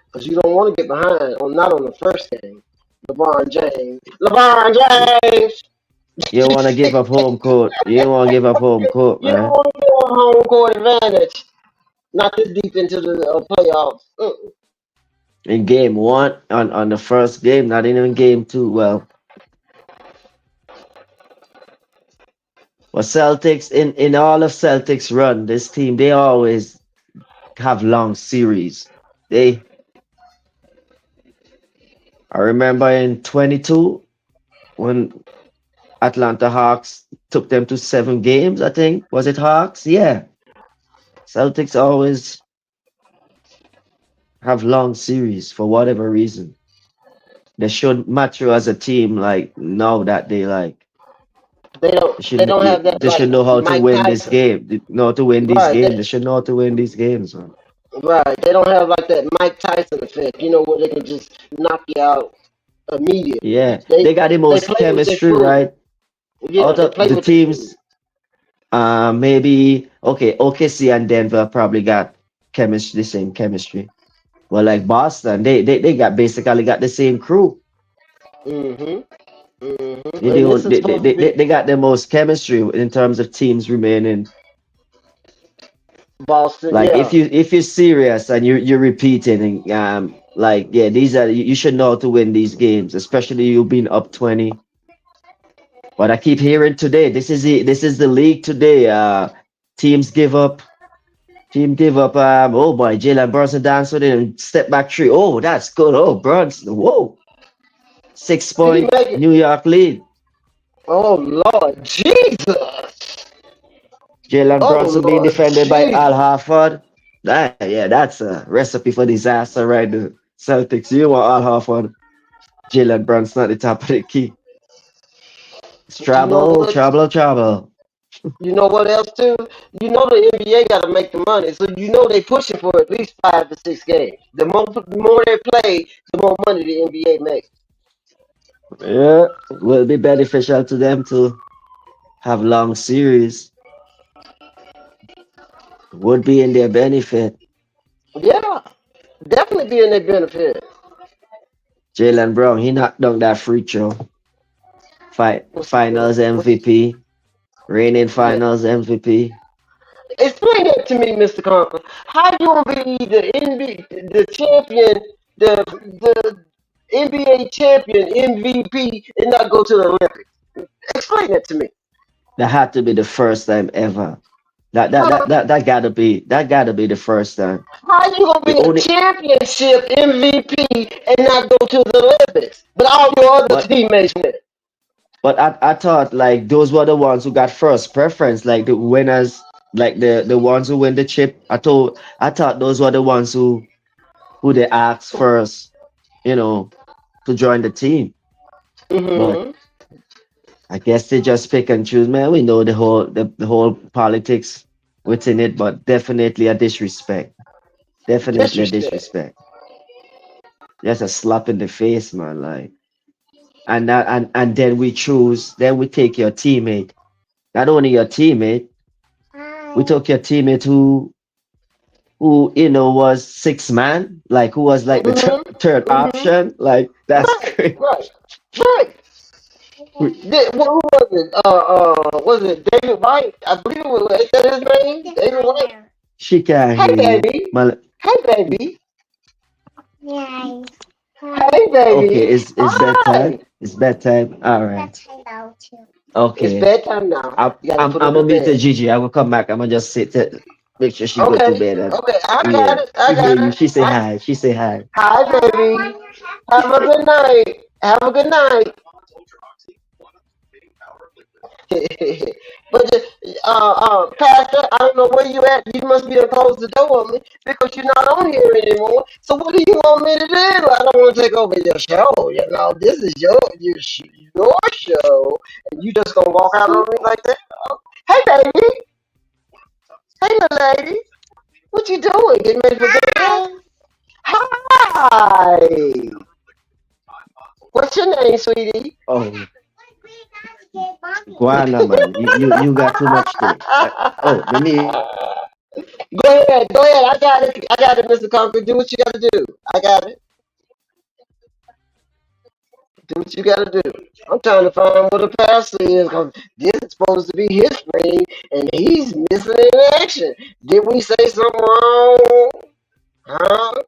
Because you don't want to get behind not on the first game. LeBron James. LeBron James! You don't want to give up home court. You don't want to give up home court, You don't man. want to get on home court advantage. Not this deep into the playoffs. In game 1, on the first game, not even game 2. Well, Celtics, in all of Celtics run, this team, they always have long series. I remember in 22, when Atlanta Hawks took them to 7 games, I think. Was it Hawks? Yeah. Celtics always have long series for whatever reason. They should mature as a team, like now that they like They don't have that they like should know how to Mike win this Tyson. game. They know how to win these Right. games. They should know how to win these games, man. Right. They don't have like that Mike Tyson effect, where they can just knock you out immediately. Yeah. They got the most play with their chemistry, food. right? Yeah, Out they of play the with their teams, maybe OKC and Denver probably got the same chemistry. Well, like Boston, they got basically got the same crew. Mm-hmm. Mm-hmm. They, And this do- is supposed to be they got the most chemistry in terms of teams remaining. Boston. Like Yeah. if you're serious and you're repeating, like yeah, these are you should know how to win these games, especially you being up 20. But I keep hearing today, this is the league today. Teams give up. Team give up. Oh boy, Jalen Brunson dance with it and step back three. Oh, that's good. Oh, Brunson. Whoa. 6 Did he point make it? New York lead. Oh Lord Jesus. Jalen Oh Brunson being Lord defended by Al Jesus. Harford. Yeah, that's a recipe for disaster right there. Celtics, you want Al Harford. Jalen Brunson at the top of the key. It's But you know trouble, what? trouble, trouble. You know what else too? You know the NBA got to make the money, so you know they pushing for at least 5 to 6 games. The more they play, the more money the NBA makes. Yeah, will be beneficial to them to have long series. Would be in their benefit. Yeah, definitely be in their benefit. Jalen Brown, he knocked down that free throw. What's he doing? Finals MVP, reigning Yeah. finals MVP. Explain that to me, Mr. Conklin. How you gonna be the NBA, the champion, the NBA champion MVP, and not go to the Olympics? Explain that to me. That had to be the first time ever. Huh? That gotta be the first time. How you gonna The be a only championship MVP and not go to the Olympics? But all your other but teammates went. but I thought like those were the ones who got first preference, like the winners, like the ones who win the chip. I thought those were the ones who they asked first, you know, to join the team. But Mm-hmm. I guess they just pick and choose, man. We know the whole politics within it, but definitely a disrespect. Definitely a Disrespect. disrespect. Just a slap in the face, man. Like and then we take your teammate. Not only your teammate, we took your teammate who was six man, like who was like the Mm-hmm. third Mm-hmm. option. Like that's Right. great. Right. Right. Who was it? Was it David White? I believe it was. Is that his name? David White. She can't Hey, hear you. baby. Mal- Hey, baby. Yeah. Hey, okay, baby. it's bedtime. Hi. It's bedtime. All right. That's hello too. It's Okay. bedtime now. You gotta put I'm her gonna to meet the bed. Gigi. I will come back. I'm gonna just make sure she go to Okay. bed. And, Okay. I got yeah, it. I she hear got you. it. She say hi. She say hi. Hi, Yeah, but baby. when you Have a good night. Have a good night. But Pastor, I don't know where you at. You must be close the door on me because you're not on here anymore. So what do you want me to do? I don't want to take over your show. You know, this is your show, and you just gonna walk out on me like that? Oh, hey, baby. Hey, little lady. What you doing? Getting ready for bed? Hi. What's your name, sweetie? Oh, Guana man, you got too much thing. Oh, let me. Go ahead, go ahead. I got it, Mr. Conker. Do what you gotta do. I got it. Do what you gotta do. I'm trying to find what the pastor is because this is supposed to be his screen and he's missing in action. Did we say something wrong? Huh?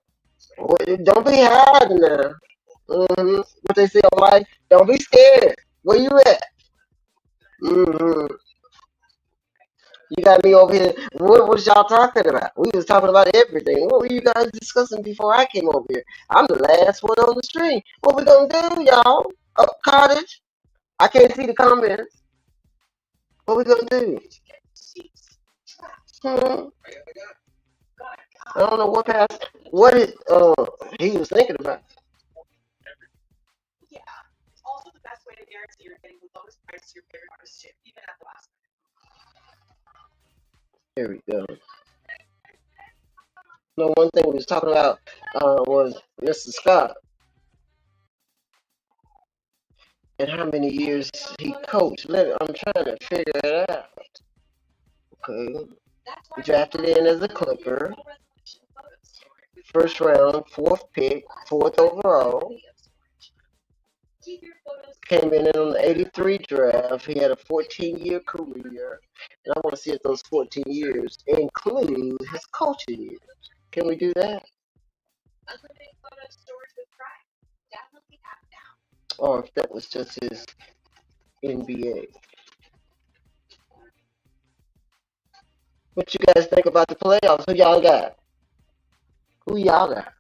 Don't be hiding now. What they say on life, don't be scared. Where you at? hmm You got me over here. What was y'all talking about? We was talking about everything. What were you guys discussing before I came over here? I'm the last one on the stream. What we gonna do, y'all? Cottage? I can't see the comments. What we gonna do? Hmm? I don't know what he was thinking about. There we go. No, one thing we was talking about was Mr. Scott and how many years he coached. I'm trying to figure it out. Okay. Drafted in as a Clipper. first round, fourth pick, fourth overall. Came in on the 83 draft. He had a 14-year career. And I want to see if those 14 years include his coaching years. Can we do that? Or if that was just his NBA. What you guys think about the playoffs? Who y'all got? Who y'all got?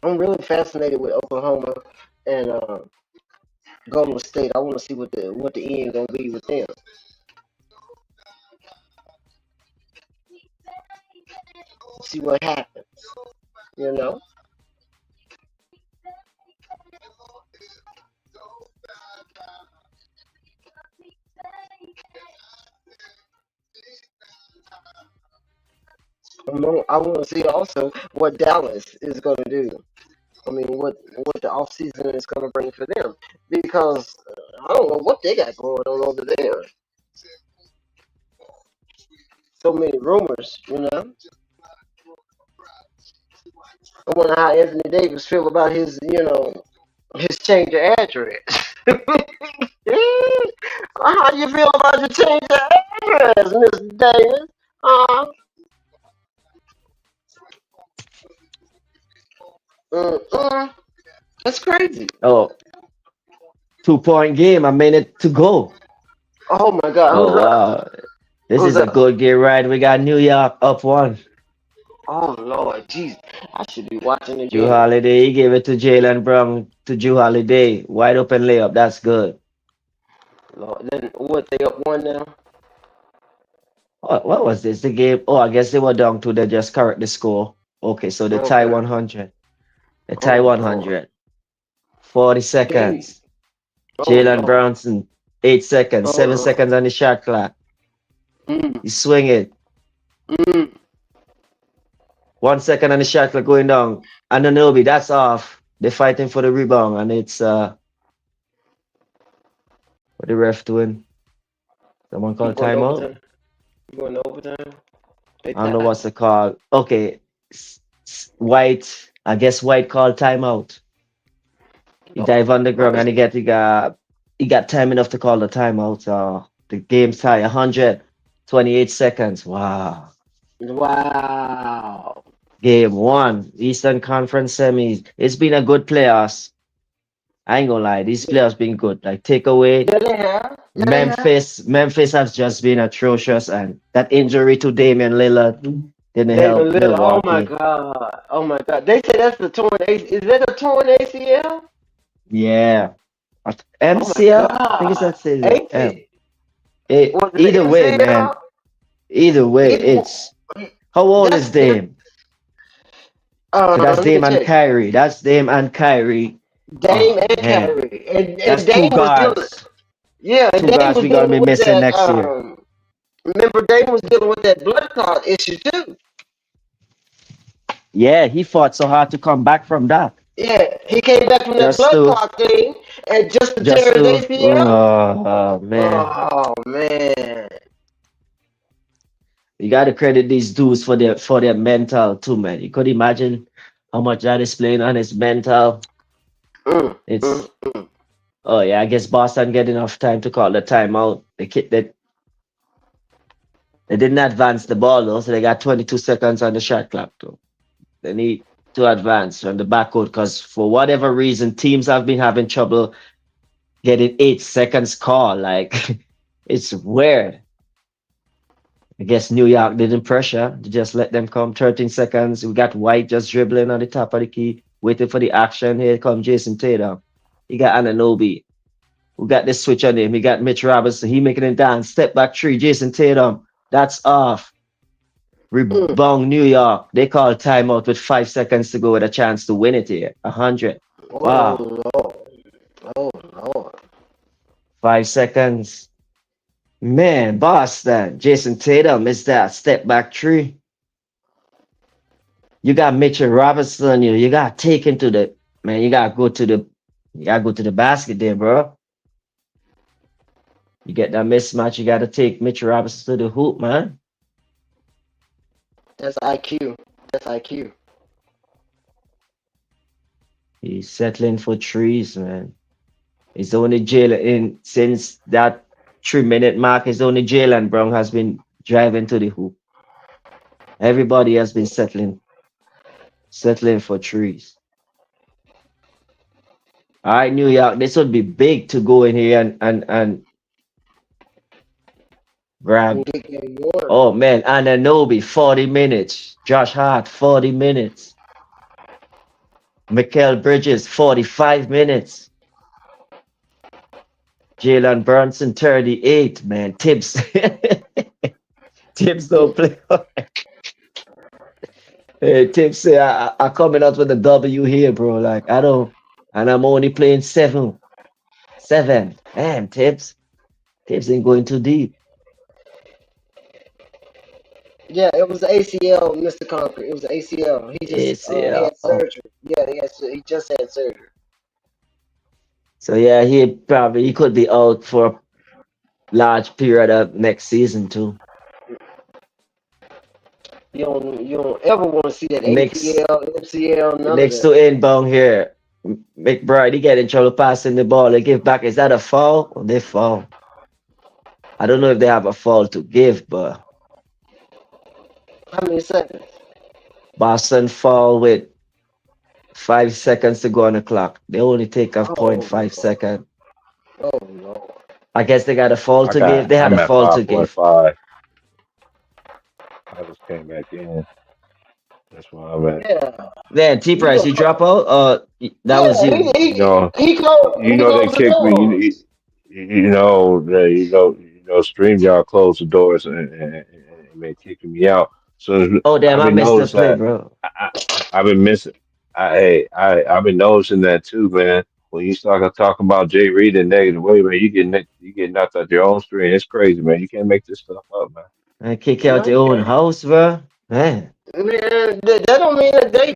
I'm really fascinated with Oklahoma and Golden State. I want to see what the end gonna be with them. See what happens. You know. I want to see also what Dallas is going to do. I mean, what the offseason is going to bring for them. Because I don't know what they got going on over there. So many rumors, you know. I wonder how Anthony Davis feel about his change of address. How do you feel about your change of address, Mr. Davis? That's crazy. Oh, 2-point game, a minute to go. Oh my God. Oh wow. This is a good game, right? We got New York up 1. Oh Lord, jeez. I should be watching the Drew game. Holiday, he gave it to Jalen Brown to Drew Holiday. Wide open layup. That's good. Lord, then what, they up 1 now? What was this? The game? Oh, I guess they were down to. They just correct the score. Okay, so the tie 100. The tie 100. 40 seconds. Jalen Brownson, 8 seconds. 7 seconds on the shot clock. You swing it. 1 second on the shot clock going down. Anunoby, that's off. They're fighting for the rebound, and it's what the ref doing? Someone called timeout. Going to overtime? I don't know what's the call. Okay, White. I guess White called timeout. He dive on the ground and he got time enough to call the timeout. The game's tie 128 seconds. Wow. Game 1, Eastern Conference semis. It's been a good playoffs. I ain't gonna lie, these playoffs been good. Like takeaway. Memphis has just been atrocious, and that injury to Damian Lillard didn't help Milwaukee. Oh my God. They say that's the torn ACL. Is that a torn ACL? Yeah. MCL? I think it's that either way, man. Either way, it's how old is Dame? So that's Dame and Kyrie. That's Dame and Kyrie. Dame and Kyrie. And that's Dame 2 guards. And Two Dame guards was we gonna be missing next year. Remember, Dame was dealing with that blood clot issue too. Yeah, he fought so hard to come back from that. Yeah, he came back from that blood clot thing and just to tear his ACL. Oh man. Oh man. You gotta credit these dudes for their mental too, man. You could imagine how much that is playing on his mental. Oh yeah, I guess Boston get enough time to call the timeout. They didn't advance the ball though, so they got 22 seconds on the shot clock though. They need to advance from the backcourt because for whatever reason, teams have been having trouble getting 8 seconds call. Like it's weird. I guess New York didn't pressure. They just let them come 13 seconds. We got White just dribbling on the top of the key, waiting for the action. Here comes Jason Tatum. He got Anunoby. We got this switch on him. He got Mitch Robinson. He making it down. Step back 3. Jason Tatum. That's off. Rebound New York. They call timeout with 5 seconds to go with a chance to win it here. 100. Wow. Oh Lord. 5 seconds. Man, Boston. Jason Tatum is that step back 3. You got Mitchell Robinson. You got taken to the man. You gotta go to the basket there, bro. You get that mismatch, you got to take Mitch Robinson to the hoop, man. That's IQ. That's IQ. He's settling for threes, man. It's only Jalen since that 3-minute mark. It's only Jalen Brown has been driving to the hoop. Everybody has been settling for threes. All right, New York. This would be big to go in here and grab. Oh man, Ananobi, 40 minutes. Josh Hart, 40 minutes. Mikal Bridges, 45 minutes. Jalen Brunson, 38, man. Tibbs. Tibbs don't play. Hey, Tibbs say I coming out with a W here, bro. Like I don't, and I'm only playing 7. Damn, Tibbs. Tibbs ain't going too deep. Yeah, it was the ACL, Mr. Concrete. It was the ACL. He just he had surgery. Yeah, he just had surgery. So yeah, he could be out for a large period of next season too. You don't ever want to see that ACL, MCL, none next of to inbound here. McBride, he get in trouble passing the ball. They give back. Is that a foul? Or they foul? I don't know if they have a foul to give, but how many seconds? Boston foul with 5 seconds to go on the clock. They only take off 0.5 second. Oh no. I guess they got a foul to give. They had a foul to give. 5.5. I just came back in. That's why I'm at. Yeah. Then T Price, he drop out? That was you. He They kicked me. StreamYard closed the doors and been kicking me out. So I missed the play, bro. I've been missing. I've been noticing that too, man. When you start talking about Jay Reed in negative way, man, you get knocked out your own stream. It's crazy, man. You can't make this stuff up, man. And kick out your own house, bro. Man. Man, that don't mean that they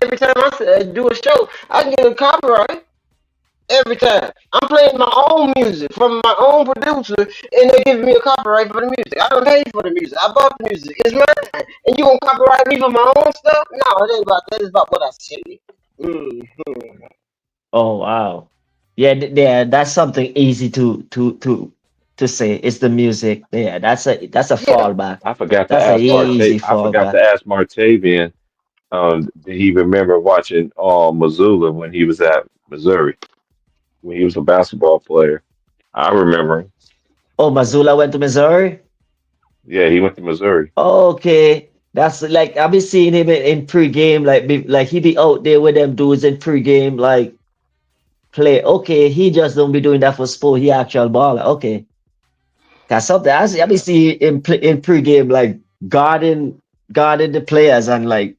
every time I do a show, I get a copyright. Every time I'm playing my own music from my own producer, and they give me a copyright for the music. I don't pay for the music. I bought the music. It's mine, and you gonna copyright me for my own stuff? No, it ain't about that. It's about what I see. Mm-hmm. Oh wow, yeah, that's something easy to say. It's the music. Yeah, that's a fallback. I forgot to that's ask easy I forgot to ask Martavian. Did he remember watching Missoula when he was at Missouri? When he was a basketball player. I remember him. Oh, Missoula went to Missouri? Yeah, he went to Missouri. Okay. That's like I've been seeing him in pregame, like he be out there with them dudes in pregame, like play. Okay, he just don't be doing that for sport. He actual baller. Okay. That's something I be seeing in pregame, like guarding the players and like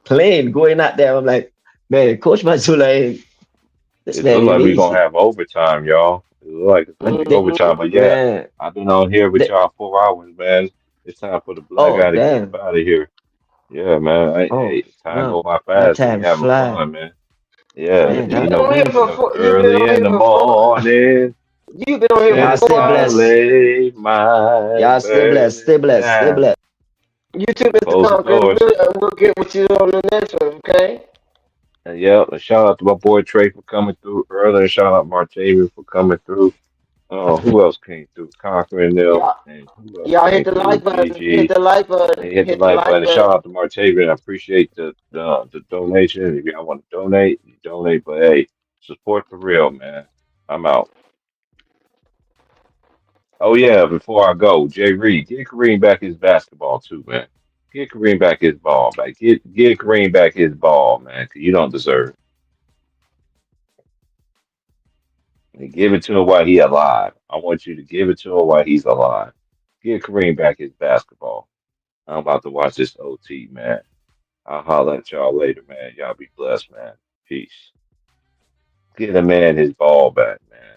playing, going out there. I'm like, man, Coach Missoula ain't It looks like we're gonna have overtime, y'all. It looks like it's gonna be overtime, but yeah, I've been on here with y'all 4 hours, man. It's time for the black guy to get up out of here. Yeah, man. Hey, time go by fast. We having fun, man. Yeah, you've been on here for early in the morning. You've been on here y'all for 4 hours. Y'all stay blessed, stay blessed. You too, Mr. Conklin. We'll get with you on the next one, okay? Yep, and shout out to my boy Trey for coming through earlier. And shout out Martavian for coming through. Who else came through? Conquering them. Y'all hit the like button. Hit the like button. Hit the like button. Shout out to Martavian. I appreciate the donation. If y'all want to donate, you donate. But hey, support for real, man. I'm out. Oh yeah, before I go, Jay Reed, get Kareem back his basketball too, man. Get Kareem back his ball back. Get Kareem back his ball, man. 'Cause you don't deserve it. And give it to him while he's alive. I want you to give it to him while he's alive. Give Kareem back his basketball. I'm about to watch this OT, man. I'll holler at y'all later, man. Y'all be blessed, man. Peace. Get a man his ball back, man.